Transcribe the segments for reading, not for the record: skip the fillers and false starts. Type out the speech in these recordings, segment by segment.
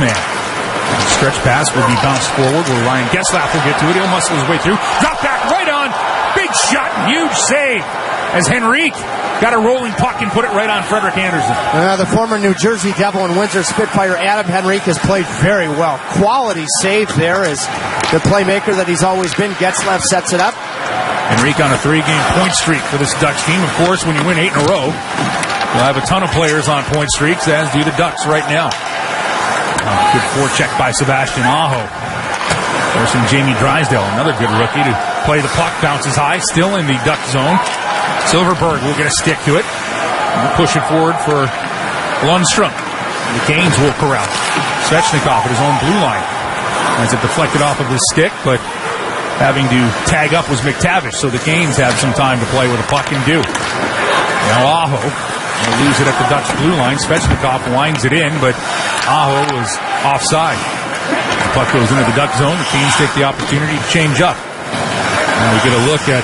man. Stretch pass will be bounced forward where Ryan Getzlaf will get to it. He'll muscle his way through. Drop back right on. Big shot. Huge save as Henrique got a rolling puck and put it right on Frederik Andersen. The former New Jersey Devil and Windsor Spitfire Adam Henrique has played very well. Quality save there as the playmaker that he's always been. Getzlaf sets it up. Henrique on a 3-game point streak for this Ducks team. Of course, when you win 8 in a row, you'll have a ton of players on point streaks, as do the Ducks right now. Good forecheck by Sebastian Aho. Forcing Jamie Drysdale, another good rookie, to play the puck. Bounces high, still in the Duck zone. Silverberg will get a stick to it. We'll push it forward for Lundstrom. The Canes will corral Svechnikov at his own blue line. As it deflected off of his stick, but having to tag up was McTavish, so the Canes have some time to play with a puck and do. Now Aho will lose it at the Ducks blue line. Svechnikov winds it in, but Aho was offside. The puck goes into the Duck zone. The Canes take the opportunity to change up. Now we get a look at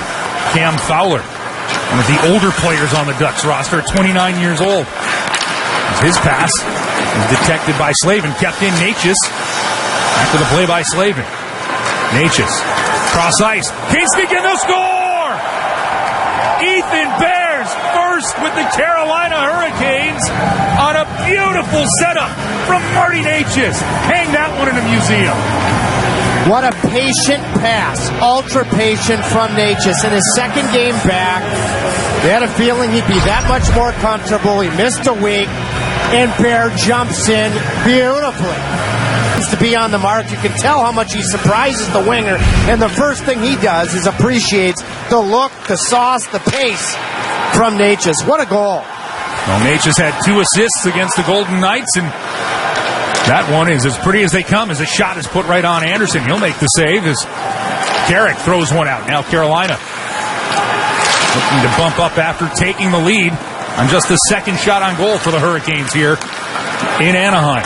Cam Fowler, one of the older players on the Ducks roster, 29 years old. As his pass is detected by Slavin, kept in Natchez. After the play by Slavin. Natchez, cross ice. Canes begin to score! Ethan Bears first with the Carolina Hurricanes on a beautiful setup from Marty Natchez. Hang that one in a museum. What a patient pass. Ultra patient from Natchez. In his second game back, they had a feeling he'd be that much more comfortable. He missed a week, and Bear jumps in beautifully. To be on the mark, you can tell how much he surprises the winger, and the first thing he does is appreciates the look, the sauce, the pace from Natchez. What a goal. Well, Natchez had 2 assists against the Golden Knights, and that one is as pretty as they come as a shot is put right on Andersen. He'll make the save as Carrick throws one out. Now Carolina looking to bump up after taking the lead on just the second shot on goal for the Hurricanes here in Anaheim.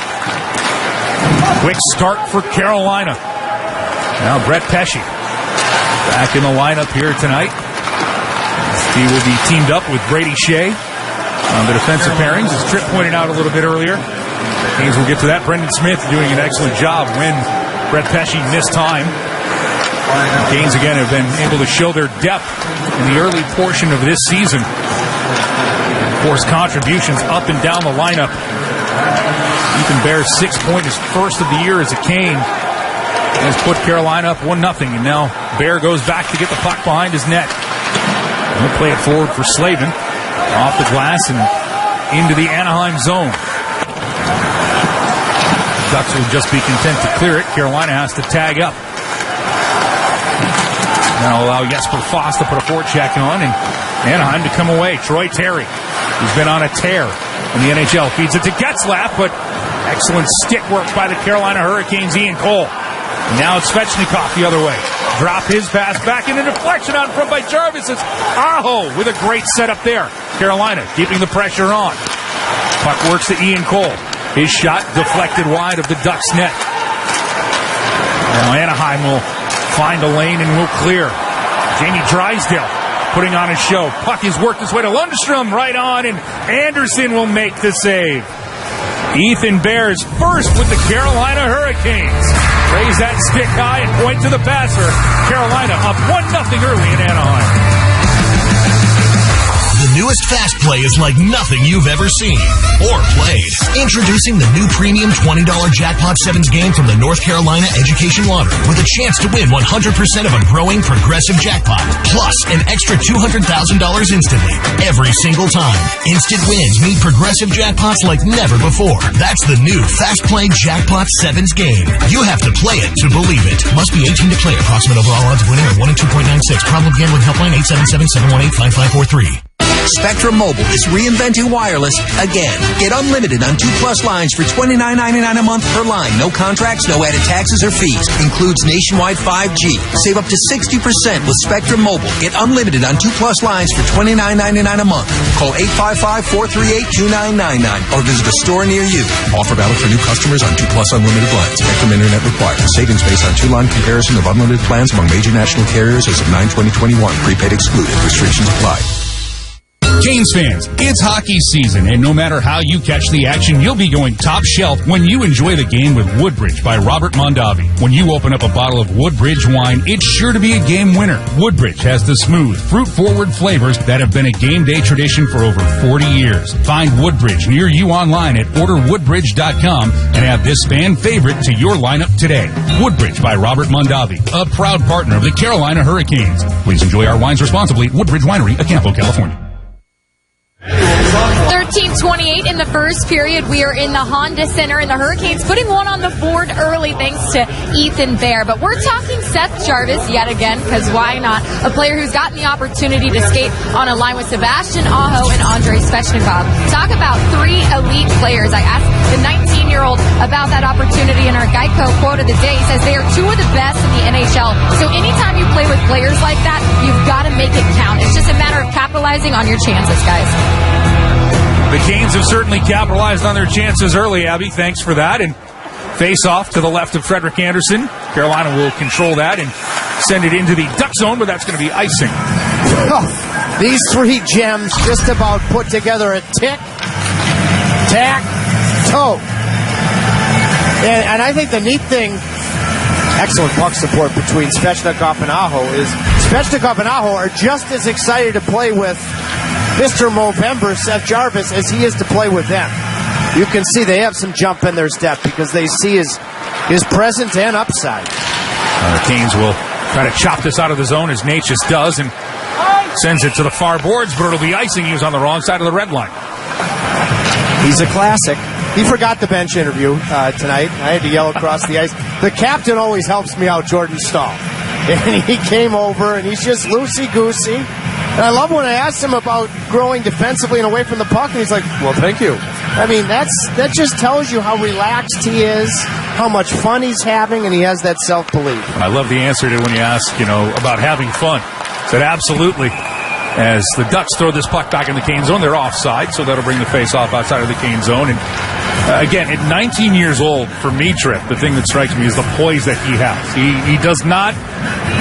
Quick start for Carolina. Now Brett Pesce back in the lineup here tonight. He will be teamed up with Brady Shea on the defensive pairings, as Tripp pointed out a little bit earlier. Canes will get to that. Brendan Smith doing an excellent job when Brett Pesce missed time. The Canes again have been able to show their depth in the early portion of this season. Of course, contributions up and down the lineup. Ethan Bear's 6th point, his first of the year as a Cane, has put Carolina up 1-0, and now Bear goes back to get the puck behind his net. He'll play it forward for Slavin, off the glass and into the Anaheim zone. Ducks will just be content to clear it. Carolina has to tag up. Now allow Jesper Foss to put a forecheck on, and Anaheim to come away. Troy Terry, who's been on a tear in the NHL, feeds it to Getzlaf, but excellent stick work by the Carolina Hurricanes' Ian Cole. And now it's Svechnikov the other way. Drop his pass back in a deflection out front by Jarvis. It's Aho with a great setup there. Carolina keeping the pressure on. Puck works to Ian Cole. His shot deflected wide of the Ducks' net. Now Anaheim will find a lane and will clear. Jamie Drysdale putting on a show. Puck has worked its way to Lundstrom, right on, and Andersen will make the save. Ethan Bears first with the Carolina Hurricanes. Raise that stick high and point to the passer. Carolina up 1-0 early in Anaheim. The newest Fast Play is like nothing you've ever seen or played. Introducing the new premium $20 Jackpot 7s game from the North Carolina Education Lottery with a chance to win 100% of a growing progressive jackpot, plus an extra $200,000 instantly every single time. Instant wins mean progressive jackpots like never before. That's the new Fast Play Jackpot 7s game. You have to play it to believe it. Must be 18 to play. Approximate overall odds of winning are 1 in 2.96. Problem gambling helpline 877-718-5543. Spectrum Mobile is reinventing wireless again. Get unlimited on 2+ lines for $29.99 a month per line. No contracts, no added taxes or fees. Includes nationwide 5G. Save up to 60% with Spectrum Mobile. Get unlimited on 2+ lines for $29.99 a month. Call 855-438-2999 or visit a store near you. Offer valid for new customers on 2+ unlimited lines. Spectrum Internet required. Savings based on 2-line comparison of unlimited plans among major national carriers as of 9/20/21. Prepaid excluded. Restrictions apply. Canes fans, it's hockey season, and no matter how you catch the action, you'll be going top shelf when you enjoy the game with Woodbridge by Robert Mondavi. When you open up a bottle of Woodbridge wine, it's sure to be a game winner. Woodbridge has the smooth, fruit-forward flavors that have been a game day tradition for over 40 years. Find Woodbridge near you online at orderwoodbridge.com and add this fan favorite to your lineup today. Woodbridge by Robert Mondavi, a proud partner of the Carolina Hurricanes. Please enjoy our wines responsibly. Woodbridge Winery, Acampo, California. 13:28 in the first period. We are in the Honda Center, and the Hurricanes putting one on the board early thanks to Ethan Bear. But we're talking Seth Jarvis yet again, because why not? A player who's gotten the opportunity to skate on a line with Sebastian Aho and Andrei Svechnikov. Talk about three elite players. I asked the 19-year-old about that opportunity, and our Geico quote of the day says they are two of the best in the NHL. So anytime you play with players like that, you've got to make it count. It's just a matter of capitalizing on your chances, guys. The Canes have certainly capitalized on their chances early, Abby. Thanks for that. And face off to the left of Frederick Anderson. Carolina will control that and send it into the Duck zone, but that's going to be icing. Oh, these three gems just about put together a tick, tack, toe. And I think the neat thing, excellent puck support between Svechnikov and Aho, is Svechnikov and Aho are just as excited to play with Mr. Movember, Seth Jarvis, as he is to play with them. You can see they have some jump in their step because they see his presence and upside. The Canes will try to chop this out of the zone as Natchez does and sends it to the far boards, but it'll be icing. He was on the wrong side of the red line. He's a classic. He forgot the bench interview tonight. I had to yell across the ice. The captain always helps me out, Jordan Stahl. And he came over, and he's just loosey-goosey. And I love when I asked him about growing defensively and away from the puck, and he's like, well, thank you. I mean, that just tells you how relaxed he is, how much fun he's having, and he has that self-belief. I love the answer to when you ask, about having fun. Said absolutely. As the Ducks throw this puck back in the Cane zone, they're offside, so that'll bring the face-off outside of the Cane zone. And again, at 19 years old, for me, Tripp, the thing that strikes me is the poise that he has. He does not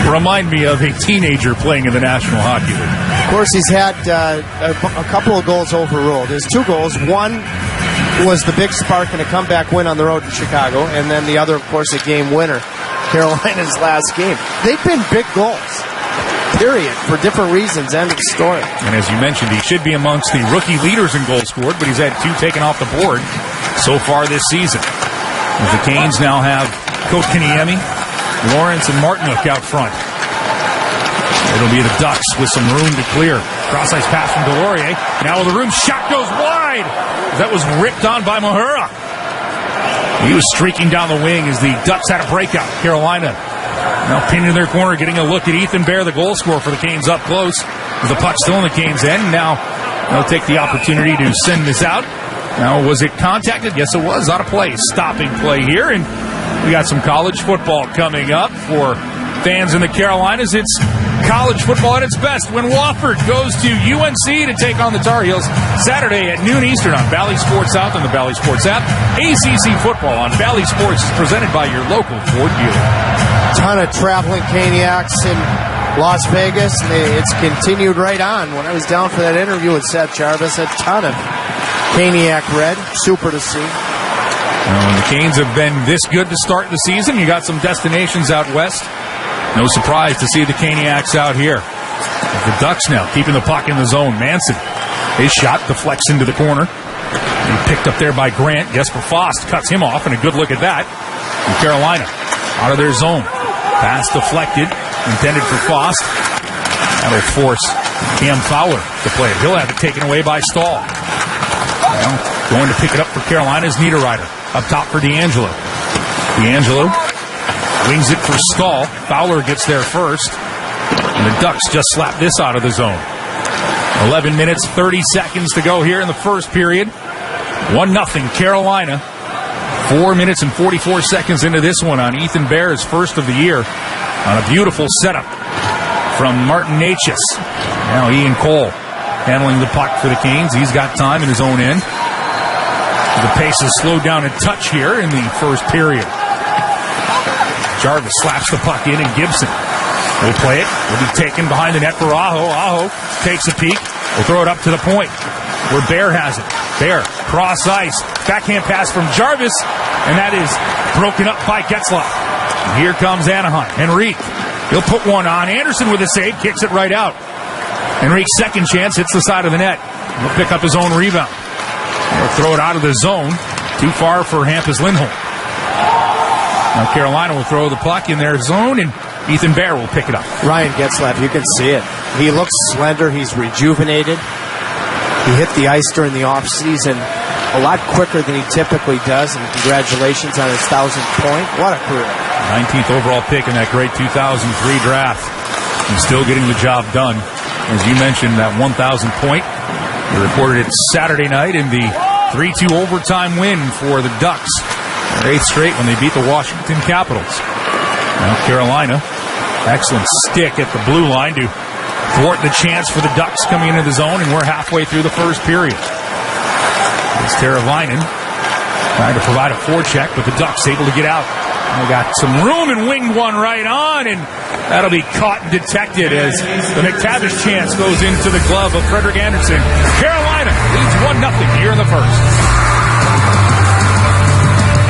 remind me of a teenager playing in the National Hockey League. Of course, he's had a couple of goals overruled. His two goals, one was the big spark in a comeback win on the road in Chicago, and then the other, of course, a game winner, Carolina's last game. They've been big goals, period, for different reasons. End of story. And as you mentioned, he should be amongst the rookie leaders in goals scored, but he's had two taken off the board so far this season. As the Canes now have Kotkaniemi, Lawrence, and Martinook out front. It'll be the Ducks with some room to clear. Cross-ice pass from Delorier. Now with the room, shot goes wide. That was ripped on by Mahura. He was streaking down the wing as the Ducks had a breakout. Carolina now pinned in their corner, getting a look at Ethan Bear, the goal scorer for the Canes up close. The puck still in the Canes' end. Now they'll take the opportunity to send this out. Now, was it contacted? Yes, it was. Out of play. Stopping play here. And we got some college football coming up for fans in the Carolinas. It's college football at its best when Wofford goes to UNC to take on the Tar Heels Saturday at noon Eastern on Valley Sports South and the Valley Sports app. ACC football on Valley Sports is presented by your local Ford dealer. Ton of traveling Caniacs in Las Vegas. It's continued right on. When I was down for that interview with Seth Jarvis, a ton of Caniac red. Super to see. When the Canes have been this good to start the season, you got some destinations out west. No surprise to see the Caniacs out here. The Ducks now keeping the puck in the zone. Manson, his shot deflects into the corner. And picked up there by Grant. Jesper Fost cuts him off, and a good look at that. And Carolina out of their zone. Pass deflected, intended for Fost. That'll force Cam Fowler to play it. He'll have it taken away by Stahl. Now, going to pick it up for Carolina is Niederreiter. Up top for D'Angelo. D'Angelo wings it for Stahl. Fowler gets there first. And the Ducks just slapped this out of the zone. 11 minutes, 30 seconds to go here in the first period. 1-0 Carolina. 4 minutes and 44 seconds into this one on Ethan Bear's first of the year. On a beautiful setup from Martin Natchez. Now Ian Cole handling the puck for the Canes. He's got time in his own end. The pace is slowed down a touch here in the first period. Jarvis slaps the puck in, and Gibson We'll play it. Will be taken behind the net for Aho. Aho takes a peek. We'll throw it up to the point where Bear has it. Bear, cross ice. Backhand pass from Jarvis, and that is broken up by Getzlaf. And here comes Anaheim. Henrique. He'll put one on. Anderson with a save, kicks it right out. Henrique's second chance hits the side of the net. He'll pick up his own rebound. He'll throw it out of the zone. Too far for Hampus Lindholm. Now Carolina will throw the puck in their zone, and Ethan Bear will pick it up. Ryan Getzlaf, you can see it. He looks slender. He's rejuvenated. He hit the ice during the offseason a lot quicker than he typically does, and congratulations on his 1,000th point. What a career. 19th overall pick in that great 2003 draft. He's still getting the job done. As you mentioned, that 1,000 point. He recorded it Saturday night in the 3-2 overtime win for the Ducks. Their 8th straight when they beat the Washington Capitals. Now Carolina, excellent stick at the blue line to thwart the chance for the Ducks coming into the zone, and we're halfway through the first period. It's Teravainen trying to provide a forecheck, but the Ducks able to get out. And they got some room and winged one right on, and that'll be caught and detected as the McTavish chance goes into the glove of Frederik Andersen. Carolina leads 1-0 here in the first.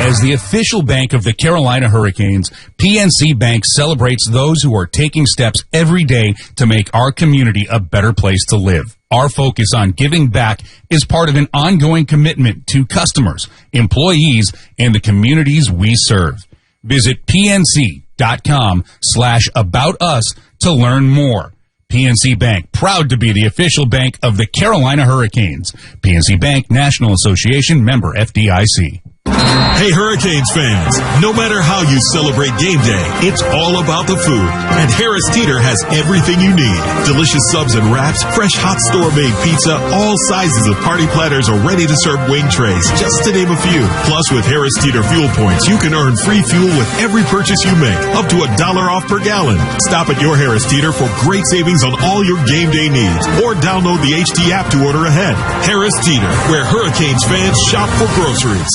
As the official bank of the Carolina Hurricanes, PNC Bank celebrates those who are taking steps every day to make our community a better place to live. Our focus on giving back is part of an ongoing commitment to customers, employees, and the communities we serve. Visit pnc.com/about us to learn more. PNC Bank, proud to be the official bank of the Carolina Hurricanes. PNC Bank, National Association, member FDIC. Hey Hurricanes fans, no matter how you celebrate game day, it's all about the food. And Harris Teeter has everything you need. Delicious subs and wraps, fresh hot store-made pizza, all sizes of party platters or ready-to-serve wing trays, just to name a few. Plus, with Harris Teeter fuel points, you can earn free fuel with every purchase you make, up to $1 off per gallon. Stop at your Harris Teeter for great savings on all your game day needs, or download the HD app to order ahead. Harris Teeter, where Hurricanes fans shop for groceries.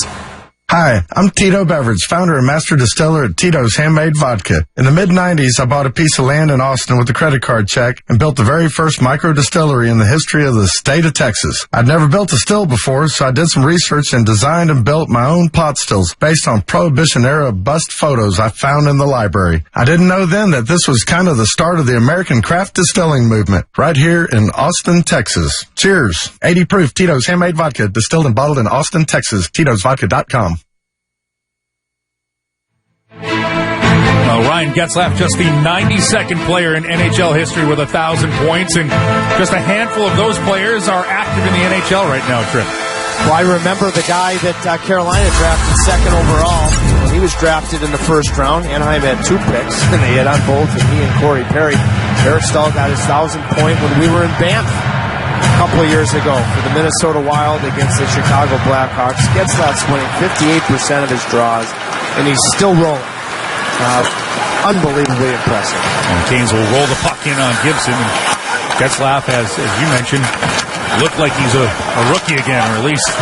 Hi, I'm Tito Beveridge, founder and master distiller at Tito's Handmade Vodka. In the mid-90s, I bought a piece of land in Austin with a credit card check and built the very first micro distillery in the history of the state of Texas. I'd never built a still before, so I did some research and designed and built my own pot stills based on Prohibition-era bust photos I found in the library. I didn't know then that this was kind of the start of the American craft distilling movement, right here in Austin, Texas. Cheers. 80 proof Tito's Handmade Vodka, distilled and bottled in Austin, Texas. Tito'sVodka.com. Well, Ryan Getzlaf, just the 92nd player in NHL history with 1,000 points, and just a handful of those players are active in the NHL right now, Trip. Well, I remember the guy that Carolina drafted second overall. He was drafted in the first round. Anaheim had 2 picks, and they hit on both, and he and Corey Perry. Eric Stahl got his 1,000 point when we were in Banff a couple of years ago for the Minnesota Wild against the Chicago Blackhawks. Getzlaf's winning 58% of his draws, and he's still rolling. Unbelievably impressive. And Canes will roll the puck in on Gibson. And Getzlaf has, as you mentioned, looked like he's a rookie again, or at least a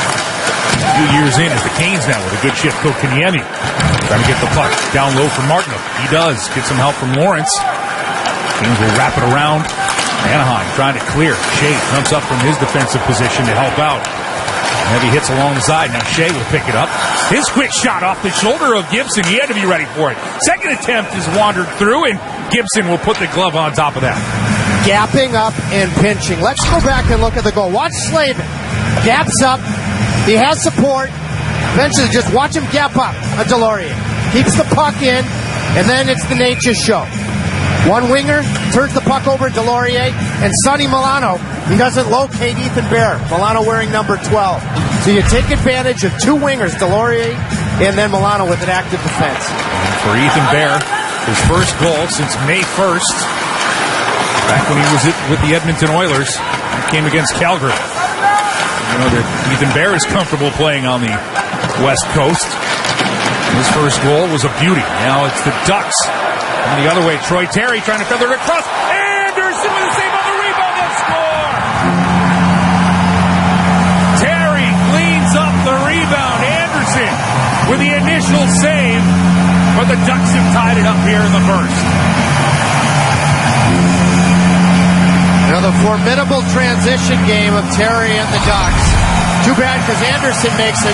few years in as the Canes now with a good shift. Kotkaniemi trying to get the puck down low for Martinov. He does. Get some help from Lawrence. Canes will wrap it around. Anaheim trying to clear. Shea jumps up from his defensive position to help out. Heavy hits along the side. Now Shea will pick it up. His quick shot off the shoulder of Gibson. He had to be ready for it. Second attempt is wandered through, and Gibson will put the glove on top of that. Gapping up and pinching. Let's go back and look at the goal. Watch Slavin. Gaps up. He has support. Eventually, just watch him gap up on Delorier. Keeps the puck in, and then it's the nature show. One winger turns the puck over to Delorier, and Sonny Milano, he doesn't locate Ethan Bear. Milano wearing number 12. So you take advantage of 2 wingers, Delorier and then Milano with an active defense. For Ethan Bear, his first goal since May 1st, back when he was with the Edmonton Oilers, he came against Calgary. You know that Ethan Bear is comfortable playing on the West Coast. His first goal was a beauty. Now it's the Ducks. And the other way, Troy Terry trying to feather it across. Anderson with a save on the rebound and score! Terry cleans up the rebound. Anderson with the initial save, but the Ducks have tied it up here in the first. formidable transition game of Terry and the Ducks. Too bad because Anderson makes a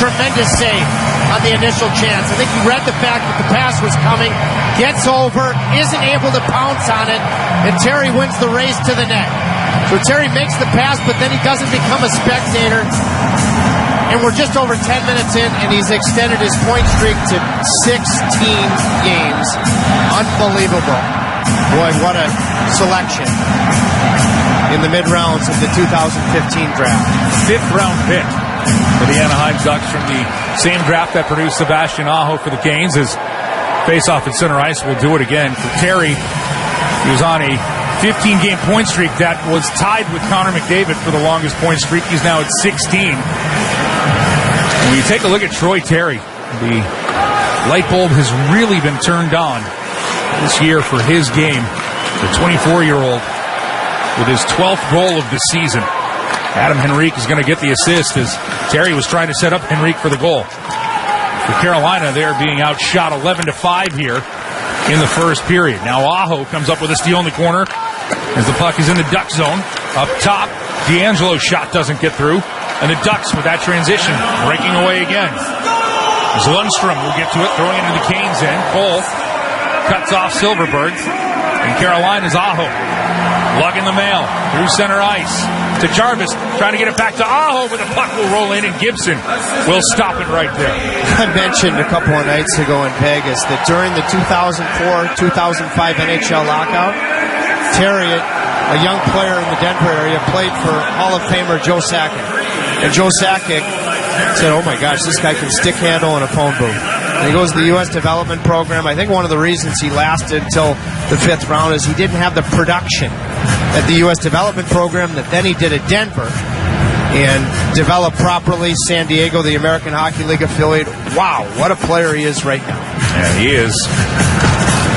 tremendous save on the initial chance. I think he read the fact that the pass was coming, gets over, isn't able to pounce on it, and Terry wins the race to the net. So Terry makes the pass, but then he doesn't become a spectator. And we're just over 10 minutes in, and he's extended his point streak to 16 games. Unbelievable. Boy, what a selection in the mid-rounds of the 2015 draft. 5th-round pick for the Anaheim Ducks from the same draft that produced Sebastian Aho for the Canes. His face-off at center ice will do it again. For Terry, he was on a 15-game point streak that was tied with Connor McDavid for the longest point streak. He's now at 16. When you take a look at Troy Terry, the light bulb has really been turned on this year for his game. The 24-year-old with his 12th goal of the season. Adam Henrique is going to get the assist as Terry was trying to set up Henrique for the goal. For Carolina, they're being outshot 11-5 here in the first period. Now Aho comes up with a steal in the corner as the puck is in the Duck zone. Up top, D'Angelo's shot doesn't get through. And the Ducks with that transition breaking away again. As Lundstrom will get to it, throwing it into the Canes end. Cole cuts off Silverberg. And Carolina's Aho lugging the mail through center ice to Jarvis, trying to get it back to Aho, but the puck will roll in, and Gibson will stop it right there. I mentioned a couple of nights ago in Vegas that during the 2004-2005 NHL lockout, Terry, a young player in the Denver area, played for Hall of Famer Joe Sakic. And Joe Sakic said, oh my gosh, this guy can stick handle in a phone booth. And he goes to the U.S. development program. I think one of the reasons he lasted until the 5th round is he didn't have the production at the U.S. development program that then he did at Denver and developed properly. San Diego, the American Hockey League affiliate. Wow, what a player he is right now. Yeah, he is.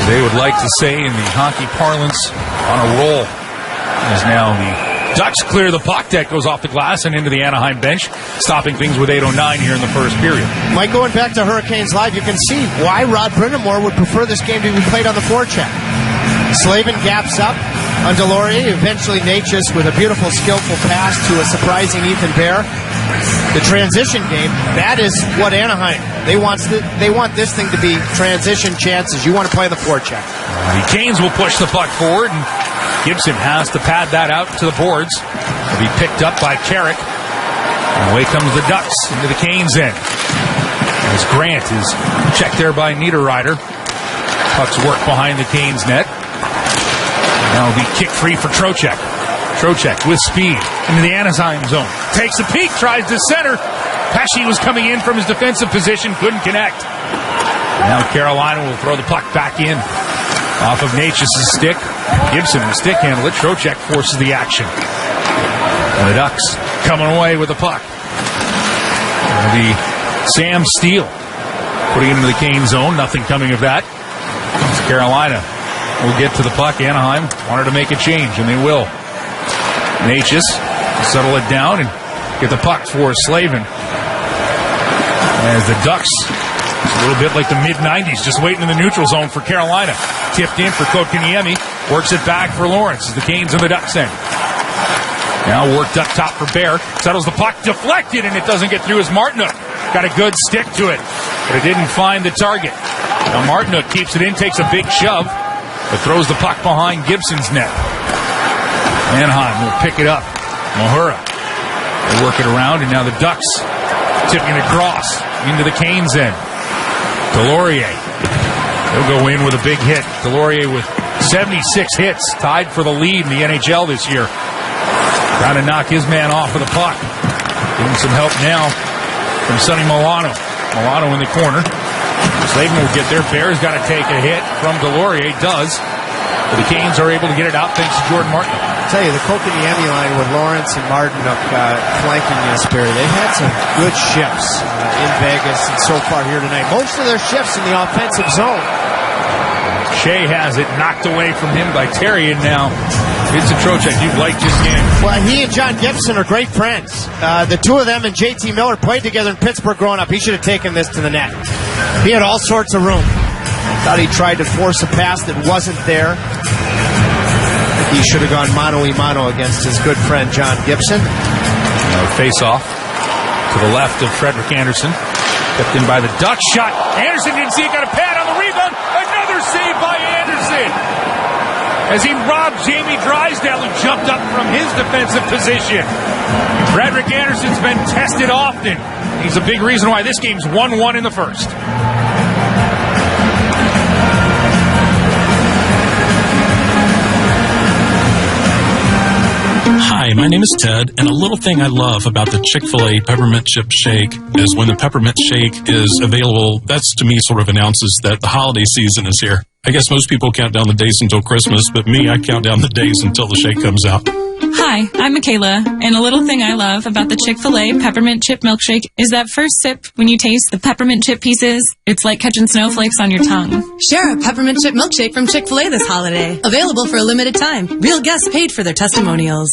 They would like to say in the hockey parlance, on a roll. As now the Ducks clear the puck. That goes off the glass and into the Anaheim bench, stopping things with 8:09 here in the first period. Mike, going back to Hurricanes Live, you can see why Rod Brindamore would prefer this game to be played on the forecheck. Slavin gaps up on Delorier, eventually Natchez with a beautiful, skillful pass to a surprising Ethan Bear. The transition game, that is what Anaheim, they want this thing to be transition chances. You want to play the forecheck. The Canes will push the puck forward, and Gibson has to pad that out to the boards. It'll be picked up by Carrick. And away comes the Ducks into the Canes end. As Grant is checked there by Niederreiter. Puck's work behind the Canes net. Now it'll be kick free for Trocheck. Trocheck with speed into the Anaheim zone. Takes a peek, tries to center. Pesce was coming in from his defensive position, couldn't connect. Now Carolina will throw the puck back in. Off of Natchez' stick. Gibson will stick handle it. Trocheck forces the action. And the Ducks coming away with the puck. And the Sam Steele putting it into the Kane zone. Nothing coming of that. Carolina will get to the puck. Anaheim wanted to make a change, and they will. Natchez settle it down and get the puck for Slavin. As the Ducks, it's a little bit like the mid-90s, just waiting in the neutral zone for Carolina. Tipped in for Kotkaniemi, works it back for Lawrence as the Canes in the Ducks end. Now worked up top for Bear, settles the puck, deflected, and it doesn't get through as Martinook got a good stick to it, but it didn't find the target. Now Martinook keeps it in, takes a big shove, but throws the puck behind Gibson's net. Anaheim will pick it up. Mahura will work it around, and now the Ducks tipping it across into the Canes end. Delorier. He'll go in with a big hit. Delorier with 76 hits, tied for the lead in the NHL this year. Trying to knock his man off of the puck. Getting some help now from Sonny Milano. Milano in the corner. Slavin will get there. Bear's got to take a hit from Delorier. Does. But the Canes are able to get it out thanks to Jordan Martin. I'll tell you, the Kotkaniemi line with Lawrence and Martinook flanking Jesperi, they've had some good shifts in Vegas and so far here tonight. Most of their shifts in the offensive zone. Shea has it knocked away from him by Terry, and now it's a Trocheck. You've liked this game. Well, he and John Gibson are great friends. The two of them and JT Miller played together in Pittsburgh growing up. He should have taken this to the net. He had all sorts of room. I thought he tried to force a pass that wasn't there. He should have gone mano-a-mano against his good friend John Gibson. Face-off to the left of Frederick Anderson. Kept in by the Ducks. Shot. Anderson didn't see it. Got a pad on the rebound. Another save by Anderson. As he robbed Jamie Drysdale, who jumped up from his defensive position. Frederick Anderson's been tested often. He's a big reason why this game's 1-1 in the first. Hi, my name is Ted, and a little thing I love about the Chick-fil-A Peppermint Chip Shake is when the Peppermint Shake is available, that's to me sort of announces that the holiday season is here. I guess most people count down the days until Christmas, but me, I count down the days until the shake comes out. Hi, I'm Michaela, and a little thing I love about the Chick-fil-A Peppermint Chip Milkshake is that first sip when you taste the peppermint chip pieces, it's like catching snowflakes on your tongue. Share a Peppermint Chip Milkshake from Chick-fil-A this holiday. Available for a limited time. Real guests paid for their testimonials.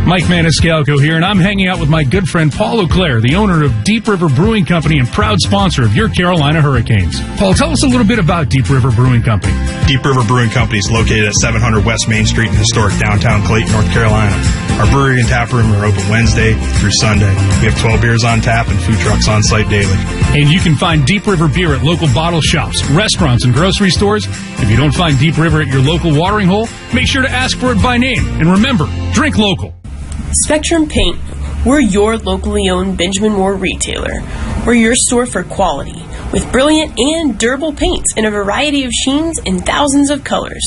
Mike Maniscalco here, and I'm hanging out with my good friend Paul Auclair, the owner of Deep River Brewing Company and proud sponsor of your Carolina Hurricanes. Paul, tell us a little bit about Deep River Brewing Company. Deep River Brewing Company is located at 700 West Main Street in historic downtown Clayton, North Carolina. Our brewery and tap room are open Wednesday through Sunday. We have 12 beers on tap and food trucks on site daily. And you can find Deep River beer at local bottle shops, restaurants, and grocery stores. If you don't find Deep River at your local watering hole, make sure to ask for it by name. And remember, drink local. Spectrum Paint. We're your locally owned Benjamin Moore retailer. We're your store for quality, with brilliant and durable paints in a variety of sheens and thousands of colors.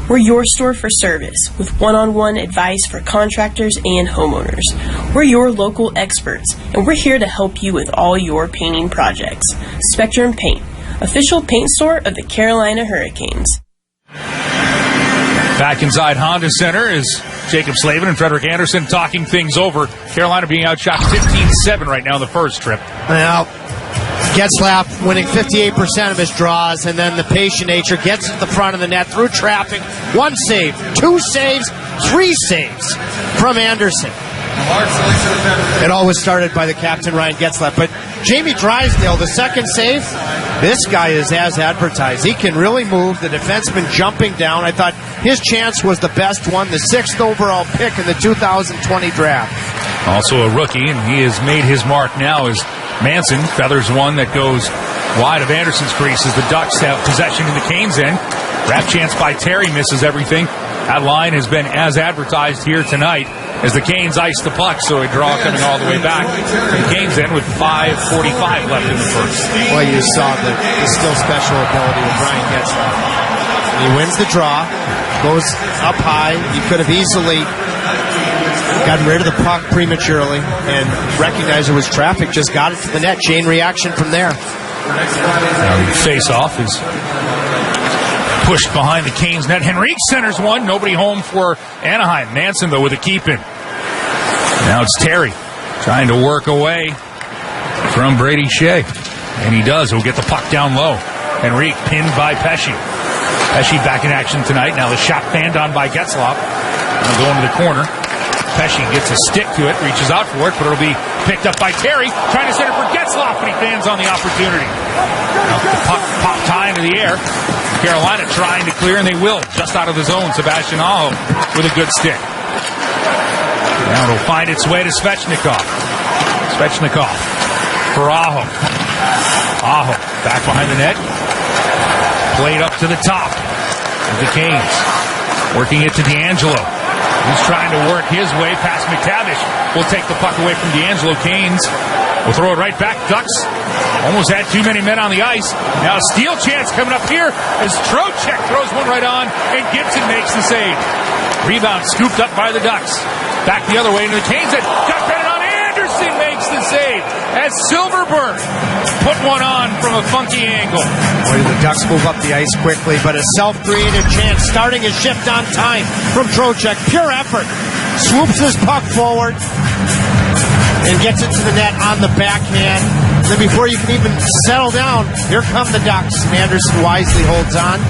We're your store for service, with one-on-one advice for contractors and homeowners. We're your local experts, and we're here to help you with all your painting projects. Spectrum Paint, official paint store of the Carolina Hurricanes. Back inside Honda Center is Jacob Slavin and Frederick Anderson talking things over. Carolina being outshot 15-7 right now in the first trip. Well, Getzlaff winning 58% of his draws, and then the patient nature gets to the front of the net through traffic. 1 save, 2 saves, 3 saves from Anderson. It always started by the captain, Ryan Getzlaff. But Jamie Drysdale, the second save, this guy is as advertised. He can really move. The defenseman jumping down. I thought his chance was the best one, the 6th overall pick in the 2020 draft. Also a rookie, and he has made his mark now as Manson feathers one that goes wide of Anderson's crease as the Ducks have possession in the Canes' end. Grab chance by Terry, misses everything. That line has been as advertised here tonight as the Canes ice the puck, so a draw coming all the way back to the Canes' end with 5:45 left in the first. Well, you saw the still special ability of Ryan Getzlaff. He wins the draw, goes up high. He could have easily gotten rid of the puck prematurely and recognized it was traffic, just got it to the net. Chain reaction from there. Face-off is pushed behind the Canes net. Henrique centers one. Nobody home for Anaheim. Manson, though, with a keep-in. Now it's Terry trying to work away from Brady Shea. And he does. He'll get the puck down low. Henrique pinned by Pesce. Pesce back in action tonight. Now the shot fanned on by Getzlaff. Now going to the corner. Pesce gets a stick to it, reaches out for it, but it'll be picked up by Terry. Trying to center for Getzlaff, but he fans on the opportunity. Now the puck popped high into the air. Carolina trying to clear, and they will. Just out of the zone, Sebastian Aho with a good stick. Now it'll find its way to Svechnikov. Svechnikov for Aho. Aho back behind the net. Played up to the top of the Canes. Working it to D'Angelo. He's trying to work his way past McTavish. Will take the puck away from D'Angelo. Canes will throw it right back. Ducks almost had too many men on the ice. Now a steal chance coming up here as Trocheck throws one right on, and Gibson makes the save. Rebound scooped up by the Ducks. Back the other way into the Canes. Got credit on Anderson, makes the save as Silverberg put one on from a funky angle. Boy, the Ducks move up the ice quickly, but a self-created chance starting his shift on time from Trocheck. Pure effort. Swoops his puck forward and gets it to the net on the backhand. Then before you can even settle down, here come the Ducks. Anderson wisely holds on.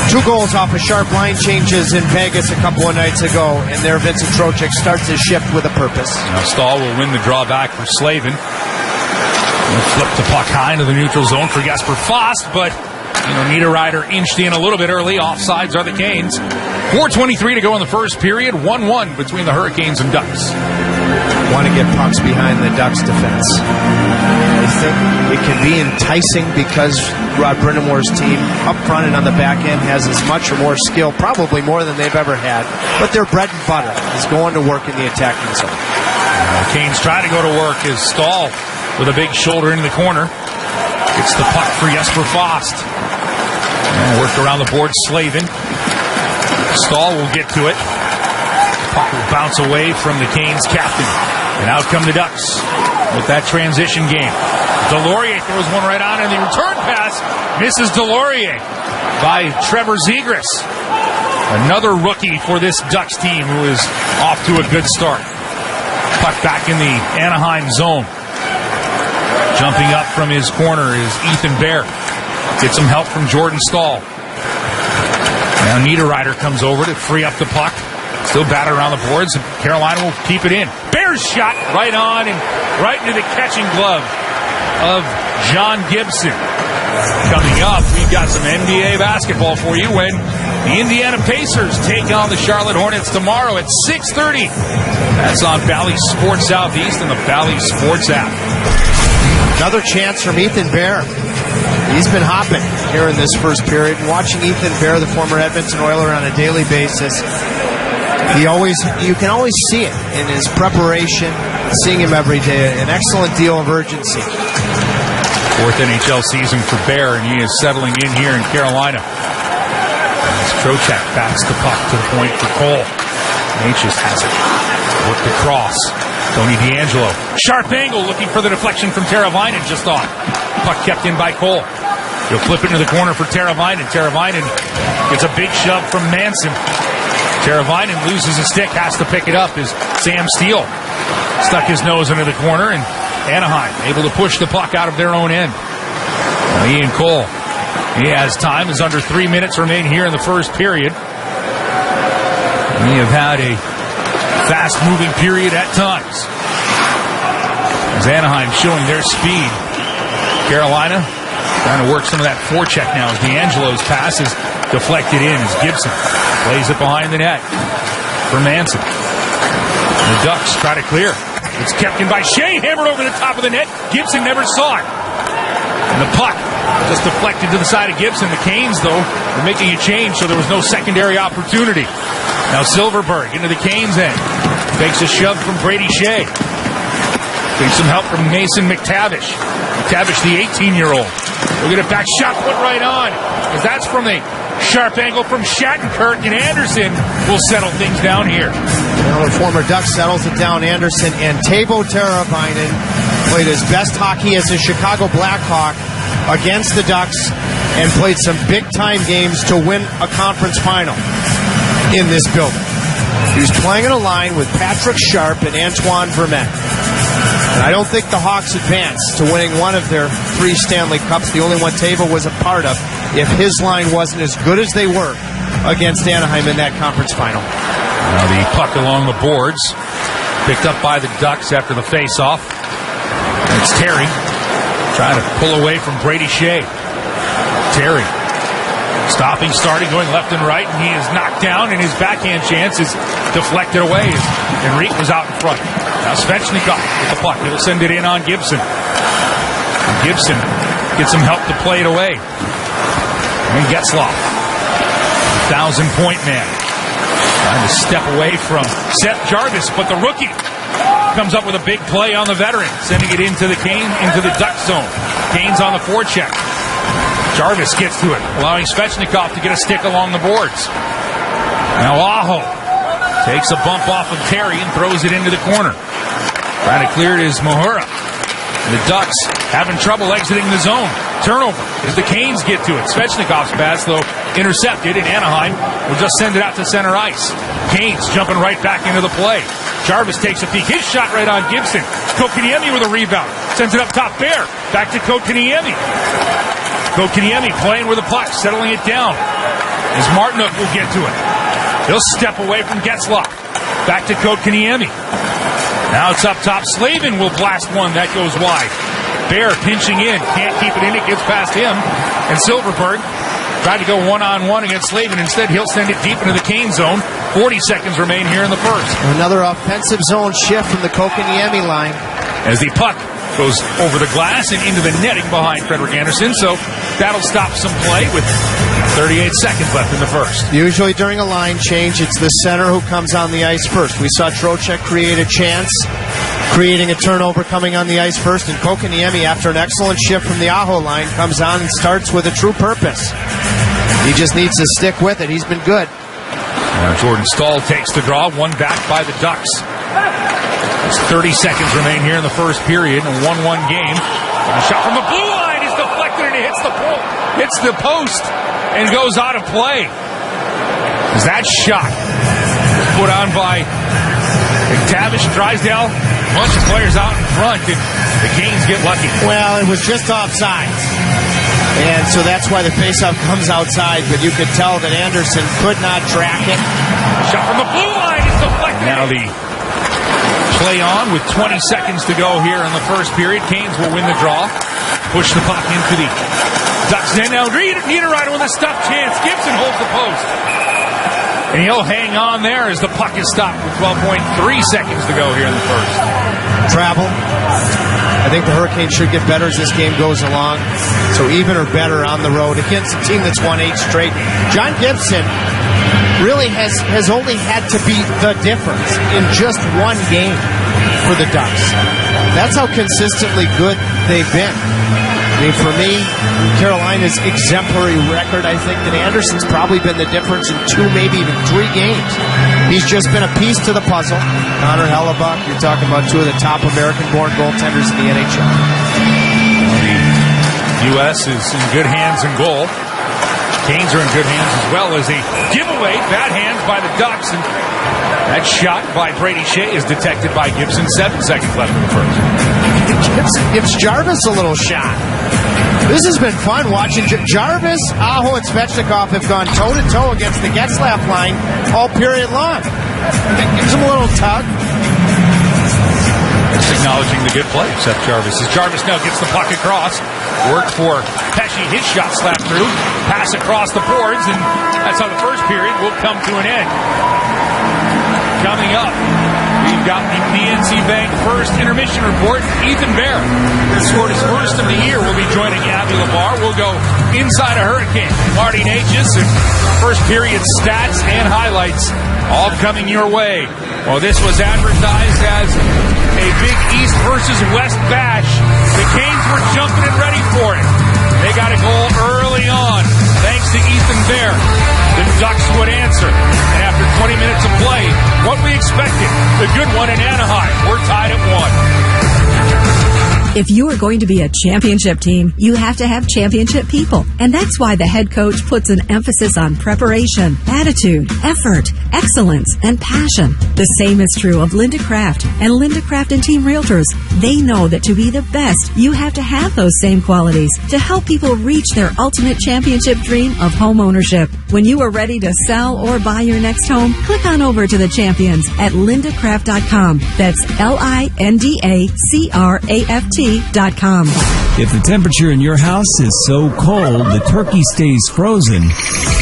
2 goals off of sharp line changes in Vegas a couple of nights ago, and there Vincent Trocheck starts his shift with a purpose. Now Stahl will win the draw back for Slavin. He'll flip the puck high into the neutral zone for Jesper Fast, but Niederreiter inched in a little bit early. Offsides are the Canes. 4:23 to go in the first period. 1-1 between the Hurricanes and Ducks. Want to get pucks behind the Ducks defense. I think it can be enticing because Rod Brind'Amour's team up front and on the back end has as much or more skill, probably more than they've ever had. But their bread and butter is going to work in the attacking zone. Canes try to go to work as Stahl with a big shoulder into the corner. Gets the puck for Jesper Fast. And worked around the board, Slavin. Stahl will get to it. Puck will bounce away from the Canes captain. And out come the Ducks with that transition game. Delorier throws one right on, and the return pass misses Delorier by Trevor Zegras. Another rookie for this Ducks team who is off to a good start. Puck back in the Anaheim zone. Jumping up from his corner is Ethan Bear. Gets some help from Jordan Stahl. Now Niederreiter comes over to free up the puck. Still battered around the boards, and Carolina will keep it in. Bears shot right on and right into the catching glove of John Gibson. Coming up, we've got some NBA basketball for you when the Indiana Pacers take on the Charlotte Hornets tomorrow at 6:30. That's on Bally Sports Southeast and the Bally Sports app. Another chance from Ethan Bear. He's been hopping here in this first period. Watching Ethan Bear, the former Edmonton Oiler, on a daily basis, you can always see it in his preparation, seeing him every day. An excellent deal of urgency. Fourth NHL season for Bear, and he is settling in here in Carolina. As Trocheck bats the puck to the point for Cole. Natchez has it. Worked across. Tony DeAngelo. Sharp angle, looking for the deflection from Teravainen just off. Puck kept in by Cole. He'll flip it into the corner for Teravainen. Teravainen gets a big shove from Manson. Teravainen loses his stick, has to pick it up as Sam Steele stuck his nose into the corner, and Anaheim able to push the puck out of their own end. Now Ian Cole, he has time, as under 3 minutes remain here in the first period. We have had a fast-moving period at times. As Anaheim showing their speed. Carolina trying to work some of that forecheck now as DeAngelo's pass is deflected in as Gibson plays it behind the net for Manson. The Ducks try to clear. It's kept in by Shea, hammered over the top of the net. Gibson never saw it. And the puck just deflected to the side of Gibson. The Canes, though, were making a change, so there was no secondary opportunity. Now Silverberg into the Canes end. Takes a shove from Brady Shea. Takes some help from Mason McTavish. McTavish, the 18-year-old. We'll get it back. Shot put right on. Because that's from a sharp angle from Shattenkirk, and Anderson will settle things down here. Well, the former Duck settles it down. Anderson and Teuvo Teravainen played his best hockey as a Chicago Blackhawk against the Ducks and played some big-time games to win a conference final in this building. He was playing in a line with Patrick Sharp and Antoine Vermette. And I don't think the Hawks advanced to winning one of their 3 Stanley Cups, the only one Teuvo was a part of, if his line wasn't as good as they were against Anaheim in that conference final. Now the puck along the boards, picked up by the Ducks after the face-off. It's Terry trying to pull away from Brady Shea. Terry stopping, starting, going left and right, and he is knocked down, and his backhand chance is deflected away as Enrique was out in front. Now Svechnikov with the puck. He'll send it in on Gibson. And Gibson gets some help to play it away. And Getzlaf, 1,000-point man, trying to step away from Seth Jarvis, but the rookie comes up with a big play on the veteran, sending it into the Duck zone. Canes on the forecheck. Jarvis gets to it, allowing Svechnikov to get a stick along the boards. Now Aho takes a bump off of Terry and throws it into the corner. Trying to clear it is Mahura. And the Ducks having trouble exiting the zone. Turnover as the Canes get to it. Svechnikov's pass, though, intercepted, and Anaheim will just send it out to center ice. Canes jumping right back into the play. Jarvis takes a peek. His shot right on Gibson. Kotkaniemi with a rebound. Sends it up top. Bear. Back to Kotkaniemi. Kotkaniemi playing with the puck, settling it down. As Martinook will get to it. He'll step away from Getzlaf. Back to Kotkaniemi. Now it's up top. Slavin will blast one. That goes wide. Bear pinching in. Can't keep it in. It gets past him. And Silverberg Tried to go one-on-one against Slavin. Instead, he'll send it deep into the Kane zone. 40 seconds remain here in the first. Another offensive zone shift from the Kokaniemi line. As the puck goes over the glass and into the netting behind Frederick Anderson. So that'll stop some play with 38 seconds left in the first. Usually during a line change, it's the center who comes on the ice first. We saw Trocheck create a chance, creating a turnover coming on the ice first. And Kokaniemi, after an excellent shift from the Aho line, comes on and starts with a true purpose. He just needs to stick with it. He's been good. Now Jordan Stahl takes the draw, one back by the Ducks. There's 30 seconds remain here in the first period, a 1-1 game. A shot from the blue line is deflected and it hits the pole, hits the post and goes out of play. As that shot was put on by McTavish, Drysdale, a bunch of players out in front, and the Canes get lucky. Well, it was just offside. And so that's why the faceoff comes outside, but you could tell that Anderson could not track it. Shot from the blue line is deflected. Now the play on with 20 seconds to go here in the first period. Canes will win the draw. Push the puck into the Ducks end. Now Niederreiter with a stuffed chance. Gibson holds the post. And he'll hang on there as the puck is stopped with 12.3 seconds to go here in the first. Travel. I think the Hurricanes should get better as this game goes along. So even or better on the road against a team that's won 8 straight. John Gibson really has only had to be the difference in just one game for the Ducks. That's how consistently good they've been. I mean, for me, Carolina's exemplary record, I think that Anderson's probably been the difference in 2, maybe even 3 games. He's just been a piece to the puzzle. Connor Hellebuck, you're talking about 2 of the top American-born goaltenders in the NHL. The U.S. is in good hands in goal. Canes are in good hands as well as a giveaway. Bad hands by the Ducks. And that shot by Brady Shea is detected by Gibson. 7 seconds left in the first. Gibson gives Jarvis a little shot. This has been fun watching. Jarvis, Aho, and Svechnikov have gone toe-to-toe against the Getzlaf line all period long. It gives him a little tug. Just acknowledging the good play, Seth Jarvis. As Jarvis now gets the puck across. Worked for Pesci. His shot slapped through. Pass across the boards, and that's how the first period will come to an end. Coming up, we've got the PNC Bank first intermission report. Ethan Bear, who scored his first of the year, will be joining Abby Labar. We'll go inside a Hurricane. Marty Natchez, and first period stats and highlights all coming your way. Well, this was advertised as a big East versus West bash. The Canes were jumping and ready for it. They got a goal early on, thanks to Ethan Bear. The Ducks would answer. And after 20 minutes of play, what we expected, the good one in Anaheim. We're tied at 1. If you are going to be a championship team, you have to have championship people. And that's why the head coach puts an emphasis on preparation, attitude, effort, excellence, and passion. The same is true of Linda Craft and Linda Craft and Team Realtors. They know that to be the best, you have to have those same qualities to help people reach their ultimate championship dream of home ownership. When you are ready to sell or buy your next home, click on over to the champions at lindacraft.com. That's LINDACRAFT.com. If the temperature in your house is so cold the turkey stays frozen,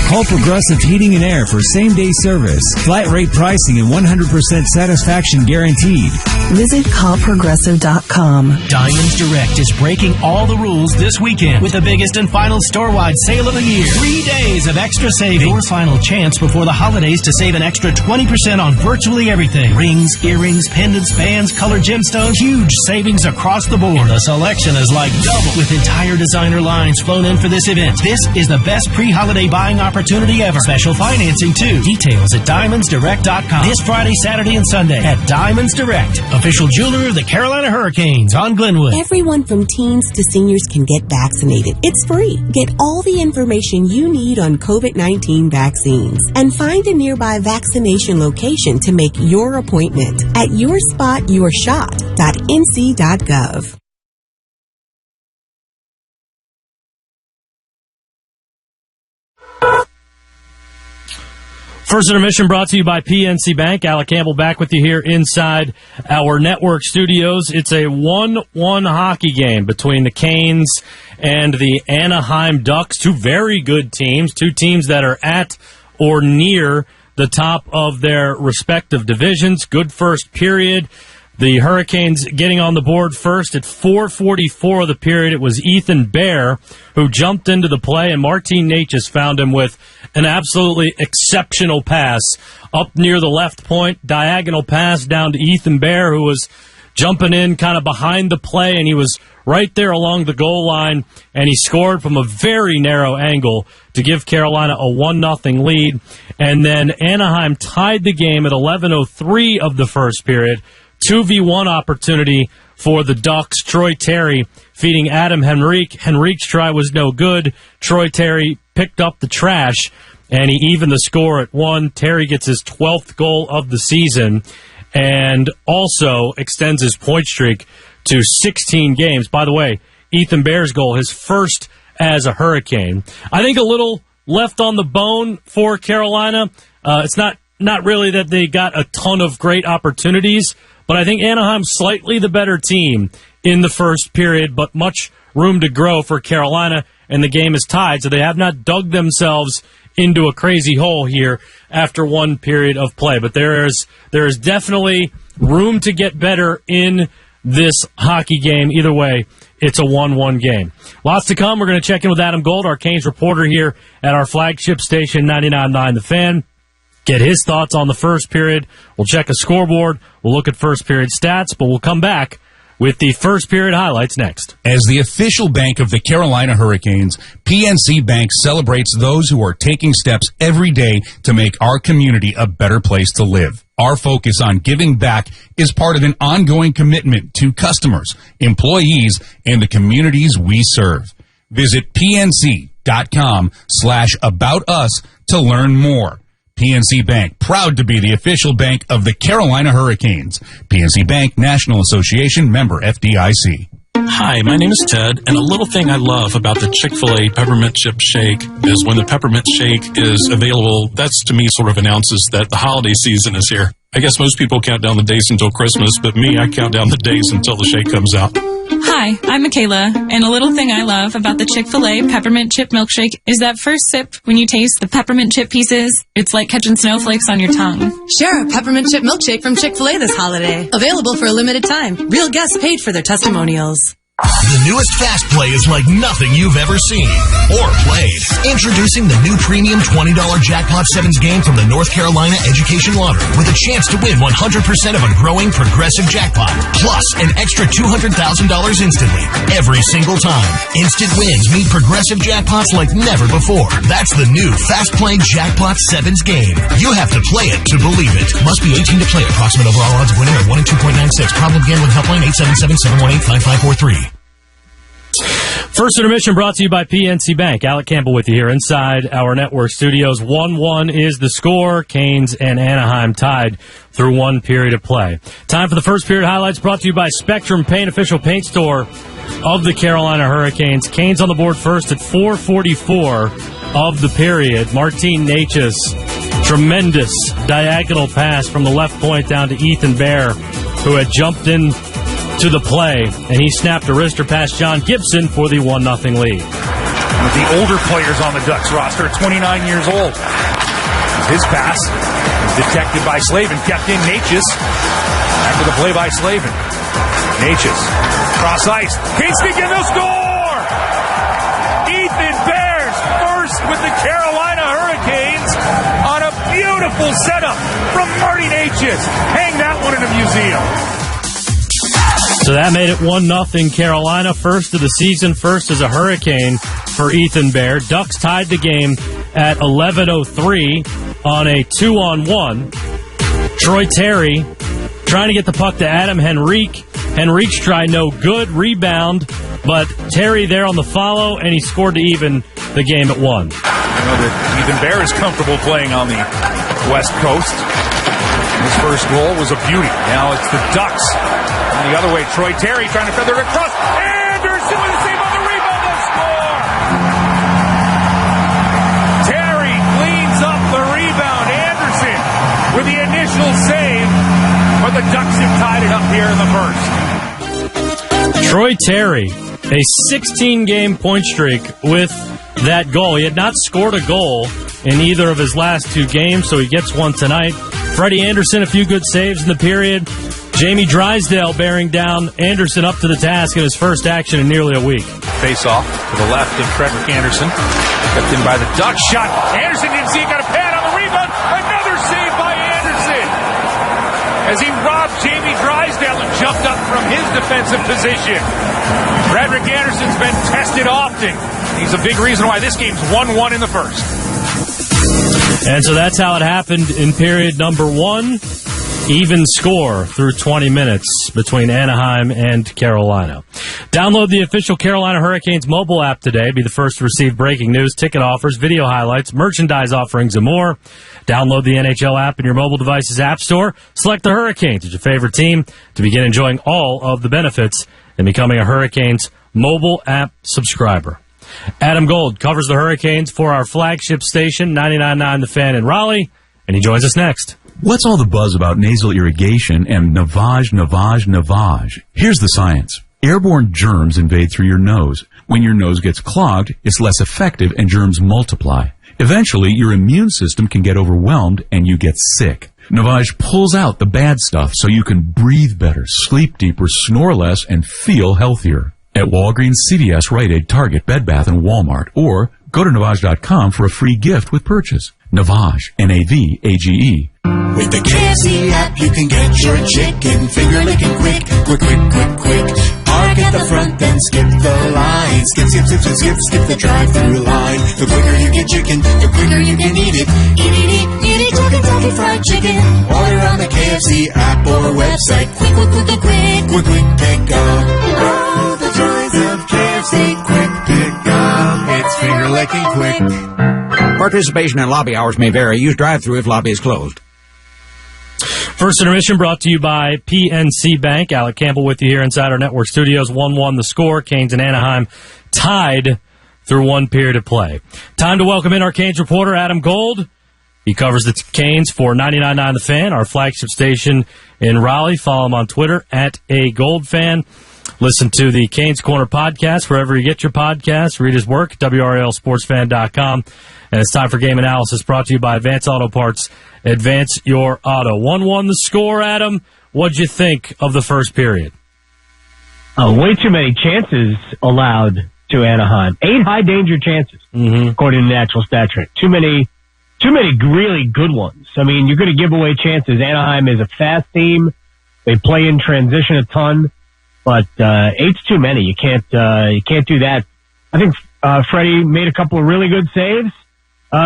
call Progressive Heating and Air for same-day service, flat rate pricing, and 100% satisfaction guaranteed. Visit callprogressive.com. Diamonds Direct is breaking all the rules this weekend with the biggest and final store-wide sale of the year. 3 days of extra savings. Your final chance before the holidays to save an extra 20% on virtually everything. Rings, earrings, pendants, bands, colored gemstones. Huge savings across the board. And the selection is like double with entire designer lines flown in for this event. This is the best pre-holiday buying opportunity ever. Special financing too. Details at diamondsdirect.com. This Friday, Saturday, and Sunday at Diamonds Direct, official jeweler of the Carolina Hurricanes on Glenwood. Everyone from teens to seniors can get vaccinated. It's free. Get all the information you need on COVID-19 vaccines and find a nearby vaccination location to make your appointment at yourspotyourshot.nc.gov. First Intermission brought to you by PNC Bank. Alec Campbell back with you here inside our network studios. It's a 1-1 hockey game between the Canes and the Anaheim Ducks. Two very good teams, two teams that are at or near the top of their respective divisions. Good first period. The Hurricanes getting on the board first at 4:44 of the period. It was Ethan Bear who jumped into the play, and Martin Natchez found him with an absolutely exceptional pass up near the left point, diagonal pass down to Ethan Bear, who was jumping in kind of behind the play, and he was right there along the goal line, and he scored from a very narrow angle to give Carolina a 1-0 lead. And then Anaheim tied the game at 11:03 of the first period. 2v1 opportunity for the Ducks. Troy Terry feeding Adam Henrique. Henrique's try was no good. Troy Terry picked up the trash, and he evened the score at 1. Terry gets his 12th goal of the season and also extends his point streak to 16 games. By the way, Ethan Bear's goal, his first as a Hurricane. I think a little left on the bone for Carolina. It's not really that they got a ton of great opportunities, but I think Anaheim's slightly the better team in the first period, but much room to grow for Carolina, and the game is tied, so they have not dug themselves into a crazy hole here after one period of play. But there is definitely room to get better in this hockey game. Either way, it's a 1-1 game. Lots to come. We're going to check in with Adam Gold, our Canes reporter here at our flagship station, 99.9 The Fan. Get his thoughts on the first period. We'll check a scoreboard. We'll look at first period stats, but we'll come back with the first period highlights next. As the official bank of the Carolina Hurricanes, PNC Bank celebrates those who are taking steps every day to make our community a better place to live. Our focus on giving back is part of an ongoing commitment to customers, employees, and the communities we serve. Visit pnc.com/aboutus to learn more. PNC Bank, proud to be the official bank of the Carolina Hurricanes. PNC Bank, National Association, member FDIC. Hi, my name is Ted, and a little thing I love about the Chick-fil-A Peppermint Chip Shake is when the Peppermint Shake is available, that's to me sort of announces that the holiday season is here. I guess most people count down the days until Christmas, but me, I count down the days until the shake comes out. Hi, I'm Michaela, and a little thing I love about the Chick-fil-A Peppermint Chip Milkshake is that first sip when you taste the peppermint chip pieces, it's like catching snowflakes on your tongue. Share a peppermint chip milkshake from Chick-fil-A this holiday. Available for a limited time. Real guests paid for their testimonials. The newest Fast Play is like nothing you've ever seen or played. Introducing the new premium $20 Jackpot 7s game from the North Carolina Education Lottery with a chance to win 100% of a growing progressive jackpot, plus an extra $200,000 instantly every single time. Instant wins meet progressive jackpots like never before. That's the new Fast Play Jackpot 7s game. You have to play it to believe it. Must be 18 to play. Approximate overall odds of winning are 1 in 2.96. Problem gambling helpline 877-718-5543. First Intermission brought to you by PNC Bank. Alec Campbell with you here inside our network studios. 1-1 is the score. Canes and Anaheim tied through one period of play. Time for the first period highlights brought to you by Spectrum Paint, official paint store of the Carolina Hurricanes. Canes on the board first at 4:44 of the period. Martin Natchez, tremendous diagonal pass from the left point down to Ethan Bear, who had jumped in to the play, and he snapped a wrister past John Gibson for the 1-0 lead. One of the older players on the Ducks roster, 29 years old. His pass was detected by Slavin, kept in Natchez. After the play by Slavin. Natchez, cross ice. Canes sneak in, they'll score! Ethan Bear's first with the Carolina Hurricanes on a beautiful setup from Marty Natchez. Hang that one in a museum. So that made it 1-0 Carolina. First of the season, first as a Hurricane for Ethan Bear. Ducks tied the game at 11:03 on a 2-on-1. Troy Terry trying to get the puck to Adam Henrique. Henrique's try no good. Rebound, but Terry there on the follow, and he scored to even the game at 1. I know that Ethan Bear is comfortable playing on the West Coast. His first goal was a beauty. Now it's the Ducks. And the other way, Troy Terry trying to feather it across. Anderson with the save on the rebound. They'll score! Terry cleans up the rebound. Anderson Terry, a 16-game point streak with that goal. He had not scored a goal in either of his last 2 games, so he gets one tonight. Freddie Anderson, a few good saves in the period. Jamie Drysdale bearing down Anderson up to the task in his first action in nearly a week. Face off to the left of Frederick Anderson. Kept in by the Ducks. Shot. Anderson didn't see it. Got a pad on the rebound. Another save by Anderson as he robbed Jamie Drysdale and jumped up from his defensive position. Frederick Anderson's been tested often. He's a big reason why this game's 1-1 in the first. And so that's how it happened in period number 1. Even score through 20 minutes between Anaheim and Carolina. Download the official Carolina Hurricanes mobile app today. Be the first to receive breaking news, ticket offers, video highlights, merchandise offerings, and more. Download the NHL app in your mobile device's app store. Select the Hurricanes as your favorite team to begin enjoying all of the benefits and becoming a Hurricanes mobile app subscriber. Adam Gold covers the Hurricanes for our flagship station, 99.9 The Fan in Raleigh, and he joins us next. What's all the buzz about nasal irrigation and navage? Here's the science. Airborne germs invade through your nose. When your nose gets clogged, it's less effective and germs multiply. Eventually, your immune system can get overwhelmed and you get sick. Navage pulls out the bad stuff so you can breathe better, sleep deeper, snore less, and feel healthier. At Walgreens, CVS, Rite Aid, Target, Bed Bath, and Walmart, or go to Navage.com for a free gift with purchase. Navage, N-A-V-A-G-E. With the KFC app, you can get your chicken finger licking quick. Park at the front, then skip the line. Skip the drive-through line. The quicker you get chicken, the quicker you can eat it. Eat it, Kentucky Fried Chicken. Order on the KFC app or website. Quick pickup. Oh, the joys of KFC quick pickup. It's finger licking quick. Participation in lobby hours may vary. Use drive-thru if lobby is closed. First intermission brought to you by PNC Bank. Alec Campbell with you here inside our network studios. 1-1 the score. Canes and Anaheim tied through 1 period of play. Time to welcome in our Canes reporter, Adam Gold. He covers the Canes for 99.9 The Fan, our flagship station in Raleigh. Follow him on Twitter at @GoldFan. Listen to the Canes Corner podcast wherever you get your podcasts. Read his work, WRLSportsFan.com. And it's time for Game Analysis, brought to you by Advance Auto Parts. Advance your auto. 1-1 the score, Adam. What'd you think of the first period? Way too many chances allowed to Anaheim. 8 high-danger chances, according to the actual stat trick. Too many really good ones. I mean, you're going to give away chances. Anaheim is a fast team. They play in transition a ton. But 8's too many. You can't do that. I think Freddie made a couple of really good saves.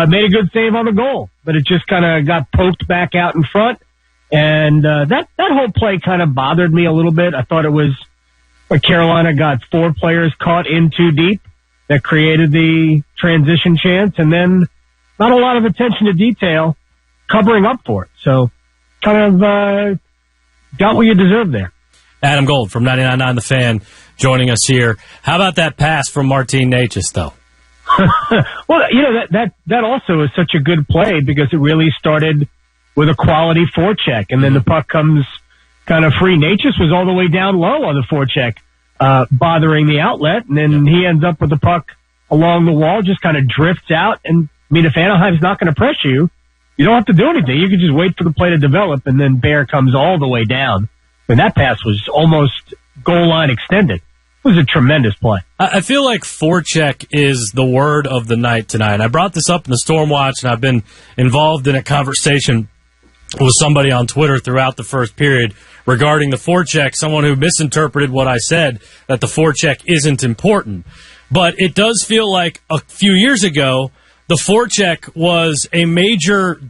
Made a good save on the goal, but it just kind of got poked back out in front. And that whole play kind of bothered me a little bit. I thought it was where Carolina got 4 players caught in too deep that created the transition chance, and then not a lot of attention to detail covering up for it. So kind of got what you deserved there. Adam Gold from 99.9 The Fan joining us here. How about that pass from Martin Necas, though? Well, you know, that also is such a good play because it really started with a quality forecheck, and then the puck comes kind of free. Necas was all the way down low on the forecheck, bothering the outlet, and then he ends up with the puck along the wall, just kind of drifts out. And, I mean, if Anaheim's not going to press you, you don't have to do anything. You can just wait for the play to develop, and then Bear comes all the way down. And that pass was almost goal line extended. It was a tremendous play. I feel like forecheck is the word of the night tonight. I brought this up in the Stormwatch, and I've been involved in a conversation with somebody on Twitter throughout the first period regarding the forecheck, someone who misinterpreted what I said, that the forecheck isn't important. But it does feel like a few years ago, the forecheck was a major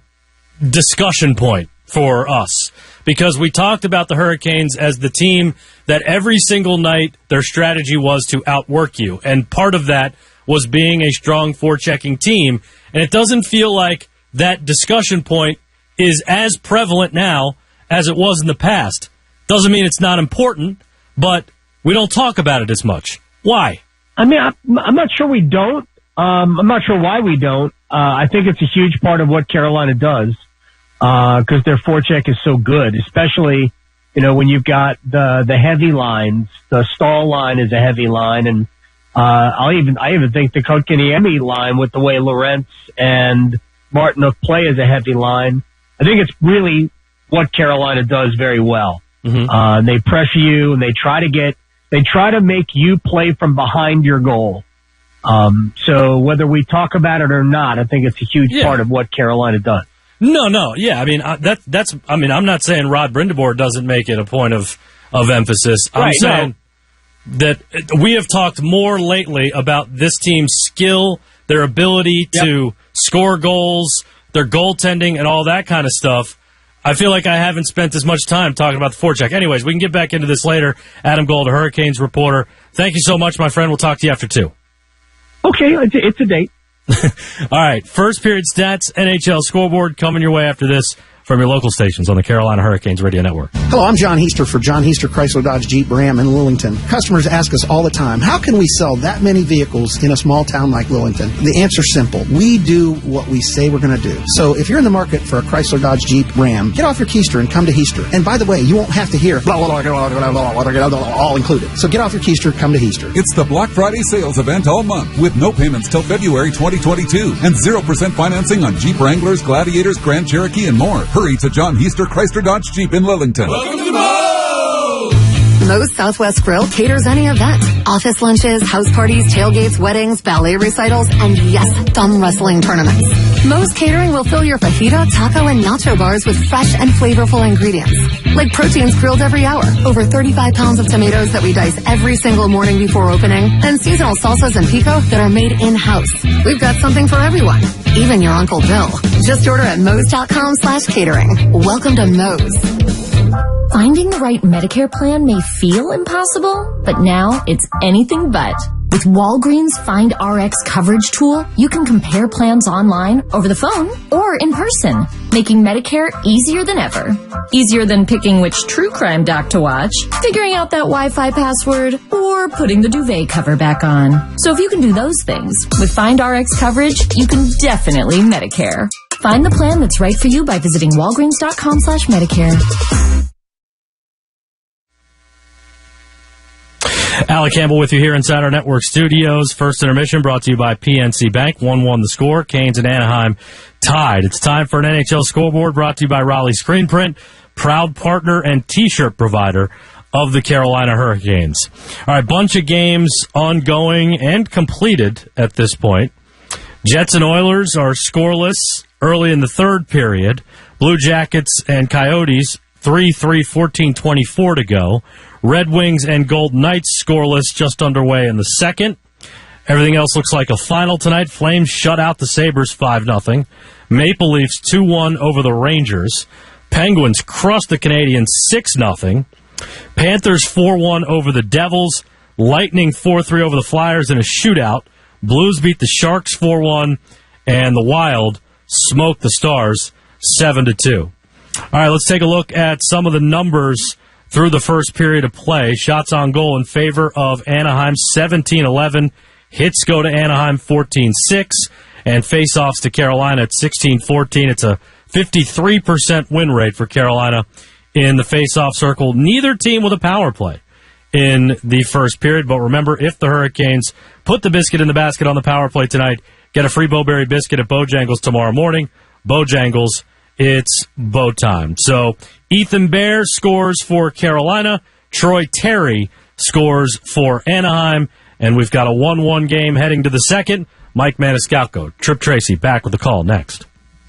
discussion point for us, because we talked about the Hurricanes as the team that every single night their strategy was to outwork you. And part of that was being a strong forechecking team. And it doesn't feel like that discussion point is as prevalent now as it was in the past. Doesn't mean it's not important, but we don't talk about it as much. Why? I mean, I'm not sure we don't. I'm not sure why we don't. I think it's a huge part of what Carolina does. Because their forecheck is so good, especially when you've got the heavy lines, the Stahl line is a heavy line, and I even think the Kotkaniemi line with the way Lorentz and Martinook play is a heavy line. I think it's really what Carolina does very well. Mm-hmm. They pressure you and they try to make you play from behind your goal. So whether we talk about it or not, I think it's a huge part of what Carolina does. No. Yeah. I mean, I'm not saying Rod Brindamore doesn't make it a point of emphasis. I'm saying that we have talked more lately about this team's skill, their ability to score goals, their goaltending, and all that kind of stuff. I feel like I haven't spent as much time talking about the forecheck. Anyways, we can get back into this later. Adam Gold, a Hurricanes reporter. Thank you so much, my friend. We'll talk to you after 2. Okay, it's a date. All right, first period stats, NHL scoreboard coming your way after this from your local stations on the Carolina Hurricanes Radio Network. Hello, I'm John Heister for John Heister Chrysler Dodge Jeep Ram in Lillington. Customers ask us all the time, how can we sell that many vehicles in a small town like Lillington? The answer's simple. We do what we say we're going to do. So if you're in the market for a Chrysler Dodge Jeep Ram, get off your keister and come to Heister. And by the way, you won't have to hear blah, blah, blah, blah, blah, blah, blah, blah, all included. So get off your keister, come to Heister. It's the Black Friday sales event all month with no payments till February 2022 and 0% financing on Jeep Wranglers, Gladiators, Grand Cherokee, and more. Hurry to John Heister Chrysler Dodge Jeep in Lillington. Welcome to Moe's Southwest Grill caters any event. Office lunches, house parties, tailgates, weddings, ballet recitals, and yes, thumb wrestling tournaments. Moe's Catering will fill your fajita, taco, and nacho bars with fresh and flavorful ingredients. Like proteins grilled every hour, over 35 pounds of tomatoes that we dice every single morning before opening, and seasonal salsas and pico that are made in-house. We've got something for everyone, even your Uncle Bill. Just order at Moe's.com/catering. Welcome to Moe's. Finding the right Medicare plan may feel impossible, but now it's anything but. With Walgreens Find RX coverage tool, you can compare plans online, over the phone, or in person, making Medicare easier than ever. Easier than picking which true crime doc to watch, figuring out that Wi-Fi password, or putting the duvet cover back on. So if you can do those things, with Find RX coverage, you can definitely Medicare. Find the plan that's right for you by visiting walgreens.com/Medicare. Alec Campbell with you here inside our network studios. First intermission brought to you by PNC Bank. 1-1 the score. Canes and Anaheim tied. It's time for an NHL scoreboard brought to you by Raleigh Screen Print, proud partner and T-shirt provider of the Carolina Hurricanes. All right, bunch of games ongoing and completed at this point. Jets and Oilers are scoreless early in the third period. Blue Jackets and Coyotes 3-3, 14:24 to go. Red Wings and Golden Knights scoreless, just underway in the second. Everything else looks like a final tonight. Flames shut out the Sabres 5-0. Maple Leafs 2-1 over the Rangers. Penguins crushed the Canadiens 6-0. Panthers 4-1 over the Devils. Lightning 4-3 over the Flyers in a shootout. Blues beat the Sharks 4-1. And the Wild smoked the Stars 7-2. All right, let's take a look at some of the numbers through the first period of play. Shots on goal in favor of Anaheim, 17-11. Hits go to Anaheim, 14-6. And face-offs to Carolina at 16-14. It's a 53% win rate for Carolina in the face-off circle. Neither team with a power play in the first period. But remember, if the Hurricanes put the biscuit in the basket on the power play tonight, get a free Bowberry biscuit at Bojangles tomorrow morning. Bojangles, it's bow time. So Ethan Bear scores for Carolina. Troy Terry scores for Anaheim. And we've got a 1-1 game heading to the second. Mike Maniscalco, Trip Tracy, back with the call next.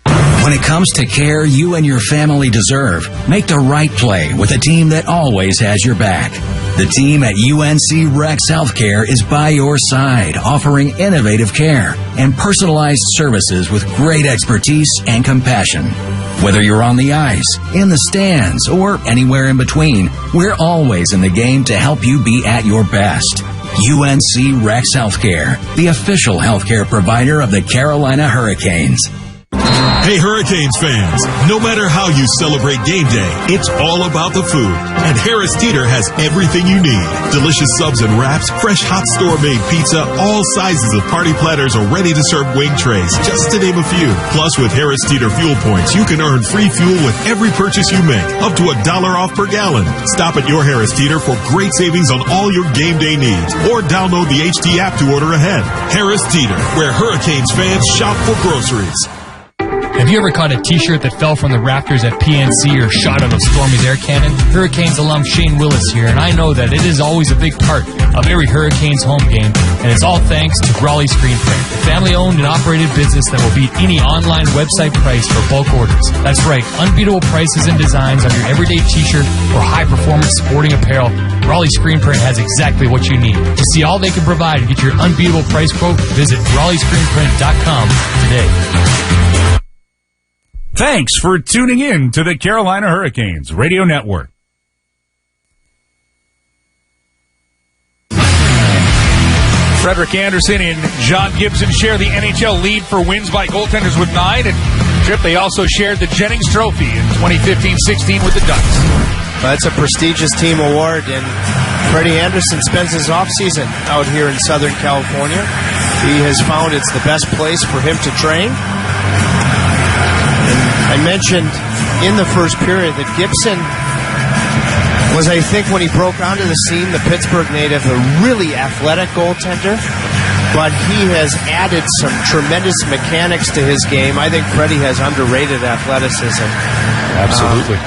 When it comes to care you and your family deserve, make the right play with a team that always has your back. The team at UNC Rex Healthcare is by your side, offering innovative care and personalized services with great expertise and compassion. Whether you're on the ice, in the stands, or anywhere in between, we're always in the game to help you be at your best. UNC Rex Healthcare, the official healthcare provider of the Carolina Hurricanes. Hey, Hurricanes fans, no matter how you celebrate game day, it's all about the food. And Harris Teeter has everything you need. Delicious subs and wraps, fresh hot store-made pizza, all sizes of party platters or ready-to-serve wing trays, just to name a few. Plus, with Harris Teeter fuel points, you can earn free fuel with every purchase you make, up to $1 off per gallon. Stop at your Harris Teeter for great savings on all your game day needs, or download the HD app to order ahead. Harris Teeter, where Hurricanes fans shop for groceries. Have you ever caught a t-shirt that fell from the rafters at PNC or shot out of Stormy's air cannon? Hurricanes alum Shane Willis here, and I know that it is always a big part of every Hurricanes home game, and it's all thanks to Brawley Screen Print, a family-owned and operated business that will beat any online website price for bulk orders. That's right, unbeatable prices and designs on your everyday t-shirt or high-performance sporting apparel. Brawley Screen Print has exactly what you need. To see all they can provide and get your unbeatable price quote, visit BrawleyScreenPrint.com today. Thanks for tuning in to the Carolina Hurricanes Radio Network. Frederick Anderson and John Gibson share the NHL lead for wins by goaltenders with 9. And Trip, they also shared the Jennings Trophy in 2015-16 with the Ducks. That's a prestigious team award, and Freddie Anderson spends his offseason out here in Southern California. He has found it's the best place for him to train. I mentioned in the first period that Gibson was, I think, when he broke onto the scene, the Pittsburgh native, a really athletic goaltender, but he has added some tremendous mechanics to his game. I think Freddie has underrated athleticism. Absolutely.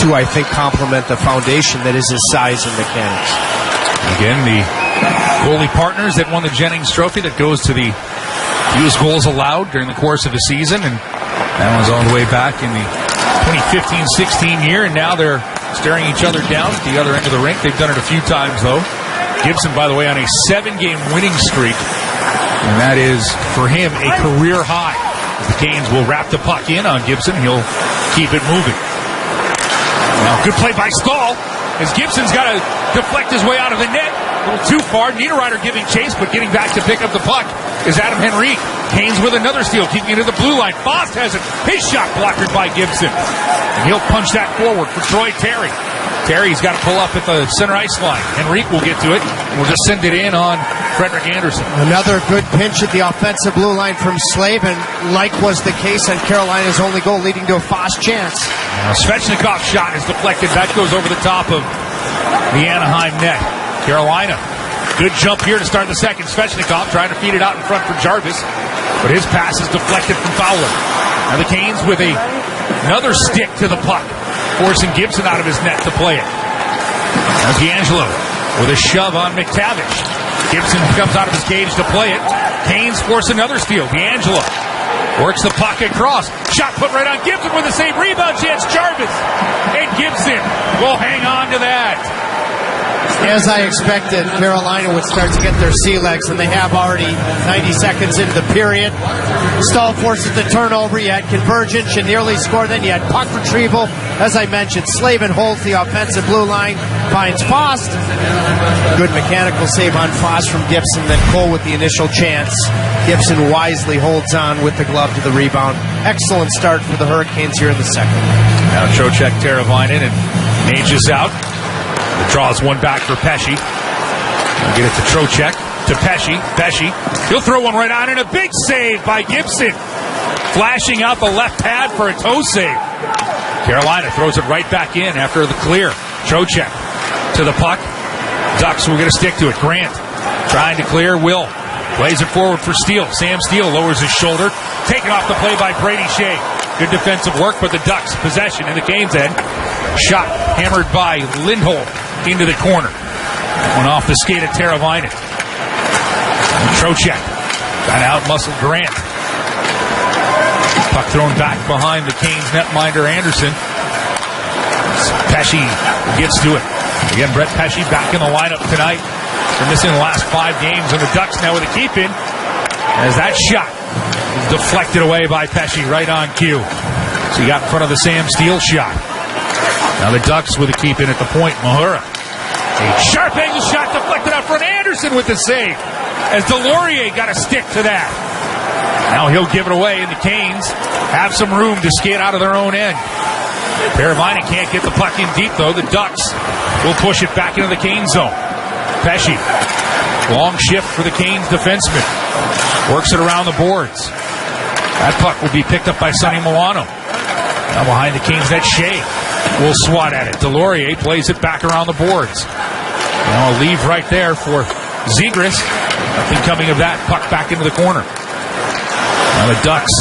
To, I think, complement the foundation that is his size and mechanics. Again, the goalie partners that won the Jennings Trophy that goes to the fewest goals allowed during the course of the season, and that one's all the way back in the 2015-16 year, and now they're staring each other down at the other end of the rink. They've done it a few times, though. Gibson, by the way, on a 7-game winning streak, and that is, for him, a career high. The Canes will wrap the puck in on Gibson. He'll keep it moving. Now, good play by Stahl, as Gibson's got to deflect his way out of the net. A little too far. Niederreiter giving chase, but getting back to pick up the puck is Adam Henrique. Canes with another steal, keeping it to the blue line. Fost has it. His shot blocked by Gibson. And he'll punch that forward for Troy Terry. Terry's got to pull up at the center ice line. Henrique will get to it. We'll just send it in on Frederick Anderson. Another good pinch at the offensive blue line from Slavin, like was the case on Carolina's only goal, leading to a Fost chance. Svechnikov's shot is deflected. That goes over the top of the Anaheim net. Carolina, good jump here to start the second. Svechnikov trying to feed it out in front for Jarvis, but his pass is deflected from Fowler. Now the Canes with another stick to the puck, forcing Gibson out of his net to play it. Now D'Angelo with a shove on McTavish. Gibson comes out of his cage to play it. Canes force another steal. D'Angelo works the puck across. Shot put right on Gibson with the save. Rebound chance. Jarvis and Gibson will hang on to that. As I expected, Carolina would start to get their sea legs, and they have already 90 seconds into the period. Stahl forces the turnover. You had convergence. You nearly scored. Then you had puck retrieval. As I mentioned, Slavin holds the offensive blue line, finds Fost. Good mechanical save on Fost from Gibson. Then Cole with the initial chance. Gibson wisely holds on with the glove to the rebound. Excellent start for the Hurricanes here in the second. Now Trocheck, Teravainen, and Nage is out. Draws one back for Pesce. Get it to Trocheck, to Pesce. Pesce, he'll throw one right on, and a big save by Gibson. Flashing out the left pad for a toe save. Carolina throws it right back in after the clear. Trocheck to the puck. Ducks will get a stick to it. Grant trying to clear. Will plays it forward for Steele. Sam Steele lowers his shoulder. Taken off the play by Brady Shea. Good defensive work, but the Ducks possession in the Canes end. Shot hammered by Lindholm into the corner. One off the skate of Teravainen. Trocheck got out muscle Grant. Puck thrown back behind the Canes netminder Anderson. Pesce gets to it. Again, Brett Pesce back in the lineup tonight. They're missing the last 5 games, and the Ducks now with a keep in. As that shot is deflected away by Pesce right on cue. So he got in front of the Sam Steele shot. Now the Ducks with a keep in at the point. Mahura. A sharp angle shot deflected out front. Anderson with the save. As Delorier got a stick to that. Now Now he'll give it away, and the Canes have some room to skate out of their own end. Paravina can't get the puck in deep, though. The Ducks will push it back into the Canes zone. Pesci, long shift for the Canes defenseman. Works it around the boards. That puck will be picked up by Sonny Milano. Now behind the Canes net, Shea will swat at it. Delorier plays it back around the boards. Now a leave right there for Zegras. Nothing coming of that. Puck back into the corner. Now the Ducks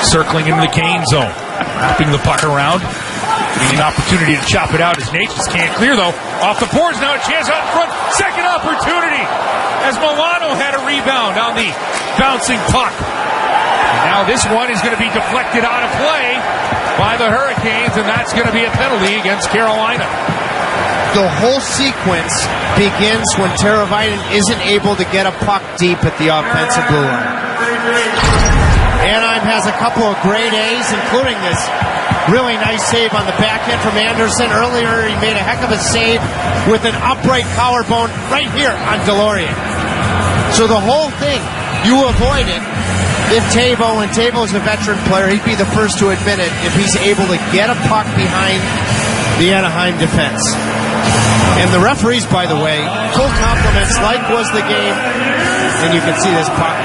circling into the Canes zone. Wrapping the puck around. Getting an opportunity to chop it out as Natchez can't clear, though. Off the boards now, a chance out front. Second opportunity as Milano had a rebound on the bouncing puck. And now this one is going to be deflected out of play by the Hurricanes, and that's going to be a penalty against Carolina. The whole sequence begins when Teravainen isn't able to get a puck deep at the offensive blue line. Anaheim has a couple of great A's, including this really nice save on the backhand from Anderson. Earlier, he made a heck of a save with an upright collarbone right here on Delorier. So the whole thing, you avoid it. If Tavo, and Tavo's a veteran player, he'd be the first to admit it, if he's able to get a puck behind the Anaheim defense. And the referees, by the way, full compliments, like was the game. And you can see this puck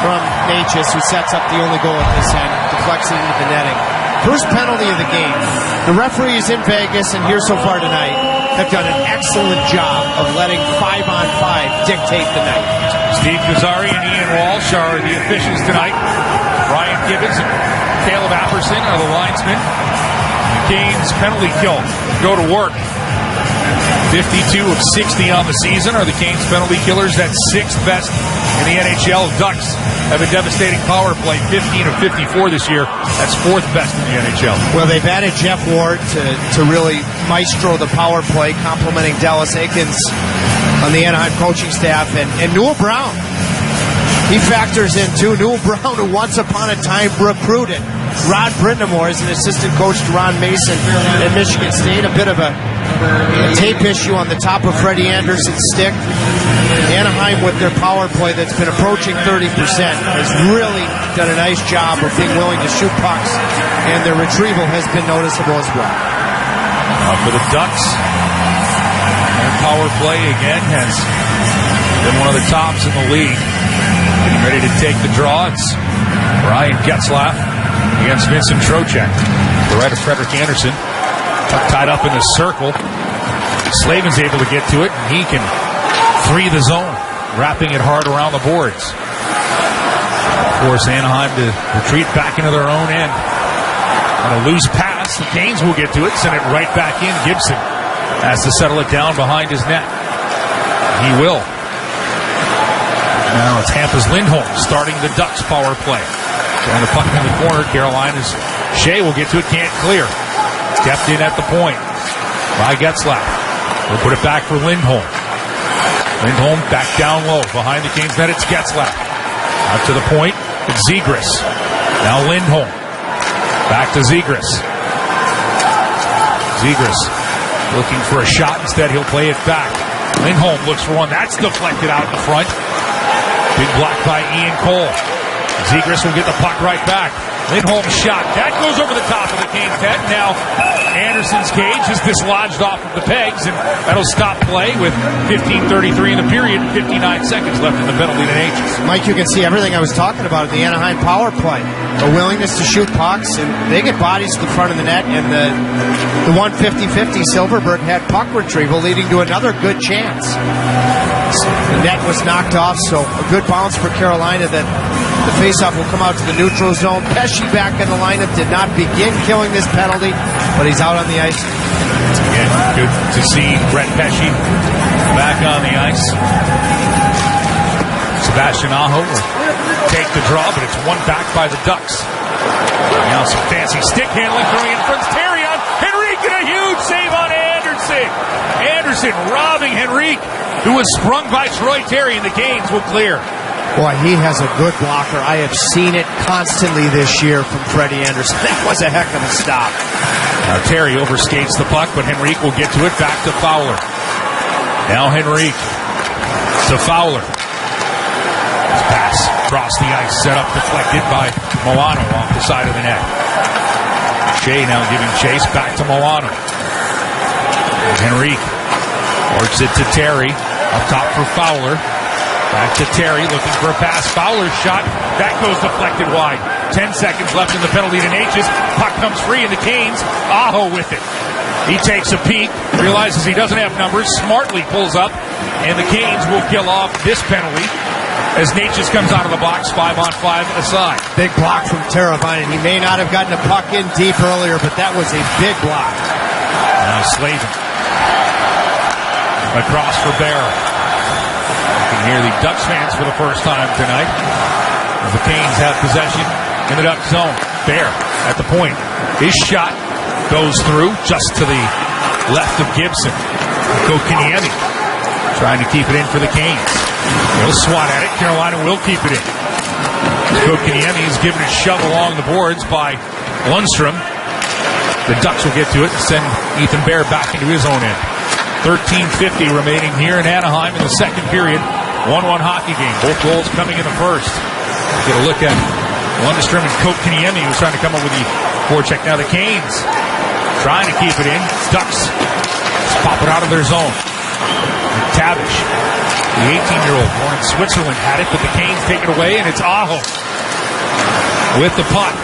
from Natchez, who sets up the only goal at this end, deflects it into the netting. First penalty of the game. The referees in Vegas and here so far tonight have done an excellent job of letting 5-on-5 dictate the night. Steve Gazzari and Ian Walsh are the officials tonight. Ryan Gibbons and Caleb Apperson are the linesmen. The Canes penalty kill go to work. 52 of 60 on the season are the Canes penalty killers. That's sixth best in the NHL. Ducks have a devastating power play, 15 of 54 this year. That's fourth best in the NHL. Well, they've added Jeff Ward to really maestro the power play, complimenting Dallas Aikens on the Anaheim coaching staff, and Newell Brown. He factors in too. Newell Brown, who once upon a time recruited Rod Brindamore as an assistant coach to Ron Mason at Michigan State. A bit of a tape issue on the top of Freddie Anderson's stick. Anaheim, with their power play that's been approaching 30%, has really done a nice job of being willing to shoot pucks, and their retrieval has been noticeable as well. For the Ducks, their power play again has been one of the tops in the league. Getting ready to take the draw. It's Ryan Getzlaff against Vincent Trocheck. The right of Frederick Anderson. Puck tied up in the circle. Slavin's able to get to it, and he can free the zone, wrapping it hard around the boards. Force Anaheim to retreat back into their own end. On a loose pass, the Canes will get to it, send it right back in. Gibson has to settle it down behind his net. He will. Now it's Hampus Lindholm starting the Ducks power play. Throwing the puck in the corner. Carolina's Shea will get to it, can't clear. Stepped in at the point by Getzlaff. We'll put it back for Lindholm. Lindholm back down low behind the Canes net. It's Getzlaff. Out to the point. It's Zegras. Now Lindholm. Back to Zegras. Zegras looking for a shot. Instead, he'll play it back. Lindholm looks for one. That's deflected out in front. Big block by Ian Cole. Zegras will get the puck right back. Lindholm's shot. That goes over the top of the Canes net. Now Anderson's cage is dislodged off of the pegs, and that'll stop play with 15:33 in the period and 59 seconds left in the penalty to Natchez. Mike, you can see everything I was talking about at the Anaheim power play. A willingness to shoot pucks, and they get bodies to the front of the net, and the 150-50 Silverberg had puck retrieval, leading to another good chance. The net was knocked off, so a good bounce for Carolina. That the faceoff will come out to the neutral zone. Pesci back in the lineup, did not begin killing this penalty, but he's out on the ice. Again, good to see Brett Pesci back on the ice. Sebastian Aho will take the draw, but it's one back by the Ducks. Now some fancy stick handling, throwing in front. Terry on Henrique, and a huge save on Anderson. Anderson robbing Henrique, who was sprung by Troy Terry, and the Canes will clear. Boy, he has a good blocker. I have seen it constantly this year from Freddie Anderson. That was a heck of a stop. Now Terry overskates the puck, but Henrique will get to it. Back to Fowler. Now Henrique to Fowler. Pass across the ice, set up, deflected by Milano off the side of the net. Shea now giving chase back to Milano. Henrique works it to Terry. Up top for Fowler. Back to Terry, looking for a pass. Fowler's shot. That goes deflected wide. 10 seconds left in the penalty to Natchez. Puck comes free, and the Canes, Aho with it. He takes a peek, realizes he doesn't have numbers, smartly pulls up, and the Canes will kill off this penalty as Natchez comes out of the box, 5-on-5 aside. Big block from Teravainen. He may not have gotten a puck in deep earlier, but that was a big block. Now Slavin. Across for Bear. You can hear the Ducks fans for the first time tonight as the Canes have possession in the Ducks zone. Bear at the point. His shot goes through just to the left of Gibson. Kokiniemi trying to keep it in for the Canes. They'll swat at it. Carolina will keep it in. Kokiniemi is given a shove along the boards by Lundstrom. The Ducks will get to it and send Ethan Bear back into his own end. 13:50 remaining here in Anaheim in the second period. 1-1 hockey game. Both goals coming in the first. Get a look at Lundstrom and Kokiniemi, who's trying to come up with the forecheck. Now the Canes trying to keep it in. Ducks just pop it out of their zone. Tavish, the 18-year-old born in Switzerland, had it, but the Canes take it away, and it's Aho with the puck.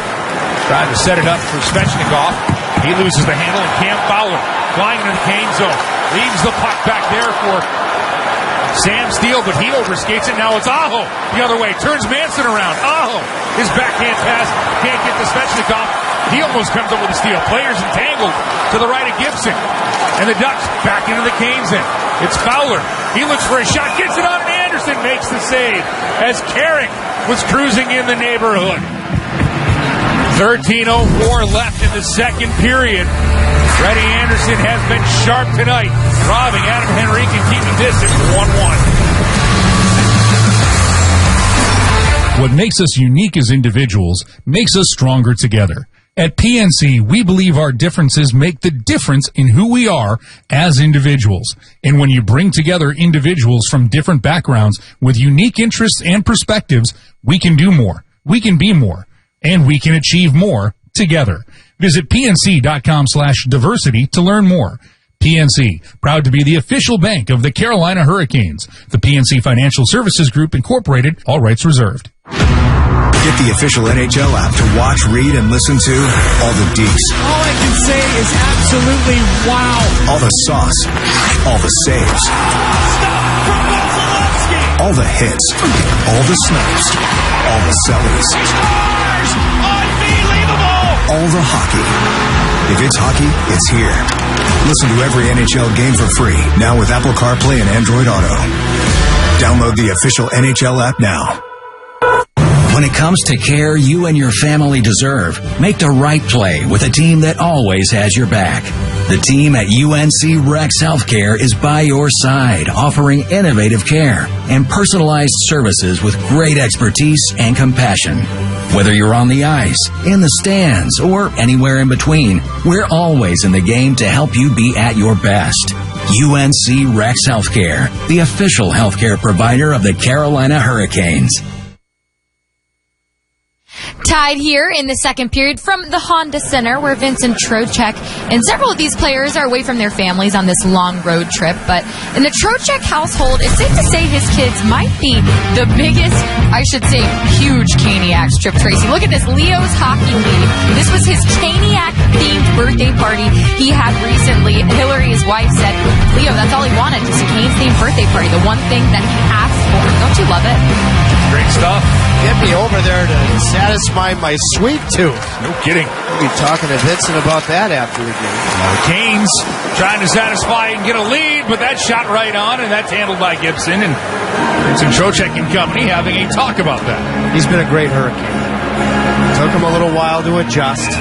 Trying to set it up for Svechnikov. He loses the handle, and Cam Fowler flying into the Canes zone. Leaves the puck back there for Sam Steele, but he overskates it. Now it's Aho the other way. Turns Manson around. Aho, his backhand pass can't get to Svechnikov. He almost comes up with a steal. Players entangled to the right of Gibson. And the Ducks back into the Canes end. It's Fowler. He looks for a shot. Gets it on, and Anderson makes the save as Carrick was cruising in the neighborhood. 13:04 left in the second period. Freddie Anderson has been sharp tonight, robbing Adam Henrique and keeping this at 1-1. What makes us unique as individuals makes us stronger together. At PNC, we believe our differences make the difference in who we are as individuals. And when you bring together individuals from different backgrounds with unique interests and perspectives, we can do more, we can be more, and we can achieve more together. Visit pnc.com/diversity to learn more. PNC, proud to be the official bank of the Carolina Hurricanes. The PNC Financial Services Group, Incorporated, all rights reserved. Get the official NHL app to watch, read, and listen to all the deeks. All I can say is absolutely wow. All the sauce. All the saves. All the hits. All the snaps. All the sellies. All the hockey. If it's hockey, it's here. Listen to every NHL game for free, now with Apple CarPlay and Android Auto. Download the official NHL app now. When it comes to care you and your family deserve, make the right play with a team that always has your back. The team at UNC Rex Healthcare is by your side, offering innovative care and personalized services with great expertise and compassion. Whether you're on the ice, in the stands, or anywhere in between, we're always in the game to help you be at your best. UNC Rex Healthcare, the official healthcare provider of the Carolina Hurricanes. Tied here in the second period from the Honda Center, where Vincent Trocheck and several of these players are away from their families on this long road trip. But in the Trocheck household, it's safe to say his kids might be the biggest, I should say, huge Caniacs trip. Tracy, look at this, Leo's Hockey League. This was his Caniac-themed birthday party he had recently. Hillary, his wife, said, Leo, that's all he wanted, just a Canes-themed birthday party, the one thing that he asked for. Don't you love it? Great stuff. Get me over there to satisfy my sweet tooth. No kidding. We'll be talking to Vincent about that after the game. The Canes trying to satisfy and get a lead, but that shot right on, and that's handled by Gibson. And Vincent Trocheck and company having a talk about that. He's been a great Hurricane. Took him a little while to adjust,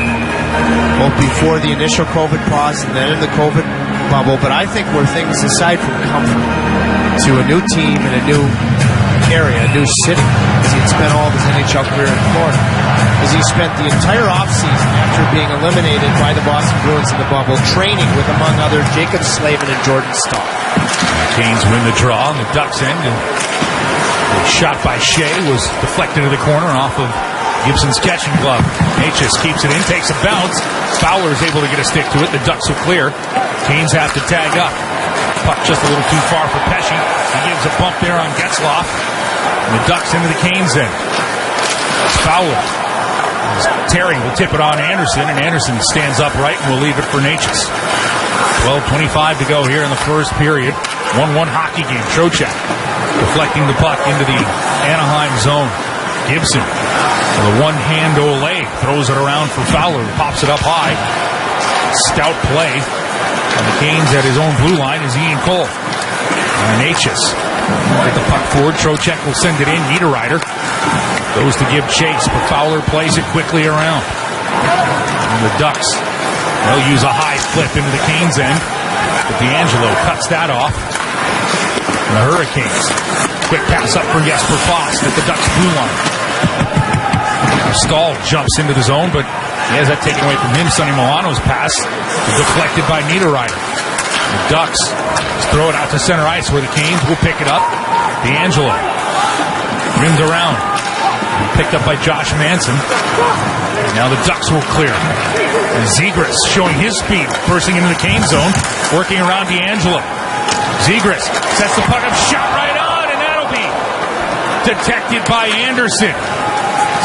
both before the initial COVID pause and then in the COVID bubble. But I think where things, aside from comfort, to a new team and a new area, a new city, as he'd spent all of his NHL career in Florida, as he spent the entire offseason after being eliminated by the Boston Bruins in the bubble, training with, among others, Jacob Slavin and Jordan Stahl. The Canes win the draw on the Ducks end, and The shot by Shea was deflected to the corner off of Gibson's catching glove. Natchez keeps it in, takes a bounce. Fowler is able to get a stick to it. The Ducks will clear. Canes have to tag up. Puck just a little too far for Pesce. He gives a bump there on Getzlaf. And the Ducks into the Canes end. Fowler. Terry will tip it on Anderson, and Anderson stands upright and will leave it for Natchez. 12:25 to go here in the first period. 1-1 hockey game. Trocheck deflecting the puck into the Anaheim zone. Gibson with a one-hand Olay throws it around for Fowler, pops it up high. Stout play. And the Canes at his own blue line is Ian Cole. Natchez get the puck forward. Trocheck will send it in. Niederreiter goes to give chase, but Fowler plays it quickly around. And the Ducks, they'll use a high flip into the Canes end, but D'Angelo cuts that off. And the Hurricanes, quick pass up for Jesper Fast at the Ducks blue line. Stahl jumps into the zone, but he has that taken away from him. Sonny Milano's pass deflected by Niederreiter. The Ducks throw it out to center ice where the Canes will pick it up. D'Angelo rimmed around. Picked up by Josh Manson. Now the Ducks will clear. And Zegras showing his speed, bursting into the Cane zone, working around D'Angelo. Zegras sets the puck up, shot right on, and that'll be detected by Anderson.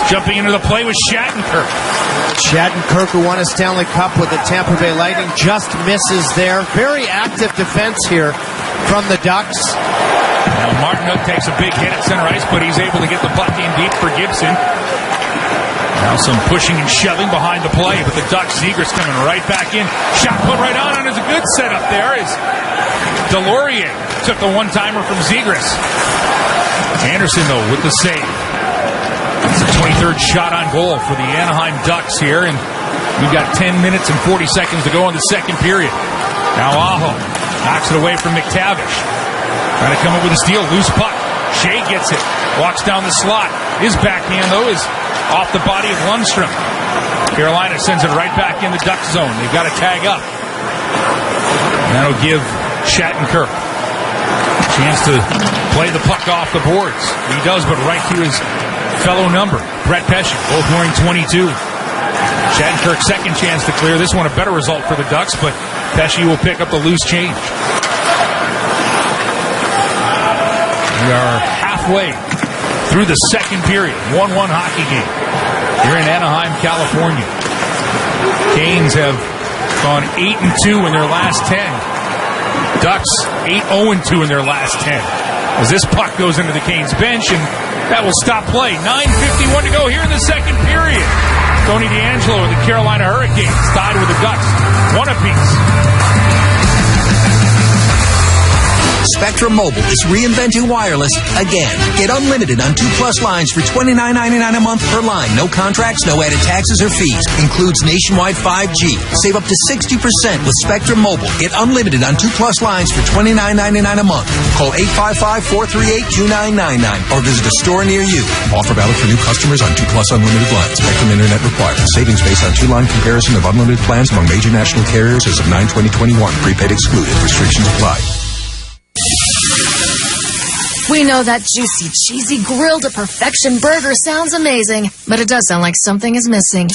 Jumping into the play with Shattenkirk. Shattenkirk, who won a Stanley Cup with the Tampa Bay Lightning, just misses there. Very active defense here from the Ducks. Now Martinuk takes a big hit at center ice, but he's able to get the puck in deep for Gibson. Now some pushing and shoving behind the play, but the Ducks, Zegras coming right back in. Shot put right on, and there's a good setup there as Delorier took the one-timer from Zegras. Anderson, though, with the save. It's the 23rd shot on goal for the Anaheim Ducks here, and we've got 10 minutes and 40 seconds to go in the second period. Now Aho knocks it away from McTavish. Trying to come up with a steal, loose puck. Shea gets it, walks down the slot. His backhand, though, is off the body of Lundstrom. Carolina sends it right back in the Duck zone. They've got to tag up. And that'll give Shattenkirk a chance to play the puck off the boards. He does, but right to his fellow number, Brett Pesce, both wearing 22. Shattenkirk's second chance to clear. This one a better result for the Ducks, but Pesce will pick up the loose change. We are halfway through the second period. 1-1 hockey game here in Anaheim, California. Canes have gone 8-2 in their last 10. Ducks 8-0-2 in their last 10. As this puck goes into the Canes bench, and that will stop play. 9:51 to go here in the second period. Tony D'Angelo and the Carolina Hurricanes tied with the Ducks, one apiece. Spectrum Mobile is reinventing wireless again. Get unlimited on 2+ lines for $29.99 a month per line. No contracts, no added taxes or fees. Includes nationwide 5G. Save up to 60% with Spectrum Mobile. Get unlimited on 2+ lines for $29.99 a month. Call 855-438-2999 or visit a store near you. Offer valid for new customers on 2+ unlimited lines. Spectrum Internet required. Savings based on 2-line comparison of unlimited plans among major national carriers as of 9/20/21. Prepaid excluded. Restrictions apply. We know that juicy, cheesy, grilled to perfection burger sounds amazing, but it does sound like something is missing.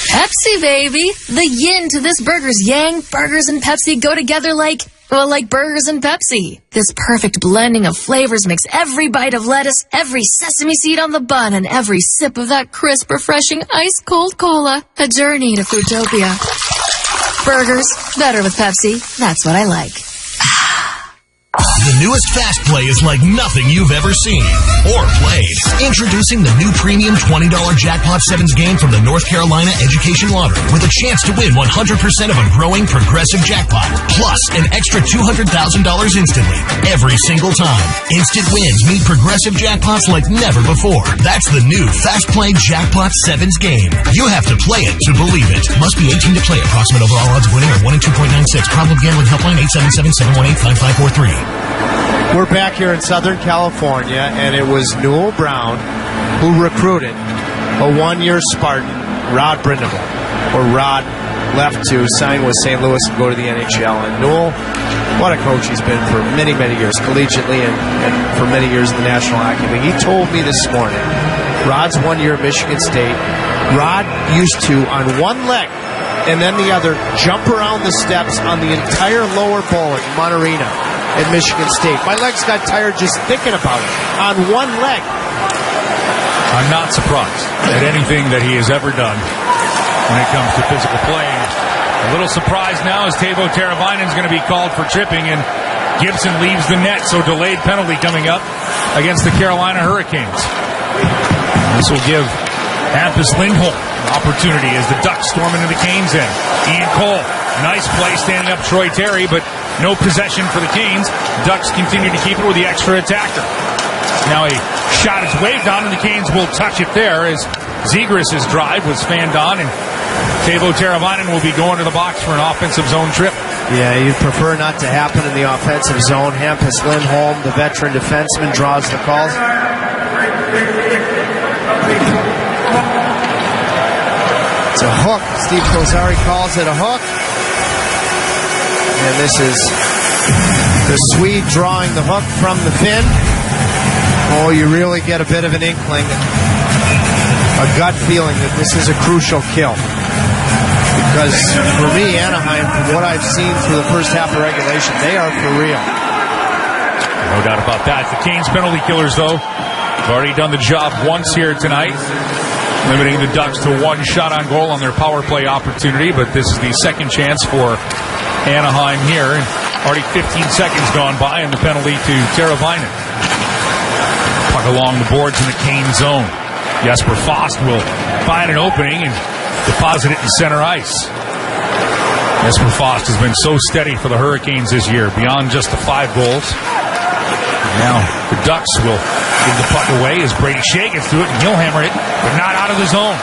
Pepsi, baby! The yin to this burger's yang. Burgers and Pepsi go together like burgers and Pepsi. This perfect blending of flavors makes every bite of lettuce, every sesame seed on the bun, and every sip of that crisp, refreshing, ice-cold cola a journey to Foodtopia. Burgers, better with Pepsi. That's what I like. The newest Fast Play is like nothing you've ever seen or played. Introducing the new premium $20 Jackpot 7s game from the North Carolina Education Lottery with a chance to win 100% of a growing progressive jackpot, plus an extra $200,000 instantly every single time. Instant wins mean progressive jackpots like never before. That's the new Fast Play Jackpot 7s game. You have to play it to believe it. Must be 18 to play. Approximate overall odds of winning are 1 in 2.96. Problem gambling helpline 877-718-5543. We're back here in Southern California, and it was Newell Brown who recruited a one-year Spartan, Rod Brindable, or Rod left to sign with St. Louis and go to the NHL. And Newell, what a coach he's been for many, many years, collegiately and for many years in the National Hockey League. He told me this morning, Rod's 1 year at Michigan State, Rod used to, on one leg and then the other, jump around the steps on the entire lower bowl at Monterina at Michigan State. My legs got tired just thinking about it. On one leg. I'm not surprised at anything that he has ever done when it comes to physical playing. A little surprised now as Teuvo Teravainen is going to be called for tripping, and Gibson leaves the net, so delayed penalty coming up against the Carolina Hurricanes. This will give Hampus Lindholm an opportunity as the Ducks storm into the Canes end. Ian Cole, nice play standing up Troy Terry, but no possession for the Canes. Ducks continue to keep it with the extra attacker. Now a shot is waved on, and the Canes will touch it there as Zegras' drive was fanned on, and Teuvo Teravainen will be going to the box for an offensive zone trip. Yeah, you'd prefer not to happen in the offensive zone. Hampus Lindholm, the veteran defenseman, draws the calls. It's a hook. Steve Kozari calls it a hook. And this is the Swede drawing the hook from the fin. Oh, you really get a bit of an inkling, a gut feeling that this is a crucial kill. Because for me, Anaheim, from what I've seen through the first half of regulation, they are for real. No doubt about that. The Canes penalty killers, though, have already done the job once here tonight, limiting the Ducks to one shot on goal on their power play opportunity. But this is the second chance for Anaheim here. And already 15 seconds gone by, and the penalty to Teravainen. Puck along the boards in the Cane zone. Jesper Fast will find an opening and deposit it in center ice. Jesper Fast has been so steady for the Hurricanes this year, beyond just the 5 goals. Now the Ducks will give the puck away as Brady Shea gets to it, and he'll hammer it, but not out of the zone.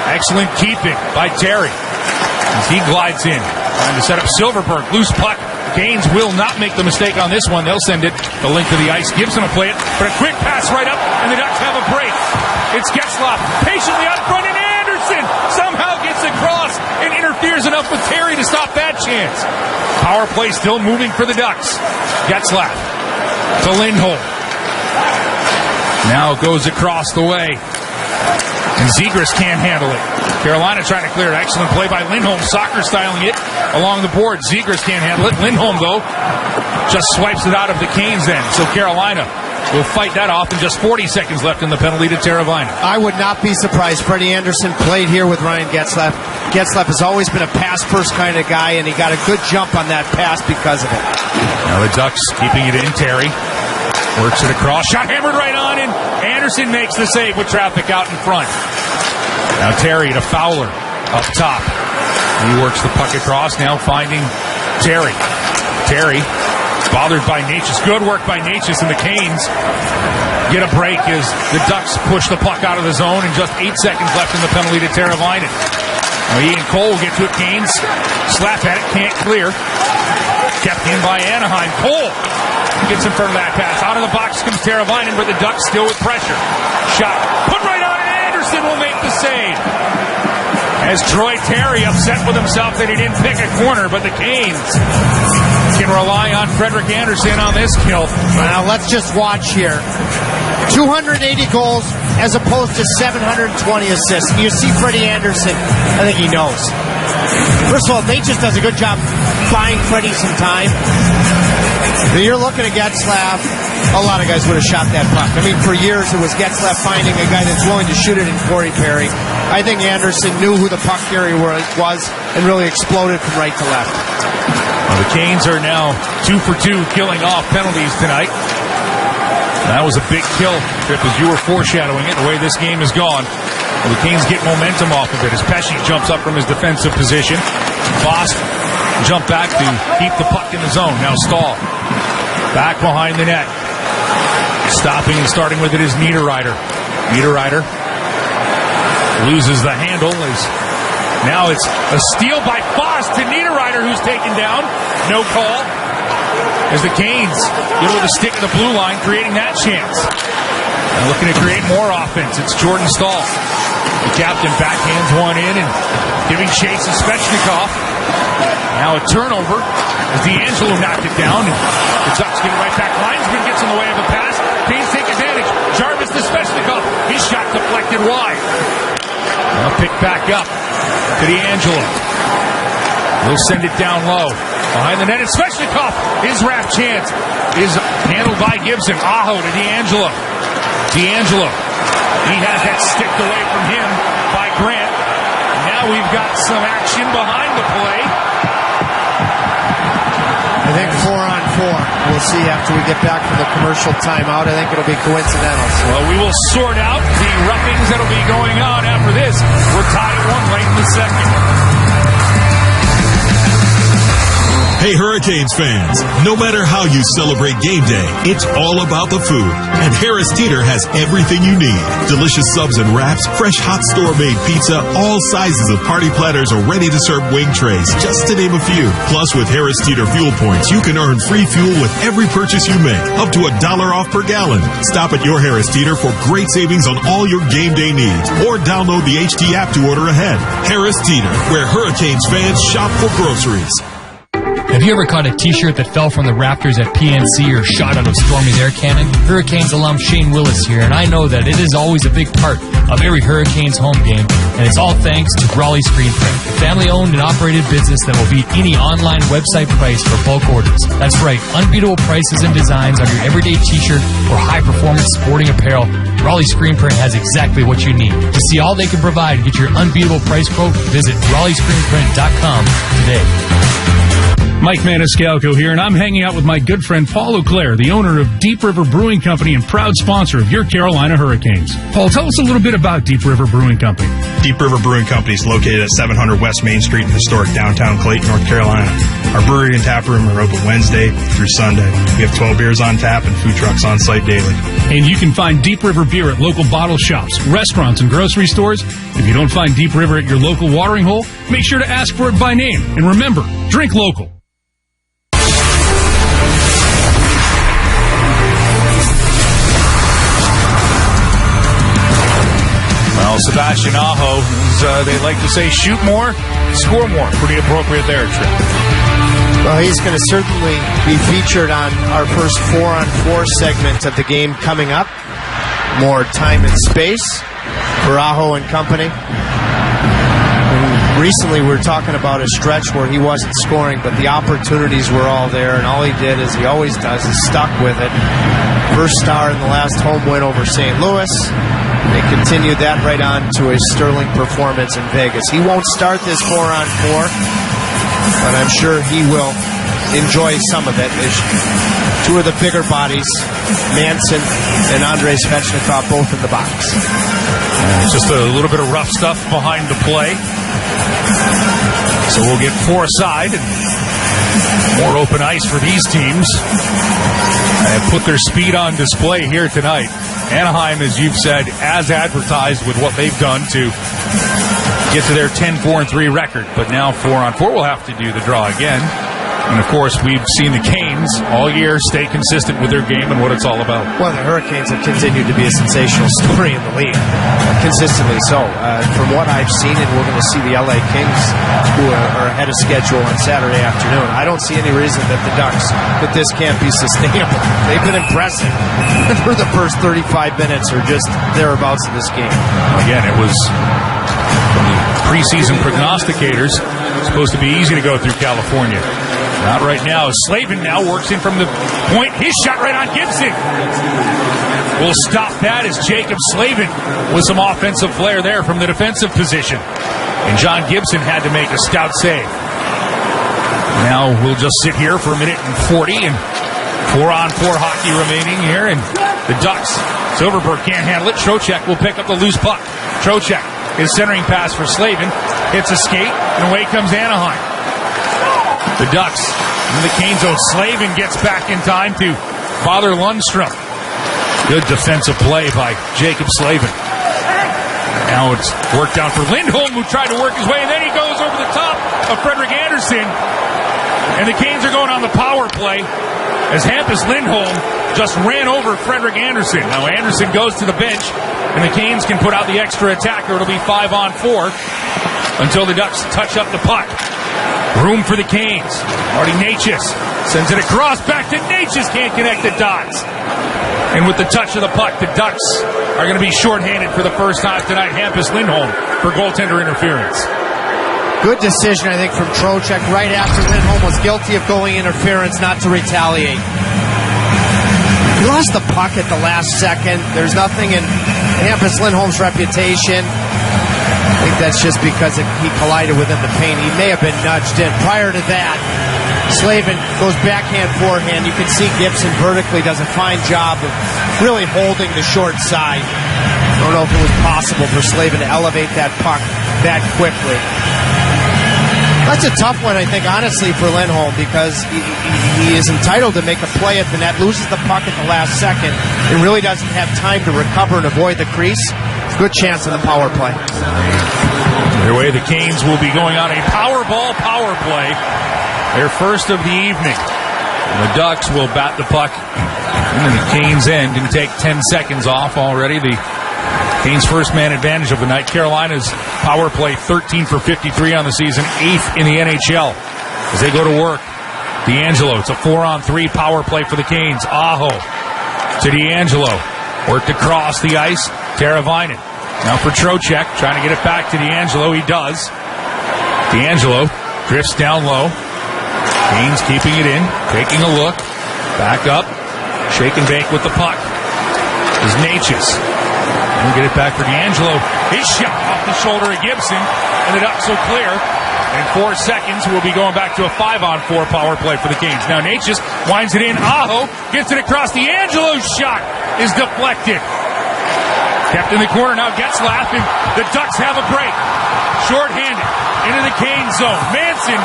Excellent keeping by Terry as he glides in, trying to set up Silverberg. Loose puck. Canes will not make the mistake on this one. They'll send it the length of the ice. Gibson will play it, but a quick pass right up, and the Ducks have a break. It's Getzlaf patiently out front, and Anderson somehow gets across and interferes enough with Terry to stop that chance. Power play still moving for the Ducks. Getzlaf to Lindholm. Now it goes across the way, and Zegras can't handle it. Carolina trying to clear it. Excellent play by Lindholm, soccer styling it along the board. Zegras can't handle it. Lindholm, though, just swipes it out of the Canes end. So Carolina will fight that off, and just 40 seconds left in the penalty to Teravainen. I would not be surprised. Freddie Anderson played here with Ryan Getzlaf. Getzlaf has always been a pass-first kind of guy, and he got a good jump on that pass because of it. Now the Ducks keeping it in. Terry works it across. Shot hammered right on, and Anderson makes the save with traffic out in front. Now Terry to Fowler up top. He works the puck across, now finding Terry. Terry bothered by Natchez. Good work by Natchez, and the Canes get a break as the Ducks push the puck out of the zone, and just 8 seconds left in the penalty to Teravainen. Now Ian Cole will get to it. Canes slap at it, can't clear. Kept in by Anaheim. Cole gets in front of that pass. Out of the box comes Teravainen, but the Ducks still with pressure. Shot put right on, and Anderson will make the save. As Troy Terry upset with himself that he didn't pick a corner, but the Canes can rely on Frederik Anderson on this kill. Now let's just watch here. 280 goals as opposed to 720 assists. You see Freddie Anderson, I think he knows. First of all, Natchez does a good job buying Freddie some time. When you're looking at Getzlaf, a lot of guys would have shot that puck. I mean, for years it was Getzlaf finding a guy that's willing to shoot it in Corey Perry. I think Anderson knew who the puck carrier was and really exploded from right to left. Well, the Canes are now 2 for 2 killing off penalties tonight. That was a big kill, Trip, as you were foreshadowing it, the way this game has gone. Well, the Canes get momentum off of it as Pesce jumps up from his defensive position. Voss jump back to keep the puck in the zone. Now Stahl back behind the net. Stopping and starting with it is Niederreiter. Niederreiter loses the handle. Now it's a steal by Voss to Niederreiter, who's taken down. No call. As the Canes get with a stick in the blue line, creating that chance. Looking to create more offense. It's Jordan Stahl. The captain backhands one in and giving chase to Svechnikov. Now a turnover as D'Angelo knocked it down. The Ducks get it right back. Linesman gets in the way of a pass. Canes take advantage. Jarvis to Svechnikov. His shot deflected wide. Now picked back up to D'Angelo. He'll send it down low. Behind the net is Svechnikov. His wrap chance is handled by Gibson. Aho to D'Angelo. D'Angelo. He has that sticked away from him by Grant. Now we've got some action behind the play. I think 4-on-4. We'll see after we get back from the commercial timeout. I think it'll be coincidental. Well, we will sort out the roughings that'll be going on after this. We're tied at 1 late in the second. Hey, Hurricanes fans, no matter how you celebrate game day, it's all about the food. And Harris Teeter has everything you need. Delicious subs and wraps, fresh hot store-made pizza, all sizes of party platters or ready-to-serve wing trays, just to name a few. Plus, with Harris Teeter fuel points, you can earn free fuel with every purchase you make, up to $1 off per gallon. Stop at your Harris Teeter for great savings on all your game day needs, or download the HT app to order ahead. Harris Teeter, where Hurricanes fans shop for groceries. Have you ever caught a t-shirt that fell from the rafters at PNC or shot out of Stormy's air cannon? Hurricanes alum Shane Willis here, and I know that it is always a big part of every Hurricanes home game, and it's all thanks to Raleigh Screen Print, a family-owned and operated business that will beat any online website price for bulk orders. That's right, unbeatable prices and designs on your everyday t-shirt or high-performance sporting apparel. Raleigh Screen Print has exactly what you need. To see all they can provide and get your unbeatable price quote, visit RaleighScreenPrint.com today. Mike Maniscalco here, and I'm hanging out with my good friend Paul Auclair, the owner of Deep River Brewing Company and proud sponsor of your Carolina Hurricanes. Paul, tell us a little bit about Deep River Brewing Company. Deep River Brewing Company is located at 700 West Main Street in historic downtown Clayton, North Carolina. Our brewery and tap room are open Wednesday through Sunday. We have 12 beers on tap and food trucks on site daily. And you can find Deep River beer at local bottle shops, restaurants, and grocery stores. If you don't find Deep River at your local watering hole, make sure to ask for it by name. And remember, drink local. Well, Sebastian Aho, they like to say, shoot more, score more. Pretty appropriate there, Trip. Well, he's going to certainly be featured on our first 4-on-4 segment of the game coming up. More time and space for Aho and company. And recently we were talking about a stretch where he wasn't scoring, but the opportunities were all there, and all he did, as he always does, is stuck with it. First star in the last home win over St. Louis. They continued that right on to a sterling performance in Vegas. He won't start this 4-on-4, but I'm sure he will enjoy some of it. There's two of the bigger bodies, Manson and Andrei Svechnikov, both in the box. It's just a little bit of rough stuff behind the play. So we'll get four aside and more open ice for these teams. And put their speed on display here tonight. Anaheim, as you've said, as advertised with what they've done to get to their 10-4-3 record. But now 4-on-4 will have to do the draw again. And, of course, we've seen the Canes all year stay consistent with their game and what it's all about. Well, the Hurricanes have continued to be a sensational story in the league, consistently so. From what I've seen, and we're going to see the LA Kings, who are ahead of schedule on Saturday afternoon, I don't see any reason that the Ducks, that this can't be sustainable. They've been impressive for the first 35 minutes or just thereabouts in this game. Again, it was from the preseason prognosticators supposed to be easy to go through California. Not right now. Slavin now works in from the point. His shot right on Gibson. We'll stop that as Jacob Slavin with some offensive flair there from the defensive position. And John Gibson had to make a stout save. Now we'll just sit here for a minute and 40 and 4-on-4 hockey remaining here. And the Ducks, Silverberg can't handle it. Trocheck will pick up the loose puck. Trocheck, his centering pass for Slavin, hits a skate, and away comes Anaheim. The Ducks and the Canes, Slavin gets back in time to Father Lundstrom. Good defensive play by Jacob Slavin. Now it's worked out for Lindholm, who tried to work his way, and then he goes over the top of Frederick Anderson. And the Canes are going on the power play as Hampus Lindholm just ran over Frederick Anderson. Now Anderson goes to the bench, and the Canes can put out the extra attacker. It'll be 5-on-4 until the Ducks touch up the puck. Room for the Canes. Marty Natchez sends it across, back to Natchez, can't connect the dots. And with the touch of the puck, the Ducks are going to be shorthanded for the first time tonight. Hampus Lindholm for goaltender interference. Good decision, I think, from Trocheck right after Lindholm was guilty of going interference, not to retaliate. He lost the puck at the last second. There's nothing in Hampus Lindholm's reputation. I think that's just because he collided within the paint. He may have been nudged in. Prior to that, Slavin goes backhand, forehand. You can see Gibson vertically does a fine job of really holding the short side. I don't know if it was possible for Slavin to elevate that puck that quickly. That's a tough one, I think, honestly, for Lindholm, because he is entitled to make a play at the net, loses the puck at the last second, and really doesn't have time to recover and avoid the crease. It's a good chance in the power play. Either way, the Canes will be going on a Powerball power play, their first of the evening. And the Ducks will bat the puck into the Canes' end and take 10 seconds off already. The Canes' first man advantage of the night. Carolina's power play 13 for 53 on the season, 8th in the NHL. As they go to work, D'Angelo, it's a 4-on-3 power play for the Canes. Aho to D'Angelo, worked across the ice. Teravainen now for Trocheck, trying to get it back to D'Angelo. He does. D'Angelo drifts down low. Canes keeping it in, taking a look, back up, shake and bake with the puck. Is Natchez. We'll get it back for D'Angelo. His shot off the shoulder of Gibson, and the Ducks will clear. In 4 seconds, we'll be going back to a 5-on-4 power play for the Canes. Now Natchez winds it in. Aho gets it across. D'Angelo's shot is deflected. Kept in the corner. Now Getzlaff, and the Ducks have a break. Short-handed into the Canes zone. Manson,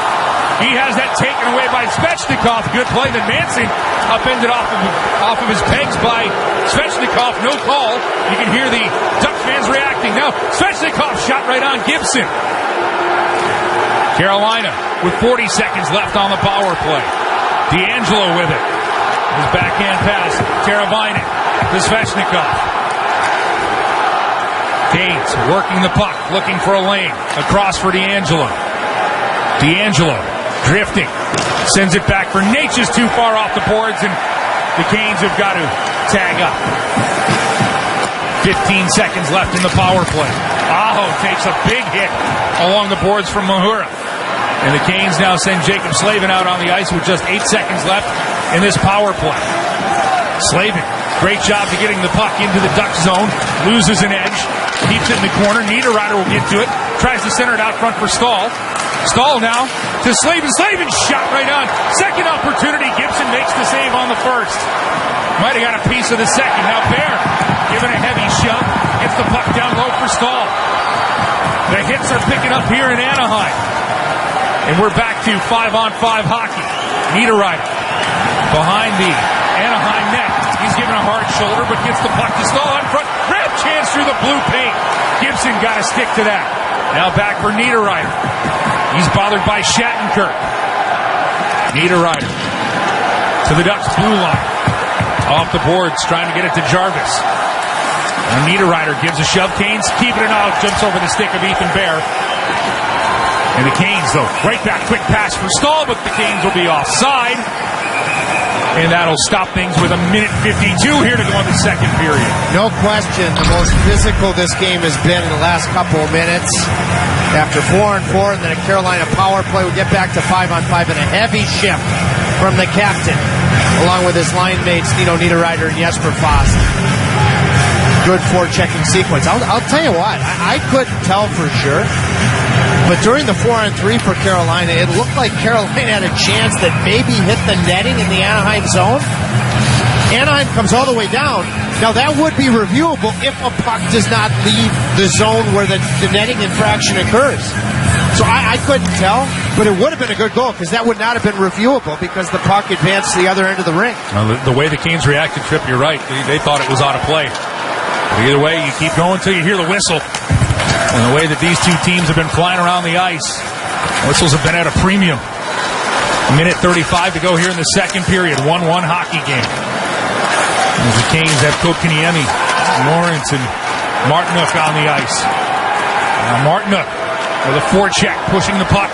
he has that taken away by Svechnikov. Good play. Then Manson upended off of his pegs by Svechnikov. No call. You can hear the Ducks fans reacting. Now Svechnikov shot right on Gibson. Carolina with 40 seconds left on the power play. D'Angelo with it. His backhand pass. Teravainen to Svechnikov. Canes working the puck, looking for a lane. Across for D'Angelo. D'Angelo drifting. Sends it back for Natchez, too far off the boards, and the Canes have got to tag up. 15 seconds left in the power play. Aho takes a big hit along the boards from Mahura. And the Canes now send Jacob Slavin out on the ice with just 8 seconds left in this power play. Slavin, great job to getting the puck into the Duck zone. Loses an edge. Keeps it in the corner. Niederreiter will get to it. Tries to center it out front for Stahl. Stahl now to Slavin. Slavin shot right on. Second opportunity. Gibson makes the save on the first. Might have got a piece of the second. Now Bear giving a heavy shove. Gets the puck down low for Stahl. The hits are picking up here in Anaheim. And we're back to 5-on-5 hockey. Niederreiter behind the Anaheim net. He's given a hard shoulder, but gets the puck to Stahl on front. Grab chance through the blue paint. Gibson got to stick to that. Now back for Niederreiter. He's bothered by Shattenkirk. Niederreiter to the Ducks blue line. Off the boards, trying to get it to Jarvis. And Niederreiter gives a shove. Canes keep it out. Jumps over the stick of Ethan Bear. And the Canes, though, right back, quick pass for Stahl, but the Canes will be offside. And that'll stop things with 1:52 here to go in the second period. No question, the most physical this game has been in the last couple of minutes. After 4-on-4 and then a Carolina power play, we get back to 5-on-5 and a heavy shift from the captain, along with his line mates, Nino Niederreiter and Jesper Fast. Good forechecking sequence. I'll tell you what, I couldn't tell for sure. But during the 4-on-3 for Carolina, it looked like Carolina had a chance that maybe hit the netting in the Anaheim zone. Anaheim comes all the way down. Now, that would be reviewable if a puck does not leave the zone where the netting infraction occurs. So I couldn't tell, but it would have been a good goal because that would not have been reviewable because the puck advanced to the other end of the rink. Well, the way the Canes reacted, Tripp, you're right. They thought it was out of play. But either way, you keep going until you hear the whistle. And the way that these two teams have been flying around the ice, whistles have been at a premium. Minute 35 to go here in the second period. 1-1 hockey game. As the Canes have Kotkaniemi, Lawrence, and Martinook on the ice. Now Martinook with a forecheck, pushing the puck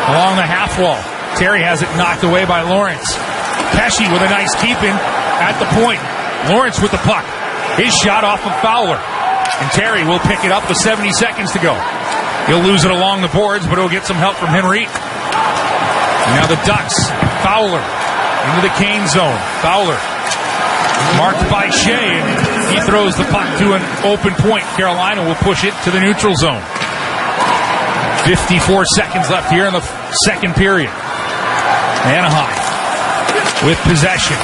along the half wall. Terry has it knocked away by Lawrence. Pesci with a nice keep-in at the point. Lawrence with the puck. His shot off of Fowler. And Terry will pick it up with 70 seconds to go. He'll lose it along the boards, but he'll get some help from Henrique. Now the Ducks. Fowler into the Kane zone. Fowler marked by Shea, and he throws the puck to an open point. Carolina will push it to the neutral zone. 54 seconds left here in the second period. Anaheim with possession.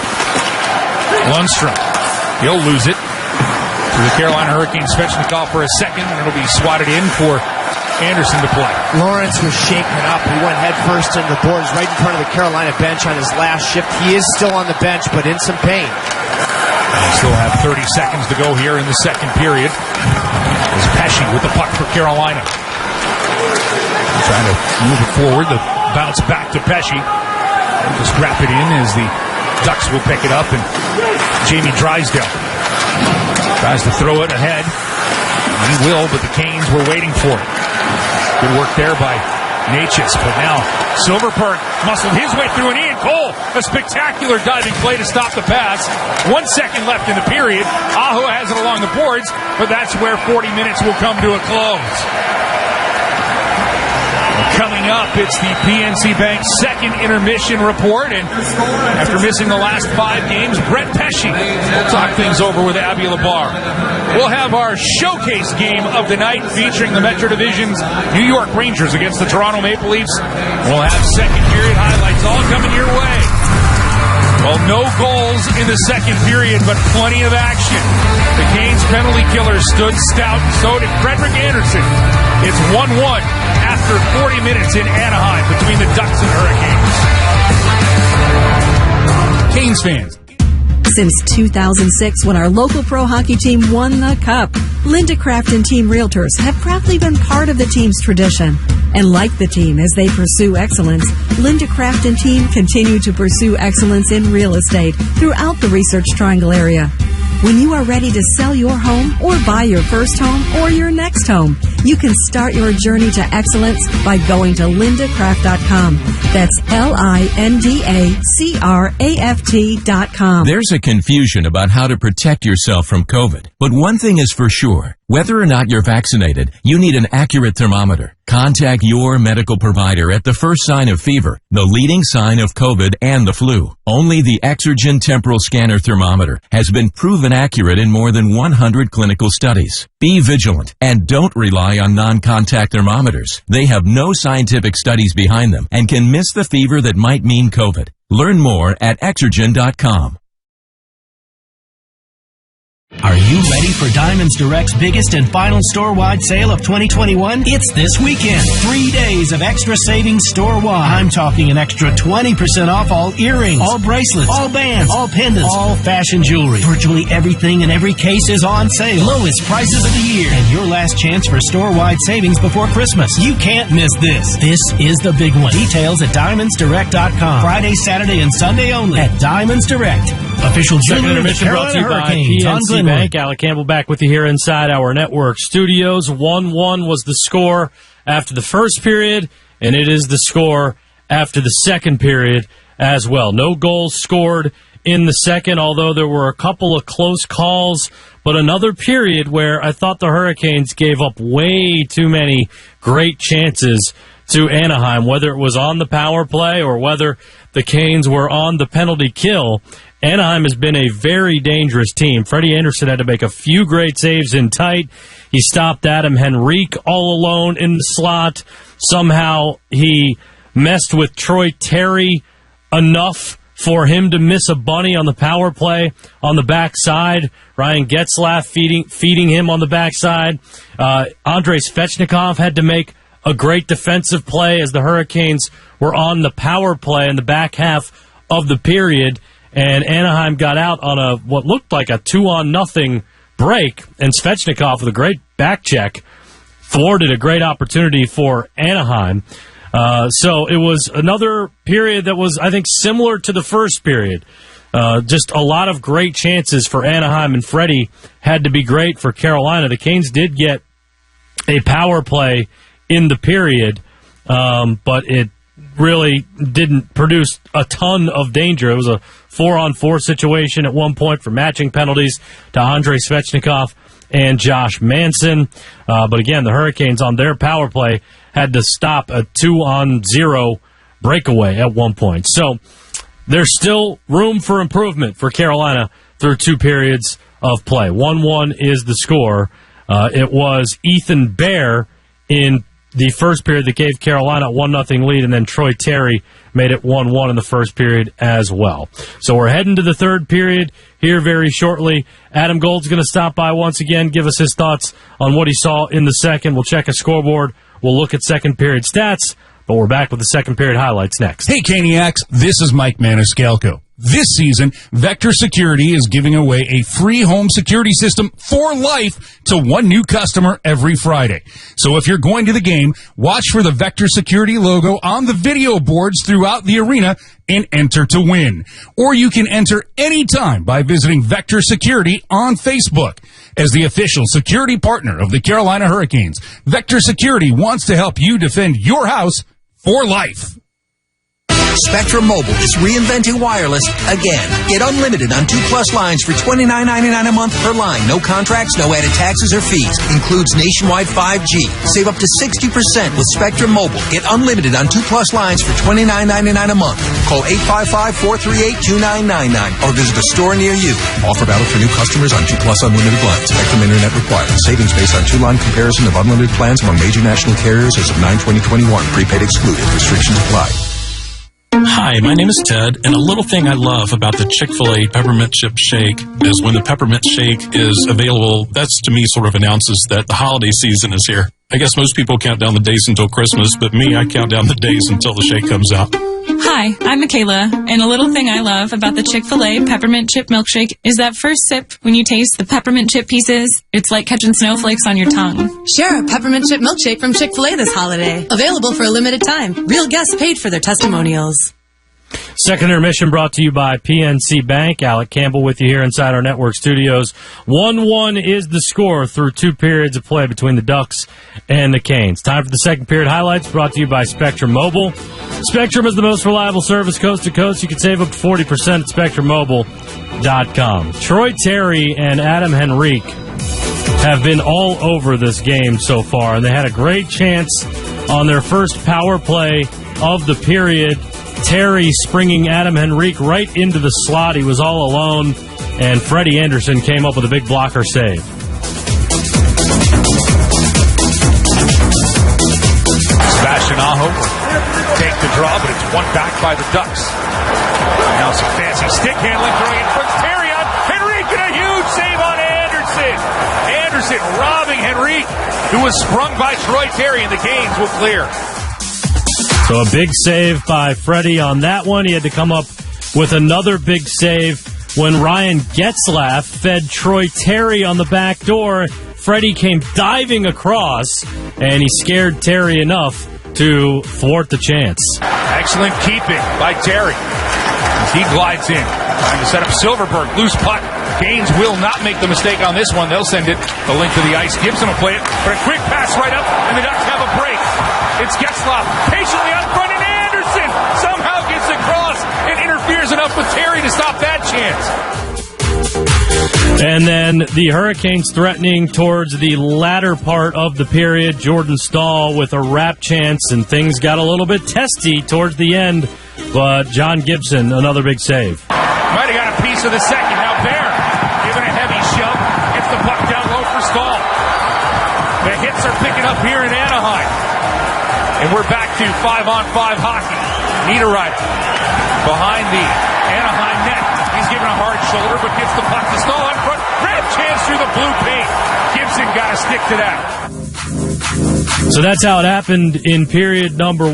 Lundstrom. He'll lose it to the Carolina Hurricanes. Svechnikov for a second, and it'll be swatted in for Anderson to play. Lawrence was shaken up. He went head first into the boards right in front of the Carolina bench on his last shift. He is still on the bench, but in some pain. We still have 30 seconds to go here in the second period. As Pesci with the puck for Carolina. Trying to move it forward. The bounce back to Pesci. Just wrap it in as the Ducks will pick it up, and Jamie Drysdale tries to throw it ahead. He will, but the Canes were waiting for it. Good work there by Natchez, but now Silverberg muscled his way through, and Ian Cole, a spectacular diving play to stop the pass. 1 second left in the period. Aho has it along the boards, but that's where 40 minutes will come to a close. Coming up, it's the PNC Bank second intermission report, and after missing the last 5 games, Brett Pesci will talk things over with Abby Labar. We'll have our showcase game of the night featuring the Metro Division's New York Rangers against the Toronto Maple Leafs. We'll have second period highlights all coming your way. Well, no goals in the second period, but plenty of action. The Canes penalty killer stood stout, and so did Frederick Anderson. It's 1-1 after 40 minutes in Anaheim between the Ducks and Hurricanes. Canes fans. Since 2006, when our local pro hockey team won the Cup, Linda Craft and Team Realtors have proudly been part of the team's tradition. And like the team as they pursue excellence, Linda Craft and Team continue to pursue excellence in real estate throughout the Research Triangle area. When you are ready to sell your home or buy your first home or your next home, you can start your journey to excellence by going to lindacraft.com. That's LINDACRAFT.com. There's a confusion about how to protect yourself from COVID. But one thing is for sure. Whether or not you're vaccinated, you need an accurate thermometer. Contact your medical provider at the first sign of fever, the leading sign of COVID and the flu. Only the Exergen Temporal Scanner Thermometer has been proven accurate in more than 100 clinical studies. Be vigilant and don't rely on non-contact thermometers. They have no scientific studies behind them and can miss the fever that might mean COVID. Learn more at Exergen.com. Are you ready for Diamonds Direct's biggest and final store-wide sale of 2021? It's this weekend. 3 days of extra savings store-wide. I'm talking an extra 20% off all earrings, all bracelets, all bands, all pendants, all fashion jewelry. Virtually everything in every case is on sale. Lowest prices of the year. And your last chance for store-wide savings before Christmas. You can't miss this. This is the big one. Details at DiamondsDirect.com. Friday, Saturday, and Sunday only at Diamonds Direct. Official Second jeweler of the intermission brought to you by Hurricanes on PNC Glenwood. Bank. Alec Campbell back with you here inside our network studios. 1-1 was the score after the first period, and it is the score after the second period as well. No goals scored in the second, although there were a couple of close calls, but another period where I thought the Hurricanes gave up way too many great chances to Anaheim, whether it was on the power play or whether the Canes were on the penalty kill. Anaheim has been a very dangerous team. Freddie Anderson had to make a few great saves in tight. He stopped Adam Henrique all alone in the slot. Somehow he messed with Troy Terry enough for him to miss a bunny on the power play on the backside. Ryan Getzlaff feeding him on the backside. Andrei Svechnikov had to make a great defensive play as the Hurricanes were on the power play in the back half of the period, and Anaheim got out on what looked like a 2-0 break, and Svechnikov with a great back check thwarted a great opportunity for Anaheim. So it was another period that was, I think, similar to the first period. Just a lot of great chances for Anaheim, and Freddie had to be great for Carolina. The Canes did get a power play in the period, but it really didn't produce a ton of danger. It was a 4-on-4 situation at one point for matching penalties to Andrei Svechnikov and Josh Manson. But again, the Hurricanes on their power play had to stop a 2-on-0 breakaway at one point. So there's still room for improvement for Carolina through 2 periods of play. 1-1 is the score. It was Ethan Bear in the first period that gave Carolina a 1-0 lead, and then Troy Terry made it 1-1 in the first period as well. So we're heading to the third period here very shortly. Adam Gold's going to stop by once again, give us his thoughts on what he saw in the second. We'll check a scoreboard. We'll look at second period stats, but we're back with the second period highlights next. Hey, Caniacs, this is Mike Maniscalco. This season, Vector Security is giving away a free home security system for life to one new customer every Friday. So if you're going to the game, watch for the Vector Security logo on the video boards throughout the arena and enter to win. Or you can enter anytime by visiting Vector Security on Facebook. As the official security partner of the Carolina Hurricanes, Vector Security wants to help you defend your house for life. Spectrum Mobile is reinventing wireless again. Get unlimited on 2+ lines for $29.99 a month per line. No contracts, no added taxes or fees. Includes nationwide 5G. Save up to 60% with Spectrum Mobile. Get unlimited on 2+ lines for $29.99 a month. Call 855-438-2999 or visit a store near you. Offer valid for new customers on 2+ unlimited lines. Spectrum Internet required. Savings based on 2-line comparison of unlimited plans among major national carriers as of 9/20/21. Prepaid excluded. Restrictions apply. Hi, my name is Ted, and a little thing I love about the Chick-fil-A Peppermint Chip Shake is when the Peppermint Shake is available, that's to me sort of announces that the holiday season is here. I guess most people count down the days until Christmas, but me, I count down the days until the shake comes out. Hi, I'm Michaela, and a little thing I love about the Chick-fil-A Peppermint Chip Milkshake is that first sip, when you taste the peppermint chip pieces, it's like catching snowflakes on your tongue. Share a peppermint chip milkshake from Chick-fil-A this holiday. Available for a limited time. Real guests paid for their testimonials. Second intermission brought to you by PNC Bank. Alec Campbell with you here inside our network studios. 1-1 is the score through 2 periods of play between the Ducks and the Canes. Time for the second period highlights brought to you by Spectrum Mobile. Spectrum is the most reliable service coast to coast. You can save up to 40% at SpectrumMobile.com. Troy Terry and Adam Henrique have been all over this game so far, and they had a great chance on their first power play of the period. Terry springing Adam Henrique right into the slot. He was all alone, and Freddie Anderson came up with a big blocker save. Sebastian Aho will take the draw, but it's won back by the Ducks. Now some fancy stick handling, throwing in front. Terry on Henrique, and a huge save on Anderson. Anderson robbing Henrique, who was sprung by Troy Terry, and the Canes will clear. So a big save by Freddie on that one. He had to come up with another big save when Ryan Getzlaff fed Troy Terry on the back door. Freddie came diving across, and he scared Terry enough to thwart the chance. Excellent keeping by Terry as he glides in, trying to set up Silverberg. Loose puck. Canes will not make the mistake on this one. They'll send it the length of the ice. Gibson will play it, but a quick pass right up, and the Ducks have a break. It's Getzlaff patiently out front, and Anderson somehow gets across and interferes enough with Terry to stop that chance. And then the Hurricanes threatening towards the latter part of the period. Jordan Stahl with a wrap chance, and things got a little bit testy towards the end. But John Gibson, another big save. Might have got a piece of the second. Now Bear giving a heavy shove. Gets the puck down low for Stahl. The hits are picking up here in Anaheim. And we're back to 5-on-5 hockey. Niederreiter behind the Anaheim net. He's giving a hard shoulder, but gets the puck to Stahl in front. Grab chance through the blue paint. Gibson got to stick to that. So that's how it happened in period number 2.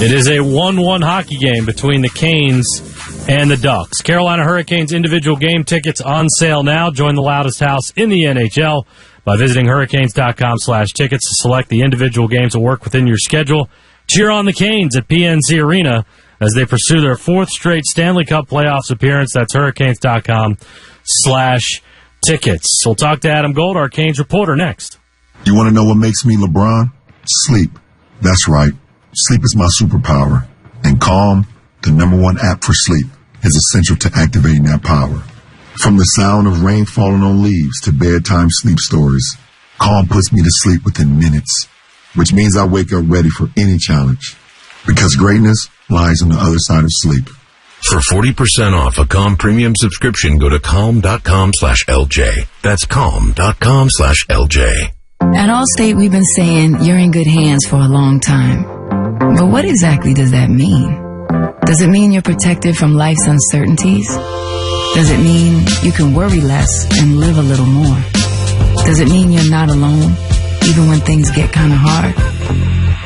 It is a 1-1 hockey game between the Canes and the Ducks. Carolina Hurricanes individual game tickets on sale now. Join the loudest house in the NHL by visiting hurricanes.com/tickets to select the individual games that work within your schedule. Cheer on the Canes at PNC Arena as they pursue their 4th straight Stanley Cup playoffs appearance. That's hurricanes.com/tickets. We'll talk to Adam Gold, our Canes reporter, next. You want to know what makes me LeBron? Sleep. That's right. Sleep is my superpower. And Calm, the #1 app for sleep, is essential to activating that power. From the sound of rain falling on leaves to bedtime sleep stories, Calm puts me to sleep within minutes, which means I wake up ready for any challenge. Because greatness lies on the other side of sleep. For 40% off a Calm premium subscription, go to calm.com/LJ. That's calm.com/LJ. At Allstate, we've been saying you're in good hands for a long time. But what exactly does that mean? Does it mean you're protected from life's uncertainties? Does it mean you can worry less and live a little more? Does it mean you're not alone, even when things get kind of hard?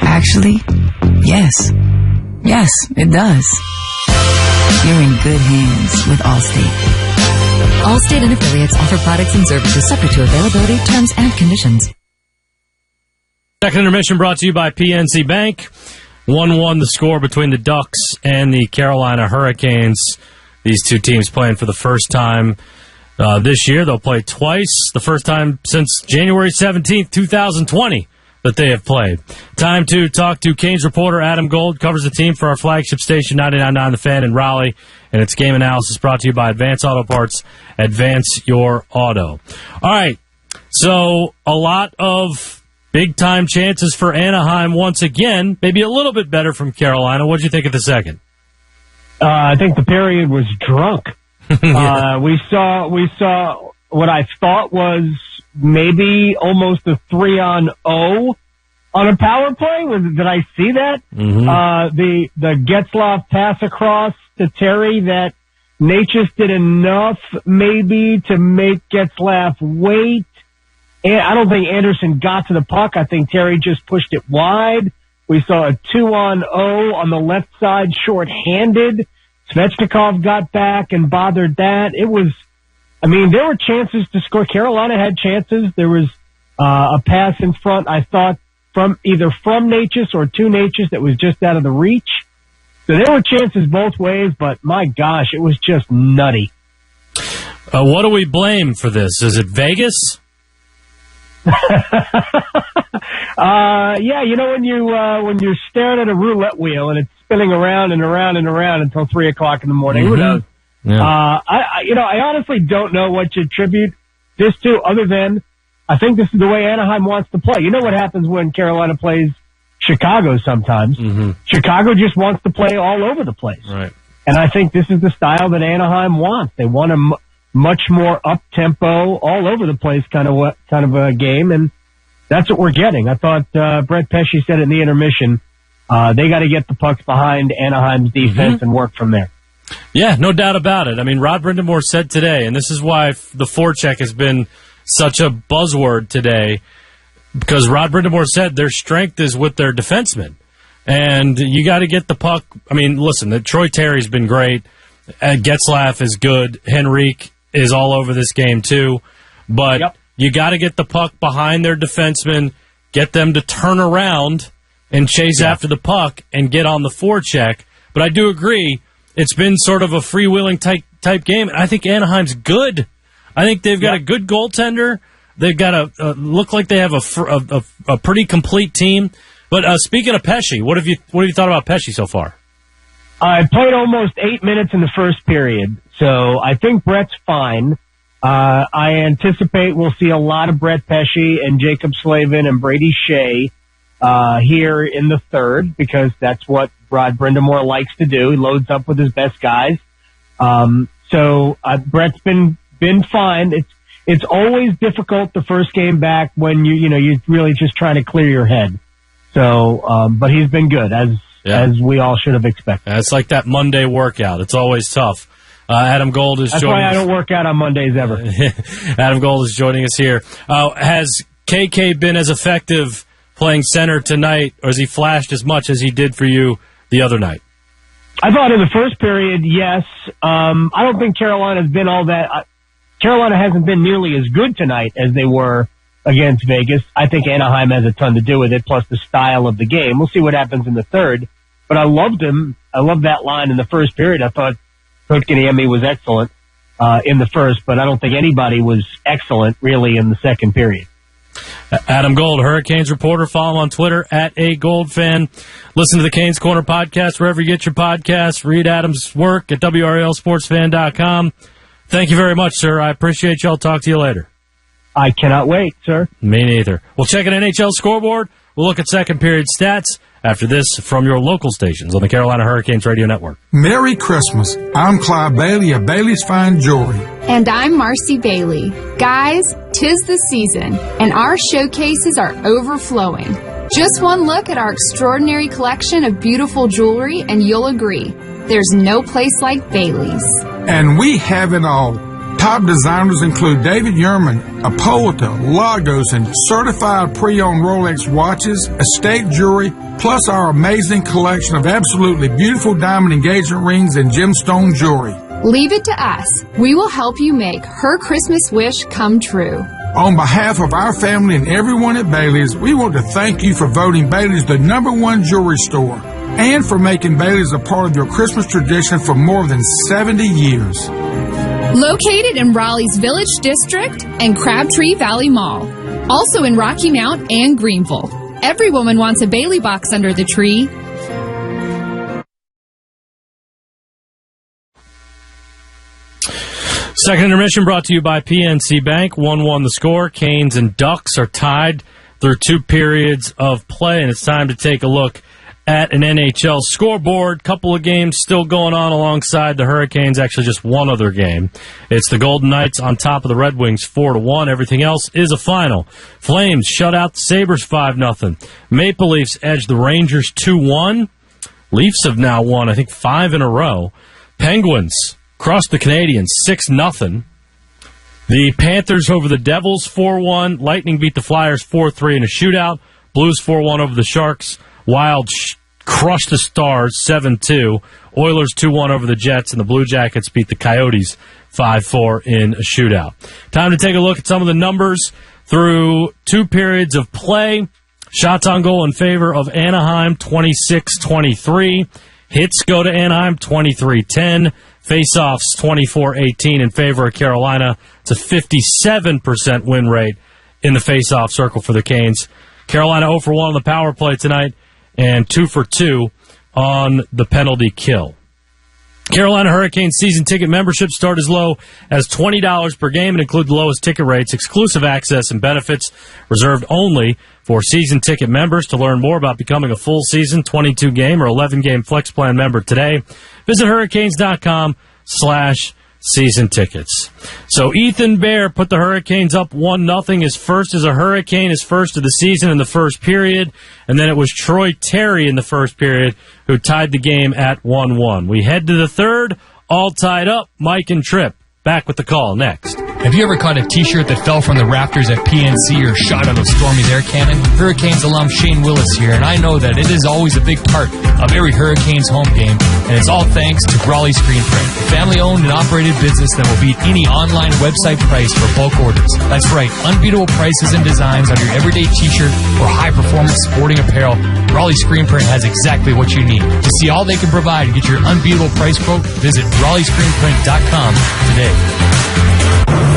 Actually, yes. Yes, it does. You're in good hands with Allstate. Allstate and affiliates offer products and services subject to availability, terms, and conditions. Second intermission brought to you by PNC Bank. 1-1 the score between the Ducks and the Carolina Hurricanes. These two teams playing for the first time this year. They'll play twice, the first time since January 17th, 2020 that they have played. Time to talk to Canes reporter Adam Gold, covers the team for our flagship station 99.9 The Fan in Raleigh, and its game analysis brought to you by Advance Auto Parts. Advance your auto. All right, so a lot of big-time chances for Anaheim once again, maybe a little bit better from Carolina. What did you think of the second? I think the period was drunk. Yeah. We saw what I thought was maybe almost a 3-on-0 on a power play. Did I see that? Mm-hmm. The Getzlaf pass across to Terry that Natchez did enough maybe to make Getzlaf wait. And I don't think Anderson got to the puck. I think Terry just pushed it wide. We saw a 2-on-0 on the left side, short-handed. Svechnikov got back and bothered that. There were chances to score. Carolina had chances. There was a pass in front, I thought, from Natchez or to Natchez that was just out of the reach. So there were chances both ways, but my gosh, it was just nutty. What do we blame for this? Is it Vegas? When you're staring at a roulette wheel and it's spinning around and around and around until 3:00 in the morning, Who knows? Yeah. I honestly don't know what to attribute this to, other than I think this is the way Anaheim wants to play. You know what happens when Carolina plays Chicago sometimes? Mm-hmm. Chicago just wants to play all over the place, right? And I think this is the style that Anaheim wants. They want a much more up-tempo, all over the place kind of a game, and that's what we're getting. I thought Brett Pesce said in the intermission, they got to get the pucks behind Anaheim's defense and work from there. Yeah, no doubt about it. I mean, Rod Brindamore said today, and this is why the forecheck has been such a buzzword today, because Rod Brindamore said their strength is with their defensemen, and you got to get the puck. I mean, listen, Troy Terry's been great. Getzlaf is good. Henrique is all over this game too, but you got to get the puck behind their defensemen, get them to turn around and chase after the puck and get on the forecheck. But I do agree, it's been sort of a freewheeling type game, and I think Anaheim's good. I think they've got a good goaltender. They've got look like they have a pretty complete team. But speaking of Pesce, what have you thought about Pesce so far? I played almost 8 minutes in the first period, so I think Brett's fine. I anticipate we'll see a lot of Brett Pesce and Jacob Slavin and Brady Shea here in the third, because that's what Rod Brindamore likes to do. He loads up with his best guys. So Brett's been fine. It's always difficult the first game back when you're really just trying to clear your head. So, but he's been good as we all should have expected. It's like that Monday workout. It's always tough. Adam Gold is That's joining why us. I don't work out on Mondays ever. Adam Gold is joining us here. Has KK been as effective playing center tonight, or has he flashed as much as he did for you the other night? I thought in the first period, yes. I don't think Carolina's been all that. Carolina hasn't been nearly as good tonight as they were against Vegas. I think Anaheim has a ton to do with it, plus the style of the game. We'll see what happens in the third. But I loved him. I loved that line in the first period. I thought Kotkaniemi was excellent in the first, but I don't think anybody was excellent, really, in the second period. Adam Gold, Hurricanes reporter. Follow him on Twitter, @AGoldFan. Listen to the Canes Corner podcast wherever you get your podcasts. Read Adam's work at WRLSportsFan.com. Thank you very much, sir. I appreciate you. I'll talk to you later. I cannot wait, sir. Me neither. We'll check an NHL scoreboard. We'll look at second period stats after this from your local stations on the Carolina Hurricanes Radio Network. Merry Christmas. I'm Clyde Bailey of Bailey's Fine Jewelry. And I'm Marcy Bailey. Guys, 'tis the season, and our showcases are overflowing. Just one look at our extraordinary collection of beautiful jewelry, and you'll agree, there's no place like Bailey's. And we have it all. Top designers include David Yurman, Apolita, Lagos, and certified pre-owned Rolex watches, estate jewelry, plus our amazing collection of absolutely beautiful diamond engagement rings and gemstone jewelry. Leave it to us. We will help you make her Christmas wish come true. On behalf of our family and everyone at Bailey's, we want to thank you for voting Bailey's the #1 jewelry store and for making Bailey's a part of your Christmas tradition for more than 70 years. Located in Raleigh's Village District and Crabtree Valley Mall. Also in Rocky Mount and Greenville. Every woman wants a Bailey box under the tree. Second intermission brought to you by PNC Bank. 1-1 the score. Canes and Ducks are tied through 2 periods of play, and it's time to take a look at an NHL scoreboard. Couple of games still going on alongside the Hurricanes. Actually, just one other game. It's the Golden Knights on top of the Red Wings 4-1. Everything else is a final. Flames shut out the Sabres 5-0. Maple Leafs edge the Rangers 2-1. Leafs have now won, I think, 5 in a row. Penguins crushed the Canadiens 6-0. The Panthers over the Devils 4-1. Lightning beat the Flyers 4-3 in a shootout. Blues 4-1 over the Sharks. Wild crushed the Stars 7-2. Oilers 2-1 over the Jets, and the Blue Jackets beat the Coyotes 5-4 in a shootout. Time to take a look at some of the numbers through 2 periods of play. Shots on goal in favor of Anaheim, 26-23. Hits go to Anaheim, 23-10. Face-offs, 24-18 in favor of Carolina. It's a 57% win rate in the face-off circle for the Canes. Carolina 0 for 1 on the power play tonight, and 2 for 2 on the penalty kill. Carolina Hurricanes season ticket memberships start as low as $20 per game and include the lowest ticket rates, exclusive access, and benefits reserved only for season ticket members. To learn more about becoming a full season, 22-game, or 11-game flex plan member today, visit hurricanes.com/season tickets. So Ethan Bear put the Hurricanes up 1-0. His first as a Hurricane, his first of the season in the first period. And then it was Troy Terry in the first period who tied the game at 1-1. We head to the third, all tied up. Mike and Tripp back with the call next. Have you ever caught a t-shirt that fell from the rafters at PNC or shot out of Stormy's air cannon? Hurricanes alum Shane Willis here, and I know that it is always a big part of every Hurricanes home game, and it's all thanks to Raleigh Screen Print, a family-owned and operated business that will beat any online website price for bulk orders. That's right, unbeatable prices and designs on your everyday t-shirt or high-performance sporting apparel. Raleigh Screen Print has exactly what you need. To see all they can provide and get your unbeatable price quote, visit RaleighScreenPrint.com today.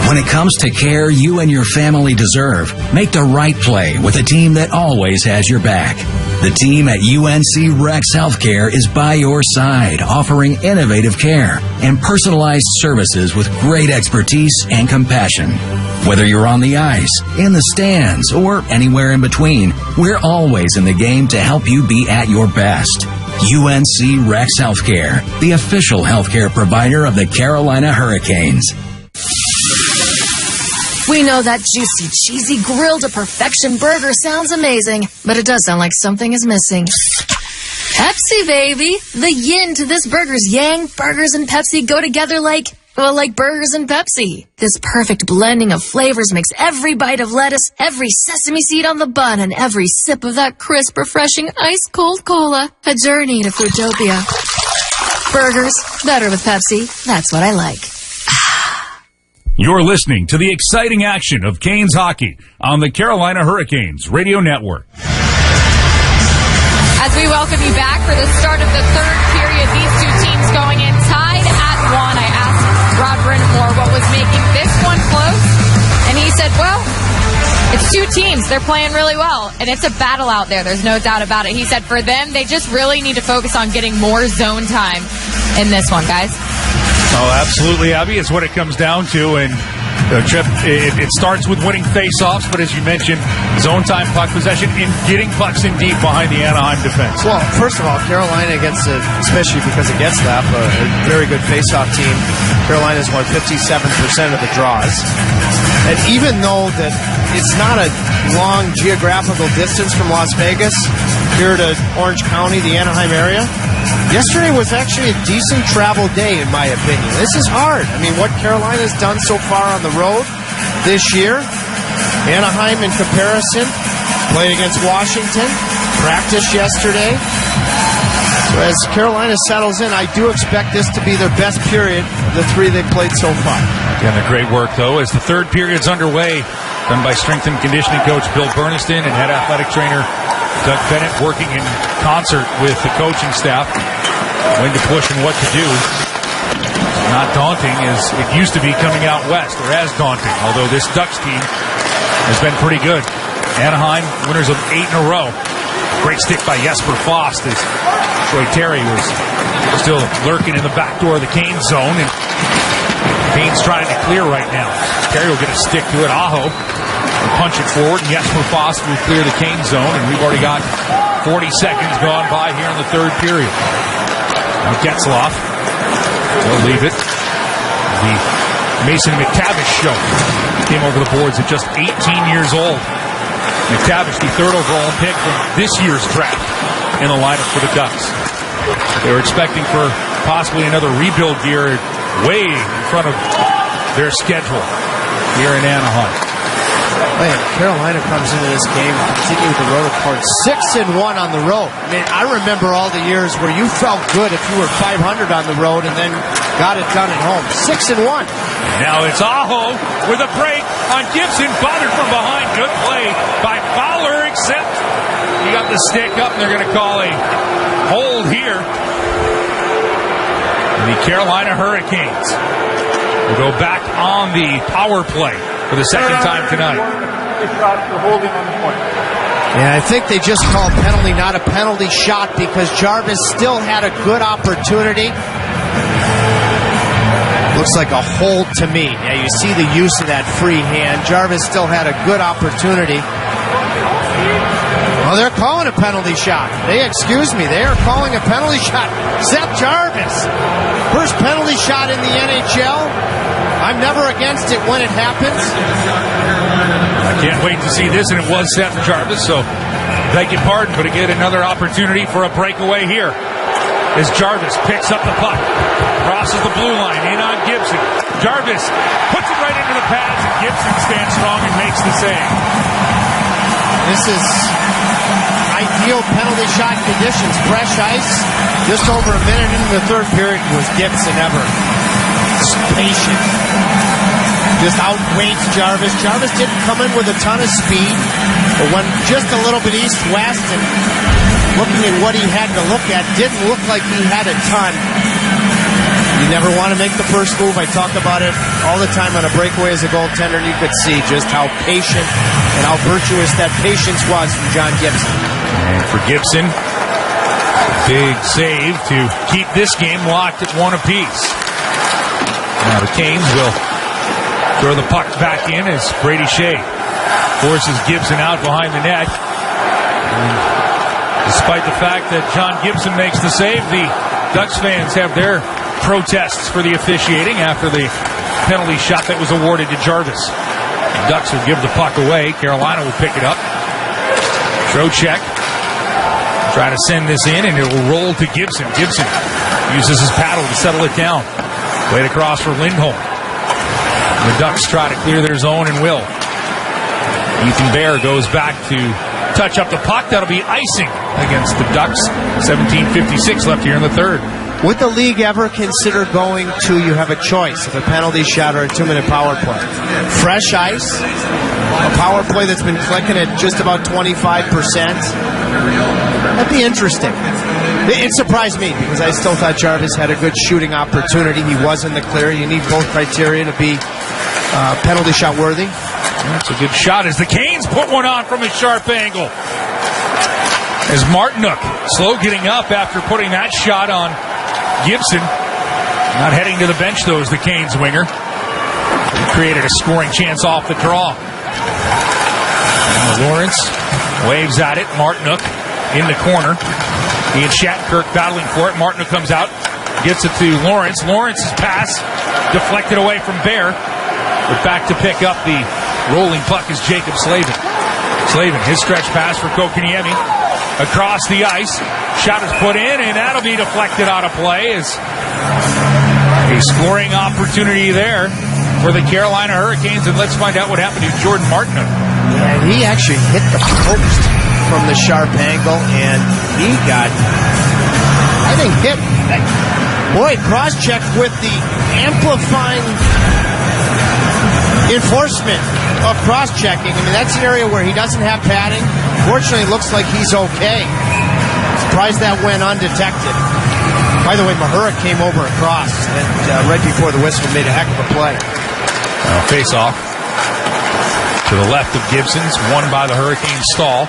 When it comes to care you and your family deserve, make the right play with a team that always has your back. The team at UNC Rex Healthcare is by your side, offering innovative care and personalized services with great expertise and compassion. Whether you're on the ice, in the stands, or anywhere in between, we're always in the game to help you be at your best. UNC Rex Healthcare, the official healthcare provider of the Carolina Hurricanes. We know that juicy, cheesy, grilled to perfection burger sounds amazing, but it does sound like something is missing. Pepsi, baby! The yin to this burger's yang. Burgers and Pepsi go together like burgers and Pepsi. This perfect blending of flavors makes every bite of lettuce, every sesame seed on the bun, and every sip of that crisp, refreshing, ice-cold cola a journey to Foodtopia. Burgers, better with Pepsi. That's what I like. You're listening to the exciting action of Canes hockey on the Carolina Hurricanes Radio Network. As we welcome you back for the start of the third period, these two teams going in tied at 1. I asked Rob Brindamore what was making this one close, and he said, well, it's two teams. They're playing really well, and it's a battle out there. There's no doubt about it. He said for them, they just really need to focus on getting more zone time in this one, guys. Oh, absolutely, Abby. It's what it comes down to, and Chip, it starts with winning face-offs, but as you mentioned, zone time, puck possession, and getting pucks in deep behind the Anaheim defense. Well, first of all, Carolina against, especially because it gets that, a very good face-off team. Carolina's won 57% of the draws. And even though that it's not a long geographical distance from Las Vegas here to Orange County, the Anaheim area, yesterday was actually a decent travel day, in my opinion. This is hard. I mean, what Carolina's done so far on the road this year, Anaheim in comparison, played against Washington, practiced yesterday. So as Carolina settles in, I do expect this to be their best period of the three they've played so far. Again, the great work, though, as the third period's underway, done by strength and conditioning coach Bill Burniston and head athletic trainer Doug Bennett, working in concert with the coaching staff, when to push and what to do. It's not daunting as it used to be coming out west, or as daunting, although this Ducks team has been pretty good. Anaheim, winners of 8 in a row. Great stick by Jesper Fost as Troy Terry was still lurking in the back door of the Canes zone, and Canes trying to clear right now. Terry will get a stick to it. Aho will punch it forward, and Jesper Fost will clear the Canes zone, and we've already got 40 seconds gone by here in the third period. Now Getzlaf will leave it. The Mason McTavish show came over the boards at just 18 years old. McTavish, the third overall pick from this year's draft, in the lineup for the Ducks. They were expecting for possibly another rebuild year way in front of their schedule here in Anaheim. Man, Carolina comes into this game, continue with the road record, 6-1 on the road. I mean, I remember all the years where you felt good if you were 500 on the road and then got it done at home. 6-1. Now it's Aho with a break on Gibson, bothered from behind. Good play by Fowler, except he got the stick up, and they're going to call a hold here. The Carolina Hurricanes will go back on the power play for the second time tonight. Yeah, I think they just called penalty, not a penalty shot, because Jarvis still had a good opportunity. Looks like a hold to me. Yeah, you see the use of that free hand. Jarvis still had a good opportunity. Well, they're calling a penalty shot. They are calling a penalty shot. Seth Jarvis, first penalty shot in the NHL. I'm never against it when it happens. I can't wait to see this, and it was Seth Jarvis, so beg your pardon, but again, another opportunity for a breakaway here. As Jarvis picks up the puck, crosses the blue line, in on Gibson. Jarvis puts it right into the pads, and Gibson stands strong and makes the save. This is ideal penalty shot conditions. Fresh ice, just over a minute into the third period. Was Gibson ever patient? Just outweights Jarvis. Jarvis didn't come in with a ton of speed, but went just a little bit east-west, and looking at what he had to look at, didn't look like he had a ton. You never want to make the first move. I talk about it all the time on a breakaway as a goaltender, and you could see just how patient and how virtuous that patience was from John Gibson. And for Gibson, big save to keep this game locked at 1 apiece. Now the Canes will throw the puck back in as Brady Shea forces Gibson out behind the net. And despite the fact that John Gibson makes the save, the Ducks fans have their protests for the officiating after the penalty shot that was awarded to Jarvis. The Ducks will give the puck away. Carolina will pick it up. Trocheck try to send this in, and it will roll to Gibson. Gibson uses his paddle to settle it down. Played across for Lindholm. The Ducks try to clear their zone and will. Ethan Bear goes back to touch up the puck. That'll be icing against the Ducks. 17:56 left here in the third. Would the league ever consider going to, you have a choice of a penalty shot or a 2-minute power play? Fresh ice, a power play that's been clicking at just about 25%. That'd be interesting. It surprised me because I still thought Jarvis had a good shooting opportunity. He was in the clear. You need both criteria to be penalty shot worthy. That's a good shot as the Canes put one on from a sharp angle. As Martinook slow getting up after putting that shot on Gibson. Not heading to the bench, though, as the Canes winger. He created a scoring chance off the draw. And Lawrence waves at it. Martinook in the corner. He and Shattenkirk battling for it. Martinook comes out, gets it to Lawrence. Lawrence's pass deflected away from Bear. But back to pick up the rolling puck is Jacob Slavin. Slavin, his stretch pass for Kokaniemi. Across the ice. Shot is put in, and that'll be deflected out of play. As a scoring opportunity there for the Carolina Hurricanes. And let's find out what happened to Jordan Martinook. And he actually hit the post from the sharp angle, and he got, I think, hit. Boy, cross-check with the amplifying enforcement of cross-checking. I mean, that's an area where he doesn't have padding. Fortunately, it looks like he's okay. Surprised that went undetected. By the way, Mahura came over across, and right before the whistle made a heck of a play. Face-off to the left of Gibson's, won by the Hurricanes stall.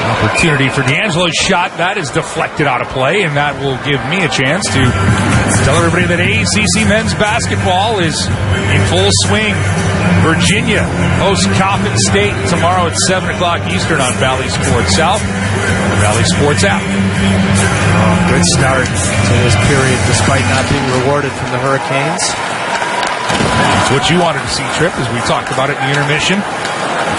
Opportunity for D'Angelo's shot. That is deflected out of play, and that will give me a chance to tell everybody that ACC men's basketball is in full swing. Virginia hosts Coppin State tomorrow at 7 o'clock Eastern on Valley Sports South, the Valley Sports app. Good start to this period despite not being rewarded from the Hurricanes. It's what you wanted to see, Tripp, as we talked about it in the intermission.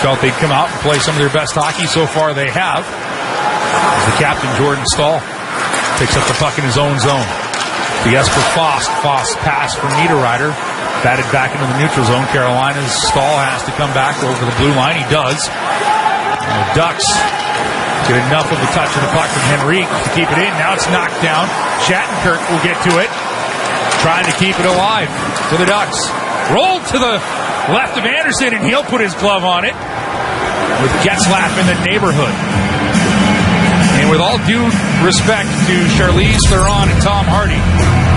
Felt they'd come out and play some of their best hockey. So far they have. As the captain, Jordan Stahl, picks up the puck in his own zone. To Jesper Fost. Fost pass from Niederreiter. Batted back into the neutral zone. Carolina's Stahl has to come back over the blue line. He does. And the Ducks get enough of a touch of the puck from Henrique to keep it in. Now it's knocked down. Shattenkirk will get to it. Trying to keep it alive for the Ducks. Rolled to the left of Anderson, and he'll put his glove on it with Getzlaf in the neighborhood. And with all due respect to Charlize Theron and Tom Hardy,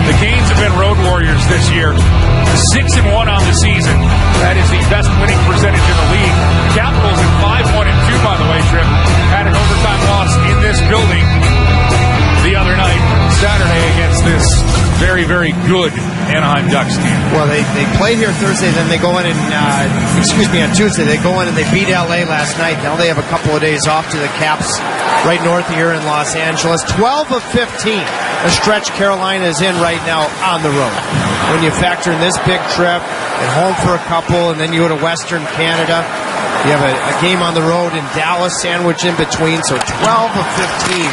the Canes have been road warriors this year. 6-1 on the season. That is the best winning percentage in the league. Capitals at 5-1-2, by the way, Tripp, had an overtime loss in this building the other night, Saturday, against this very, very good Anaheim Ducks team. Well, they played here Thursday, then they go in and, on Tuesday, they go in and they beat LA last night. Now they have a couple of days off to the Caps right north of here in Los Angeles. 12 of 15, a stretch Carolina is in right now on the road. When you factor in this big trip, at home for a couple, and then you go to Western Canada, you have a game on the road in Dallas, sandwich in between, so 12 of 15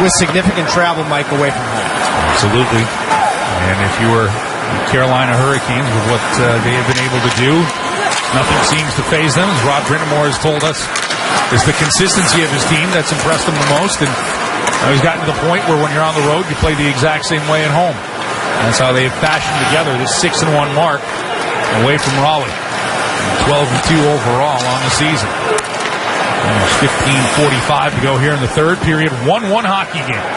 with significant travel, Mike, away from home. Absolutely. And if you were Carolina Hurricanes with what they have been able to do, nothing seems to faze them, as Rob Brintamore has told us. It's the consistency of his team that's impressed him the most, and he's gotten to the point where when you're on the road, you play the exact same way at home. And that's how they have fashioned together this 6-1 mark away from Raleigh. 12-2 overall on the season. There's 15:45 to go here in the third period. 1-1 hockey game.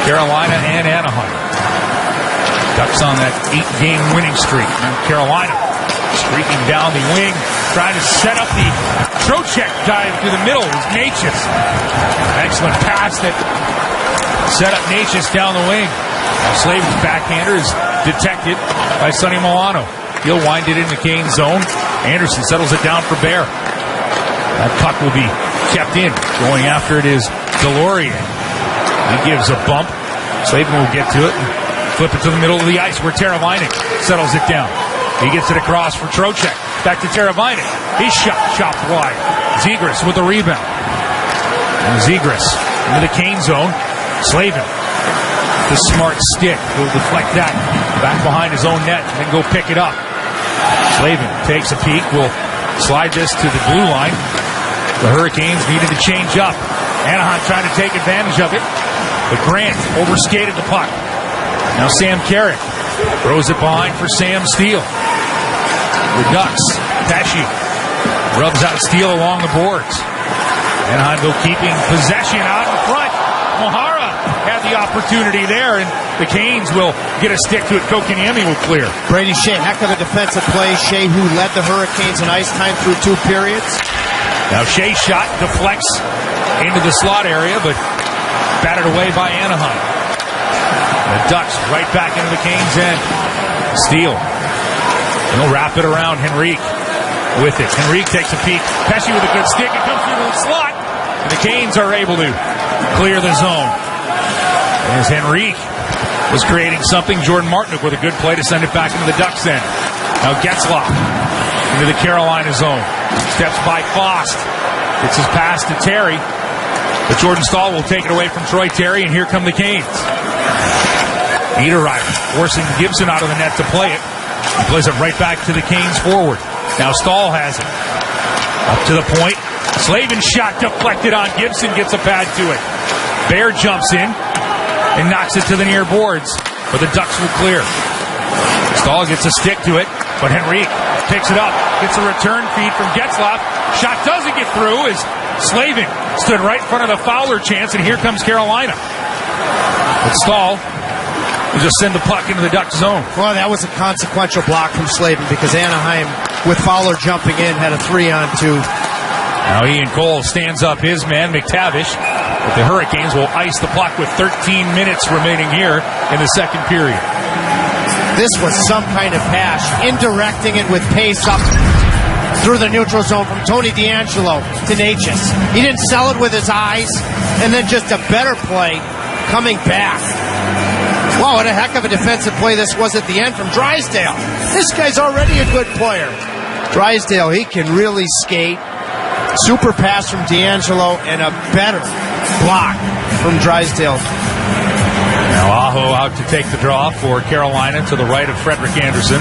Carolina and Anaheim. Ducks on that 8-game winning streak. And Carolina streaking down the wing, trying to set up the Trocheck dive through the middle. It was Natchez. Excellent pass that set up Natchez down the wing. Slavin's backhander is detected by Sonny Milano. He'll wind it in the Kane zone. Anderson settles it down for Bear. That puck will be kept in. Going after it is Delorier. He gives a bump. Slavin will get to it and flip it to the middle of the ice where Teravainen settles it down. He gets it across for Trocheck. Back to Teravainen. His shot chopped wide. Zegras with the rebound. And Zegras into the Kane zone. Slavin, the smart stick, will deflect that back behind his own net and then go pick it up. Slavin takes a peek, will slide this to the blue line. The Hurricanes needed to change up. Anaheim trying to take advantage of it. But Grant overskated the puck. Now Sam Carrick throws it behind for Sam Steele. The Ducks, Pesci rubs out Steele along the boards. Anaheim though keeping possession out in front. Mohara had the opportunity there, and the Canes will get a stick to it. Kotkaniemi will clear. Brady Shea, heck of a defensive play. Shea, who led the Hurricanes in ice time through 2 periods. Now Shea's shot deflects into the slot area, but batted away by Anaheim. The Ducks right back into the Canes' end. Steele. He'll wrap it around Henrique with it. Henrique takes a peek. Pesci with a good stick. It comes through the slot. And the Canes are able to clear the zone. As Henrique was creating something, Jordan Martinook with a good play to send it back into the Ducks' end. Now Getzlaf into the Carolina zone. Steps by Fost. It's his pass to Terry. But Jordan Stahl will take it away from Troy Terry, and here come the Canes. Niederreiter forcing Gibson out of the net to play it. He plays it right back to the Canes forward. Now Stahl has it. Up to the point. Slavin's shot deflected on Gibson, gets a pad to it. Bear jumps in and knocks it to the near boards, but the Ducks will clear. Stahl gets a stick to it, but Henrique picks it up, gets a return feed from Getzlaf. Shot doesn't get through as Slavin stood right in front of the Fowler chance, and here comes Carolina. But Stahl will just send the puck into the Ducks zone. Well, that was a consequential block from Slavin because Anaheim, with Fowler jumping in, had a 3-on-2. Now Ian Cole stands up his man, McTavish. But the Hurricanes will ice the puck with 13 minutes remaining here in the second period. This was some kind of pass, indirecting it with pace up through the neutral zone from Tony DeAngelo to Natchez. He didn't sell it with his eyes, and then just a better play coming back. Wow, what a heck of a defensive play this was at the end from Drysdale. This guy's already a good player. Drysdale, he can really skate. Super pass from DeAngelo and a better block from Drysdale. Now Aho out to take the draw for Carolina to the right of Frederick Anderson.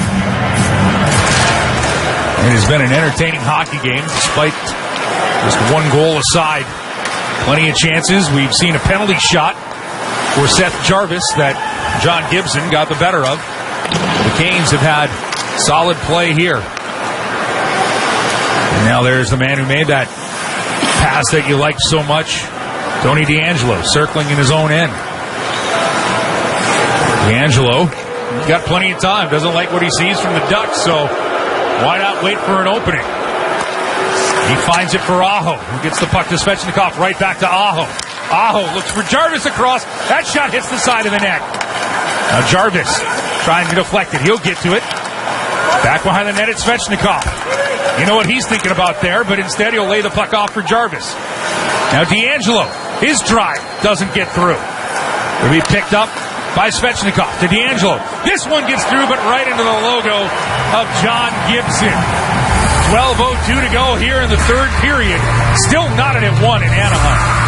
It has been an entertaining hockey game despite just one goal aside. Plenty of chances. We've seen a penalty shot for Seth Jarvis that John Gibson got the better of. The Canes have had solid play here. And now there's the man who made that pass that you liked so much, Tony DeAngelo, circling in his own end. DeAngelo, he's got plenty of time, doesn't like what he sees from the Ducks, so why not wait for an opening? He finds it for Aho, who gets the puck to Svechnikov, right back to Aho. Aho looks for Jarvis across. That shot hits the side of the net. Now Jarvis trying to deflect it. He'll get to it. Back behind the net, it's Svechnikov. You know what he's thinking about there, but instead he'll lay the puck off for Jarvis. Now DeAngelo, his drive doesn't get through. It'll be picked up by Svechnikov to DeAngelo. This one gets through, but right into the logo of John Gibson. 12:02 to go here in the third period. Still knotted at 1 in Anaheim.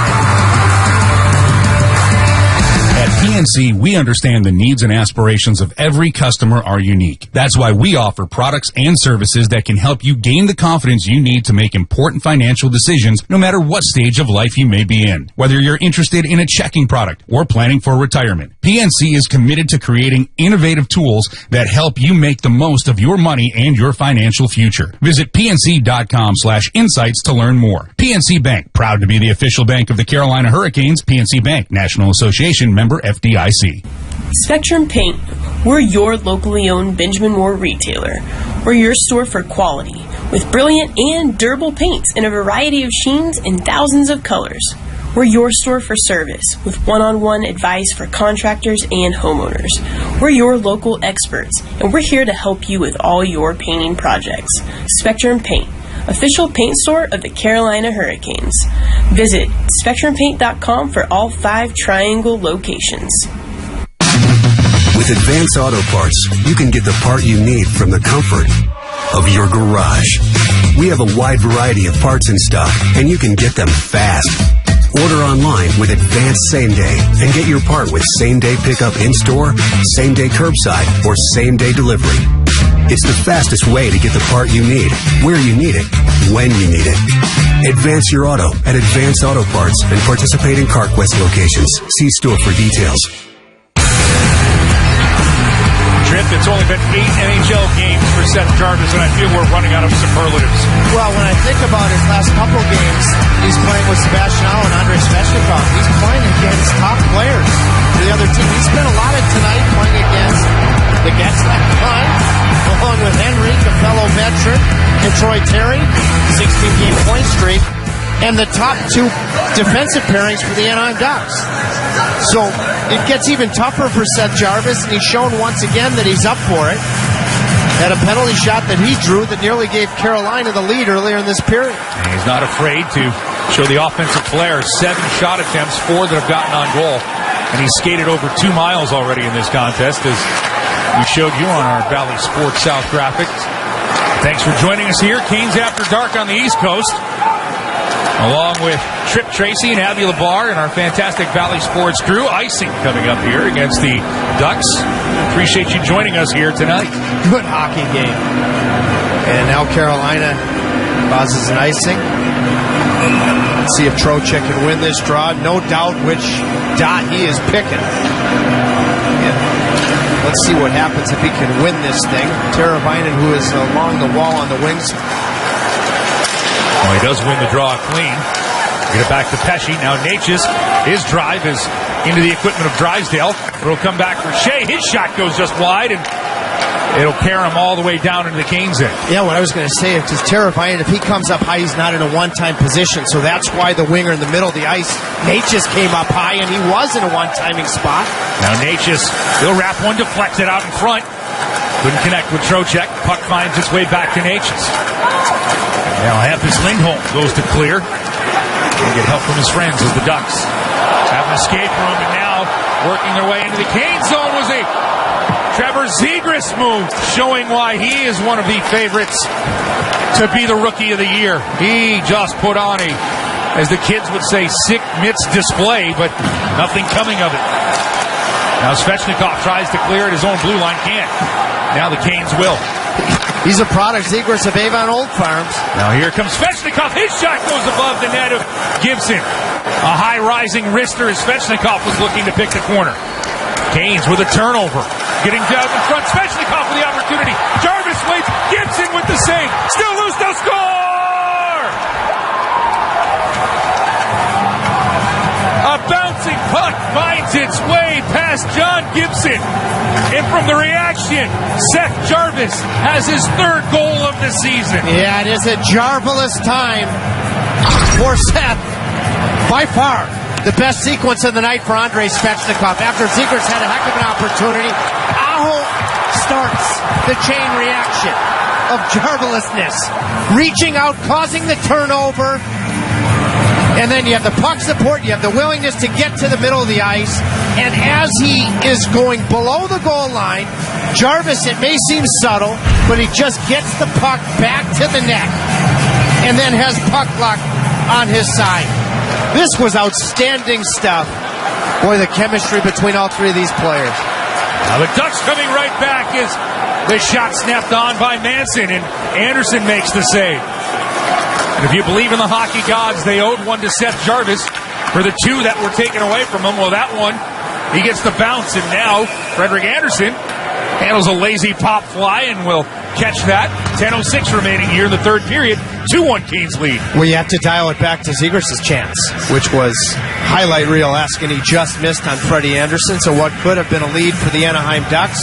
At PNC, we understand the needs and aspirations of every customer are unique. That's why we offer products and services that can help you gain the confidence you need to make important financial decisions no matter what stage of life you may be in. Whether you're interested in a checking product or planning for retirement, PNC is committed to creating innovative tools that help you make the most of your money and your financial future. Visit PNC.com/insights to learn more. PNC Bank, proud to be the official bank of the Carolina Hurricanes. PNC Bank, National Association member FDIC. Spectrum Paint. We're your locally owned Benjamin Moore retailer. We're your store for quality, with brilliant and durable paints in a variety of sheens and thousands of colors. We're your store for service, with one-on-one advice for contractors and homeowners. We're your local experts, and we're here to help you with all your painting projects. Spectrum Paint, official paint store of the Carolina Hurricanes. Visit SpectrumPaint.com for all 5 Triangle locations. With Advance Auto Parts, you can get the part you need from the comfort of your garage. We have a wide variety of parts in stock, and you can get them fast. Order online with Advance Same Day and get your part with same-day pickup in-store, same-day curbside, or same-day delivery. It's the fastest way to get the part you need, where you need it, when you need it. Advance your auto at Advance Auto Parts and participating CarQuest locations. See store for details. Trip, it's only been 8 NHL games for Seth Jarvis, and I feel we're running out of superlatives. Well, when I think about his last couple games, he's playing with Sebastian Aho and Andrei Svechnikov. He's playing against top players for the other team. He spent a lot of tonight playing against the Getzlaf line, along with Henrique, a fellow veteran, and Troy Terry, 16-game point streak, and the top 2 defensive pairings for the Anaheim Ducks. So it gets even tougher for Seth Jarvis, and he's shown once again that he's up for it. Had a penalty shot that he drew that nearly gave Carolina the lead earlier in this period. And he's not afraid to show the offensive flair. 7 shot attempts, 4 that have gotten on goal. And he's skated over 2 miles already in this contest, as we showed you on our Valley Sports South graphics. Thanks for joining us here. Canes After Dark on the East Coast, along with Trip Tracy and Abby LeBar and our fantastic Valley Sports crew. Icing coming up here against the Ducks. Appreciate you joining us here tonight. Good hockey game. And now Carolina causes an icing. Let's see if Trocheck can win this draw. No doubt which dot he is picking. And let's see what happens if he can win this thing. Teravainen, who is along the wall on the wings. Well, he does win the draw clean. Get it back to Pesce. Now Natchez, his drive is into the equipment of Drysdale. It'll come back for Shea. His shot goes just wide, and it'll carry him all the way down into the Canes' end. Yeah, what I was going to say is Teravainen, if he comes up high, he's not in a one-time position, so that's why the winger in the middle of the ice, Natchez, came up high, and he was in a one-timing spot. Now Natchez, he'll wrap one, deflect it out in front. Couldn't connect with Trocheck. Puck finds its way back to Natchez. Now Hampus Lindholm goes to clear. He'll get help from his friends as the Ducks have an escape room, and now working their way into the Canes zone was a Trevor Zegras move, showing why he is one of the favorites to be the Rookie of the Year. He just put on a, as the kids would say, sick mitts display, but nothing coming of it. Now Svechnikov tries to clear it, his own blue line can't. Now the Canes will. He's a product, Zegras, of Avon Old Farms. Now here comes Svechnikov. His shot goes above the net of Gibson. A high-rising wrister as Svechnikov was looking to pick the corner. Canes with a turnover. Getting down in front. Svechnikov with the opportunity. Jarvis waits. Gibson with the save. Still loose. They'll score! A bouncing puck finds its way past John Gibson. And from the reaction, Seth Jarvis has his 3rd goal of the season. Yeah, it is a Jarvis time for Seth. By far, the best sequence of the night for Andrei Svechnikov. After Zegras had a heck of an opportunity, Aho starts the chain reaction of Jarvisness. Reaching out, causing the turnover. And then you have the puck support, you have the willingness to get to the middle of the ice, and as he is going below the goal line, Jarvis, it may seem subtle, but he just gets the puck back to the net, and then has puck luck on his side. This was outstanding stuff. Boy, the chemistry between all 3 of these players. Now the Ducks coming right back as the shot snapped on by Manson, and Anderson makes the save. And if you believe in the hockey gods, they owed one to Seth Jarvis for the 2 that were taken away from him. Well, that one, he gets the bounce, and now Frederick Anderson handles a lazy pop fly and will catch that. 10:06 remaining here in the 3rd period. 2-1 Canes lead. Well, you have to dial it back to Zegras' chance, which was highlight reel-esque, and he just missed on Freddie Anderson, so what could have been a lead for the Anaheim Ducks.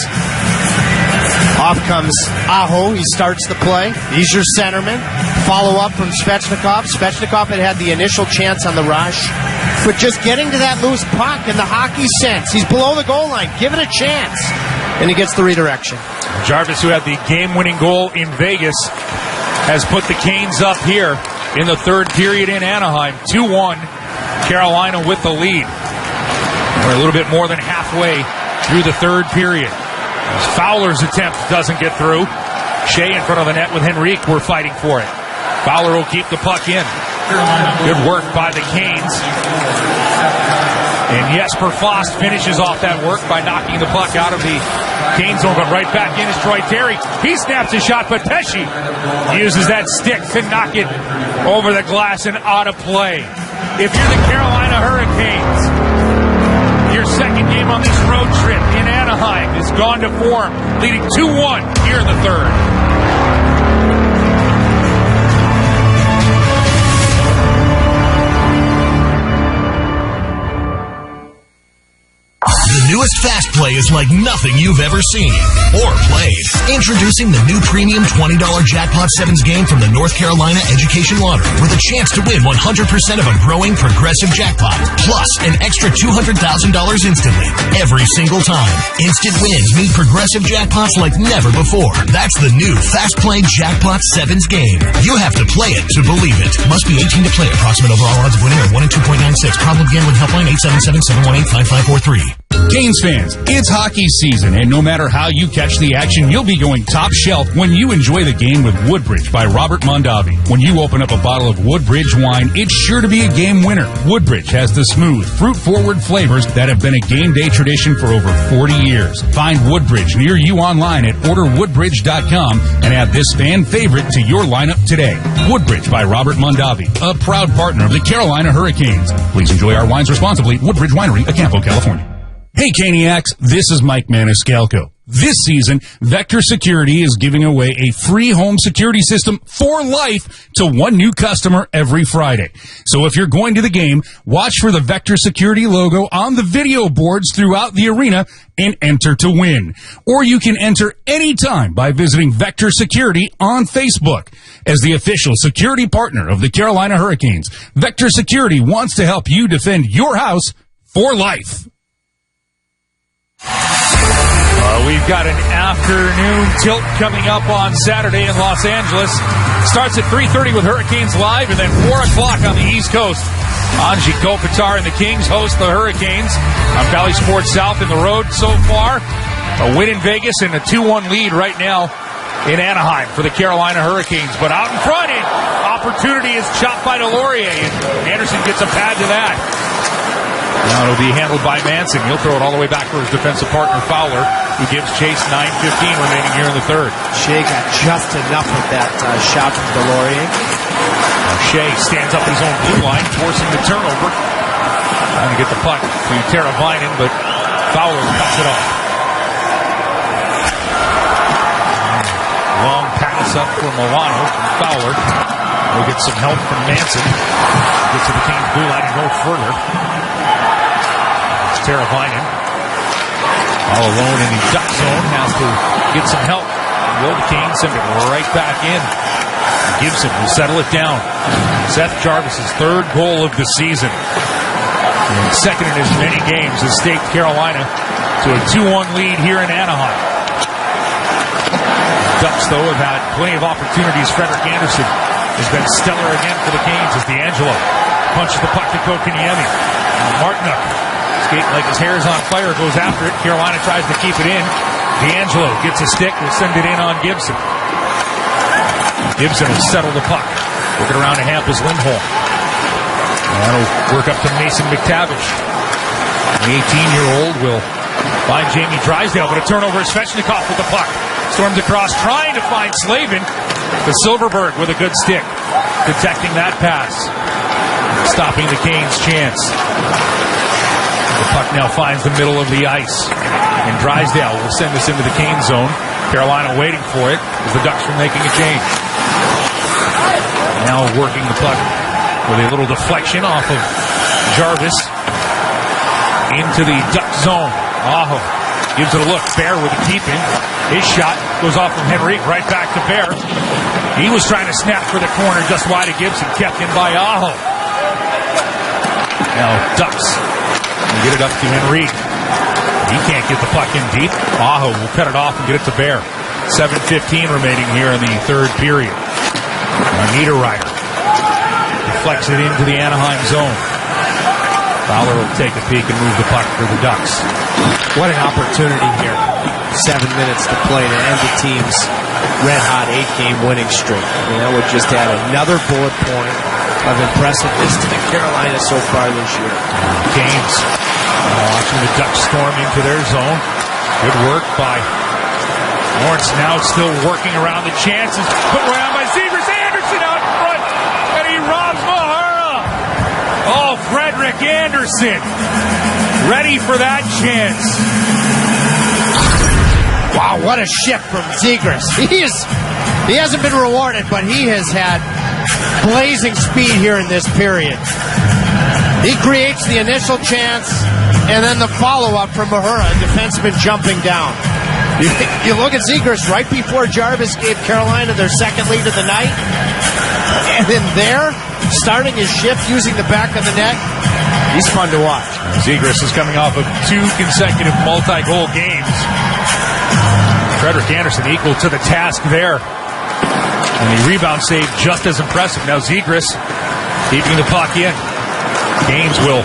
Off comes Aho. He starts the play. He's your centerman. Follow-up from Svechnikov. Svechnikov had the initial chance on the rush, but just getting to that loose puck in the hockey sense. He's below the goal line. Give it a chance. And he gets the redirection. Jarvis, who had the game-winning goal in Vegas, has put the Canes up here in the 3rd period in Anaheim. 2-1. Carolina with the lead. We're a little bit more than halfway through the 3rd period. Fowler's attempt doesn't get through. Shea in front of the net with Henrique. We're fighting for it. Fowler will keep the puck in. Good work by the Canes. And Jesper Fast finishes off that work by knocking the puck out of the Canes zone, but right back in is Troy Terry. He snaps a shot, but Pesce uses that stick to knock it over the glass and out of play. If you're the Carolina Hurricanes, your 2nd game team on this road trip in Anaheim has gone to form, leading 2-1 here in the third. The newest Fast Play is like nothing you've ever seen or played. Introducing the new premium $20 Jackpot 7s game from the North Carolina Education Lottery with a chance to win 100% of a growing progressive jackpot, plus an extra $200,000 instantly every single time. Instant wins mean progressive jackpots like never before. That's the new Fast Play Jackpot 7s game. You have to play it to believe it. Must be 18 to play. Approximate overall odds of winning are 1 in 2.96. Problem gambling helpline 877-718-5543. Canes fans, it's hockey season, and no matter how you catch the action, you'll be going top shelf when you enjoy the game with Woodbridge by Robert Mondavi. When you open up a bottle of Woodbridge wine, it's sure to be a game winner. Woodbridge has the smooth, fruit-forward flavors that have been a game day tradition for over 40 years. Find Woodbridge near you online at orderwoodbridge.com and add this fan favorite to your lineup today. Woodbridge by Robert Mondavi, a proud partner of the Carolina Hurricanes. Please enjoy our wines responsibly. Woodbridge Winery, Acampo, California. Hey, Caniacs, this is Mike Maniscalco. This season, Vector Security is giving away a free home security system for life to one new customer every Friday. So if you're going to the game, watch for the Vector Security logo on the video boards throughout the arena and enter to win. Or you can enter anytime by visiting Vector Security on Facebook. As the official security partner of the Carolina Hurricanes, Vector Security wants to help you defend your house for life. We've got an afternoon tilt coming up on Saturday in Los Angeles. Starts at 3:30 with Hurricanes Live, and then 4 o'clock on the East Coast. Anji Kopitar and the Kings host the Hurricanes on Valley Sports South in the road so far. A win in Vegas and a 2-1 lead right now in Anaheim for the Carolina Hurricanes. But out in front, opportunity is chopped by Delorier, and Anderson gets a pad to that. Now it'll be handled by Manson. He'll throw it all the way back for his defensive partner, Fowler, who gives Chase 9:15 remaining here in the third. Shea got just enough of that shot from Delorier. Shea stands up his own blue line, forcing the turnover. Trying to get the puck to Teravainen, but Fowler cuts it off. Long pass up for Milano from Fowler. We'll get some help from Manson. Gets to the Kings blue line and go further. Teravainen, all alone in the duck zone, has to get some help. Will the Kings send it right back in. Gibson will settle it down. Seth Jarvis's third goal of the season, and second in as many games, has staked Carolina to a 2-1 lead here in Anaheim. Ducks, though, have had plenty of opportunities. Frederik Andersen has been stellar again for the Canes as D'Angelo punches the puck to Kokiniemi. Martinuk, skating like his hair is on fire, goes after it. Carolina tries to keep it in. D'Angelo gets a stick, will send it in on Gibson. Gibson will settle the puck. Work it around to Hampus Lindholm. That'll work up to Mason McTavish. The 18-year-old will find Jamie Drysdale, but a turnover is Svechnikov with the puck. Storms across, trying to find Slavin. The Silverberg with a good stick, detecting that pass, stopping the Canes' chance. The puck now finds the middle of the ice, and Drysdale will send this into the Canes zone. Carolina waiting for it as the Ducks are making a change. Now working the puck with a little deflection off of Jarvis into the Duck zone. Aho gives it a look. Bear with the keep in. His shot goes off from Henrique right back to Bear. He was trying to snap for the corner just wide of Gibson, kept in by Aho. Now Ducks will get it up to Henrique. He can't get the puck in deep. Aho will cut it off and get it to Bear. 7:15 remaining here in the third period. Niederreiter deflects it into the Anaheim zone. Fowler will take a peek and move the puck for the Ducks. What an opportunity here. 7 minutes to play to end the team's red-hot 8-game winning streak. And that would just add another bullet point of impressiveness to the Carolina so far this year. Canes watching the Ducks storm into their zone. Good work by Lawrence, now still working around the chances. Put around by Zegers. Anderson out in front, and he robs Mahara. Oh, Frederik Andersen ready for that chance. Wow, what a shift from Zegras. He hasn't been rewarded, but he has had blazing speed here in this period. He creates the initial chance, and then the follow-up from Mahura, defenseman jumping down. You look at Zegras right before Jarvis gave Carolina their second lead of the night, and then there, starting his shift using the back of the net, he's fun to watch. Zegras is coming off of 2 consecutive multi-goal games. Frederick Anderson equal to the task there. And the rebound save just as impressive. Now Zegras keeping the puck in. Gaines will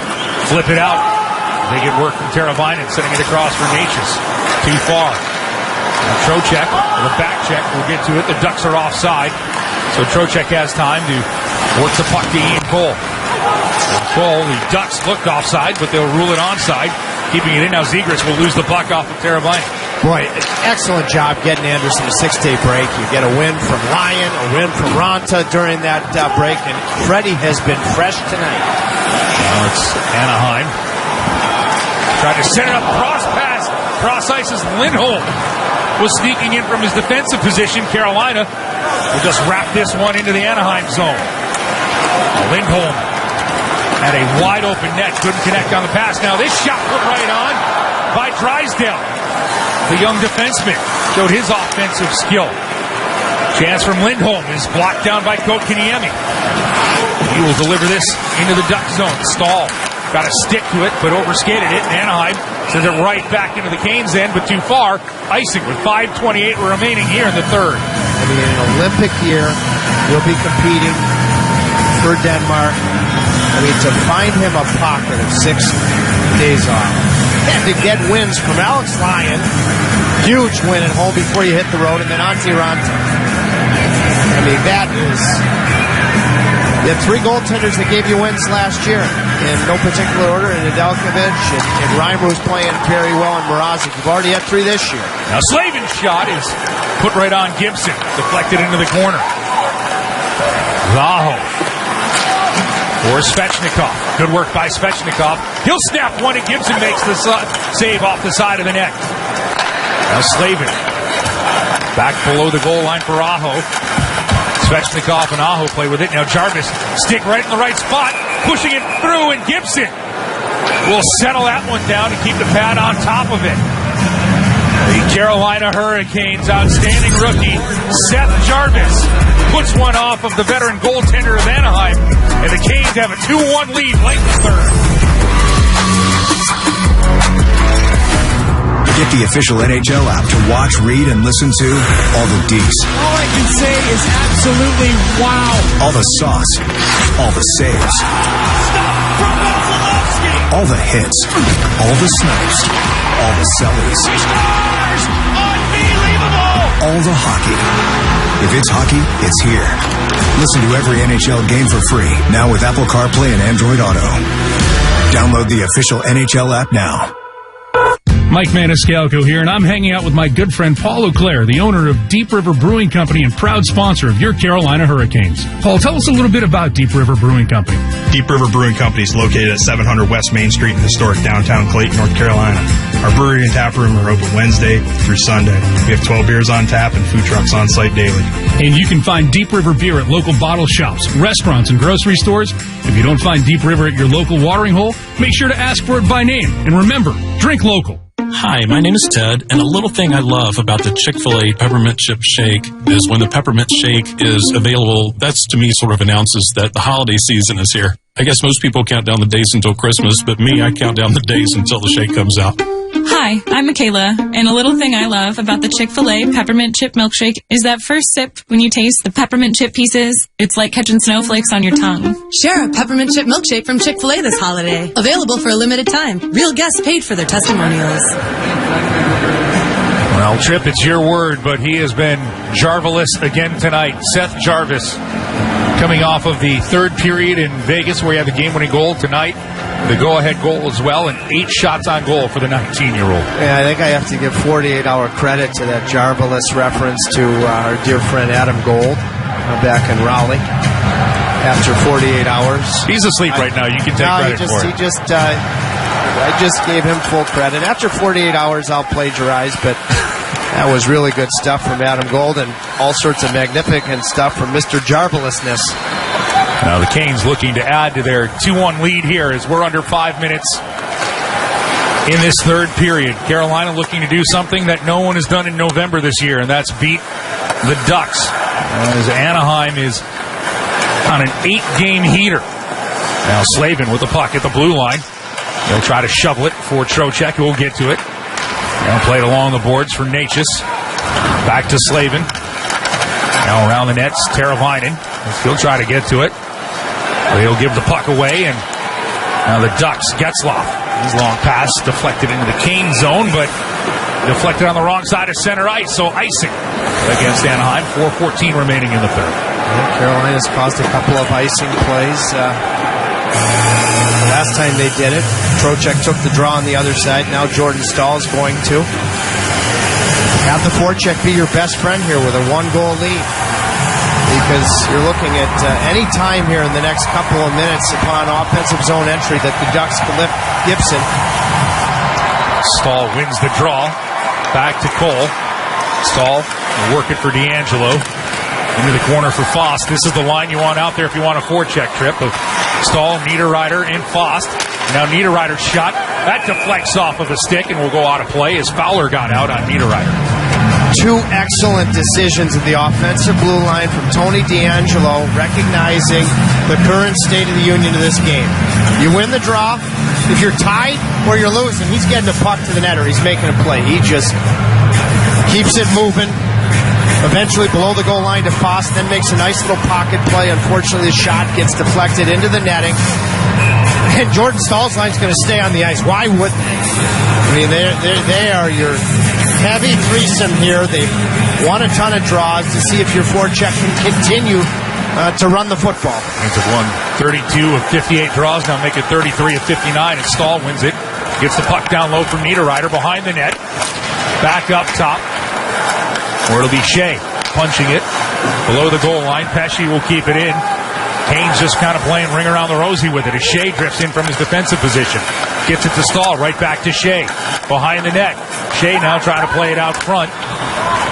flip it out. They get work from Teravainen, sending it across for Natchez. Too far. Trocheck with a back check. We'll get to it. The Ducks are offside. So Trocheck has time to work the puck to Ian Cole. Cole, the Ducks looked offside, but they'll rule it onside. Keeping it in now, Zegras will lose the puck off of Teravainen. Boy, excellent job getting Anderson a 6-day break. You get a win from Lyon, a win from Ronta during that break, and Freddie has been fresh tonight. Now it's Anaheim. Tried to set it up, cross pass. Cross ice's Lindholm was sneaking in from his defensive position. Carolina will just wrap this one into the Anaheim zone. Lindholm had a wide open net, couldn't connect on the pass. Now this shot put right on by Drysdale. The young defenseman showed his offensive skill. Chance from Lindholm is blocked down by Kotkaniemi. He will deliver this into the Duck zone. Stahl got a stick to it, but overskated it. And Anaheim sends it right back into the Canes end, but too far. Icing with 5:28 remaining here in the third. I mean, in an Olympic year, you'll be competing for Denmark. I mean, to find him a pocket of 6 days off. And to get wins from Alex Lyon, huge win at home before you hit the road, and then Antti Ranta. I mean, that is... You had 3 goaltenders that gave you wins last year in no particular order, and Nedeljkovic and Reimer was playing very well, and Mrazek. You've already had 3 this year. Now Slavin's shot is put right on Gibson, deflected into the corner. Zaho or Svechnikov. Good work by Svechnikov. He'll snap one, and Gibson makes the save off the side of the net. Now Slavin back below the goal line for Aho. Svechnikov and Aho play with it. Now Jarvis stick right in the right spot, pushing it through, and Gibson will settle that one down and keep the pad on top of it. The Carolina Hurricanes' outstanding rookie, Seth Jarvis, puts one off of the veteran goaltender of Anaheim, and the Canes have a 2-1 lead late in the third. Get the official NHL app to watch, read, and listen to all the Ds. All I can say is absolutely wow. All the sauce. All the saves. All the hits. All the snipes. All the sellies. Unbelievable! All the hockey. If it's hockey, it's here. Listen to every NHL game for free, now with Apple CarPlay and Android Auto. Download the official NHL app now. Mike Maniscalco here, and I'm hanging out with my good friend Paul Auclair, the owner of Deep River Brewing Company and proud sponsor of your Carolina Hurricanes. Paul, tell us a little bit about Deep River Brewing Company. Deep River Brewing Company is located at 700 West Main Street in historic downtown Clayton, North Carolina. Our brewery and tap room are open Wednesday through Sunday. We have 12 beers on tap and food trucks on site daily. And you can find Deep River beer at local bottle shops, restaurants, and grocery stores. If you don't find Deep River at your local watering hole, make sure to ask for it by name. And remember, drink local. Hi, my name is Ted, and a little thing I love about the Chick-fil-A Peppermint Chip Shake is when the Peppermint Shake is available, that's to me sort of announces that the holiday season is here. I guess most people count down the days until Christmas, but me, I count down the days until the shake comes out. Hi, I'm Michaela, and a little thing I love about the Chick-fil-A Peppermint Chip Milkshake is that first sip when you taste the peppermint chip pieces, it's like catching snowflakes on your tongue. Share a peppermint chip milkshake from Chick-fil-A this holiday. Available for a limited time. Real guests paid for their testimonials. Well, Trip, it's your word, but he has been Jarvelous again tonight. Seth Jarvis coming off of the third period in Vegas where he had the game-winning goal tonight. The go-ahead goal as well, and 8 shots on goal for the 19-year-old. Yeah, I think I have to give 48-hour credit to that Jarvelous reference to our dear friend Adam Gold back in Raleigh. After 48 hours. He's asleep right now. You can take credit for it. He just I just gave him full credit. After 48 hours, I'll plagiarize, but that was really good stuff from Adam Gold and all sorts of magnificent stuff from Mr. Jarvelousness. Now the Canes looking to add to their 2-1 lead here as we're under 5 minutes in this third period. Carolina looking to do something that no one has done in November this year, and that's beat the Ducks. As Anaheim is on an 8-game heater. Now Slavin with the puck at the blue line. He'll try to shovel it for Trocheck, who will get to it. Now played along the boards for Natchez. Back to Slavin. Now around the nets, Teravainen. He'll try to get to it. He'll give the puck away, and now the Ducks, Getzlaf. His long pass deflected into the Kane zone, but deflected on the wrong side of center ice, so icing against Anaheim. 4:14 remaining in the third. Carolina's caused a couple of icing plays. Last time they did it, Trocheck took the draw on the other side. Now Jordan Stahl's going to have the forecheck be your best friend here with a 1-goal lead. Because you're looking at any time here in the next couple of minutes upon offensive zone entry that the Ducks can lift Gibson. Stahl wins the draw. Back to Cole. Stahl will work it for D'Angelo. Into the corner for Fost. This is the line you want out there if you want a forecheck trip of Stahl, Niederreiter, and Fost. Now Niederreiter's shot. That deflects off of a stick and will go out of play as Fowler got out on Niederreiter. Two excellent decisions at the offensive blue line from Tony D'Angelo, recognizing the current state of the union of this game. You win the draw. If you're tied or you're losing, he's getting the puck to the net or he's making a play. He just keeps it moving. Eventually below the goal line to Fost, then makes a nice little pocket play. Unfortunately, the shot gets deflected into the netting. And Jordan Stahl's line's going to stay on the ice. Why wouldn't they? I mean, they are your heavy threesome here. They've won a ton of draws to see if your forecheck can continue to run the football. Canes have won 32 of 58 draws, now make it 33 of 59, and Stahl wins it. Gets the puck down low from Niederreiter behind the net. Back up top. Or it'll be Shea punching it below the goal line. Pesce will keep it in. Canes just kind of playing ring around the rosy with it as Shea drifts in from his defensive position. Gets it to Stahl, right back to Shea. Behind the net. Shea now trying to play it out front.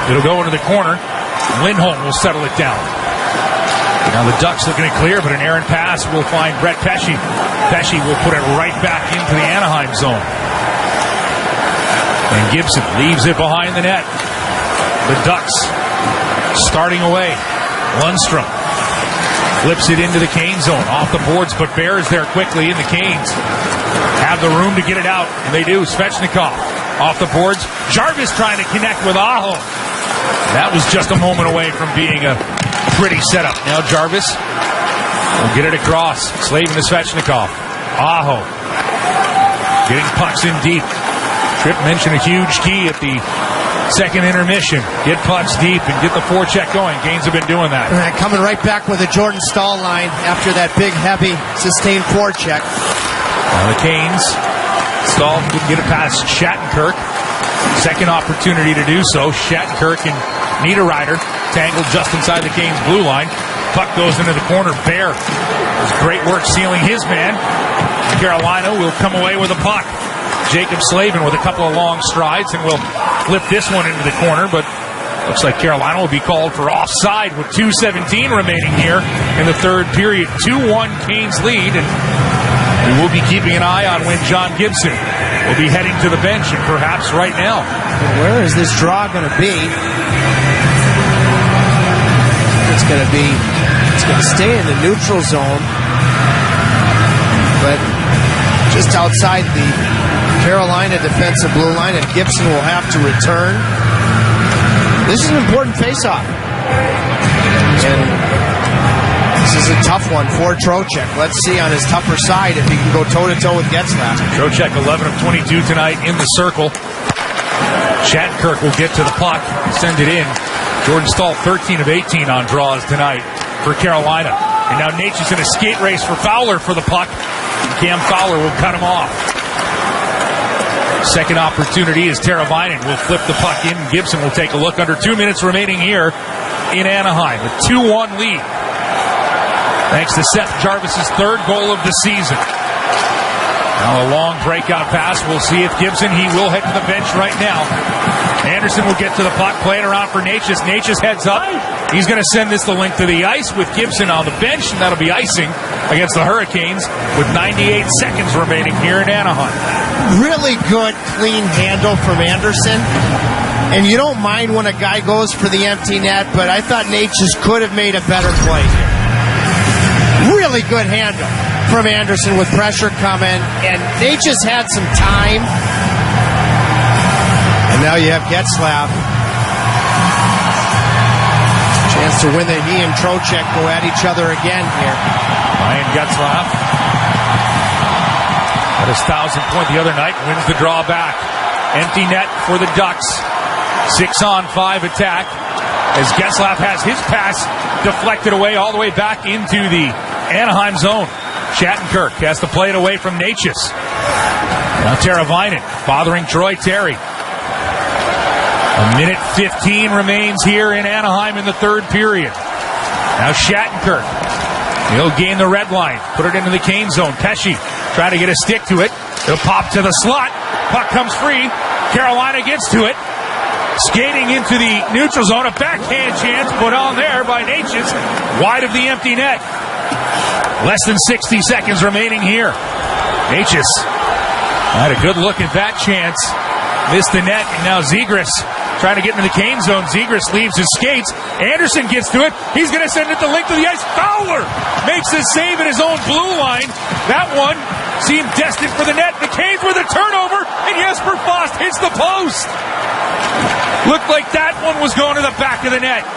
It'll go into the corner. Lindholm will settle it down. Now the Ducks looking to clear, but an errant pass will find Brett Pesce. Pesce will put it right back into the Anaheim zone. And Gibson leaves it behind the net. The Ducks starting away. Lundstrom flips it into the Kane zone. Off the boards, but Bears there quickly, and the Canes have the room to get it out. And they do. Svechnikov off the boards. Jarvis trying to connect with Aho. That was just a moment away from being a pretty setup. Now Jarvis will get it across. Slavin to Svechnikov. Aho getting pucks in deep. Tripp mentioned a huge key at the second intermission. Get pucks deep and get the forecheck going. Canes have been doing that. Coming right back with a Jordan Stahl line after that big, heavy, sustained forecheck. Now the Canes. Stahl couldn't get it past Shattenkirk. Second opportunity to do so. Shattenkirk and Niederreiter tangled just inside the Canes blue line. Puck goes into the corner. Bear does great work sealing his man. Carolina will come away with a puck. Jacob Slavin with a couple of long strides and will flip this one into the corner, but looks like Carolina will be called for offside with 2:17 remaining here in the third period. 2-1 Canes lead, and we will be keeping an eye on when John Gibson will be heading to the bench, and perhaps right now. Where is this draw going to be? It's going to stay in the neutral zone, but just outside the Carolina defensive blue line, and Gibson will have to return. This is an important face-off. And this is a tough one for Trocheck. Let's see on his tougher side if he can go toe-to-toe with Getzlaf. Trocheck 11 of 22 tonight in the circle. Shattenkirk will get to the puck, send it in. Jordan Stahl 13 of 18 on draws tonight for Carolina. And now Natchez in a skate race for Fowler for the puck. Cam Fowler will cut him off. Second opportunity is Teravainen will flip the puck in. Gibson will take a look. Under 2 minutes remaining here in Anaheim. A 2-1 lead. Thanks to Seth Jarvis' third goal of the season. Now a long breakout pass. We'll see if Gibson, he will head to the bench right now. Anderson will get to the puck, play it around for Natchez. Natchez heads up. He's going to send this the length of the ice with Gibson on the bench, and that'll be icing against the Hurricanes with 98 seconds remaining here in Anaheim. Really good, clean handle from Anderson. And you don't mind when a guy goes for the empty net, but I thought Natchez could have made a better play here. Really good handle from Anderson with pressure coming, and Natchez had some time. And now you have Getzlaf. Chance to win it. He and Trocheck go at each other again here. Ryan Getzlaf at his 1,000th point the other night, wins the draw back. Empty net for the Ducks. 6-on-5 attack as Getzlaf has his pass deflected away all the way back into the Anaheim zone. Shattenkirk has to play it away from Natchez. Now Teravainen bothering Troy Terry. A minute 15 remains here in Anaheim in the third period. Now Shattenkirk. He'll gain the red line. Put it into the Kane zone. Pesce trying to get a stick to it. It'll pop to the slot. Puck comes free. Carolina gets to it. Skating into the neutral zone. A backhand chance put on there by Natchez. Wide of the empty net. Less than 60 seconds remaining here. Natchez had a good look at that chance. Missed the net. And now Zegras trying to get into the Kane zone. Zegras leaves his skates. Anderson gets to it. He's going to send it the length of the ice. Fowler makes a save at his own blue line. That one seemed destined for the net. The Canes with a turnover, and Jesper Fast hits the post. Looked like that one was going to the back of the net.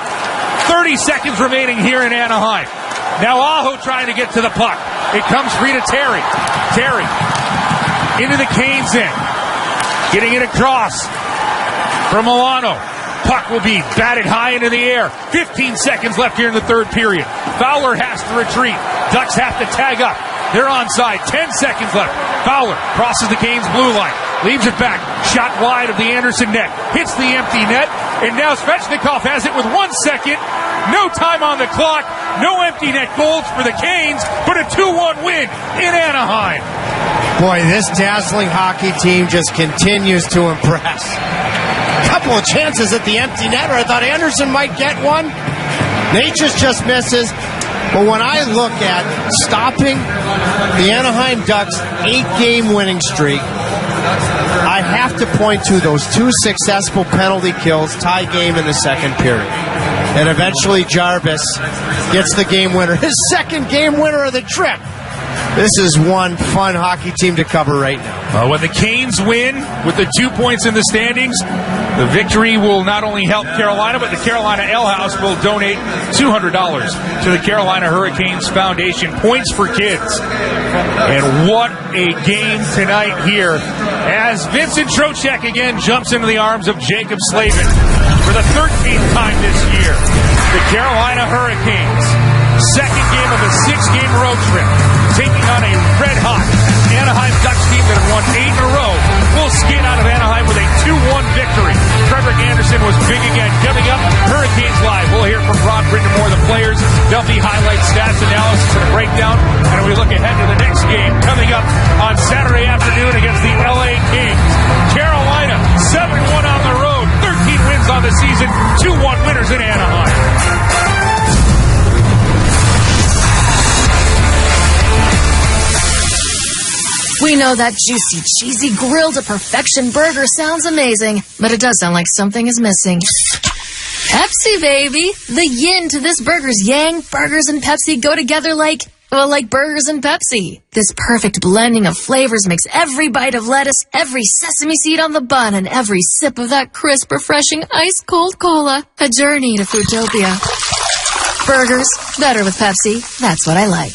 30 seconds remaining here in Anaheim. Now Aho trying to get to the puck. It comes free to Terry. Terry into the Canes end. Getting it across from Milano. Puck will be batted high into the air. 15 seconds left here in the third period. Fowler has to retreat. Ducks have to tag up. They're onside. 10 seconds left. Fowler crosses the Canes blue line. Leaves it back. Shot wide of the Anderson net. Hits the empty net. And now Svechnikov has it with 1 second. No time on the clock. No empty net goals for the Canes, but a 2-1 win in Anaheim. Boy, this dazzling hockey team just continues to impress. Couple of chances at the empty net, or I thought Anderson might get one. Natchez just misses. But when I look at stopping the Anaheim Ducks' 8-game winning streak, I have to point to those 2 successful penalty kills, tie game in the second period. And eventually Jarvis gets the game winner, his second game winner of the trip. This is one fun hockey team to cover right now. When the Canes win with the 2 points in the standings, the victory will not only help Carolina, but the Carolina Ale House will donate $200 to the Carolina Hurricanes Foundation. Points for Kids. And what a game tonight here as Vincent Trocheck again jumps into the arms of Jacob Slavin for the 13th time this year. The Carolina Hurricanes, second game of a 6-game road trip, taking on a red-hot Anaheim Ducks team that have won 8 in a row. Will skate out of Anaheim with a 2-1 victory. Frederick Anderson was big again. Coming up, Hurricanes Live. We'll hear from Rod Brittenmore, the players. There'll be highlights, stats, analysis, and a breakdown. And we look ahead to the next game coming up on Saturday afternoon against the LA Kings. Carolina, 7-1 on the road. 13 wins on the season. 2-1 winners in Anaheim. We know that juicy, cheesy, grilled to perfection burger sounds amazing, but it does sound like something is missing. Pepsi, baby! The yin to this burger's yang. Burgers and Pepsi go together like burgers and Pepsi. This perfect blending of flavors makes every bite of lettuce, every sesame seed on the bun, and every sip of that crisp, refreshing, ice-cold cola a journey to Foodtopia. Burgers, better with Pepsi. That's what I like.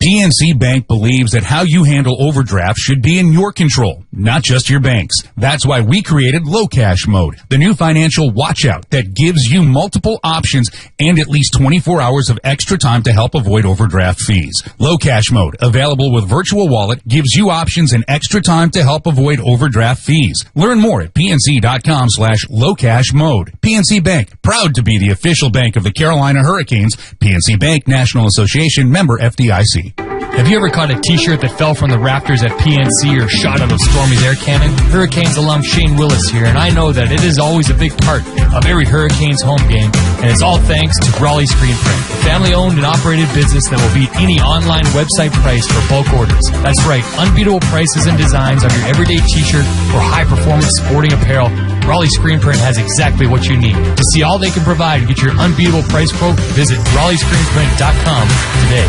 PNC Bank believes that how you handle overdraft should be in your control, not just your bank's. That's why we created Low Cash Mode, the new financial watch-out that gives you multiple options and at least 24 hours of extra time to help avoid overdraft fees. Low Cash Mode, available with Virtual Wallet, gives you options and extra time to help avoid overdraft fees. Learn more at pnc.com/lowcashmode. PNC Bank, proud to be the official bank of the Carolina Hurricanes. PNC Bank, National Association, member FDIC. hockey. Have you ever caught a t-shirt that fell from the rafters at PNC or shot out of Stormy's air cannon? Hurricanes alum Shane Willis here, and I know that it is always a big part of every Hurricanes home game, and it's all thanks to Brawley Screen Print, a family-owned and operated business that will beat any online website price for bulk orders. That's right, unbeatable prices and designs on your everyday t-shirt or high-performance sporting apparel. Brawley Screen Print has exactly what you need. To see all they can provide and get your unbeatable price quote, visit BrawleyScreenPrint.com today.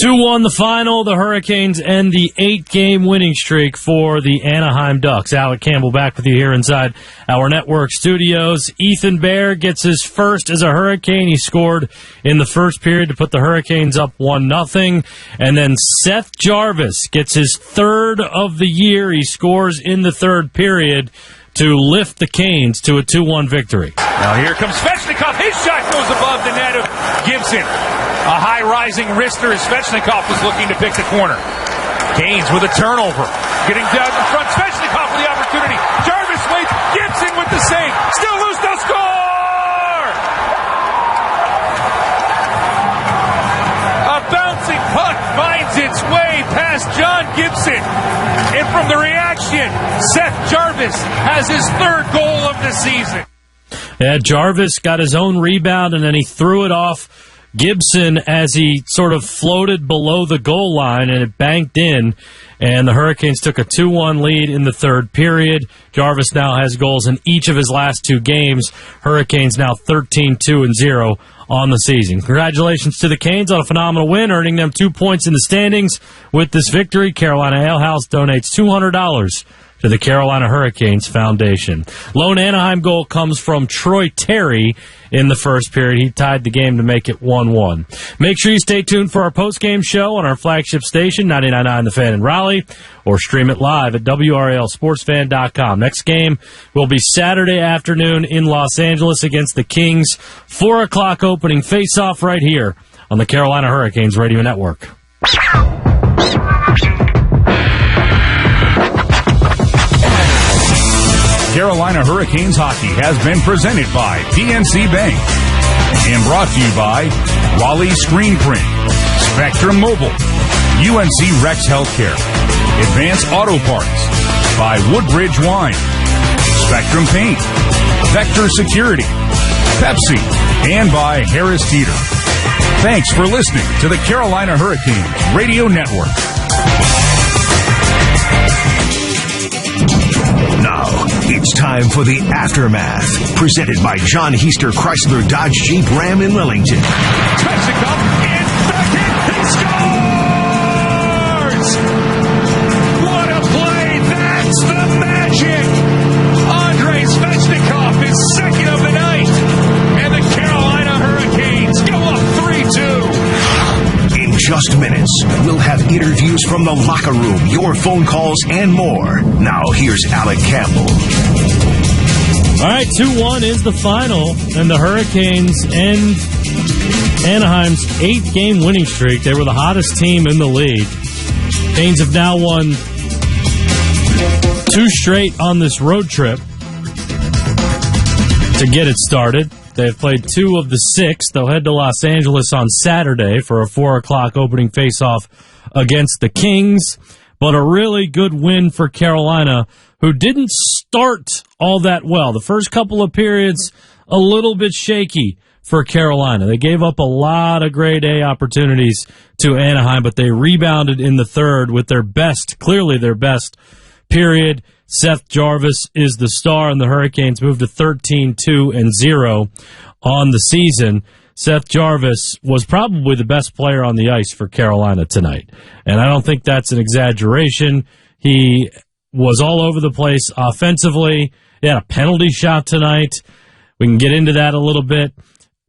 2-1 the final. The Hurricanes end the 8-game winning streak for the Anaheim Ducks. Alec Campbell back with you here inside our network studios. Ethan Bear gets his first as a Hurricane. He scored in the first period to put the Hurricanes up 1-0. And then Seth Jarvis gets his third of the year. He scores in the third period to lift the Canes to a 2-1 victory. Now here comes Svechnikov. His shot goes above the net of Gibson. A high-rising wrister as Svechnikov was looking to pick the corner. Canes with a turnover. Getting down in front. Svechnikov with the opportunity. Jarvis waits. Gibson with the save. Still loose. They'll score! A bouncing puck finds its way past John Gibson. And from the reaction, Seth Jarvis has his third goal of the season. Yeah, Jarvis got his own rebound, and then he threw it off Gibson as he sort of floated below the goal line, and it banked in, and the Hurricanes took a 2-1 lead in the third period. Jarvis now has goals in each of his last two games. Hurricanes now 13-2-0 on the season. Congratulations to the Canes on a phenomenal win, earning them 2 points in the standings. With this victory, Carolina Ale House donates $200 to the Carolina Hurricanes Foundation. Lone Anaheim goal comes from Troy Terry in the first period. He tied the game to make it 1-1. Make sure you stay tuned for our post-game show on our flagship station, 99.9 The Fan in Raleigh, or stream it live at WRALSportsFan.com. Next game will be Saturday afternoon in Los Angeles against the Kings. 4 o'clock opening face-off right here on the Carolina Hurricanes Radio Network. Carolina Hurricanes hockey has been presented by PNC Bank and brought to you by Raleigh Screen Print, Spectrum Mobile, UNC Rex Healthcare, Advanced Auto Parts, by Woodbridge Wine, Spectrum Paint, Vector Security, Pepsi, and by Harris Teeter. Thanks for listening to the Carolina Hurricanes Radio Network. Now, it's time for the Aftermath, presented by John Heister Chrysler Dodge Jeep Ram in Lillington. Svechnikov in backhand. He scores! What a play! That's the magic! Andrei Svechnikov is second of the night, and the Carolina Hurricanes go up 3-2. In just minutes, we'll have interviews from the locker room, your phone calls, and more. Now, here's Alec Campbell. All right, 2-1 is the final, and the Hurricanes end Anaheim's 8-game winning streak. They were the hottest team in the league. Canes have now won 2 straight on this road trip to get it started. They have played 2 of the 6. They'll head to Los Angeles on Saturday for a 4 o'clock opening faceoff against the Kings. But a really good win for Carolina, who didn't start all that well. The first couple of periods, a little bit shaky for Carolina. They gave up a lot of grade A opportunities to Anaheim, but they rebounded in the third with their best, clearly their best period. Seth Jarvis is the star, and the Hurricanes moved to 13-2-0 on the season. Seth Jarvis was probably the best player on the ice for Carolina tonight, and I don't think that's an exaggeration. He was all over the place offensively. He had a penalty shot tonight. We can get into that a little bit.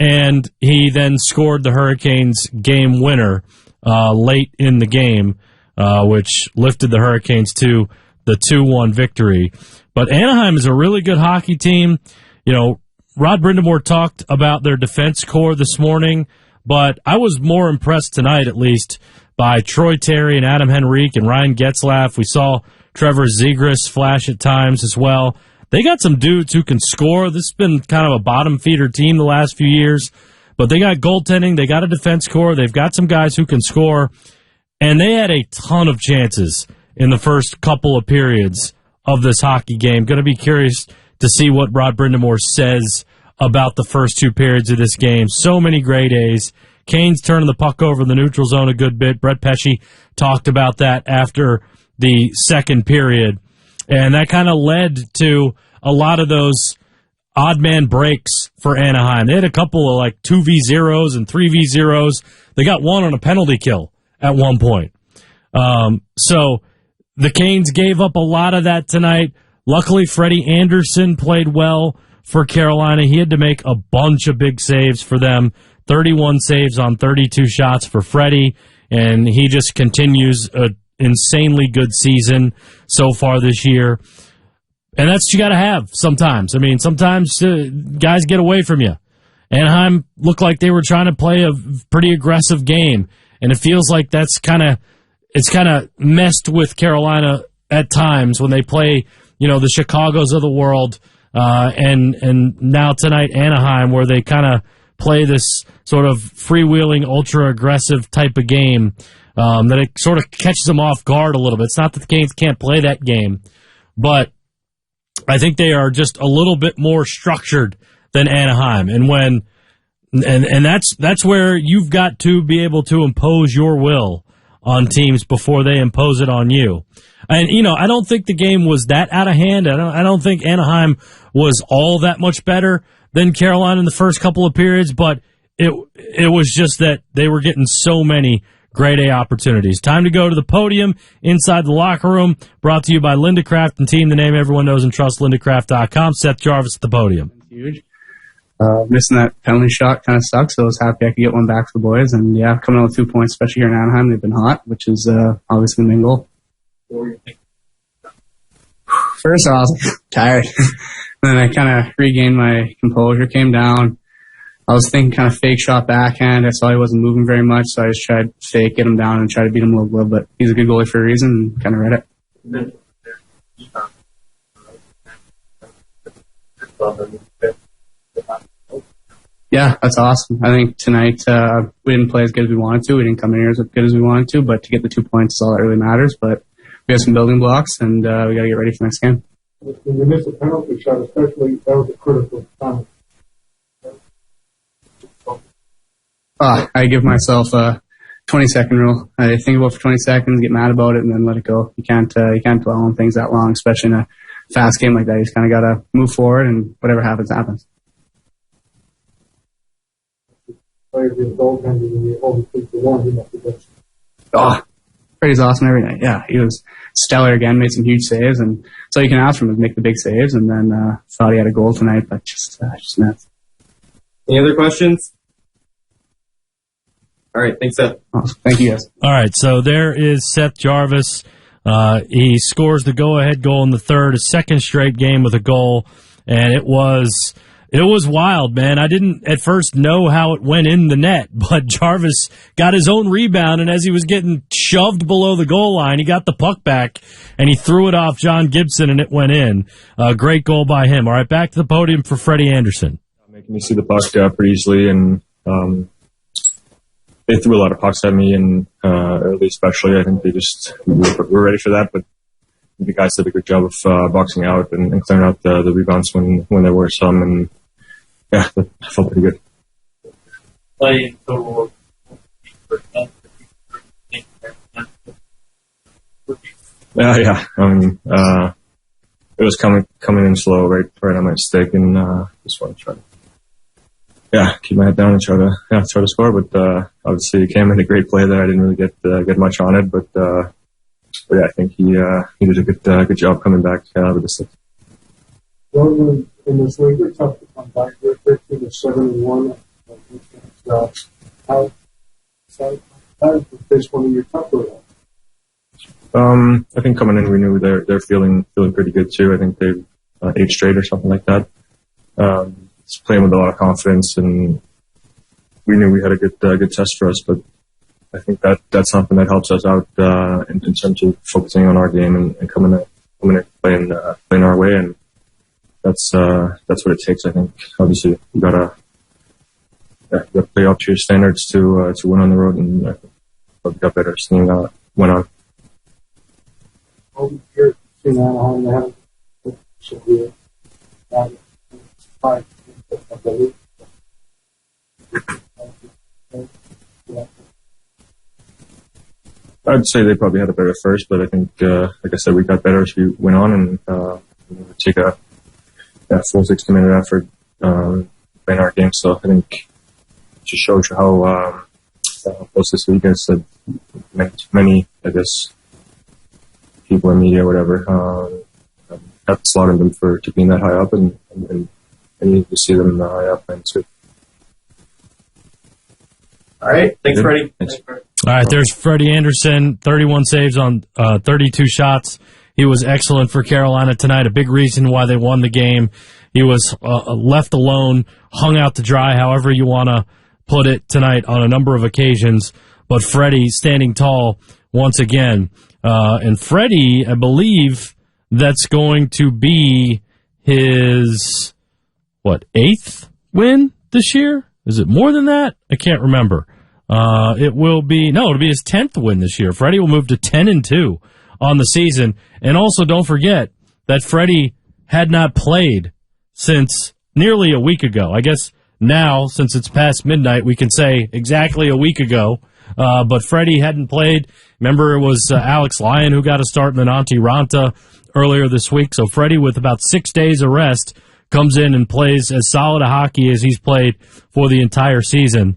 And he then scored the Hurricanes' game winner late in the game, which lifted the Hurricanes to the 2-1 victory. But Anaheim is a really good hockey team. You know, Rod Brindamore talked about their defense core this morning, but I was more impressed tonight, at least, by Troy Terry and Adam Henrique and Ryan Getzlaff. We saw Trevor Zegras flash at times as well. They got some dudes who can score. This has been kind of a bottom feeder team the last few years, But they got goaltending, they got a defense core, they've got some guys who can score, and they had a ton of chances in the first couple of periods of this hockey game. Going to be curious to see what Rod Brindamore says about the first 2 periods of this game. So many great A's. Canes turning the puck over in the neutral zone a good bit. Brett Pesce talked about that after the second period, and that kind of led to a lot of those odd man breaks for Anaheim. They had a couple of like 2v0s and 3v0s. They got one on a penalty kill at one point. So the Canes gave up a lot of that tonight. Luckily, Freddie Anderson played well for Carolina. He had to make a bunch of big saves for them. 31 saves on 32 shots for Freddie, and he just continues an insanely good season so far this year. And that's what you got to have sometimes. I mean, sometimes guys get away from you. Anaheim looked like they were trying to play a pretty aggressive game, and it feels like it's kind of messed with Carolina at times when they play, the Chicagos of the world, and now tonight Anaheim, where they kind of play this sort of freewheeling, ultra-aggressive type of game that it sort of catches them off guard a little bit. It's not that the Canes can't play that game, but I think they are just a little bit more structured than Anaheim. And that's where you've got to be able to impose your will on teams before they impose it on you. And, I don't think the game was that out of hand. I don't think Anaheim was all that much better than Carolina in the first couple of periods, but it was just that they were getting so many grade A opportunities. Time to go to the podium inside the locker room, brought to you by Linda Craft and team, the name everyone knows and trusts, lindacraft.com. Seth Jarvis at the podium. Huge. Missing that penalty shot kind of sucks, so I was happy I could get one back for the boys. And, coming out with 2 points, especially here in Anaheim, they've been hot, which is obviously the main goal. First, I was tired. Then I kind of regained my composure, came down. I was thinking kind of fake shot backhand. I saw he wasn't moving very much, so I just tried to fake, get him down, and try to beat him a little bit. But he's a good goalie for a reason, and kind of read it. Yeah, that's awesome. I think tonight we didn't play as good as we wanted to. We didn't come in here as good as we wanted to, but to get the 2 points is all that really matters. But we have some building blocks, and we got to get ready for next game. When you miss a penalty shot, especially, that was a critical time. I give myself a 20-second rule. I think about it for 20 seconds, get mad about it, and then let it go. You can't dwell on things that long, especially in a fast game like that. You just kind of got to move forward, and whatever happens, happens. Freddie's awesome every night. Yeah, he was stellar again, made some huge saves, and so you can ask from him is make the big saves, and then thought he had a goal tonight, but just nuts. Any other questions? All right, thanks, Seth. Awesome. Thank you, guys. All right, so there is Seth Jarvis. He scores the go-ahead goal in the third, a second straight game with a goal, and it was wild, man. I didn't at first know how it went in the net, but Jarvis got his own rebound, and as he was getting shoved below the goal line, he got the puck back, and he threw it off John Gibson, and it went in. Great goal by him. All right, back to the podium for Freddie Anderson. Making me see the puck pretty easily, and they threw a lot of pucks at me, and early especially. I think we were ready for that, but the guys did a good job of boxing out and clearing out the rebounds when there were some, and yeah, I felt pretty good. Yeah. I mean, it was coming in slow, right on my stick, and just want to try to keep my head down and try to score. But obviously, Cam made a great play there. I didn't really get much on it, but yeah, I think he did a good job coming back with the stick. Normally in this league, it's tough to come back. You're 15-7-1. How is this one of your tougher ones? I think coming in, we knew they're feeling pretty good too. I think they've 8 straight or something like that. Just playing with a lot of confidence, and we knew we had a good test for us. But I think that's something that helps us out in terms of focusing on our game and coming in playing our way, and that's what it takes. I think obviously you gotta you have to play up to your standards to win on the road, and I think we got better as the game went on. Over here in Anaheim, they have should be five. I'd say they probably had a better first, but I think, like I said, we got better as we went on, and take a full 60-minute effort in our game. So I think it just shows you how close this league is. Many, I guess, people in media, whatever, have slaughtered them to being that high up, and you see them high up, and it's good. All right. Thanks, Freddie. Thanks. All right, there's Freddie Anderson, 31 saves on 32 shots. He was excellent for Carolina tonight, a big reason why they won the game. He was left alone, hung out to dry, however you want to put it, tonight on a number of occasions. But Freddie standing tall once again. And Freddie, I believe that's going to be his, 8th win this year? Is it more than that? I can't remember. It'll be his 10th win this year. Freddie will move to 10-2 on the season. And also don't forget that Freddie had not played since nearly a week ago. I guess now, since it's past midnight, we can say exactly a week ago. But Freddie hadn't played. Remember, it was Alex Lyon who got a start, and then Antti Ranta earlier this week. So Freddie, with about 6 days of rest, comes in and plays as solid a hockey as he's played for the entire season.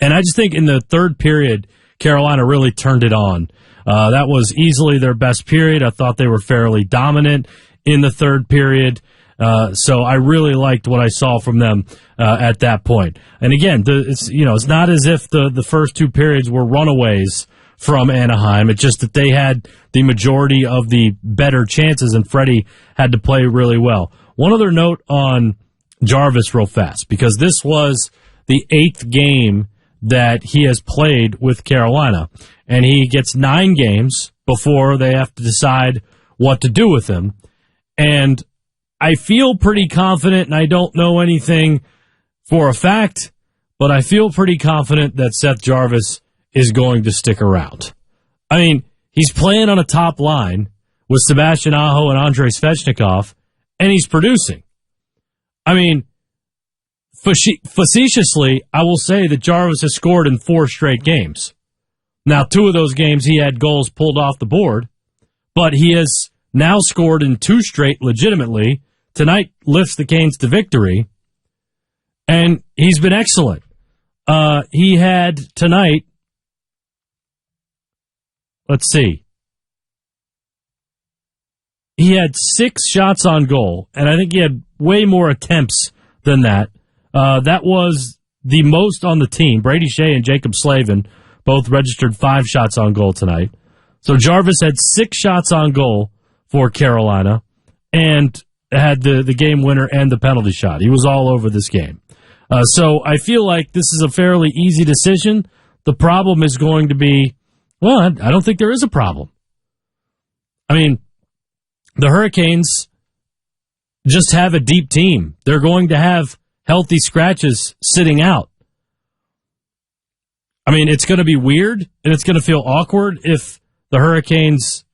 And I just think in the third period, Carolina really turned it on. That was easily their best period. I thought they were fairly dominant in the third period. So I really liked what I saw from them at that point. And again, it's not as if the first two periods were runaways from Anaheim. It's just that they had the majority of the better chances, and Freddie had to play really well. One other note on Jarvis real fast, because this was the 8th game that he has played with Carolina, and he gets 9 games before they have to decide what to do with him. And I feel pretty confident, and I don't know anything for a fact, but I feel pretty confident that Seth Jarvis is going to stick around. I mean, he's playing on a top line with Sebastian Aho and Andrei Svechnikov, and he's producing. I mean, facetiously, I will say that Jarvis has scored in 4 straight games. Now, 2 of those games he had goals pulled off the board, but he has now scored in 2 straight legitimately. Tonight lifts the Canes to victory, and he's been excellent. He had tonight, let's see, he had 6 shots on goal, and I think he had way more attempts than that. That was the most on the team. Brady Shea and Jacob Slavin both registered 5 shots on goal tonight. So Jarvis had 6 shots on goal for Carolina and had the game winner and the penalty shot. He was all over this game. So I feel like this is a fairly easy decision. The problem is going to be, well, I don't think there is a problem. I mean, the Hurricanes just have a deep team. They're going to have healthy scratches sitting out. I mean, it's going to be weird, and it's going to feel awkward if the Hurricanes,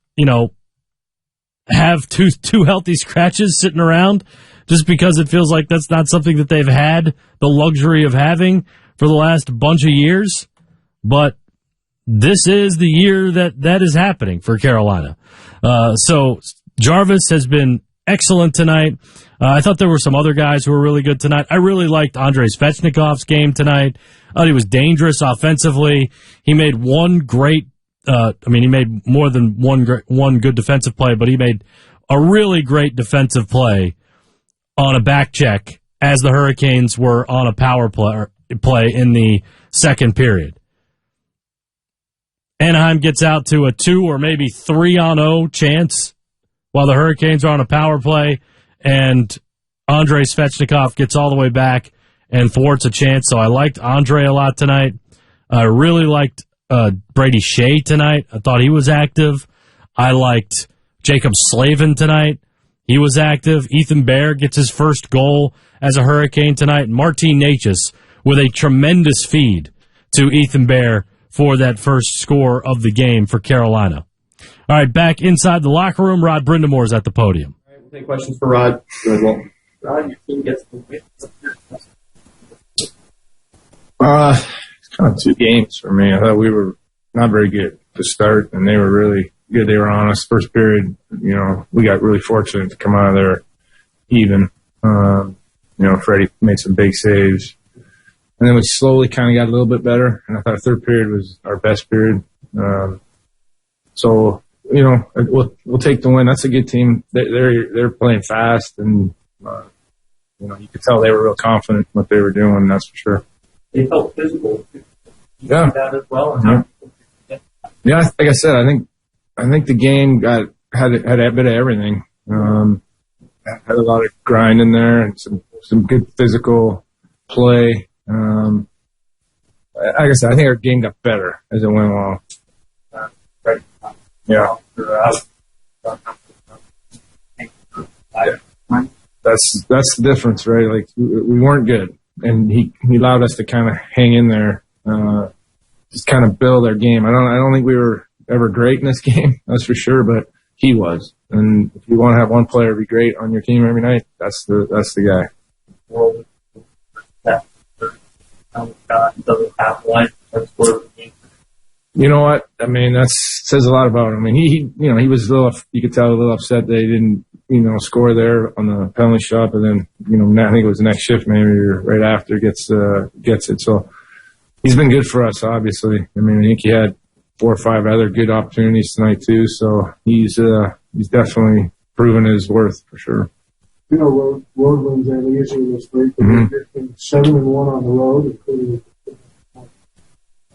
have two healthy scratches sitting around, just because it feels like that's not something that they've had the luxury of having for the last bunch of years. But this is the year that is happening for Carolina. So Jarvis has been excellent tonight. I thought there were some other guys who were really good tonight. I really liked Andrei Svechnikov's game tonight. I thought he was dangerous offensively. He made one great, he made more than one good defensive play, but he made a really great defensive play on a back check as the Hurricanes were on a power play in the second period. Anaheim gets out to a 2 or maybe 3-on-0 chance while the Hurricanes are on a power play, and Andrei Svechnikov gets all the way back and thwarts a chance. So I liked Andrei a lot tonight. I really liked Brady Shea tonight. I thought he was active. I liked Jacob Slavin tonight. He was active. Ethan Bear gets his first goal as a Hurricane tonight. Martin Necas with a tremendous feed to Ethan Bear for that first score of the game for Carolina. All right, back inside the locker room, Rod Brindamore's at the podium. All right, we'll take questions for Rod. Rod, your team gets the win. It's kind of 2 games for me. I thought we were not very good to start, and they were really good. They were on us. First period, we got really fortunate to come out of there even. Freddie made some big saves. And then we slowly kind of got a little bit better, and I thought third period was our best period. So we'll take the win. That's a good team. They're playing fast, and you could tell they were real confident in what they were doing. That's for sure. They felt physical. Yeah. That as well. Yeah, like I said, I think the game had a bit of everything. Had a lot of grind in there and some good physical play. Like I said, I think our game got better as it went along. Yeah. That's the difference, right? Like we weren't good, and he allowed us to kind of hang in there, just kind of build our game. I don't think we were ever great in this game, that's for sure, but he was. And if you want to have one player be great on your team every night, that's the guy. You know what? I mean, that says a lot about him. I mean, he was you could tell a little upset that he didn't, score there on the penalty shot, but then, I think it was the next shift maybe or right after gets it. So he's been good for us, obviously. I mean, I think he had 4 or 5 other good opportunities tonight too. So he's definitely proven his worth for sure. Road wins ain't easy this week. Mm-hmm. 7-1 on the road, including.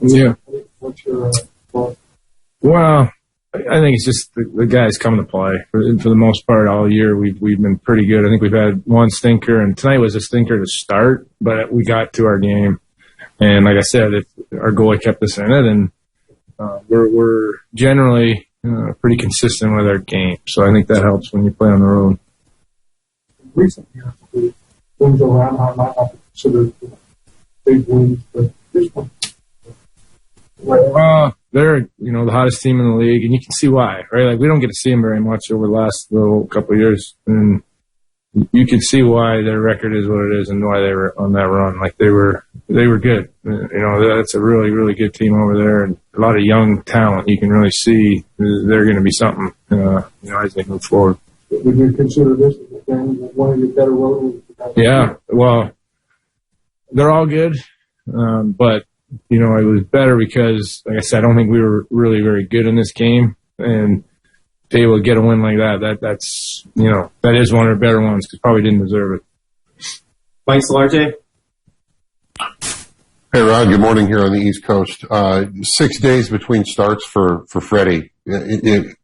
Yeah. What's your thought? Well, I think it's just the guys coming to play. For the most part, all year we've been pretty good. I think we've had one stinker, and tonight was a stinker to start, but we got to our game. And like I said, if our goalie kept us in it, and we're generally pretty consistent with our game. So I think that helps when you play on the road. Recent years, wins around how might not be considered big wins, but this one. They're the hottest team in the league, and you can see why, right? Like we don't get to see them very much over the last little couple of years, and you can see why their record is what it is and why they were on that run. Like they were good. That's a really, really good team over there, and a lot of young talent. You can really see they're going to be something, as they move forward. Would you consider this one of your better road wins? Yeah, well, they're all good, but it was better because, like I said, I don't think we were really very good in this game, and to be able to get a win like that's that is one of the better ones because probably didn't deserve it. Mike Solarte. Hey, Rod. Good morning here on the East Coast. 6 days between starts for Freddie.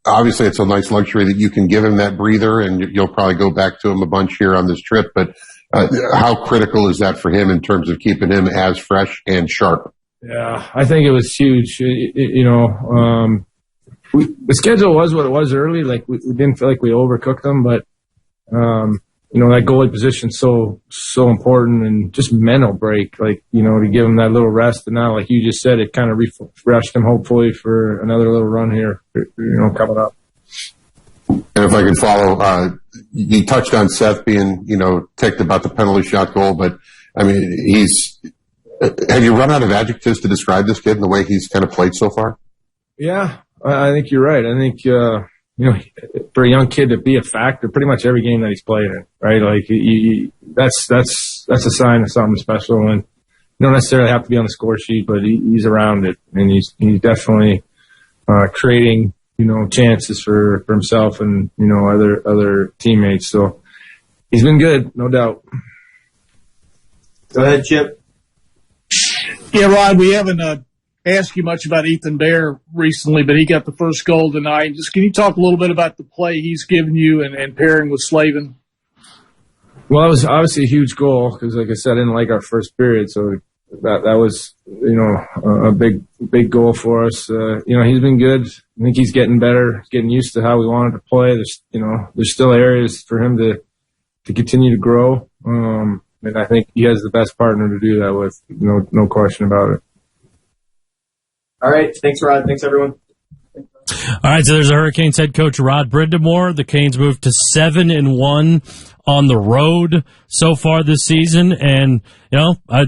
Obviously, it's a nice luxury that you can give him that breather, and you'll probably go back to him a bunch here on this trip. But how critical is that for him in terms of keeping him as fresh and sharp? Yeah, I think it was huge. The schedule was what it was early. Like we didn't feel like we overcooked them, but that goalie position's so important, and just mental break, like to give him that little rest. And now, like you just said, it kind of refreshed him hopefully for another little run here, coming up. And if I can follow, you touched on Seth being ticked about the penalty shot goal, but I mean have you run out of adjectives to describe this kid and the way he's kind of played so far? Yeah, I think you're right. I think, for a young kid to be a factor pretty much every game that he's played in, right? Like, that's a sign of something special. And you don't necessarily have to be on the score sheet, but he's around it. And he's definitely creating, chances for himself and, other teammates. So he's been good, no doubt. Go ahead, Chip. Yeah, Rod, we haven't asked you much about Ethan Bear recently, but he got the first goal tonight. Just can you talk a little bit about the play he's given you and pairing with Slavin? Well, that was obviously a huge goal because, like I said, I didn't like our first period, so that was a big goal for us. He's been good. I think he's getting better, getting used to how we wanted to play. There's still areas for him to continue to grow. And I think he has the best partner to do that with, no question about it. All right. Thanks, Rod. Thanks, everyone. All right, so there's a Hurricanes head coach, Rod Brindamore. The Canes moved to 7-1 on the road so far this season. And, I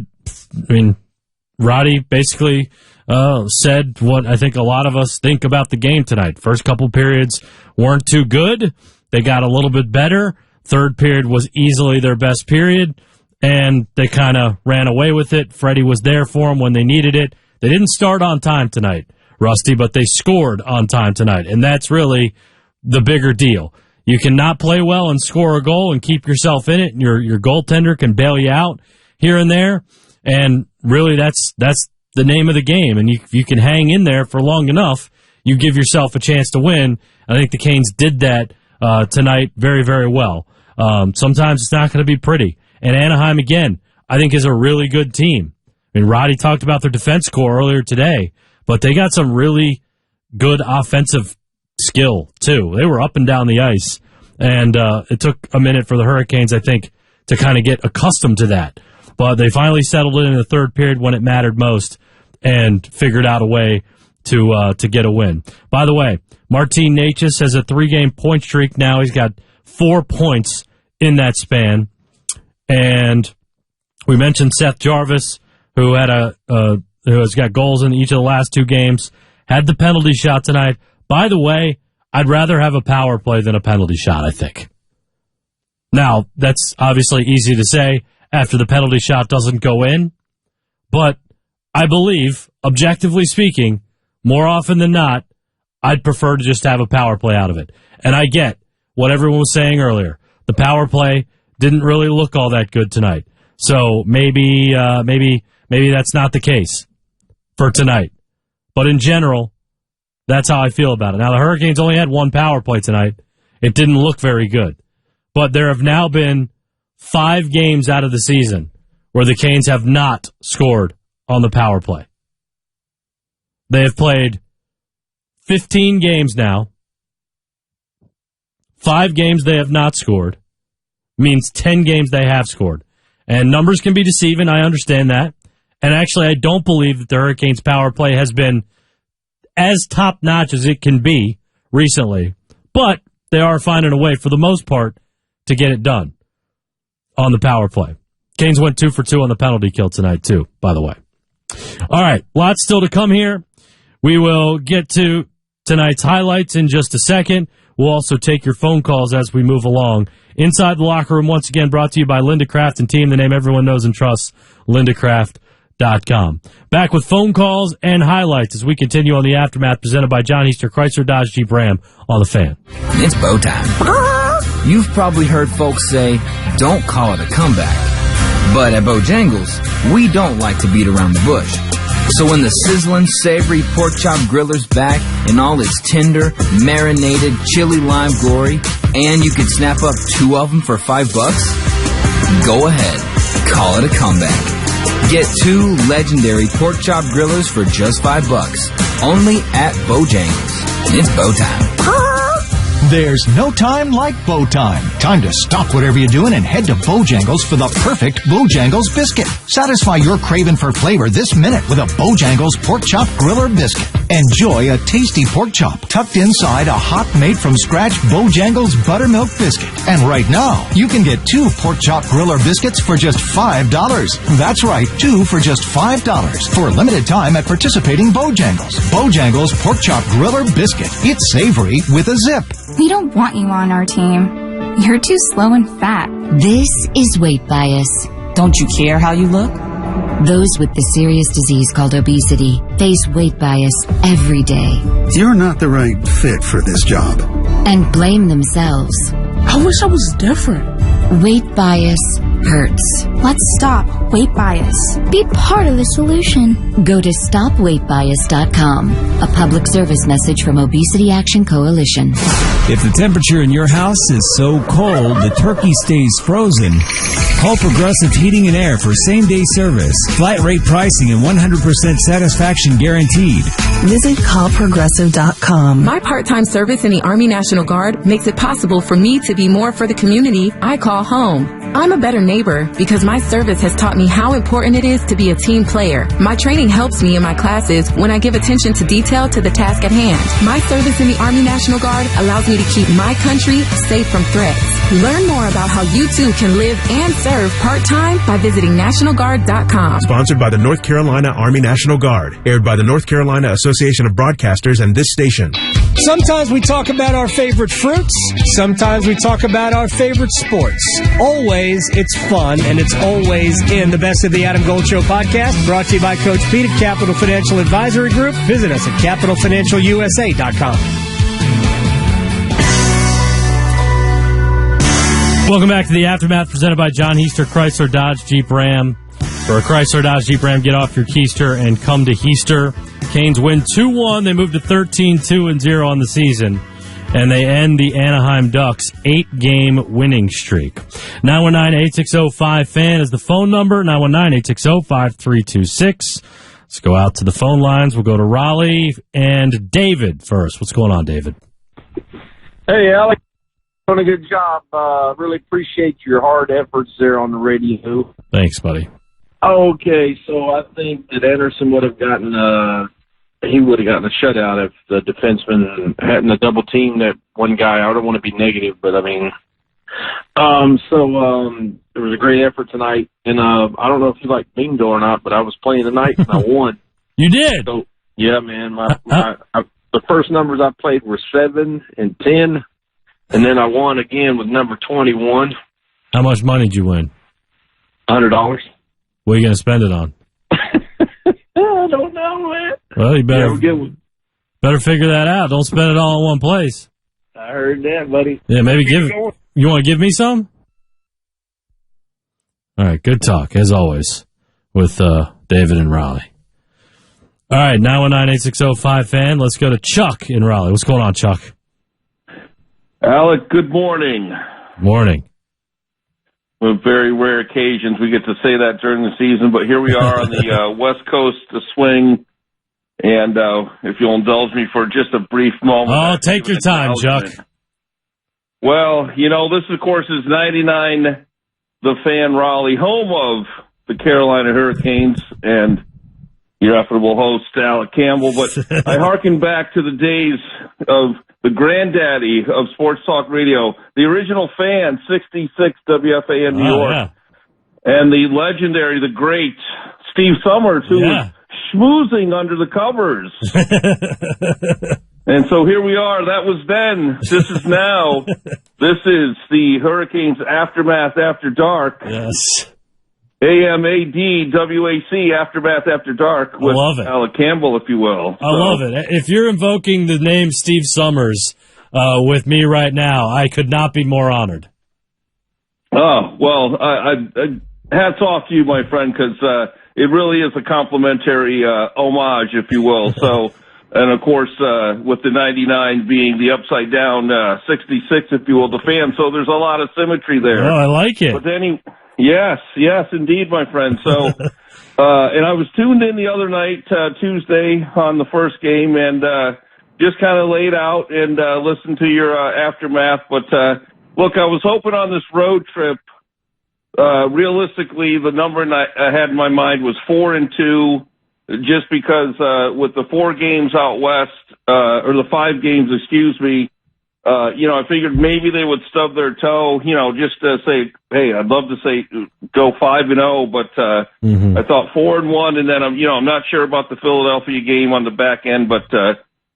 mean, Roddy basically said what I think a lot of us think about the game tonight. First couple periods weren't too good. They got a little bit better. Third period was easily their best period, and they kind of ran away with it. Freddie was there for them when they needed it. They didn't start on time tonight, Rusty, but they scored on time tonight, and that's really the bigger deal. You cannot play well and score a goal and keep yourself in it, and your goaltender can bail you out here and there, and really that's the name of the game, and you can hang in there for long enough, you give yourself a chance to win. I think the Canes did that tonight very, very well. Sometimes it's not going to be pretty, and Anaheim, again, I think is a really good team. I mean, Roddy talked about their defense core earlier today, but they got some really good offensive skill, too. They were up and down the ice, and it took a minute for the Hurricanes, I think, to kind of get accustomed to that. But they finally settled it in the third period when it mattered most and figured out a way to get a win. By the way, Martin Necas has a 3-game point streak now. He's got 4 points in that span. And we mentioned Seth Jarvis, who had who has got goals in each of the last 2 games, had the penalty shot tonight. By the way, I'd rather have a power play than a penalty shot, I think. Now, that's obviously easy to say after the penalty shot doesn't go in, but I believe, objectively speaking, more often than not, I'd prefer to just have a power play out of it. And I get what everyone was saying earlier. The power play didn't really look all that good tonight. So maybe that's not the case for tonight. But in general, that's how I feel about it. Now, the Hurricanes only had 1 power play tonight. It didn't look very good. But there have now been 5 games out of the season where the Canes have not scored on the power play. They have played 15 games now. 5 games they have not scored. Means 10 games they have scored. And numbers can be deceiving, I understand that. And actually, I don't believe that the Hurricanes' power play has been as top-notch as it can be recently. But they are finding a way, for the most part, to get it done on the power play. Canes went 2 for 2 on the penalty kill tonight, too, by the way. All right, lots still to come here. We will get to tonight's highlights in just a second. We'll also take your phone calls as we move along. Inside the Locker Room, once again, brought to you by Linda Craft and Team, the name everyone knows and trusts, LindaCraft.com. Back with phone calls and highlights as we continue on the Aftermath, presented by John Easter Chrysler Dodge Jeep Ram on The Fan. It's bow time. You've probably heard folks say, don't call it a comeback. But at Bojangles, we don't like to beat around the bush. So when the sizzling, savory pork chop griller's back in all its tender, marinated, chili lime glory, and you could snap up 2 of them for $5, go ahead, call it a comeback. Get 2 legendary pork chop grillers for just $5, only at Bojangles. It's bow time. There's no time like bow time. Time to stop whatever you're doing and head to Bojangles for the perfect Bojangles biscuit. Satisfy your craving for flavor this minute with a Bojangles pork chop griller biscuit. Enjoy a tasty pork chop tucked inside a hot made-from-scratch Bojangles buttermilk biscuit. And right now, you can get 2 pork chop griller biscuits for just $5. That's right, 2 for just $5 for a limited time at participating Bojangles. Bojangles pork chop griller biscuit. It's savory with a zip. We don't want you on our team. You're too slow and fat. This is weight bias. Don't you care how you look? Those with the serious disease called obesity face weight bias every day. You're not the right fit for this job. And blame themselves. I wish I was different. Weight bias hurts. Let's stop weight bias. Be part of the solution. Go to stopweightbias.com. A public service message from Obesity Action Coalition. If the temperature in your house is so cold the turkey stays frozen, call Progressive Heating and Air for same-day service, flat rate pricing, and 100% satisfaction guaranteed. Visit callprogressive.com. My part-time service in the Army National Guard makes it possible for me to be more for the community I call home. I'm a better neighbor because my service has taught me how important it is to be a team player. My training helps me in my classes when I give attention to detail to the task at hand. My service in the Army National Guard allows me to keep my country safe from threats. Learn more about how you too can live and serve part-time by visiting NationalGuard.com. Sponsored by the North Carolina Army National Guard. Aired by the North Carolina Association of Broadcasters and this station. Sometimes we talk about our favorite fruits. Sometimes we talk about our favorite sports. Always, it's fun, and it's always in the Best of the Adam Gold Show podcast, brought to you by Coach Pete at Capital Financial Advisory Group. Visit us at capitalfinancialusa.com. Welcome back to the Aftermath, presented by John Heister, Chrysler Dodge Jeep Ram. For a Chrysler Dodge Jeep Ram, get off your keister and come to Heister. Canes win 2-1. They move to 13-2-0 on the season. And they end the Anaheim Ducks' 8-game winning streak. 919-860-5FAN is the phone number. 919-860-5326. Let's go out to the phone lines. We'll go to Raleigh and David first. What's going on, David? Hey, Alex. Doing a good job. Really appreciate your hard efforts there on the radio. Thanks, buddy. Okay, so I think that Anderson would have gotten a shutout if the defenseman hadn't a double team that one guy. I don't want to be negative, but I mean, there was a great effort tonight, and I don't know if you like bingo or not, but I was playing tonight and I won. You did? So yeah, man. The first numbers I played were 7 and 10, and then I won again with number 21. How much money did you win? $100. What are you going to spend it on? I don't know, man. Well, you better figure that out. Don't spend it all in one place. I heard that, buddy. Yeah, maybe you want to give me some? All right, good talk, as always, with David and Raleigh. All right, 919-860-5FAN. Let's go to Chuck in Raleigh. What's going on, Chuck? Alec, good morning. Morning. With very rare occasions we get to say that during the season, but here we are on the West Coast to swing, and if you'll indulge me for just a brief moment. Oh, take your time, Chuck. Well, this, of course, is 99 The Fan Raleigh, home of the Carolina Hurricanes, and your affable host, Alec Campbell. But I hearken back to the days of the granddaddy of sports talk radio, the original Fan, 66 WFAN New York, yeah. And the legendary, the great Steve Summers, who was schmoozing under the covers. And so here we are. That was then. This is now. This is the Hurricanes Aftermath After Dark. Yes. AMADWAC, Aftermath After Dark, with Alec Campbell, if you will. I love it. If you're invoking the name Steve Summers with me right now, I could not be more honored. Oh, well, hats off to you, my friend, because it really is a complimentary homage, if you will. So, and of course, with the 99 being the upside down 66, if you will, the Fan. So there's a lot of symmetry there. Oh, I like it. But then Yes, indeed, my friend. So, and I was tuned in the other night, Tuesday, on the first game, and just kind of laid out and listened to your aftermath. But look, I was hoping on this road trip. Realistically, the number I had in my mind was 4-2, just because with the 4 games out west, or the 5 games, excuse me. I figured maybe they would stub their toe, just to say, hey, I'd love to say go 5-0, but I thought 4-1, and then I'm not sure about the Philadelphia game on the back end, but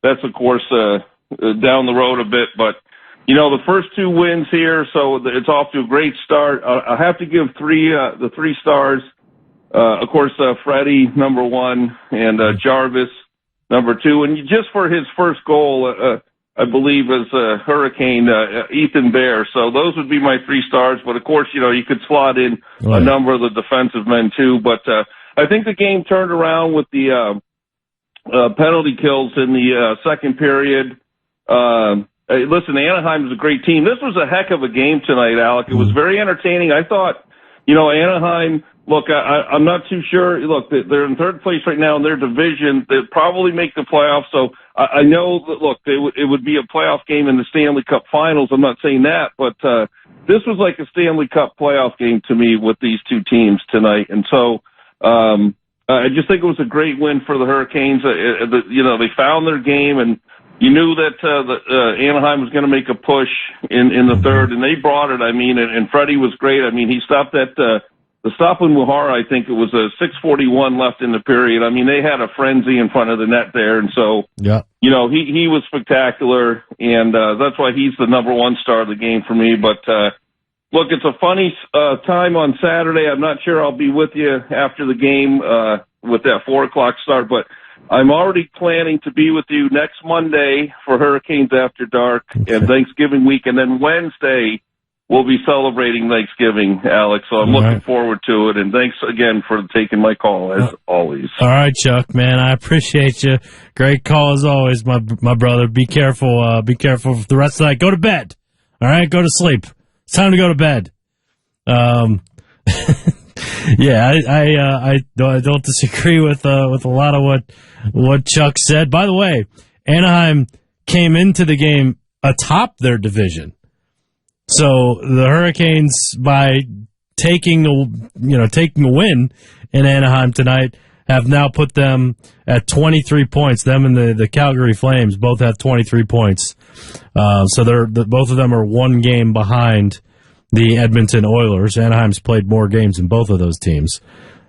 that's of course down the road a bit. But the first 2 wins here, so it's off to a great start. I have to give the 3 stars. Of course, Freddie, number 1, and Jarvis, number 2, and just for his first goal. I believe as a Hurricane, Ethan Bear. So those would be my 3 stars. But of course, you could slot in a number of the defensive men too. But I think the game turned around with the penalty kills in the second period. Listen, Anaheim is a great team. This was a heck of a game tonight, Alec. It was very entertaining. I thought, Anaheim. Look, I'm not too sure. Look, they're in 3rd place right now in their division. They'll probably make the playoffs. So I know that, look, it would be a playoff game in the Stanley Cup Finals. I'm not saying that, but this was like a Stanley Cup playoff game to me with these two teams tonight. And so, I just think it was a great win for the Hurricanes. They found their game, and you knew that Anaheim was going to make a push in the third, and they brought it. I mean, and Freddie was great. I mean, he stopped the stop in Muhara. I think it was a 6:41 left in the period. I mean, they had a frenzy in front of the net there, and so he was spectacular, and that's why he's the number one star of the game for me. But look, it's a funny time on Saturday. I'm not sure I'll be with you after the game with that 4:00 start, but I'm already planning to be with you next Monday for Hurricanes After Dark and Thanksgiving week, and then Wednesday we'll be celebrating Thanksgiving, Alex. So I'm looking forward to it, and thanks again for taking my call, as always. All right, Chuck, man, I appreciate you. Great call as always, my brother. Be careful. Be careful for the rest of the night. Go to bed. All right, go to sleep. It's time to go to bed. Yeah, I don't disagree with a lot of what Chuck said. By the way, Anaheim came into the game atop their division. So the Hurricanes, by taking a win in Anaheim tonight, have now put them at 23 points. Them and the Calgary Flames both have 23 points. So both of them are one game behind the Edmonton Oilers. Anaheim's played more games than both of those teams.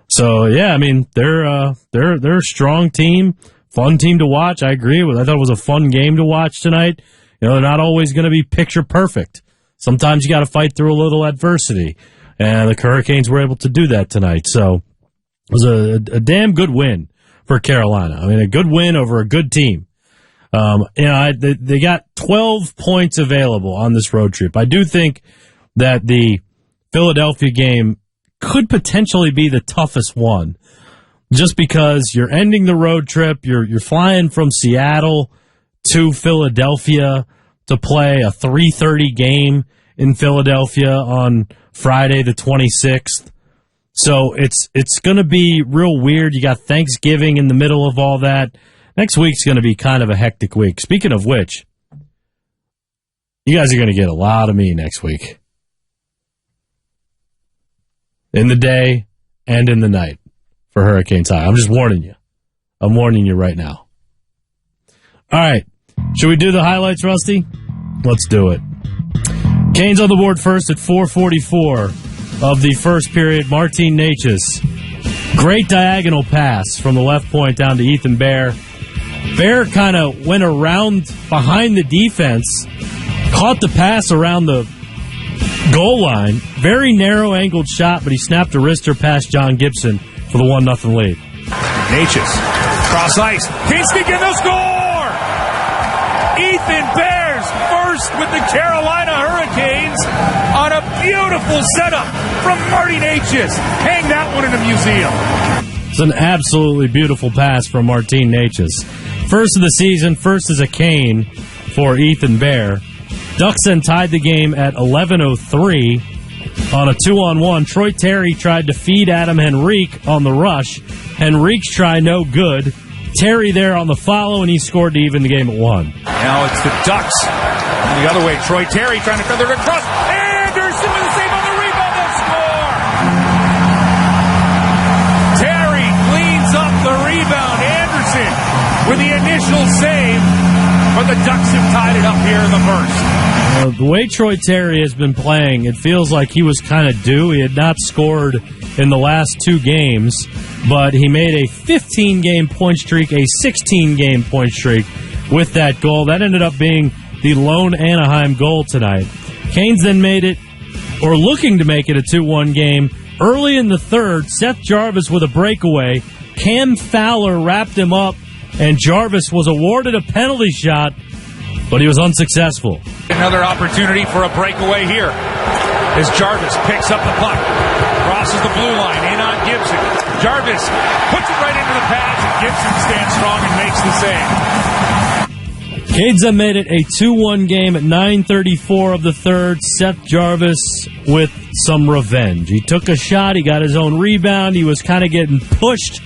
So yeah, I mean they're a strong team, fun team to watch. I agree with. I thought it was a fun game to watch tonight. They're not always going to be picture perfect. Sometimes you got to fight through a little adversity, and the Hurricanes were able to do that tonight. So it was a damn good win for Carolina. I mean, a good win over a good team. They got 12 points available on this road trip. I do think that the Philadelphia game could potentially be the toughest one, just because you're ending the road trip. You're flying from Seattle to Philadelphia to play a 3:30 game in Philadelphia on Friday the 26th. So it's going to be real weird. You got Thanksgiving in the middle of all that. Next week's going to be kind of a hectic week. Speaking of which, you guys are going to get a lot of me next week. In the day and in the night for Hurricanes High. I'm just warning you. I'm warning you right now. All right. Should we do the highlights, Rusty? Let's do it. Canes on the board first at 4:44 of the first period. Martin Necas. Great diagonal pass from the left point down to Ethan Bear. Bear kind of went around behind the defense, caught the pass around the goal line. Very narrow-angled shot, but he snapped a wrister past John Gibson for the 1-0 lead. Necas, cross ice. Canes sneak in the score! Ethan Bear's first with the Carolina Hurricanes on a beautiful setup from Marty Necas. Hang that one in the museum. It's an absolutely beautiful pass from Martin Necas. First of the season, first as a Cane for Ethan Bear. Ducks then tied the game at 11:03 on a 2-on-1. Troy Terry tried to feed Adam Henrique on the rush. Henrique's try no good. Terry there on the follow, and he scored to even the game at 1. Now it's the Ducks. And the other way, Troy Terry trying to feather it across. Anderson with the save on the rebound. They'll score! Terry cleans up the rebound. Anderson with the initial save. But the Ducks have tied it up here in the first. The way Troy Terry has been playing, it feels like he was kind of due. He had not scored in the last 2 games, but he made a 15-game point streak, a 16-game point streak with that goal. That ended up being the lone Anaheim goal tonight. Canes then made it, or looking to make it, a 2-1 game. Early in the third, Seth Jarvis with a breakaway. Cam Fowler wrapped him up, and Jarvis was awarded a penalty shot, but he was unsuccessful. Another opportunity for a breakaway here as Jarvis picks up the puck, crosses the blue line, in on Gibson. Jarvis puts it right into the pads, and Gibson stands strong and makes the save. Canes then made it a 2-1 game at 9:34 of the third. Seth Jarvis with some revenge. He took a shot, he got his own rebound, he was kind of getting pushed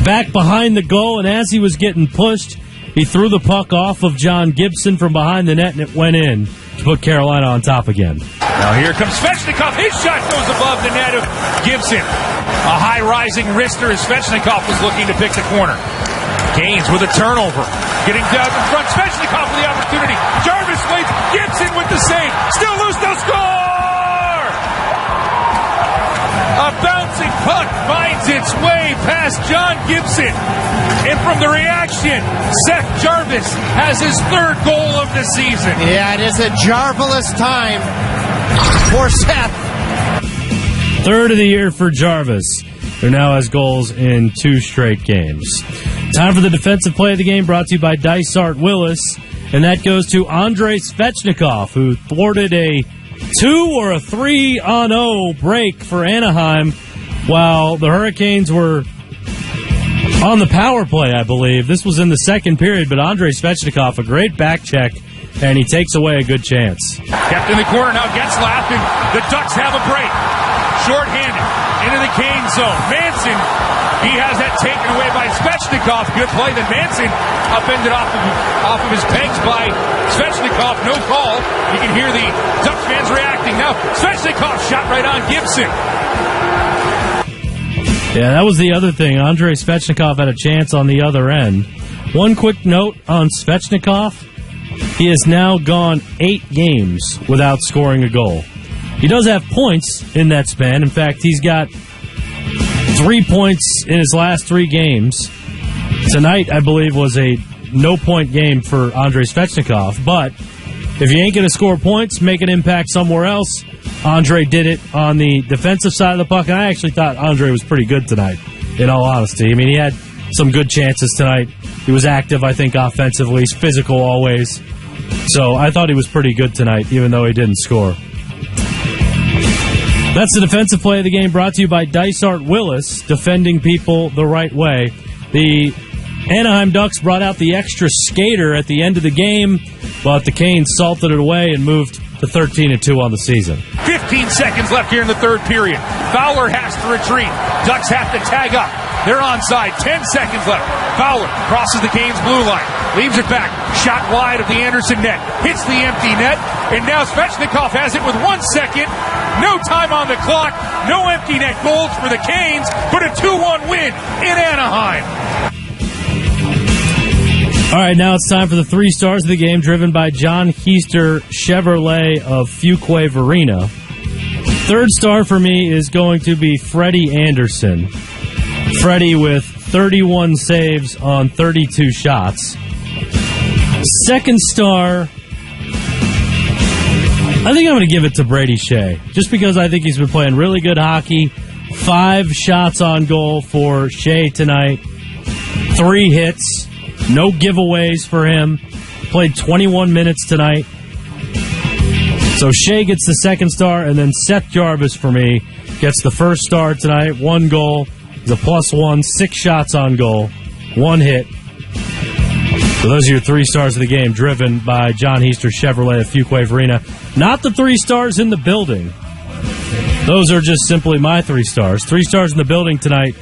back behind the goal, and as he was getting pushed, He threw the puck off of John Gibson from behind the net, and it went in to put Carolina on top again. Now here comes Svechnikov. His shot goes above the net of Gibson. A high-rising wrister as Svechnikov was looking to pick the corner. Canes with a turnover. Getting down in front. Svechnikov with the opportunity. Jarvis waits. Gibson with the save. Still loose. No score! A bouncing puck finds its way past John Gibson. And from the reaction, Seth Jarvis has his third goal of the season. Yeah, it is a Jarvis time for Seth. Third of the year for Jarvis, who now has goals in 2 straight games. Time for the defensive play of the game, brought to you by Dysart Willis. And that goes to Andrei Svechnikov, who thwarted a 2 or a 3-on-0 break for Anaheim while the Hurricanes were on the power play, I believe. This was in the second period, but Andrei Svechnikov, a great back check, and he takes away a good chance. Kept in the corner, now Getzlaff, and the Ducks have a break. Short-handed, into the Kane zone. Manson, he has that taken away by Svechnikov. Good play, then Manson upended off of his pegs by Svechnikov. No call. You can hear the Ducks fans reacting. Now, Svechnikov shot right on Gibson. Yeah, that was the other thing. Andrei Svechnikov had a chance on the other end. One quick note on Svechnikov. He has now gone 8 games without scoring a goal. He does have points in that span. In fact, he's got 3 points in his last 3 games. Tonight, I believe, was a no-point game for Andrei Svechnikov. But if you ain't going to score points, make an impact somewhere else. Andrei did it on the defensive side of the puck, and I actually thought Andrei was pretty good tonight, in all honesty. I mean, he had some good chances tonight. He was active, I think, offensively. He's physical always. So I thought he was pretty good tonight, even though he didn't score. That's the defensive play of the game, brought to you by Dysart Willis, defending people the right way. The Anaheim Ducks brought out the extra skater at the end of the game, but the Canes salted it away and moved to 13-2 on the season. 15 seconds left here in the third period. Fowler has to retreat. Ducks have to tag up. They're onside. 10 seconds left. Fowler crosses the Canes blue line. Leaves it back. Shot wide of the Anderson net. Hits the empty net. And now Svechnikov has it with 1 second. No time on the clock. No empty net goals for the Canes, but a 2-1 win in Anaheim. All right, now it's time for the 3 stars of the game, driven by John Heister Chevrolet of Fuquay-Varina. Third star for me is going to be Freddie Anderson. Freddie with 31 saves on 32 shots. Second star, I think I'm going to give it to Brady Shea, just because I think he's been playing really good hockey. 5 shots on goal for Shea tonight. 3 hits. No giveaways for him. Played 21 minutes tonight. So Shea gets the second star, and then Seth Jarvis for me gets the first star tonight. 1 goal. He's a +1, 6 shots on goal, 1 hit. So those are your 3 stars of the game, driven by John Heister Chevrolet of Fuquay-Varina. Not the 3 stars in the building. Those are just simply my 3 stars. 3 stars in the building tonight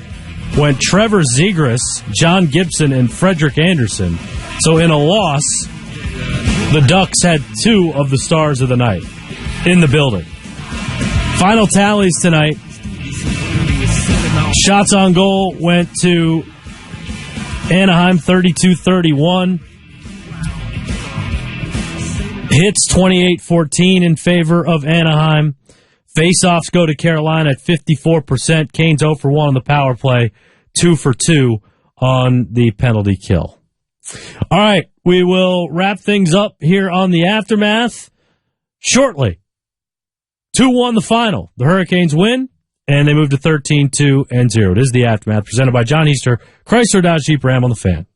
went Trevor Zegras, John Gibson, and Frederick Anderson. So in a loss, the Ducks had 2 of the stars of the night in the building. Final tallies tonight. Shots on goal went to Anaheim, 32-31. Hits, 28-14 in favor of Anaheim. Faceoffs go to Carolina at 54%. Canes 0 for 1 on the power play, 2 for 2 on the penalty kill. All right, we will wrap things up here on the Aftermath shortly. 2-1 the final. The Hurricanes win, and they move to 13-2-0. It is the Aftermath, presented by John Heister, Chrysler Dodge Jeep Ram on the Fan.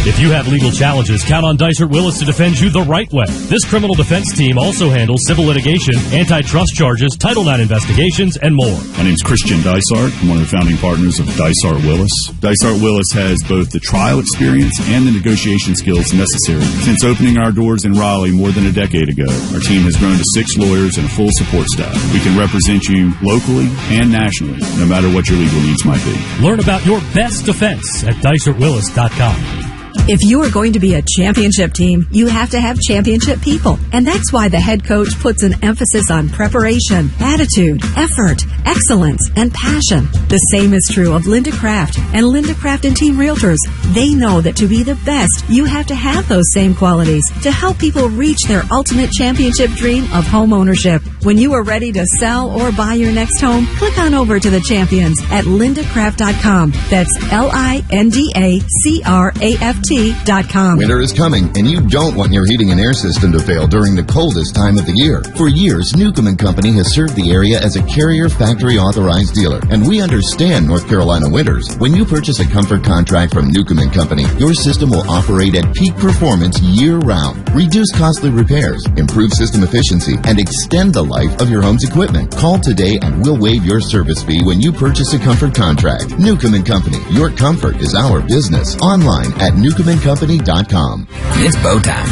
If you have legal challenges, count on Dysart Willis to defend you the right way. This criminal defense team also handles civil litigation, antitrust charges, Title IX investigations, and more. My name is Christian Dysart. I'm one of the founding partners of Dysart Willis. Dysart Willis has both the trial experience and the negotiation skills necessary. Since opening our doors in Raleigh more than a decade ago, our team has grown to 6 lawyers and a full support staff. We can represent you locally and nationally, no matter what your legal needs might be. Learn about your best defense at DysartWillis.com. If you are going to be a championship team, you have to have championship people. And that's why the head coach puts an emphasis on preparation, attitude, effort, excellence, and passion. The same is true of Linda Craft and Linda Craft and Team Realtors. They know that to be the best, you have to have those same qualities to help people reach their ultimate championship dream of home ownership. When you are ready to sell or buy your next home, click on over to the champions at lindacraft.com. That's LINDACRAFT.com. Winter is coming, and you don't want your heating and air system to fail during the coldest time of the year. For years, Newcomb & Company has served the area as a Carrier factory authorized dealer, and we understand North Carolina winters. When you purchase a comfort contract from Newcomb & Company, your system will operate at peak performance year-round, reduce costly repairs, improve system efficiency, and extend the life of your home's equipment. Call today and we'll waive your service fee when you purchase a comfort contract. Newcomb & Company, your comfort is our business. Online at newcombandcompany.com. It's bow time.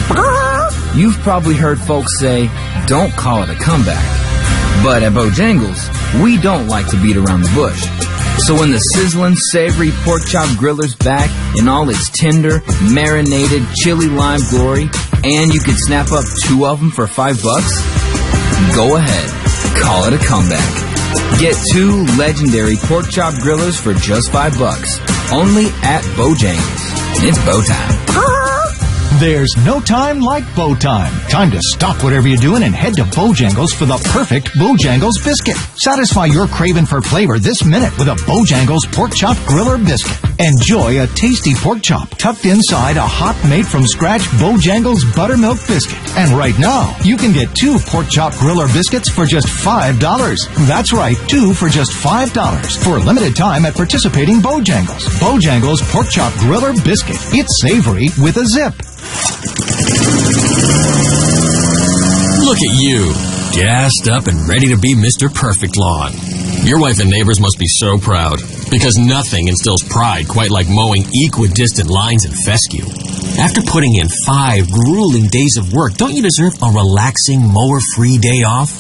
You've probably heard folks say, don't call it a comeback. But at Bojangles, we don't like to beat around the bush. So when the sizzling, savory pork chop griller's back in all its tender, marinated, chili lime glory, and you could snap up 2 of them for $5, go ahead, call it a comeback. Get 2 legendary pork chop grillers for just $5, only at Bojangles. It's bow time. There's no time like bow time. Time to stop whatever you're doing and head to Bojangles for the perfect Bojangles biscuit. Satisfy your craving for flavor this minute with a Bojangles pork chop griller biscuit. Enjoy a tasty pork chop tucked inside a hot made-from-scratch Bojangles buttermilk biscuit. And right now, you can get 2 pork chop griller biscuits for just $5. That's right, 2 for just $5 for a limited time at participating Bojangles. Bojangles pork chop griller biscuit. It's savory with a zip. Look at you, gassed up and ready to be Mr. Perfect Lawn. Your wife and neighbors must be so proud, because nothing instills pride quite like mowing equidistant lines in fescue. After putting in 5 grueling days of work, don't you deserve a relaxing, mower-free day off?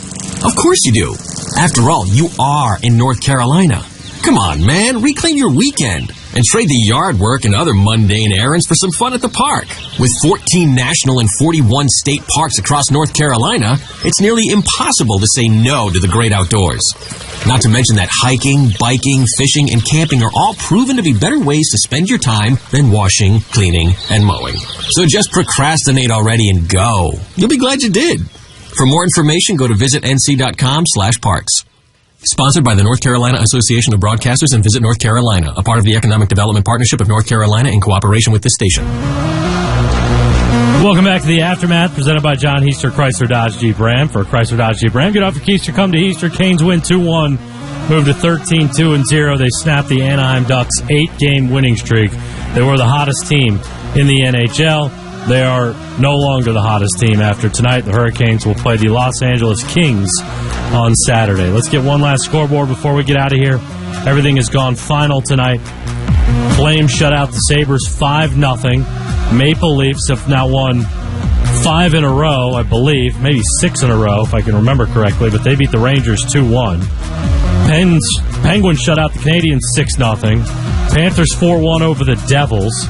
Of course you do. After all, you are in North Carolina. Come on, man, reclaim your weekend and trade the yard work and other mundane errands for some fun at the park. With 14 national and 41 state parks across North Carolina, it's nearly impossible to say no to the great outdoors. Not to mention that hiking, biking, fishing, and camping are all proven to be better ways to spend your time than washing, cleaning, and mowing. So just procrastinate already and go. You'll be glad you did. For more information, go to visitnc.com/parks. Sponsored by the North Carolina Association of Broadcasters and Visit North Carolina, a part of the Economic Development Partnership of North Carolina in cooperation with this station. Welcome back to the Aftermath, presented by John Heister, Chrysler Dodge Jeep Ram. For Chrysler Dodge Jeep Ram, get off your Heister, come to Heister. Canes win 2-1, move to 13-2-0. They snapped the Anaheim Ducks' 8-game winning streak. They were the hottest team in the NHL. They are no longer the hottest team after tonight. The Hurricanes will play the Los Angeles Kings on Saturday. Let's get one last scoreboard before we get out of here. Everything has gone final tonight. Flames shut out the Sabres 5-0. Maple Leafs have now won 5 in a row, I believe. Maybe 6 in a row, if I can remember correctly. But they beat the Rangers 2-1. Penguins shut out the Canadiens 6-0. Panthers 4-1 over the Devils.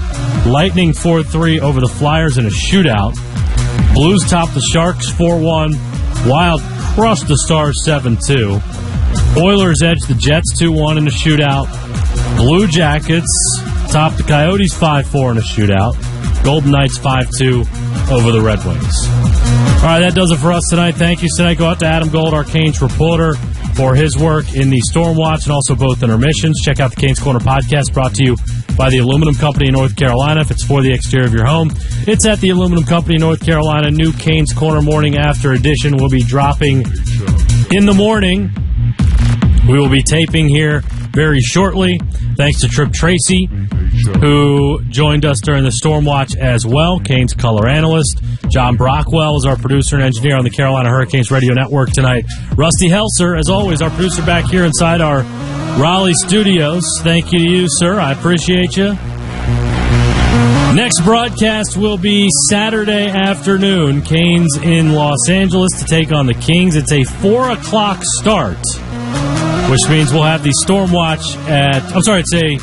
Lightning 4-3 over the Flyers in a shootout. Blues topped the Sharks 4-1. Wild crushed the Stars 7-2. Oilers edged the Jets 2-1 in a shootout. Blue Jackets topped the Coyotes 5-4 in a shootout. Golden Knights 5-2 over the Red Wings. All right, that does it for us tonight. Thank you tonight. Go out to Adam Gold, our Canes reporter, for his work in the Storm Watch and also both intermissions. Check out the Canes Corner podcast, brought to you by the Aluminum Company in North Carolina. If it's for the exterior of your home, it's at the Aluminum Company in North Carolina. New Canes Corner Morning After edition will be dropping in the morning. We will be taping here very shortly. Thanks to Trip Tracy, who joined us during the Storm Watch as well. Canes color analyst. John Brockwell is our producer and engineer on the Carolina Hurricanes Radio Network tonight. Rusty Helser, as always, our producer back here inside our Raleigh studios. Thank you to you, sir. I appreciate you. Next broadcast will be Saturday afternoon. Canes in Los Angeles to take on the Kings. It's a 4 o'clock start, which means we'll have the Storm Watch at... it's a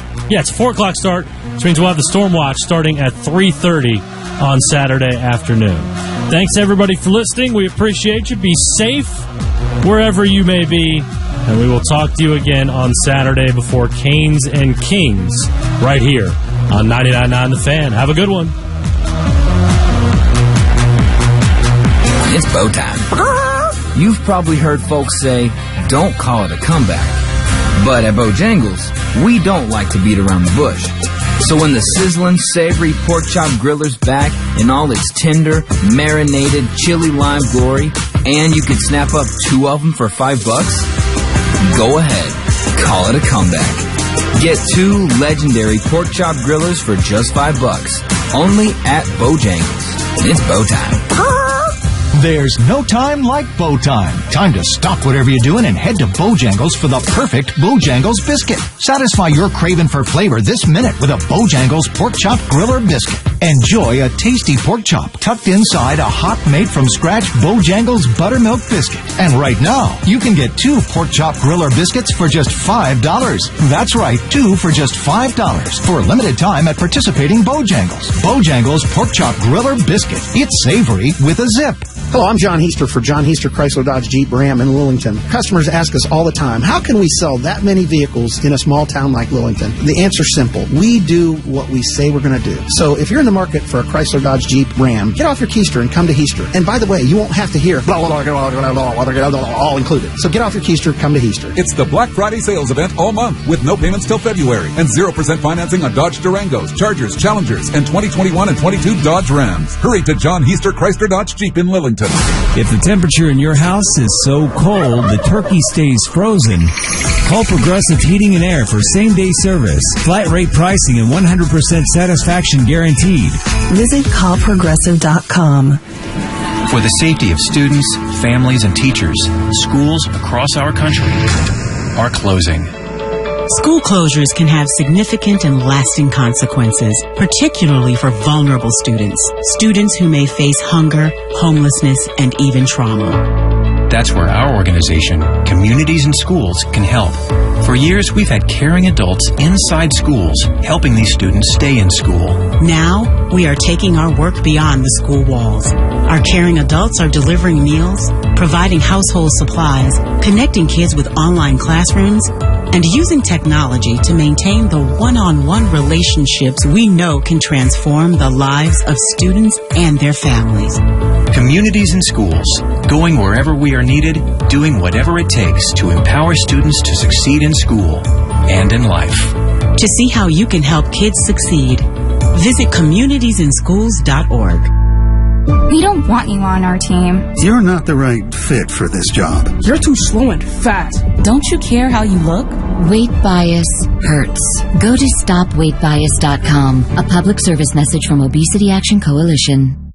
4 o'clock start. which means we'll have the Storm Watch starting at 3:30 on Saturday afternoon. Thanks, everybody, for listening. We appreciate you. Be safe wherever you may be, and we will talk to you again on Saturday before Canes and Kings right here on 99.9 The Fan. Have a good one. It's bow time. You've probably heard folks say, don't call it a comeback. But at Bojangles, we don't like to beat around the bush. So when the sizzling, savory pork chop griller's back in all its tender, marinated, chili lime glory, and you could snap up 2 of them for $5, go ahead. Call it a comeback. Get 2 legendary pork chop grillers for just $5. Only at Bojangles. It's bow time. There's no time like bow time. Time to stop whatever you're doing and head to Bojangles for the perfect Bojangles biscuit. Satisfy your craving for flavor this minute with a Bojangles pork chop griller biscuit. Enjoy a tasty pork chop tucked inside a hot made-from-scratch Bojangles buttermilk biscuit. And right now, you can get 2 pork chop griller biscuits for just $5. That's right, 2 for just $5 for a limited time at participating Bojangles. Bojangles pork chop griller biscuit. It's savory with a zip. Hello, I'm John Heaster for John Heaster Chrysler Dodge Jeep Ram in Lillington. Customers ask us all the time, how can we sell that many vehicles in a small town like Lillington? The answer's simple. We do what we say we're going to do. So if you're in the market for a Chrysler Dodge Jeep Ram, get off your keister and come to Heaster. And by the way, you won't have to hear blah, blah, blah, blah, blah, blah, blah, all included. So get off your keister, come to Heaster. It's the Black Friday sales event all month with no payments till February and 0% financing on Dodge Durangos, Chargers, Challengers, and 2021 and 22 Dodge Rams. Hurry to John Heaster Chrysler Dodge Jeep in Lillington. If the temperature in your house is so cold the turkey stays frozen, call Progressive Heating and Air for same-day service, flat rate pricing, and 100% satisfaction guaranteed. Visit callprogressive.com. For the safety of students, families, and teachers, schools across our country are closing. School closures can have significant and lasting consequences, particularly for vulnerable students who may face hunger, homelessness, and even trauma. That's where our organization, Communities in Schools, can help. For years, we've had caring adults inside schools, helping these students stay in school. Now, we are taking our work beyond the school walls. Our caring adults are delivering meals, providing household supplies, connecting kids with online classrooms, and using technology to maintain the one-on-one relationships we know can transform the lives of students and their families. Communities in Schools, going wherever we are needed, doing whatever it takes to empower students to succeed in school and in life. To see how you can help kids succeed, visit communitiesinschools.org. We don't want you on our team. You're not the right fit for this job. You're too slow and fast. Don't you care how you look? Weight bias hurts. Go to stopweightbias.com. A public service message from Obesity Action Coalition.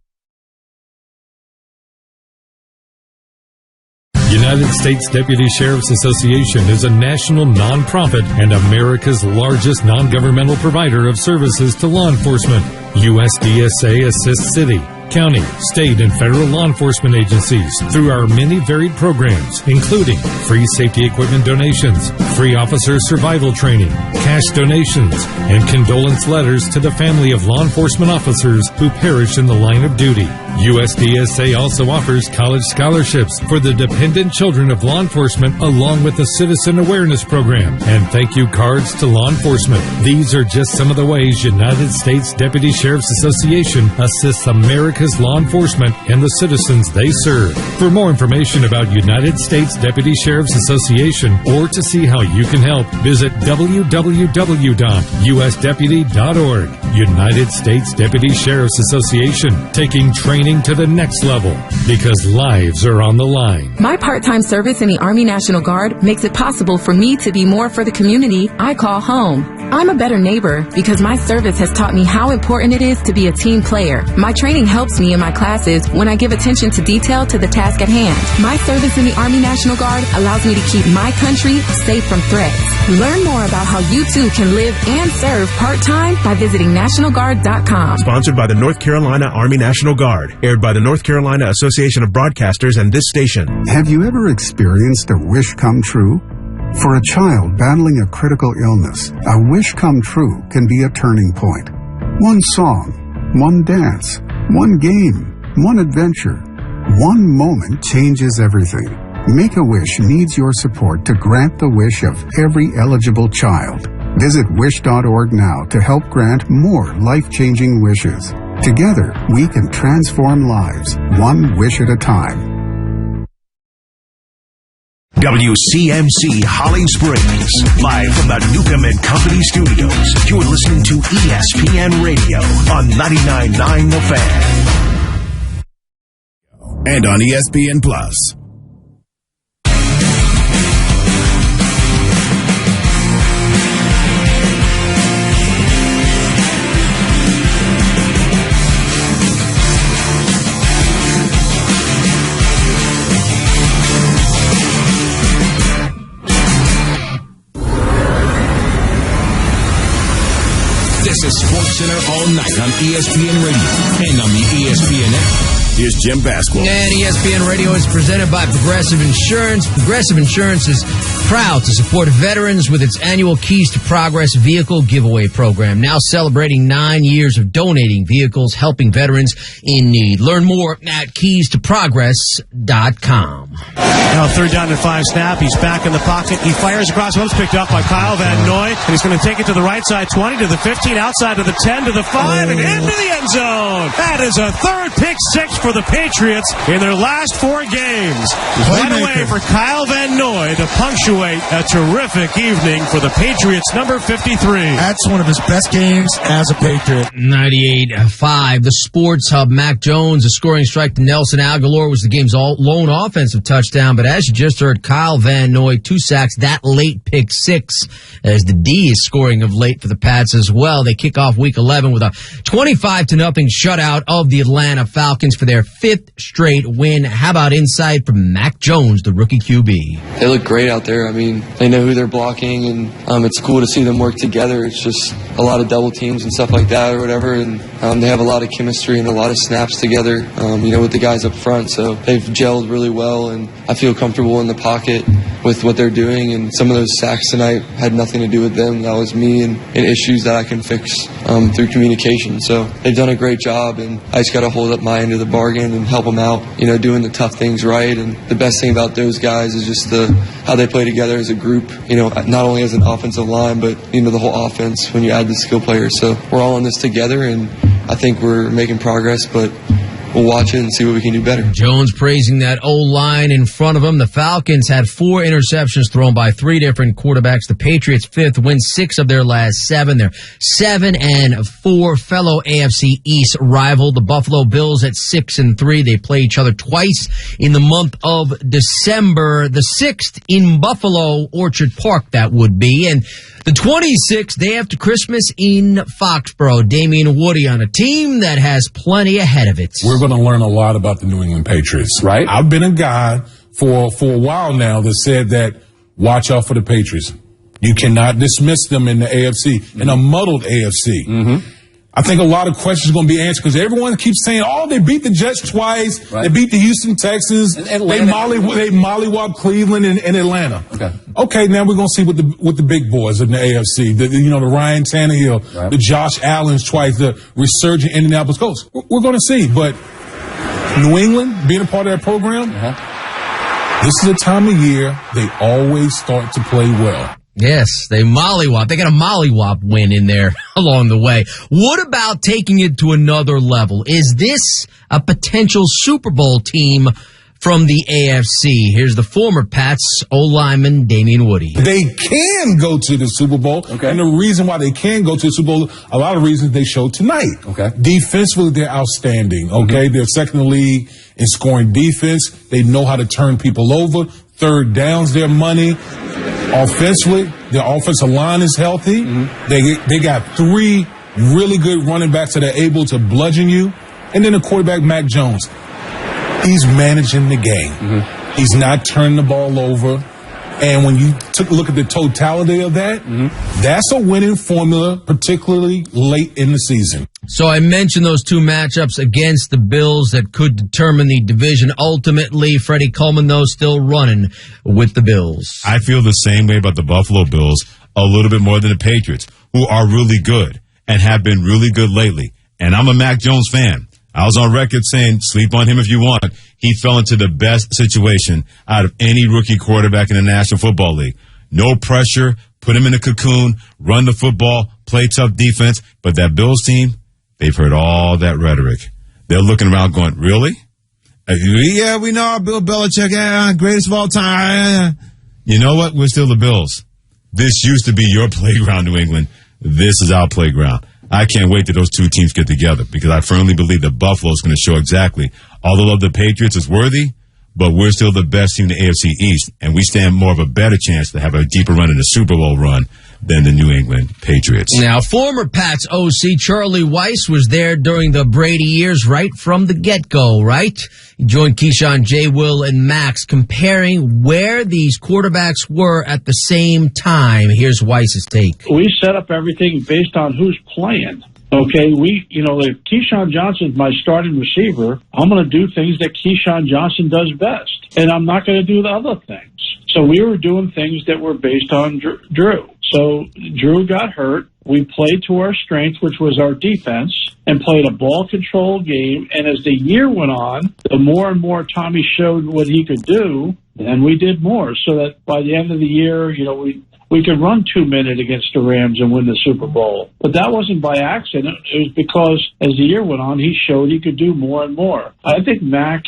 United States Deputy Sheriff's Association is a national nonprofit and America's largest non-governmental provider of services to law enforcement. USDSA assists city, county, state, and federal law enforcement agencies through our many varied programs, including free safety equipment donations, free officer survival training, cash donations, and condolence letters to the family of law enforcement officers who perish in the line of duty. USDSA also offers college scholarships for the dependent children of law enforcement, along with a citizen awareness program and thank you cards to law enforcement. These are just some of the ways United States Deputy Sheriff's Association assists America's law enforcement and the citizens they serve. For more information about United States Deputy Sheriff's Association or to see how you can help, visit www.usdeputy.org. United States Deputy Sheriff's Association, taking training to the next level because lives are on the line. My part-time service in the Army National Guard makes it possible for me to be more for the community I call home. I'm a better neighbor because my service has taught me how important it is to be a team player. My training helps me in my classes when I give attention to detail to the task at hand. My service in the Army National Guard allows me to keep my country safe from threats. Learn more about how you too can live and serve part-time by visiting NationalGuard.com. Sponsored by the North Carolina Army National Guard. Aired by the North Carolina Association of Broadcasters and this station. Have you ever experienced a wish come true? For a child battling a critical illness, a wish come true can be a turning point. One song, one dance, one game, one adventure, one moment changes everything. Make-A-Wish needs your support to grant the wish of every eligible child. Visit wish.org now to help grant more life-changing wishes. Together, we can transform lives, one wish at a time. WCMC Holly Springs, live from the Newcomb & Company studios. You're listening to ESPN Radio on 99.9 The Fan. And on ESPN Plus. This is SportsCenter all night on ESPN Radio and on the ESPN app. Here's Jim Basquiat. And ESPN Radio is presented by Progressive Insurance. Progressive Insurance is proud to support veterans with its annual Keys to Progress vehicle giveaway program. Now celebrating 9 years of donating vehicles, helping veterans in need. Learn more at keystoprogress.com. Now 3rd down and 5 snap. He's back in the pocket. He fires across once, picked up by Kyle Van Noy. And he's going to take it to the right side, 20 to the 15, outside to the 10 to the 5, and into the end zone. That is a third pick six for the Patriots in their last 4 games. Right away for Kyle Van Noy to punctuate a terrific evening for the Patriots, number 53. That's one of his best games as a Patriot. 98-5. The Sports Hub. Mac Jones, a scoring strike to Nelson Aguilar, was the game's lone offensive touchdown. But as you just heard, Kyle Van Noy, 2 sacks, that late pick six, as the D is scoring of late for the Pats as well. They kick off Week 11 with a 25-0 shutout of the Atlanta Falcons for their 5th straight win. How about insight from Mac Jones, the rookie QB? They look great out there. I mean, they know who they're blocking, and it's cool to see them work together. It's just a lot of double teams and stuff like that or whatever, and they have a lot of chemistry and a lot of snaps together, with the guys up front. So they've gelled really well, and I feel comfortable in the pocket with what they're doing. And some of those sacks tonight had nothing to do with them. That was me and issues that I can fix through communication. So they've done a great job, and I just got to hold up my end of the bargain and help them out, doing the tough things right. And the best thing about those guys is just how they play together as a group, not only as an offensive line, but, the whole offense when you add the skill players. So we're all in this together, and I think we're making progress, but we'll watch it and see what we can do better. Jones praising that O-line in front of him. The Falcons had 4 interceptions thrown by 3 different quarterbacks. The Patriots 5th win 6 of their last 7. They're 7-4. Fellow AFC East rival, the Buffalo Bills, at 6-3. They play each other twice in the month of December. The 6th in Buffalo, Orchard Park, that would be. And the 26th, day after Christmas, in Foxborough. Damian Woody on a team that has plenty ahead of it. We're going to learn a lot about the New England Patriots. Right. I've been a guy for a while now that said that watch out for the Patriots. You cannot dismiss them in the AFC, in a muddled AFC. Mm-hmm. I think a lot of questions are going to be answered because everyone keeps saying, they beat the Jets twice. Right. They beat the Houston Texans. They mollywopped Cleveland and Atlanta. Okay, now we're going to see what the big boys in the AFC, the Ryan Tannehill, right, the Josh Allens twice, the resurgent Indianapolis Colts. We're going to see. But New England, being a part of that program, this is a time of year they always start to play well. Yes, they mollywop. They got a mollywop win in there along the way. What about taking it to another level? Is this a potential Super Bowl team from the AFC? Here's the former Pats O-lineman, Damian Woody. They can go to the Super Bowl. Okay. And the reason why they can go to the Super Bowl, a lot of reasons they showed tonight. Okay. Defensively, they're outstanding. Okay. Mm-hmm. They're second in the league in scoring defense. They know how to turn people over. Third downs, their money. Offensively, their offensive line is healthy. Mm-hmm. They got 3 really good running backs that are able to bludgeon you. And then the quarterback, Mac Jones. He's managing the game. Mm-hmm. He's not turning the ball over. And when you took a look at the totality of that, that's a winning formula, particularly late in the season. So I mentioned those two matchups against the Bills that could determine the division. Ultimately, Freddie Coleman, though, still running with the Bills. I feel the same way about the Buffalo Bills, a little bit more than the Patriots, who are really good and have been really good lately. And I'm a Mac Jones fan. I was on record saying, sleep on him if you want. He fell into the best situation out of any rookie quarterback in the National Football League. No pressure, put him in a cocoon, run the football, play tough defense. But that Bills team, they've heard all that rhetoric. They're looking around going, really? Yeah, we know our Bill Belichick, greatest of all time. You know what? We're still the Bills. This used to be your playground, New England. This is our playground. I can't wait till those two teams get together because I firmly believe that Buffalo is going to show exactly. Although the Patriots is worthy, but we're still the best team in the AFC East, and we stand more of a better chance to have a deeper run in the Super Bowl run than the New England Patriots. Now, former Pats OC Charlie Weiss was there during the Brady years right from the get-go, right? He joined Keyshawn, J. Will, and Max comparing where these quarterbacks were at the same time. Here's Weiss's take. We set up everything based on who's playing. Okay, if Keyshawn Johnson's my starting receiver, I'm going to do things that Keyshawn Johnson does best, and I'm not going to do the other things. So we were doing things that were based on Drew. So Drew got hurt. We played to our strength, which was our defense, and played a ball control game. And as the year went on, the more and more Tommy showed what he could do, then we did more. So that by the end of the year, we could run 2 minutes against the Rams and win the Super Bowl. But that wasn't by accident. It was because as the year went on, he showed he could do more and more. I think Mac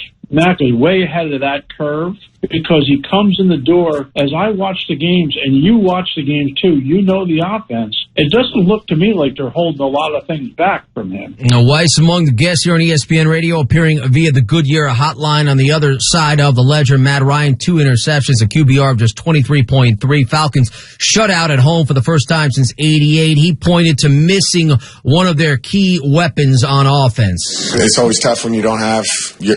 is way ahead of that curve because he comes in the door. As I watch the games, and you watch the games too, you know the offense. It doesn't look to me like they're holding a lot of things back from him. Now, Weiss among the guests here on ESPN Radio, appearing via the Goodyear hotline. On the other side of the ledger, Matt Ryan, 2 interceptions, a QBR of just 23.3. Falcons shut out at home for the first time since '88. He pointed to missing one of their key weapons on offense. It's always tough when you don't have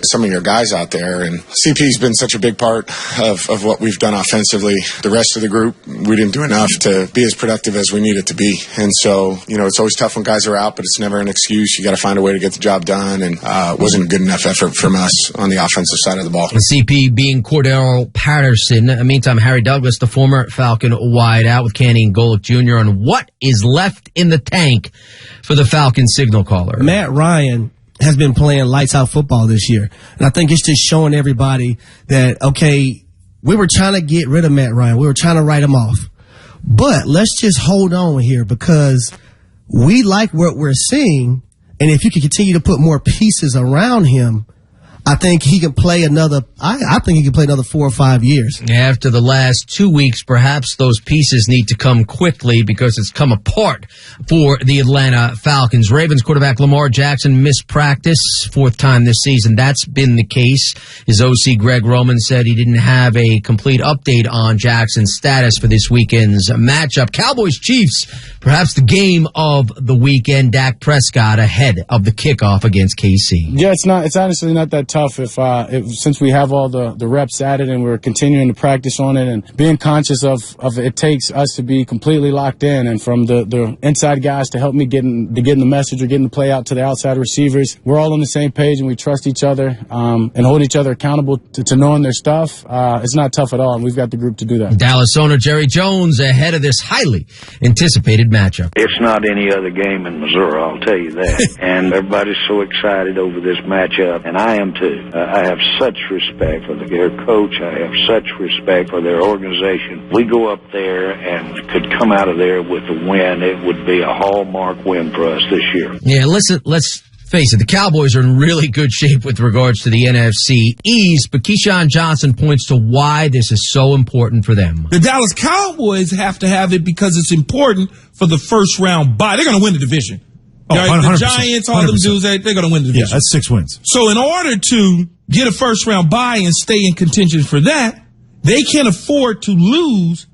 some of your guys out there, and CP's been such a big part of what we've done offensively. The rest of the group, we didn't do enough to be as productive as we needed to be. And so, it's always tough when guys are out, but it's never an excuse. You got to find a way to get the job done, and it wasn't a good enough effort from us on the offensive side of the ball. CP being Cordero Patterson. Meantime, Harry Douglas, the former Falcon wideout with Kenny and Golick Jr. on what is left in the tank for the Falcon signal caller. Matt Ryan has been playing lights out football this year. And I think it's just showing everybody that, okay, we were trying to get rid of Matt Ryan. We were trying to write him off. But let's just hold on here because we like what we're seeing. And if you can continue to put more pieces around him, I think he can play another. I think he can play another 4 or 5 years. After the last 2 weeks, perhaps those pieces need to come quickly because it's come apart for the Atlanta Falcons. Ravens quarterback Lamar Jackson missed practice 4th time this season. That's been the case. His OC Greg Roman said he didn't have a complete update on Jackson's status for this weekend's matchup. Cowboys Chiefs, perhaps the game of the weekend. Dak Prescott ahead of the kickoff against KC. Yeah, it's honestly not that tough if since we have all the reps at it and we're continuing to practice on it and being conscious of it takes us to be completely locked in, and from the inside guys to help me getting the message or getting the play out to the outside receivers. We're all on the same page and we trust each other and hold each other accountable to knowing their stuff. It's not tough at all, and we've got the group to do that. Dallas owner Jerry Jones ahead of this highly anticipated matchup. It's not any other game in Missouri, I'll tell you that. And everybody's so excited over this matchup, and I am too. I have such respect for their coach. I have such respect for their organization. We go up there and could come out of there with a win. It would be a hallmark win for us this year. Yeah, let's face it, the Cowboys are in really good shape with regards to the NFC East, but Keyshawn Johnson points to why this is so important for them. The Dallas Cowboys have to have it because it's important for the first round bye. They're going to win the division. Oh, right? The Giants, all 100%. Them dudes, they're going to win the division. Yeah, that's 6 wins. So in order to get a first round bye and stay in contention for that, they can't afford to lose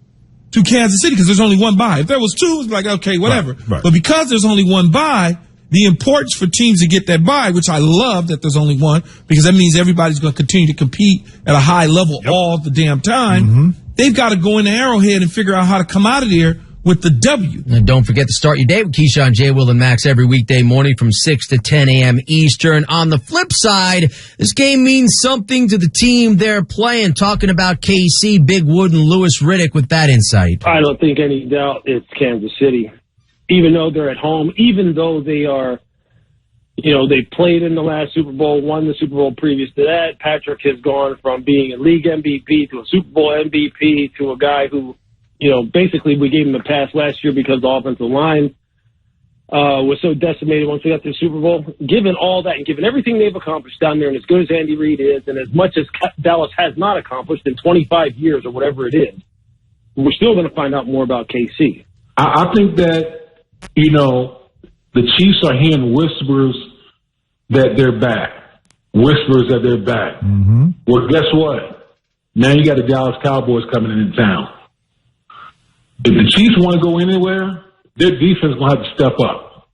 to Kansas City because there's only one bye. If there was 2, it's like, okay, whatever. Right. But because there's only one bye, the importance for teams to get that bye, which I love that there's only one, because that means everybody's going to continue to compete at a high level all the damn time. they've got to go in the Arrowhead and figure out how to come out of there with the W. And don't forget to start your day with Keyshawn, J. Will, and Max every weekday morning from 6 to 10 a.m. Eastern. On the flip side, this game means something to the team they're playing. Talking about KC, Big Wood, and Louis Riddick with that insight. I don't think any doubt it's Kansas City. Even though they're at home, even though they are, they played in the last Super Bowl, won the Super Bowl previous to that. Patrick has gone from being a league MVP to a Super Bowl MVP to a guy who, basically we gave him a pass last year because the offensive line was so decimated once we got to the Super Bowl. Given all that and given everything they've accomplished down there, and as good as Andy Reid is, and as much as Dallas has not accomplished in 25 years or whatever it is, we're still going to find out more about KC. I think that, the Chiefs are hearing whispers that they're back. Whispers that they're back. Mm-hmm. Well, guess what? Now you got the Dallas Cowboys coming into town. If the Chiefs want to go anywhere, their defense will have to step up.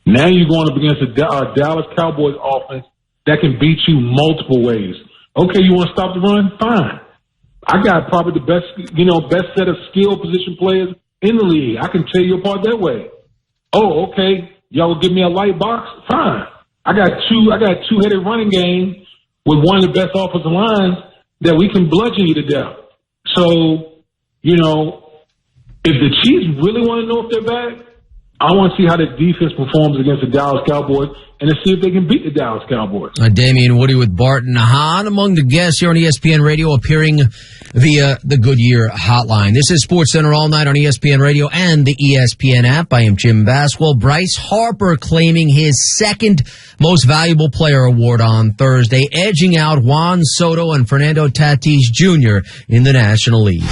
Now you're going up against a Dallas Cowboys offense that can beat you multiple ways. Okay, you want to stop the run? Fine. I got probably the best set of skill position players in the league. I can tear you apart that way. Oh, okay. Y'all will give me a light box? Fine. I got two-headed running game with one of the best offensive lines that we can bludgeon you to death. So, if the Chiefs really want to know if they're back, I want to see how the defense performs against the Dallas Cowboys and to see if they can beat the Dallas Cowboys. Damian Woody with Barton Hahn among the guests here on ESPN Radio, appearing via the Goodyear hotline. This is SportsCenter all night on ESPN Radio and the ESPN app. I am Jim Baswell. Bryce Harper claiming his second most valuable player award on Thursday, edging out Juan Soto and Fernando Tatis Jr. in the National League.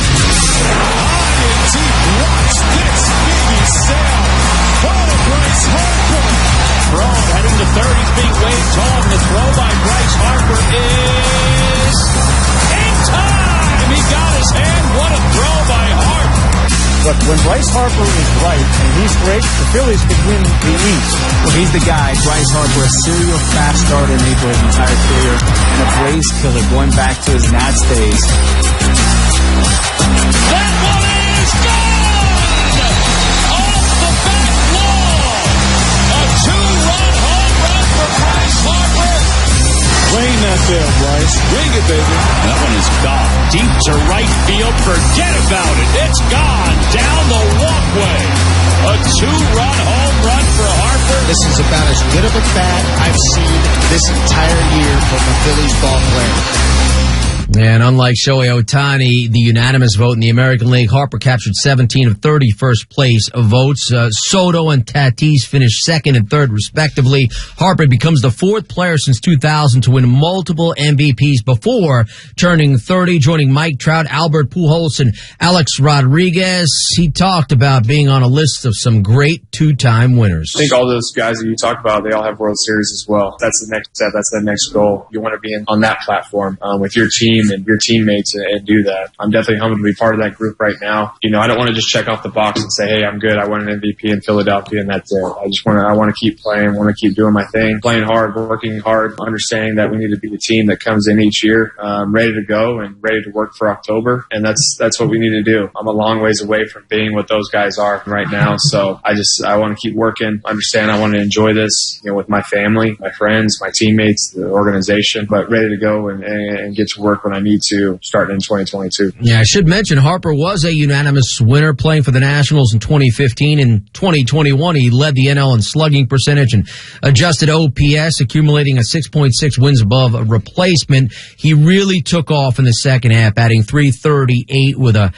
Heading to third, he's being waved home. The throw by Bryce Harper is in time. He got his hand. What a throw by Harper. Look, when Bryce Harper is right and he's great, the Phillies could win the East. Well, he's the guy, Bryce Harper, a serial fast starter made for his entire career and a Braves killer going back to his Nats days. That one is gone! Off the back wall! A two-run home run for Bryce Harper! Rain that there, Bryce. Ring it, baby. That one is gone. Deep to right field. Forget about it. It's gone. Down the walkway. A two-run home run for Harper. This is about as good of a bat I've seen this entire year from a Phillies ball player. And unlike Shohei Ohtani, the unanimous vote in the American League, Harper captured 17 of 30 first-place votes. Soto and Tatis finished second and third, respectively. Harper becomes the fourth player since 2000 to win multiple MVPs before turning 30, joining Mike Trout, Albert Pujols, and Alex Rodriguez. He talked about being on a list of some great two-time winners. I think all those guys that you talk about, they all have World Series as well. That's the next step. That's the next goal. You want to be on that platform with your team and your teammates and do that. I'm definitely humbled to be part of that group right now. I don't want to just check off the box and say, hey, I'm good. I won an MVP in Philadelphia and that's it. I want to keep playing, want to keep doing my thing, playing hard, working hard, understanding that we need to be the team that comes in each year, ready to go and ready to work for October. And that's what we need to do. I'm a long ways away from being what those guys are right now. So I want to keep working, understand I want to enjoy this, with my family, my friends, my teammates, the organization, but ready to go and get to work when I need to, starting in 2022. Yeah, I should mention Harper was a unanimous winner playing for the Nationals in 2015. In 2021, he led the NL in slugging percentage and adjusted OPS, accumulating a 6.6 wins above a replacement. He really took off in the second half, adding 338 with a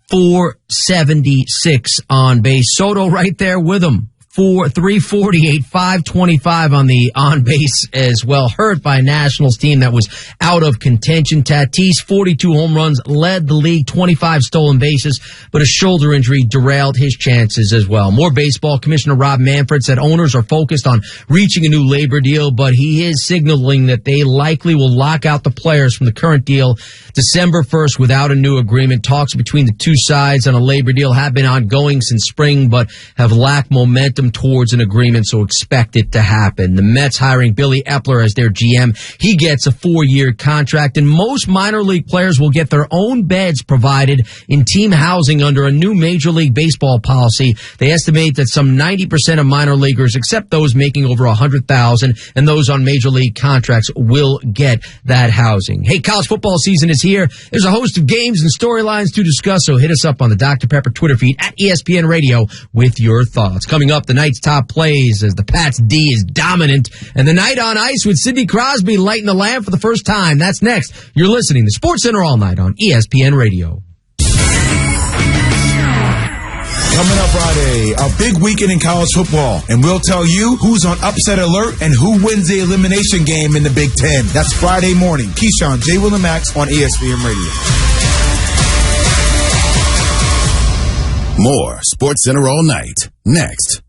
476 on base. Soto right there with him. 348, 525 on the on base as well. Hurt by a Nationals team that was out of contention. Tatis, 42 home runs, led the league, 25 stolen bases, but a shoulder injury derailed his chances as well. More baseball. Commissioner Rob Manfred said owners are focused on reaching a new labor deal, but he is signaling that they likely will lock out the players from the current deal December 1st without a new agreement. Talks between the two sides on a labor deal have been ongoing since spring, but have lacked momentum them towards an agreement, so expect it to happen. The Mets hiring Billy Epler as their GM. He gets a 4-year contract, and most minor league players will get their own beds provided in team housing under a new Major League Baseball policy. They estimate that some 90% of minor leaguers, except those making over $100,000 and those on major league contracts, will get that housing. Hey, college football season is here. There's a host of games and storylines to discuss, so hit us up on the Dr. Pepper Twitter feed at ESPN Radio with your thoughts. Coming up, the night's top plays as the Pats D is dominant, and the night on ice with Sidney Crosby lighting the lamp for the first time. That's next. You're listening to Sports Center All Night on ESPN Radio. Coming up Friday, a big weekend in college football, and we'll tell you who's on upset alert and who wins the elimination game in the Big Ten. That's Friday morning. Keyshawn, J. Will and Max on ESPN Radio. More Sports Center All Night. Next.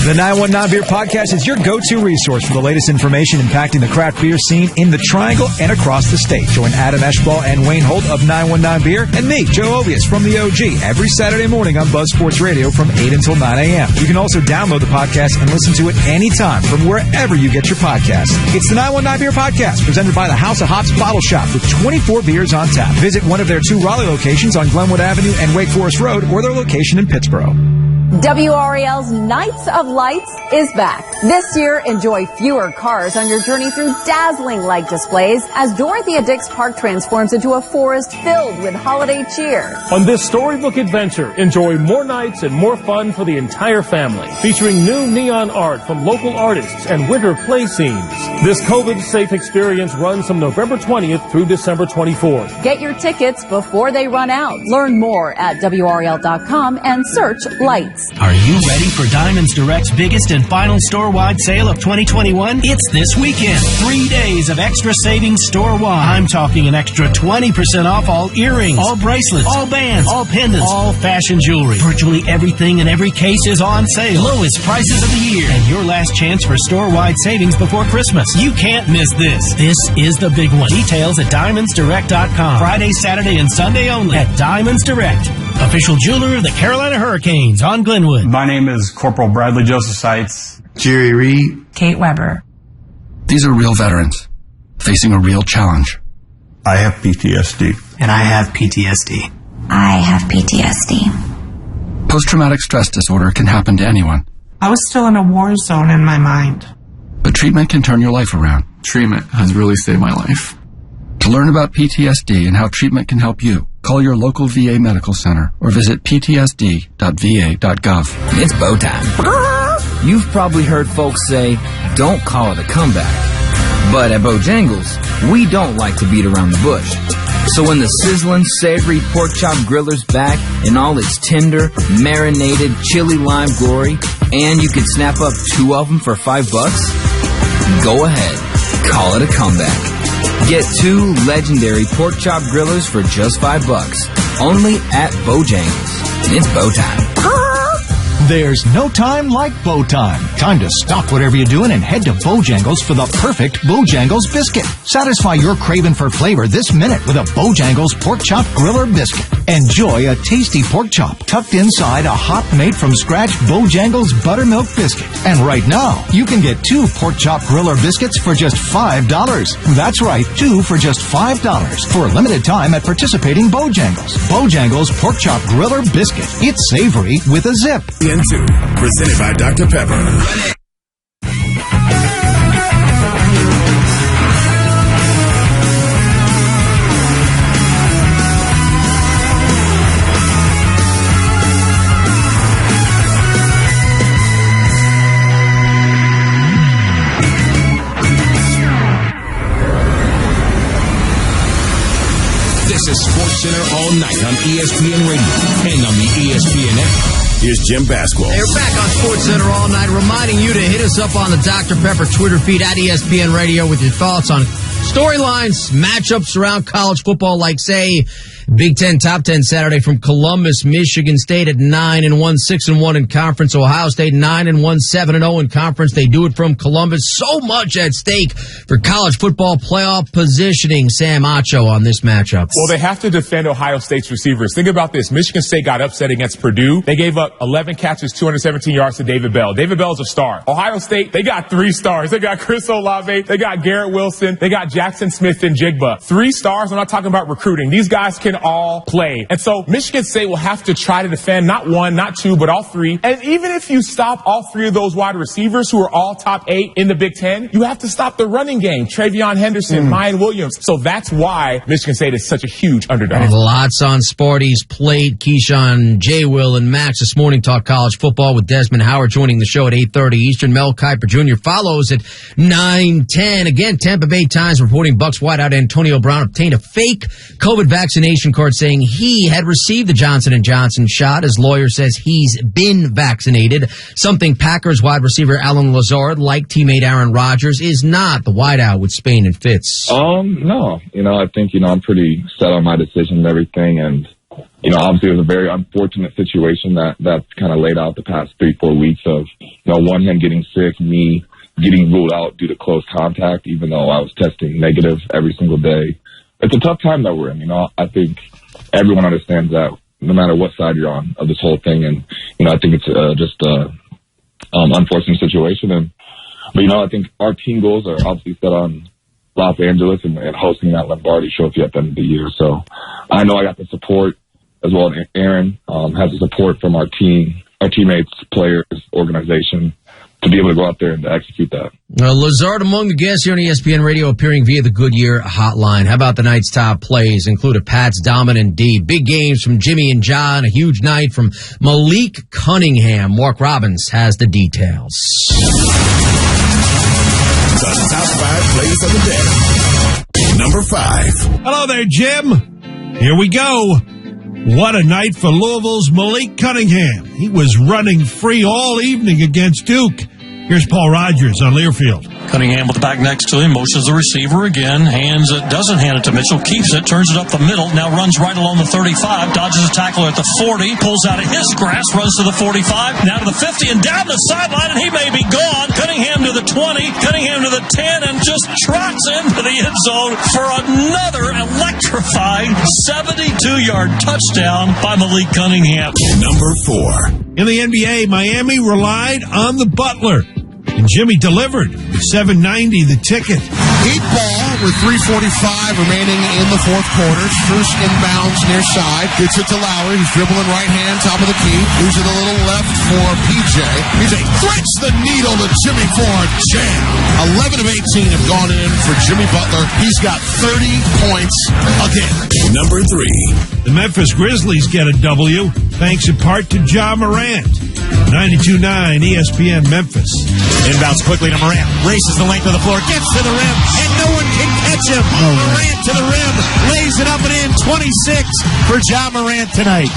The 919 Beer Podcast is your go-to resource for the latest information impacting the craft beer scene in the Triangle and across the state. Join Adam Eschball and Wayne Holt of 919 Beer and me, Joe Ovius from The OG, every Saturday morning on Buzz Sports Radio from 8 until 9 a.m. You can also download the podcast and listen to it anytime from wherever you get your podcasts. It's the 919 Beer Podcast, presented by the House of Hops Bottle Shop with 24 beers on tap. Visit one of their 2 Raleigh locations on Glenwood Avenue and Wake Forest Road, or their location in Pittsboro. WRAL's Nights of Lights is back. This year, enjoy fewer cars on your journey through dazzling light displays as Dorothea Dix Park transforms into a forest filled with holiday cheer. On this storybook adventure, enjoy more nights and more fun for the entire family, featuring new neon art from local artists and winter play scenes. This COVID-safe experience runs from November 20th through December 24th. Get your tickets before they run out. Learn more at WRAL.com and search Lights. Are you ready for Diamonds Direct's biggest and final store-wide sale of 2021? It's this weekend. 3 days of extra savings store-wide. I'm talking an extra 20% off all earrings, all bracelets, all bands, all pendants, all fashion jewelry. Virtually everything in every case is on sale. Lowest prices of the year. And your last chance for store-wide savings before Christmas. You can't miss this. This is the big one. Details at DiamondsDirect.com. Friday, Saturday, and Sunday only at Diamonds Direct. Official jeweler of the Carolina Hurricanes on Glenwood. My name is Corporal Bradley Joseph Seitz. Jerry Reed. Kate Weber. These are real veterans facing a real challenge. I have PTSD. And I have PTSD. I have PTSD. Post-traumatic stress disorder can happen to anyone. I was still in a war zone in my mind. But treatment can turn your life around. Treatment has really saved my life. To learn about PTSD and how treatment can help you, call your local VA medical center or visit ptsd.va.gov. It's bow time. You've probably heard folks say, don't call it a comeback. But at Bojangles, we don't like to beat around the bush. So when the sizzling, savory pork chop griller's back in all its tender, marinated, chili lime glory, and you could snap up 2 of them for $5, go ahead, call it a comeback. Get 2 legendary pork chop grillers for just $5. Only at Bojangles. It's bow time. There's no time like bow time. Time to stop whatever you're doing and head to Bojangles for the perfect Bojangles biscuit. Satisfy your craving for flavor this minute with a Bojangles pork chop griller biscuit. Enjoy a tasty pork chop tucked inside a hot made-from-scratch Bojangles buttermilk biscuit. And right now, you can get 2 pork chop griller biscuits for just $5. That's right, 2 for just $5 for a limited time at participating Bojangles. Bojangles pork chop griller biscuit. It's savory with a zip. Into, presented by Dr. Pepper. This is Sports Center All Night on ESPN Radio and on the ESPN app. Here's Jim Basquil. Hey, we're back on Sports Center All Night, reminding you to hit us up on the Dr. Pepper Twitter feed at ESPN Radio with your thoughts on storylines, matchups around college football, like, say, Big Ten Top 10 Saturday from Columbus, Michigan State at 9-1, 6-1 in conference. Ohio State 9-1, 7-0 in conference. They do it from Columbus. So much at stake for college football playoff positioning. Sam Acho on this matchup. Well, they have to defend Ohio State's receivers. Think about this. Michigan State got upset against Purdue. They gave up 11 catches, 217 yards to David Bell. David Bell's a star. Ohio State, they got 3 stars. They got Chris Olave. They got Garrett Wilson. They got Jackson Smith and Jigba. 3 stars. I'm not talking about recruiting. These guys can all play. And so Michigan State will have to try to defend not 1, not 2, but all 3. And even if you stop all 3 of those wide receivers who are all top 8 in the Big Ten, you have to stop the running game. Travion Henderson, Mayan Williams. So that's why Michigan State is such a huge underdog. And lots on Sparty's plate. Keyshawn, J. Will, and Max this morning talk college football with Desmond Howard joining the show at 8:30 Eastern. Mel Kiper Jr. follows at 9:10. Again, Tampa Bay Times reporting Bucs wideout Antonio Brown obtained a fake COVID vaccination card saying he had received the Johnson & Johnson shot. His lawyer says he's been vaccinated, something Packers wide receiver Alan Lazard, like teammate Aaron Rodgers, is not. The wideout with Spain and Fitz. No. I think, I'm pretty set on my decision and everything. And, obviously it was a very unfortunate situation that's kind of laid out the past 3-4 weeks of, him getting sick, me getting ruled out due to close contact, even though I was testing negative every single day. It's a tough time that we're in. I think everyone understands that no matter what side you're on of this whole thing. And, I think it's just a unfortunate situation. But I think our team goals are obviously set on Los Angeles and hosting that Lombardi Trophy at the end of the year. So I know I got the support as well. Aaron has the support from our team, our teammates, players, organization, to be able to go out there and to execute that. Lazard among the guests here on ESPN Radio, appearing via the Goodyear hotline. How about the night's top plays? Included Pat's dominant D. Big games from Jimmy and John. A huge night from Malik Cunningham. Mark Robbins has the details. The top 5 plays of the day. Number 5. Hello there, Jim. Here we go. What a night for Louisville's Malik Cunningham. He was running free all evening against Duke. Here's Paul Rogers on Learfield. Cunningham with the back next to him, motions the receiver again, doesn't hand it to Mitchell, keeps it, turns it up the middle, now runs right along the 35, dodges a tackler at the 40, pulls out of his grasp, runs to the 45, now to the 50, and down the sideline, and he may be gone. Cunningham to the 20, Cunningham to the 10, and just trots into the end zone for another electrifying 72-yard touchdown by Malik Cunningham. Number 4. In the NBA, Miami relied on the Butler. And Jimmy delivered with $7.90 the ticket. Heat ball with 3:45 remaining in the fourth quarter. Strus inbounds near side. Gets it to Lowry. He's dribbling right hand, top of the key. Moves it a little left for PJ. PJ threads the needle to Jimmy for a jam. 11 of 18 have gone in for Jimmy Butler. He's got 30 points again. Number 3. The Memphis Grizzlies get a W, thanks in part to Ja Morant. 92.9 ESPN Memphis. Inbounds quickly to Morant. Races the length of the floor. Gets to the rim. And no one can catch him. Morant to the rim. Lays it up and in. 26 for Ja Morant tonight.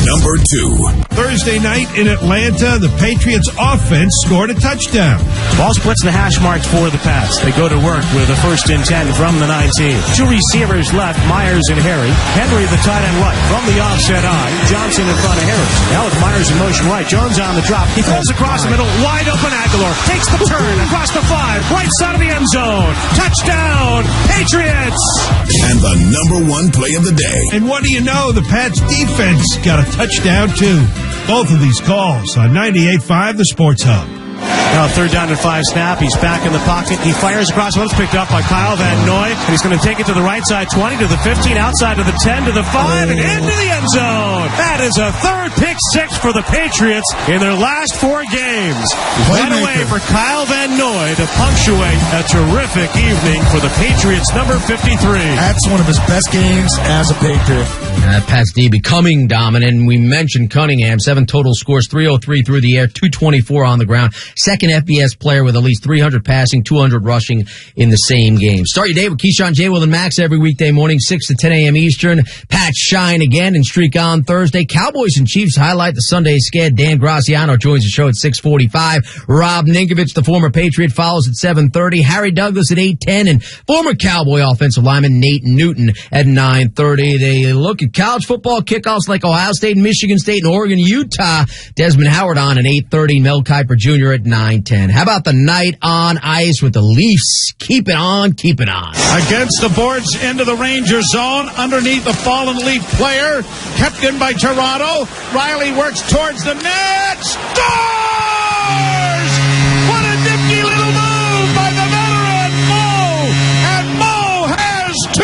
Number 2. Thursday night in Atlanta, the Patriots offense scored a touchdown. Ball splits the hash marks for the pass. They go to work with a 1st and 10 from the 19. 2 receivers left, Myers and Harry. Henry, the tight end right. From the offset eye, Johnson in front of Harris. Now with Myers in motion right. Jones on the drop. He throws across the middle. Wide open Aguilar. Takes the turn across the 5. Right side of the end zone. Touchdown, Patriots! And the number 1 play of the day. And what do you know? The Pats defense got a touchdown, too. Both of these calls on 98.5 The Sports Hub. Now 3rd down and 5 snap. He's back in the pocket. He fires across one. It's picked up by Kyle Van Noy. And he's going to take it to the right side. 20 to the 15. Outside to the 10 to the 5. And into the end zone. That is a 3rd pick 6 for the Patriots in their last 4 games. Right away for Kyle Van Noy to punctuate a terrific evening for the Patriots, number 53. That's one of his best games as a Patriot. Pats D becoming dominant. We mentioned Cunningham. 7 total scores, 303 through the air, 224 on the ground. second FBS player with at least 300 passing, 200 rushing in the same game. Start your day with Keyshawn, J. Will, and Max every weekday morning, 6 to 10 a.m. Eastern. Pats shine again and streak on Thursday. Cowboys and Chiefs highlight the Sunday sked. Dan Graciano joins the show at 6:45. Rob Ninkovich, the former Patriot, follows at 7:30. Harry Douglas at 8:10. And former Cowboy offensive lineman Nate Newton at 9:30. They look at college football kickoffs like Ohio State, Michigan State, and Oregon, Utah. Desmond Howard on at 8:30. Mel Kiper Jr. at 9:10. How about the night on ice with the Leafs? Keep it on, keep it on. Against the boards into the Ranger zone, underneath the fallen Leaf player, kept in by Toronto. Riley works towards the net. Scores! What a nifty little move by the veteran Mo! And Mo has two!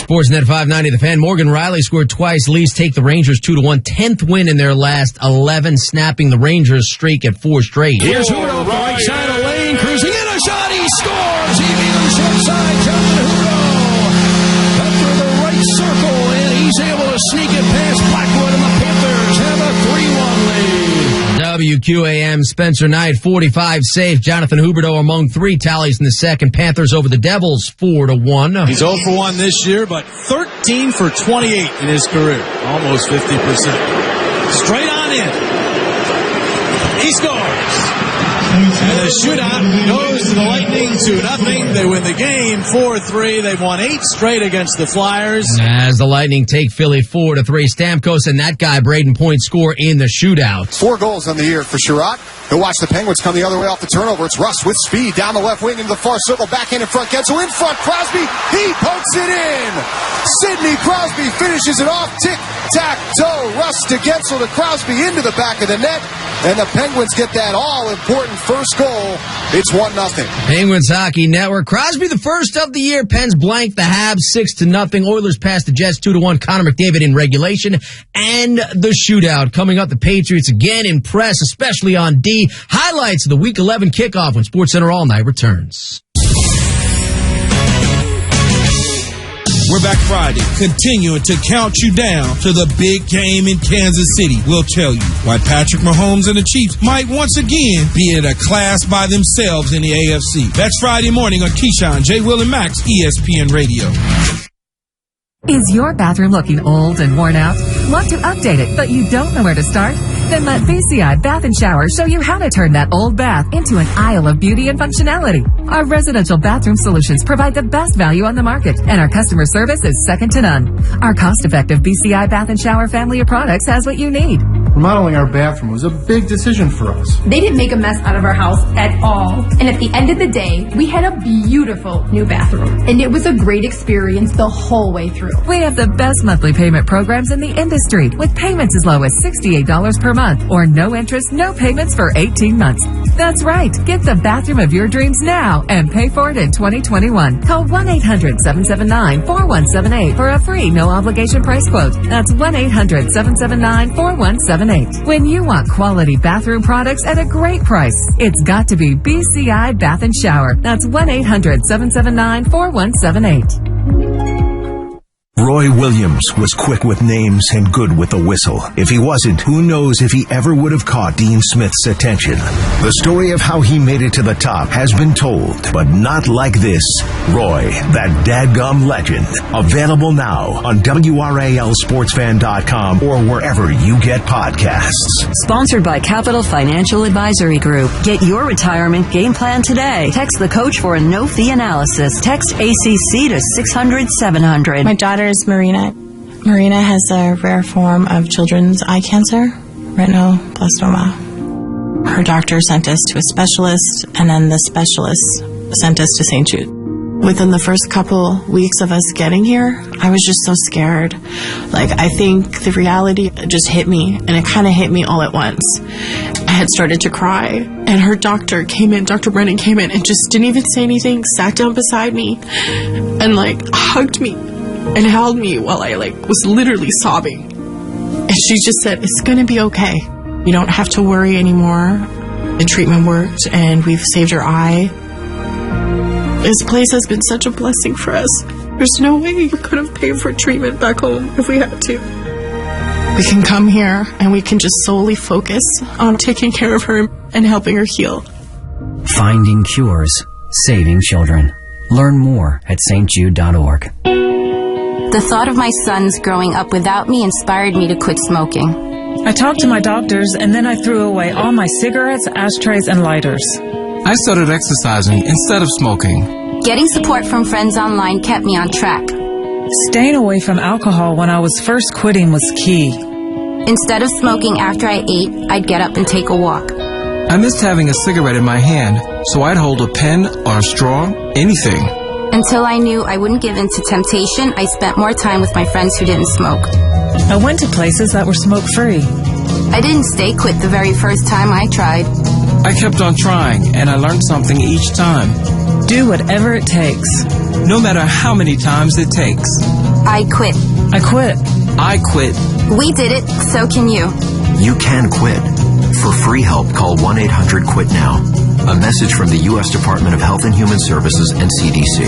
Sportsnet 590, The Fan. Morgan Riley scored twice. Leafs take the Rangers 2-1. 10th win in their last 11, snapping the Rangers streak at 4 straight. Here's Hudo, the right side of the lane, cruising in a shot. He scores! He beat on the short side. Jonathan Hudo up through the right circle, and he's able to sneak it past Blackwood, and the Panthers have a 3-1 lead. WQAM Spencer Knight, 45 safe. Jonathan Huberdeau among 3 tallies in the second. Panthers over the Devils, 4-1. He's 0 for 1 this year, but 13 for 28 in his career. Almost 50%. Straight on in. He scores. And the shootout goes to the Lightning 2-0. They win the game 4-3. They've won 8 straight against the Flyers. As the Lightning take Philly 4-3. Stamkos and that guy Braden Point score in the shootout. 4 goals on the year for Sherratt. He'll watch the Penguins come the other way off the turnover. It's Russ with speed down the left wing into the far circle. Backhand in front. Gensel in front. Crosby. He pokes it in. Sidney Crosby finishes it off. Tic-tac-toe. Russ to Gensel to Crosby into the back of the net. And the Penguins get that all-important first goal. It's 1-0. Penguins Hockey Network. Crosby the first of the year. Pens blank the Habs 6-0. Oilers pass the Jets 2-1. Connor McDavid in regulation. And the shootout. Coming up, the Patriots again impress, especially on D. Highlights of the Week 11 kickoff when SportsCenter All Night returns. We're back Friday, continuing to count you down to the big game in Kansas City. We'll tell you why Patrick Mahomes and the Chiefs might once again be in a class by themselves in the AFC. That's Friday morning on Keyshawn, J. Will, and Max, ESPN Radio. Is your bathroom looking old and worn out? Want to update it, but you don't know where to start? Then let BCI Bath & Shower show you how to turn that old bath into an aisle of beauty and functionality. Our residential bathroom solutions provide the best value on the market, and our customer service is second to none. Our cost-effective BCI Bath & Shower family of products has what you need. Remodeling our bathroom was a big decision for us. They didn't make a mess out of our house at all. And at the end of the day, we had a beautiful new bathroom. And it was a great experience the whole way through. We have the best monthly payment programs in the industry, with payments as low as $68 per month or no interest, no payments for 18 months. That's right. Get the bathroom of your dreams now and pay for it in 2021. Call 1-800-779-4178 for a free no-obligation price quote. That's 1-800-779-4178. When you want quality bathroom products at a great price, it's got to be BCI Bath & Shower. That's 1-800-779-4178. Roy Williams was quick with names and good with a whistle. If he wasn't, who knows if he ever would have caught Dean Smith's attention. The story of how he made it to the top has been told, but not like this. Roy, that dadgum legend. Available now on WRALSportsFan.com or wherever you get podcasts. Sponsored by Capital Financial Advisory Group. Get your retirement game plan today. Text the coach for a no-fee analysis. Text ACC to 600-700. My daughter is Marina. Marina has a rare form of children's eye cancer, retinoblastoma. Her doctor sent us to a specialist, and then the specialist sent us to St. Jude. Within the first couple weeks of us getting here, I was just so scared. I think the reality just hit me, and it kind of hit me all at once. I had started to cry, and her doctor came in, Dr. Brennan came in, and just didn't even say anything, sat down beside me, and hugged me. And held me while I was literally sobbing. And she just said, "It's gonna be okay. You don't have to worry anymore. The treatment worked and we've saved your eye." This place has been such a blessing for us. There's no way we could have paid for treatment back home if we had to. We can come here and we can just solely focus on taking care of her and helping her heal. Finding cures, saving children. Learn more at stjude.org. The thought of my sons growing up without me inspired me to quit smoking. I talked to my doctors, and then I threw away all my cigarettes, ashtrays, and lighters. I started exercising instead of smoking. Getting support from friends online kept me on track. Staying away from alcohol when I was first quitting was key. Instead of smoking after I ate, I'd get up and take a walk. I missed having a cigarette in my hand, so I'd hold a pen or a straw, anything. Until I knew I wouldn't give in to temptation, I spent more time with my friends who didn't smoke. I went to places that were smoke-free. I didn't stay quit the very first time I tried. I kept on trying, and I learned something each time. Do whatever it takes. No matter how many times it takes. I quit. I quit. I quit. We did it, so can you. You can quit. For free help, call 1-800-QUIT-NOW. A message from the U.S. Department of Health and Human Services and CDC.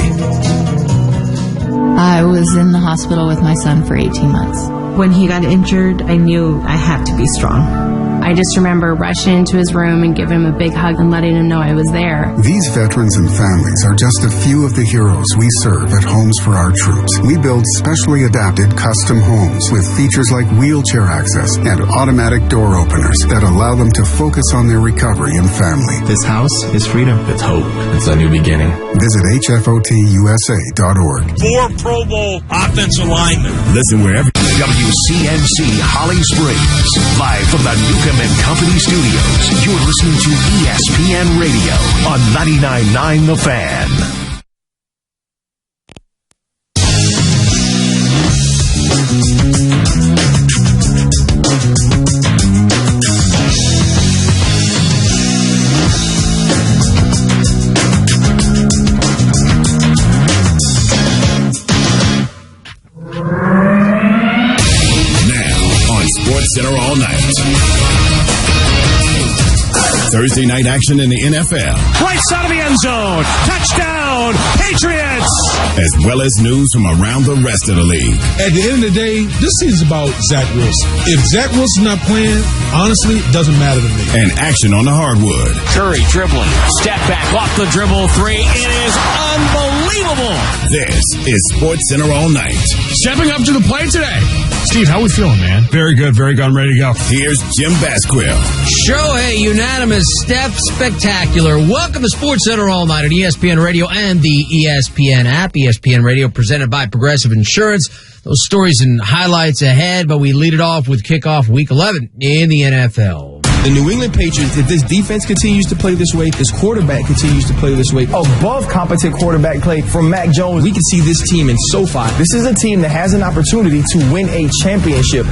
I was in the hospital with my son for 18 months. When he got injured, I knew I had to be strong. I just remember rushing into his room and giving him a big hug and letting him know I was there. These veterans and families are just a few of the heroes we serve at Homes for Our Troops. We build specially adapted custom homes with features like wheelchair access and automatic door openers that allow them to focus on their recovery and family. This house is freedom. It's hope. It's a new beginning. Visit hfotusa.org. 4 Pro Bowl offensive linemen. Listen wherever. WCNC Holly Springs. Live from the Newcomb and Company Studios. You're listening to ESPN Radio on 99.9 The Fan. Center all night. Thursday night action in the NFL. Right side of the end zone. Touchdown, Patriots! As well as news from around the rest of the league. At the end of the day, this season's about Zach Wilson. If Zach Wilson's not playing, honestly, it doesn't matter to me. And action on the hardwood. Curry dribbling. Step back off the dribble three. It is unbelievable. This is Sports Center all night. Stepping up to the plate today. Steve, how we feeling, man? Very good, very good. I'm ready to go. Here's Jim Basquill. Shohei unanimous step spectacular. Welcome to Sports Center all night on ESPN Radio and the ESPN app. ESPN Radio presented by Progressive Insurance. Those stories and highlights ahead, but we lead it off with kickoff week 11 in the NFL. The New England Patriots, if this defense continues to play this way, this quarterback continues to play this way, above competent quarterback play from Mac Jones, we can see this team in SoFi. This is a team that has an opportunity to win a championship.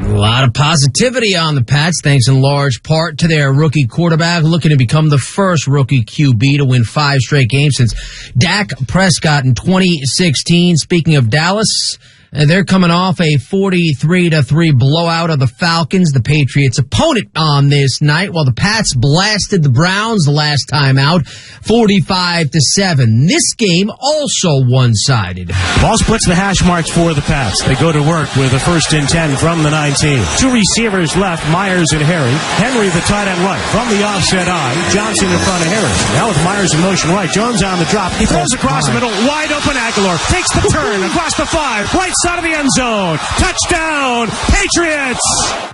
A lot of positivity on the Pats, thanks in large part to their rookie quarterback, looking to become the first rookie QB to win 5 straight games since Dak Prescott in 2016. Speaking of Dallas, they're coming off a 43-3 blowout of the Falcons, the Patriots' opponent on this night, while the Pats blasted the Browns the last time out, 45-7. This game also one-sided. Ball splits the hash marks for the Pats. They go to work with a 1st and 10 from the 19. 2 receivers left, Myers and Harry. Henry, the tight end right, from the offset eye. Johnson in front of Harris. Now with Myers in motion right, Jones on the drop. He throws across the middle, wide open Aguilar. Takes the turn across the 5, right side of the end zone. Touchdown, Patriots!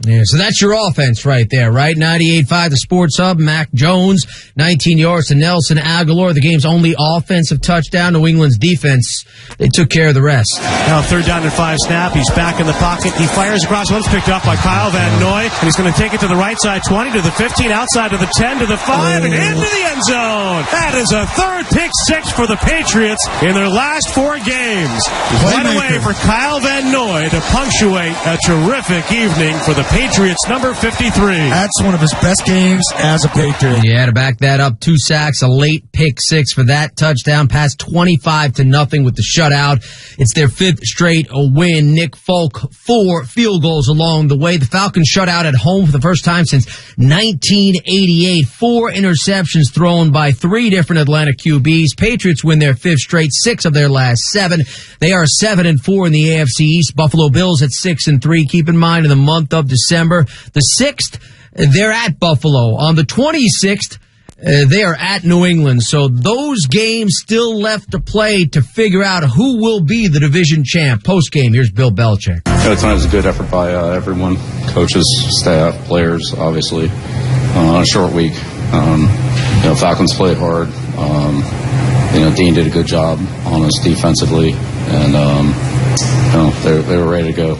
Yeah, so that's your offense right there, right? 98.5, the Sports Hub. Mac Jones, 19 yards to Nelson Aguilar. The game's only offensive touchdown. New England's defense, they took care of the rest. Now 3rd down and 5 snap. He's back in the pocket. He fires across. One's picked up by Kyle Van Noy. And he's going to take it to the right side, 20 to the 15, outside to the 10 to the 5, and into the end zone. That is a 3rd pick 6 for the Patriots in their last 4 games. Right away for Kyle Van Noy to punctuate a terrific evening for the Patriots, number 53. That's one of his best games as a Patriot. Yeah, to back that up, 2 sacks, a late pick 6 for that touchdown. Past 25-0 with the shutout. It's their 5th straight win. Nick Folk, 4 field goals along the way. The Falcons shut out at home for the first time since 1988. 4 interceptions thrown by 3 different Atlanta QBs. Patriots win their 5th straight, 6 of their last 7. They are 7-4 in the the AFC East. Buffalo Bills at 6-3. Keep in mind, in the month of December, the 6th, they're at Buffalo. On the 26th, they are at New England. So those games still left to play to figure out who will be the division champ. Post-game, here's Bill Belichick. Tonight was a good effort by everyone, coaches, staff, players, obviously, on a short week. Falcons played hard. Dean did a good job on us defensively, and they were ready to go.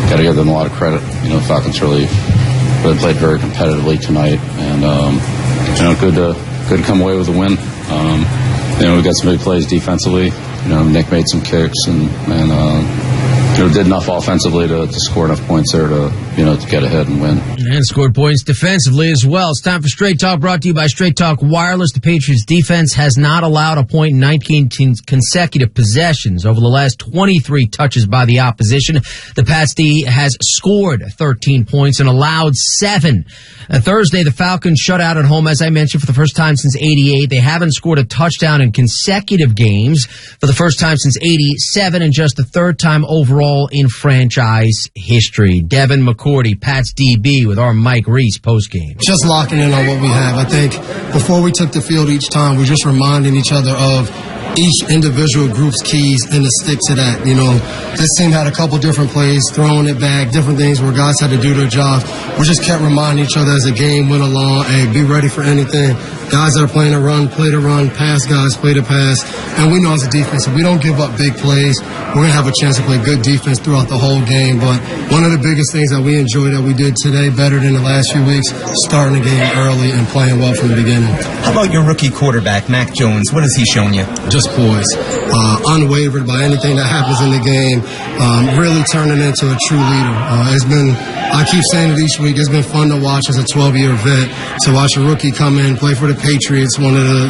Got to give them a lot of credit. Falcons really played very competitively tonight, and good to come away with a win. We got some big plays defensively. Nick made some kicks and did enough offensively to score enough points there to get ahead and win. And scored points defensively as well. It's time for Straight Talk, brought to you by Straight Talk Wireless. The Patriots defense has not allowed a point in 19 consecutive possessions over the last 23 touches by the opposition. The Pats D has scored 13 points and allowed 7. Thursday, the Falcons shut out at home, as I mentioned, for the first time since 88. They haven't scored a touchdown in consecutive games for the first time since 87 and just the third time overall in franchise history. Devin McCourty, Pats DB, with our Mike Reese postgame. Just locking in on what we have. I think before we took the field each time, we're just reminding each other of each individual group's keys and to stick to that. This team had a couple different plays, throwing it back, different things where guys had to do their jobs. We just kept reminding each other as the game went along, hey, be ready for anything. Guys that are playing to run, play to run, pass guys, play to pass. And we know as a defense, if we don't give up big plays, we're going to have a chance to play good defense throughout the whole game. But one of the biggest things that we enjoyed that we did today better than the last few weeks, starting the game early and playing well from the beginning. How about your rookie quarterback, Mac Jones? What has he shown you? Just poise. Unwavered by anything that happens in the game. Really turning into a true leader. I keep saying it each week, it's been fun to watch as a 12-year vet, to watch a rookie come in, play for the Patriots, one of the,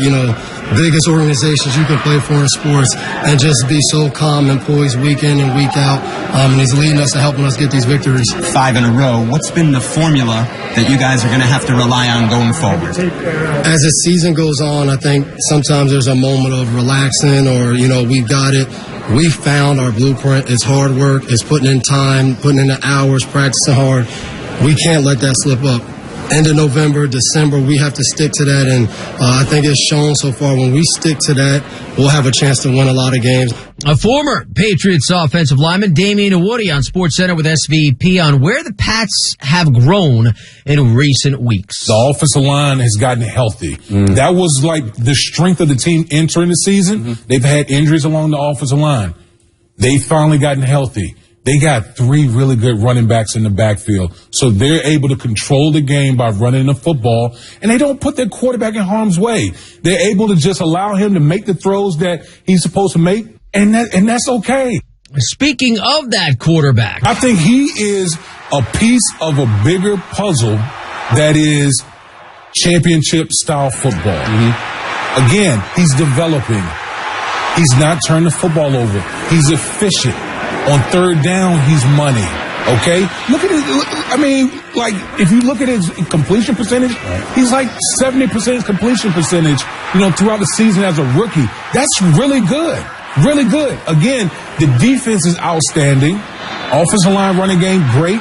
biggest organizations you can play for in sports, and just be so calm and poised week in and week out. And he's leading us and helping us get these victories. 5 in a row. What's been the formula that you guys are going to have to rely on going forward? As the season goes on, I think sometimes there's a moment of relaxing or, we've got it. We found our blueprint. It's hard work. It's putting in time, putting in the hours, practicing hard. We can't let that slip up. End of November, December, we have to stick to that, and I think it's shown so far when we stick to that, we'll have a chance to win a lot of games. A former Patriots offensive lineman, Damian Woody, on SportsCenter with SVP on where the Pats have grown in recent weeks. The offensive line has gotten healthy. That was like the strength of the team entering the season. They've had injuries along the offensive line. They've finally gotten healthy. They got 3 really good running backs in the backfield. So they're able to control the game by running the football, and they don't put their quarterback in harm's way. They're able to just allow him to make the throws that he's supposed to make, and that's okay. Speaking of that quarterback, I think he is a piece of a bigger puzzle that is championship-style football. Again, he's developing. He's not turning the football over. He's efficient. On third down, he's money. Okay? Look at it. If you look at his completion percentage, he's like 70% completion percentage, throughout the season as a rookie. That's really good. Really good. Again, the defense is outstanding. Offensive line, running game, great.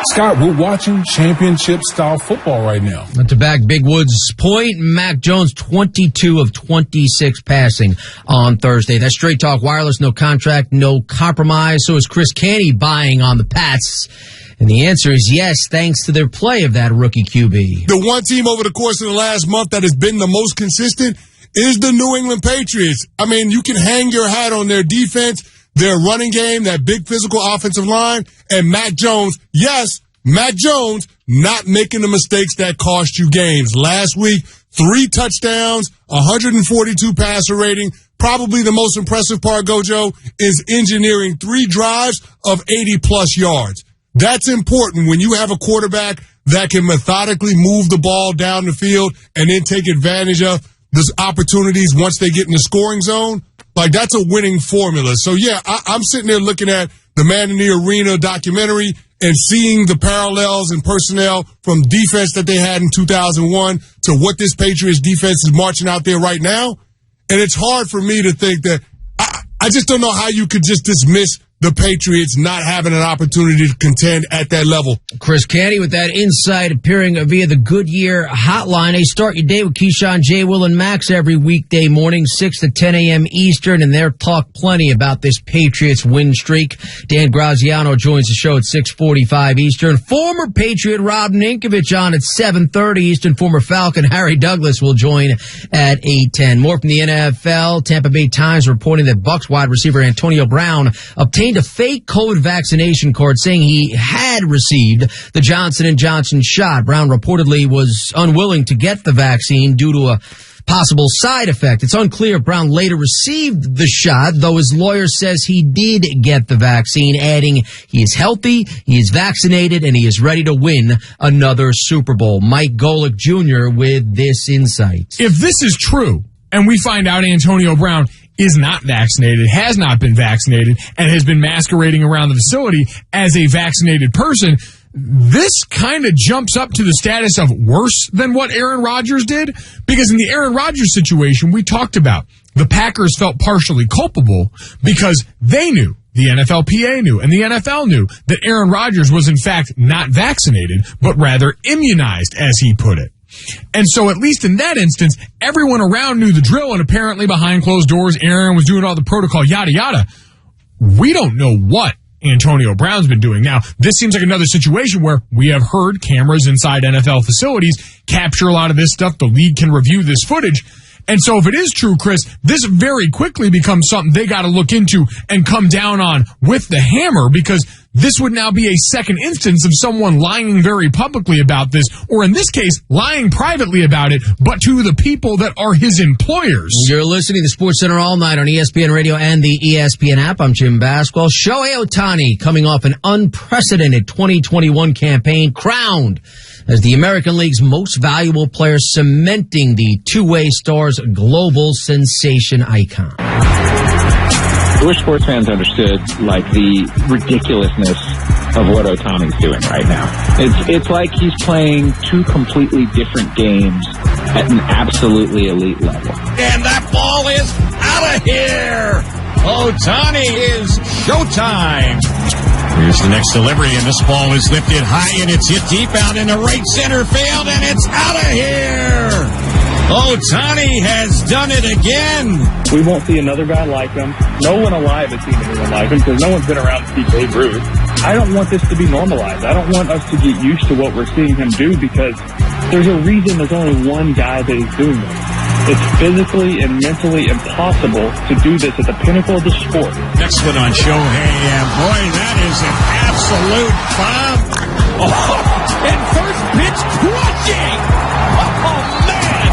Scott, we're watching championship-style football right now. To back Big Wood's point, Mac Jones, 22 of 26 passing on Thursday. That's Straight Talk Wireless, no contract, no compromise. So is Chris Canty buying on the Pats? And the answer is yes, thanks to their play of that rookie QB. The one team over the course of the last month that has been the most consistent is the New England Patriots. You can hang your hat on their defense, their running game, that big physical offensive line, and Mac Jones. Yes, Mac Jones not making the mistakes that cost you games. Last week, 3 touchdowns, 142 passer rating. Probably the most impressive part, Gojo, is engineering 3 drives of 80-plus yards. That's important when you have a quarterback that can methodically move the ball down the field and then take advantage of those opportunities once they get in the scoring zone. That's a winning formula. So, yeah, I'm sitting there looking at the Man in the Arena documentary and seeing the parallels and personnel from defense that they had in 2001 to what this Patriots defense is marching out there right now. And it's hard for me to think that I just don't know how you could just dismiss the Patriots not having an opportunity to contend at that level. Chris Canty with that insight, appearing via the Goodyear hotline. They start your day with Keyshawn, J. Will, and Max every weekday morning, 6 to 10 a.m. Eastern, and they'll talk plenty about this Patriots win streak. Dan Graziano joins the show at 6:45 Eastern. Former Patriot Rob Ninkovich on at 7:30 Eastern. Former Falcon Harry Douglas will join at 8:10. More from the NFL. Tampa Bay Times reporting that Bucs wide receiver Antonio Brown obtained a fake COVID vaccination card saying he had received the Johnson & Johnson shot. Brown reportedly was unwilling to get the vaccine due to a possible side effect. It's unclear if Brown later received the shot, though his lawyer says he did get the vaccine, adding he is healthy, he is vaccinated, and he is ready to win another Super Bowl. Mike Golick Jr. with this insight. If this is true, and we find out Antonio Brown is not vaccinated, has not been vaccinated, and has been masquerading around the facility as a vaccinated person, this kind of jumps up to the status of worse than what Aaron Rodgers did. Because in the Aaron Rodgers situation, we talked about the Packers felt partially culpable because they knew, the NFLPA knew, and the NFL knew that Aaron Rodgers was in fact not vaccinated, but rather immunized, as he put it. And so at least in that instance, everyone around knew the drill, and apparently behind closed doors, Aaron was doing all the protocol, yada, yada. We don't know what Antonio Brown's been doing. Now, this seems like another situation where we have heard cameras inside NFL facilities capture a lot of this stuff. The league can review this footage. And so if it is true, Chris, this very quickly becomes something they got to look into and come down on with the hammer, because this would now be a second instance of someone lying very publicly about this, or in this case, lying privately about it, but to the people that are his employers. You're listening to Sports Center all night on ESPN Radio and the ESPN app. I'm Jim Basquel. Shohei Ohtani coming off an unprecedented 2021 campaign, crowned as the American League's most valuable player, cementing the two-way star's global sensation icon. I wish sports fans understood, like, the ridiculousness of what Ohtani's doing right now. It's like he's playing two completely different games at an absolutely elite level. And that ball is out of here! Ohtani is showtime! Here's the next delivery, and this ball is lifted high, and it's hit deep out in the right center field, and it's out of here! Ohtani has done it again! We won't see another guy like him. No one alive has seen anyone like him, because no one's been around to see Babe Ruth. I don't want this to be normalized. I don't want us to get used to what we're seeing him do, because there's a reason there's only one guy that is doing this. It's physically and mentally impossible to do this at the pinnacle of the sport. Next one on Shohei, and boy, that is an absolute bomb. Oh, and first pitch crushing. Oh, man.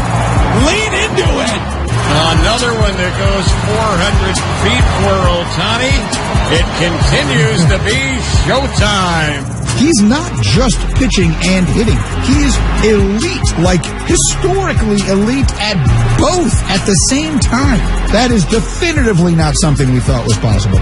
Lean into it. Another one that goes 400 feet for Ohtani. It continues to be showtime. He's not just pitching and hitting. He's elite, like historically elite at both at the same time. That is definitively not something we thought was possible.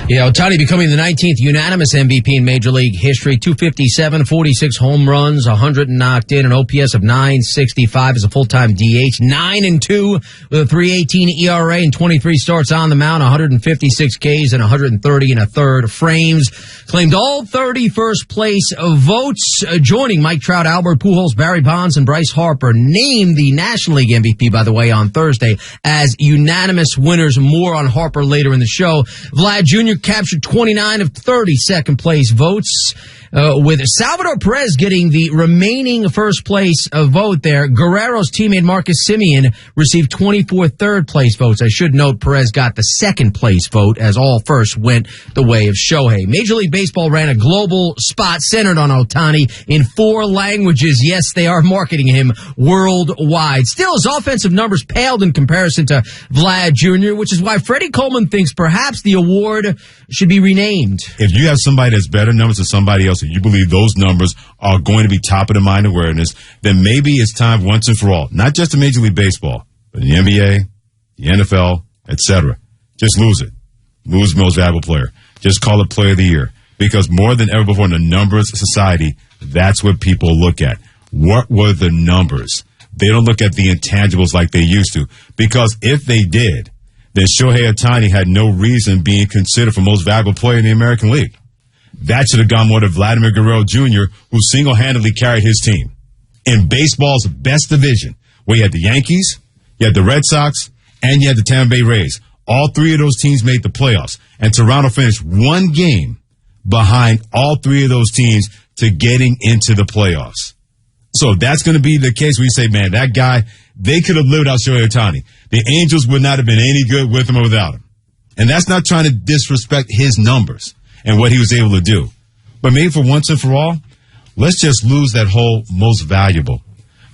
Yeah, Ohtani becoming the 19th unanimous MVP in Major League history. 257, 46 home runs, 100 knocked in, an OPS of 965 as a full-time DH. 9-2 with a 3.18 ERA and 23 starts on the mound, 156 Ks and 130 and a third frames. Claimed all 30 first place votes, joining Mike Trout, Albert Pujols, Barry Bonds, and Bryce Harper. Named the National League MVP, by the way, on Thursday as unanimous winners. More on Harper later in the show. Vlad Jr. captured 29 of 30 second-place votes, with Salvador Perez getting the remaining first-place vote there. Guerrero's teammate Marcus Semien received 24 third-place votes. I should note Perez got the second-place vote, as all first went the way of Shohei. Major League Baseball ran a global spot centered on Ohtani in 4 languages. Yes, they are marketing him worldwide. Still, his offensive numbers paled in comparison to Vlad Jr., which is why Freddie Coleman thinks perhaps the award should be renamed. If you have somebody that's better numbers than somebody else, and you believe those numbers are going to be top of the mind awareness, then maybe it's time once and for all, not just in Major League Baseball, but in the NBA, the NFL, etc. Just lose it. Lose most valuable player. Just call it Player of the Year. Because more than ever before in the numbers society, that's what people look at. What were the numbers? They don't look at the intangibles like they used to. Because if they did, then Shohei Ohtani had no reason being considered for most valuable player in the American League. That should have gone more to Vladimir Guerrero Jr., who single-handedly carried his team. In baseball's best division, where you had the Yankees, you had the Red Sox, and you had the Tampa Bay Rays. All three of those teams made the playoffs, and Toronto finished one game behind all three of those teams to getting into the playoffs. So if that's going to be the case, we say, man, that guy, they could have lived without Shohei Ohtani. The Angels would not have been any good with him or without him. And that's not trying to disrespect his numbers and what he was able to do. But maybe for once and for all, let's just lose that whole most valuable.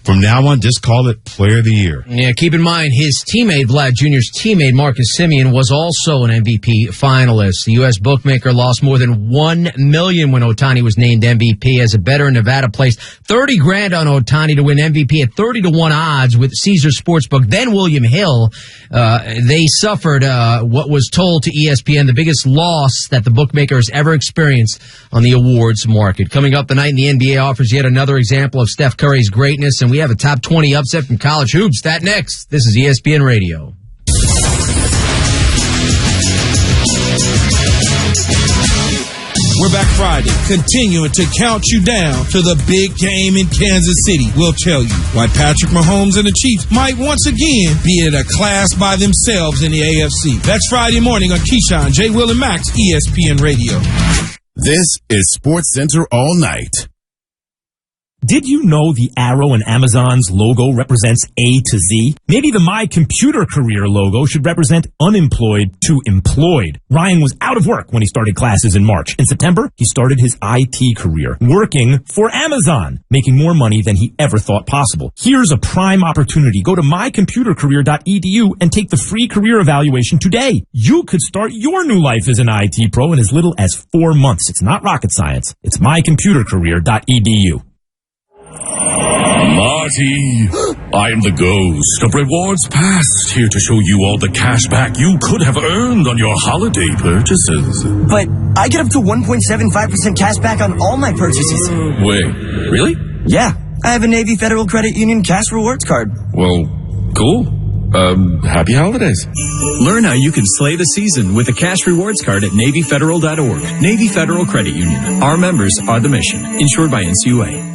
From now on, just call it Player of the Year. Yeah, keep in mind, his teammate, Vlad Jr.'s teammate, Marcus Semien, was also an MVP finalist. The U.S. bookmaker lost more than $1 million when Ohtani was named MVP. As a bettor in Nevada placed $30,000 on Ohtani to win MVP at 30-1 odds with Caesar Sportsbook. Then William Hill, they suffered what was told to ESPN the biggest loss that the bookmaker has ever experienced on the awards market. Coming up tonight, the NBA offers yet another example of Steph Curry's greatness, and we have a top 20 upset from college hoops. That next. This is ESPN Radio. We're back Friday, continuing to count you down to the big game in Kansas City. We'll tell you why Patrick Mahomes and the Chiefs might once again be in a class by themselves in the AFC. That's Friday morning on Keyshawn, J. Will, and Max, ESPN Radio. This is Sports Center All Night. Did you know the arrow in Amazon's logo represents A to Z? Maybe the My Computer Career logo should represent unemployed to employed. Ryan was out of work when he started classes in March. In September, he started his IT career, working for Amazon, making more money than he ever thought possible. Here's a prime opportunity. Go to mycomputercareer.edu and take the free career evaluation today. You could start your new life as an IT pro in as little as 4 months. It's not rocket science. It's mycomputercareer.edu. Marty, I'm the ghost of Rewards Past, here to show you all the cash back you could have earned on your holiday purchases. But I get up to 1.75% cash back on all my purchases. Wait, really? Yeah, I have a Navy Federal Credit Union cash rewards card. Well, cool. Happy holidays. Learn how you can slay the season with a cash rewards card at NavyFederal.org. Navy Federal Credit Union. Our members are the mission. Insured by NCUA.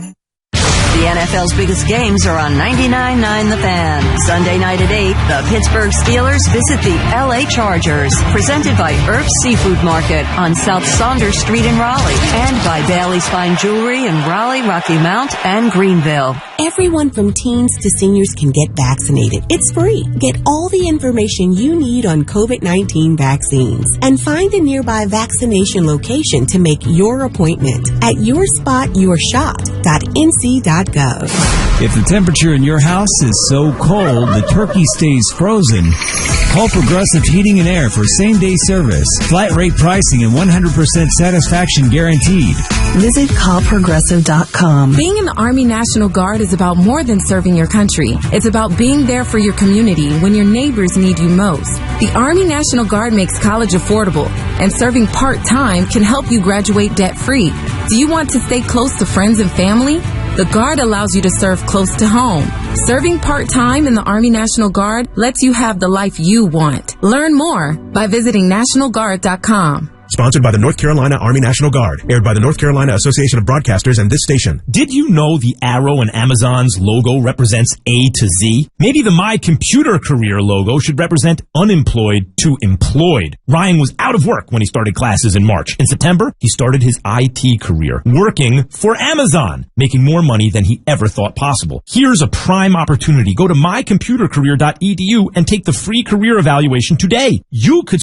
The NFL's biggest games are on 99.9 The Fan. Sunday night at 8, the Pittsburgh Steelers visit the LA Chargers. Presented by Earth's Seafood Market on South Saunders Street in Raleigh. And by Bailey's Fine Jewelry in Raleigh, Rocky Mount, and Greenville. Everyone from teens to seniors can get vaccinated. It's free. Get all the information you need on COVID-19 vaccines. And find a nearby vaccination location to make your appointment at yourspotyourshot.nc.gov. If the temperature in your house is so cold the turkey stays frozen, call Progressive Heating and Air for same-day service, flat rate pricing, and 100% satisfaction guaranteed. Visit callprogressive.com. Being in the Army National Guard is about more than serving your country. It's about being there for your community when your neighbors need you most. The Army National Guard makes college affordable, and serving part-time can help you graduate debt-free. Do you want to stay close to friends and family? The Guard allows you to serve close to home. Serving part-time in the Army National Guard lets you have the life you want. Learn more by visiting NationalGuard.com. Sponsored by the North Carolina Army National Guard. Aired by the North Carolina Association of Broadcasters and this station. Did you know the arrow in Amazon's logo represents A to Z? Maybe the My Computer Career logo should represent unemployed to employed. Ryan was out of work when he started classes in March. In September, he started his IT career, working for Amazon, making more money than he ever thought possible. Here's a prime opportunity. Go to mycomputercareer.edu and take the free career evaluation today. You could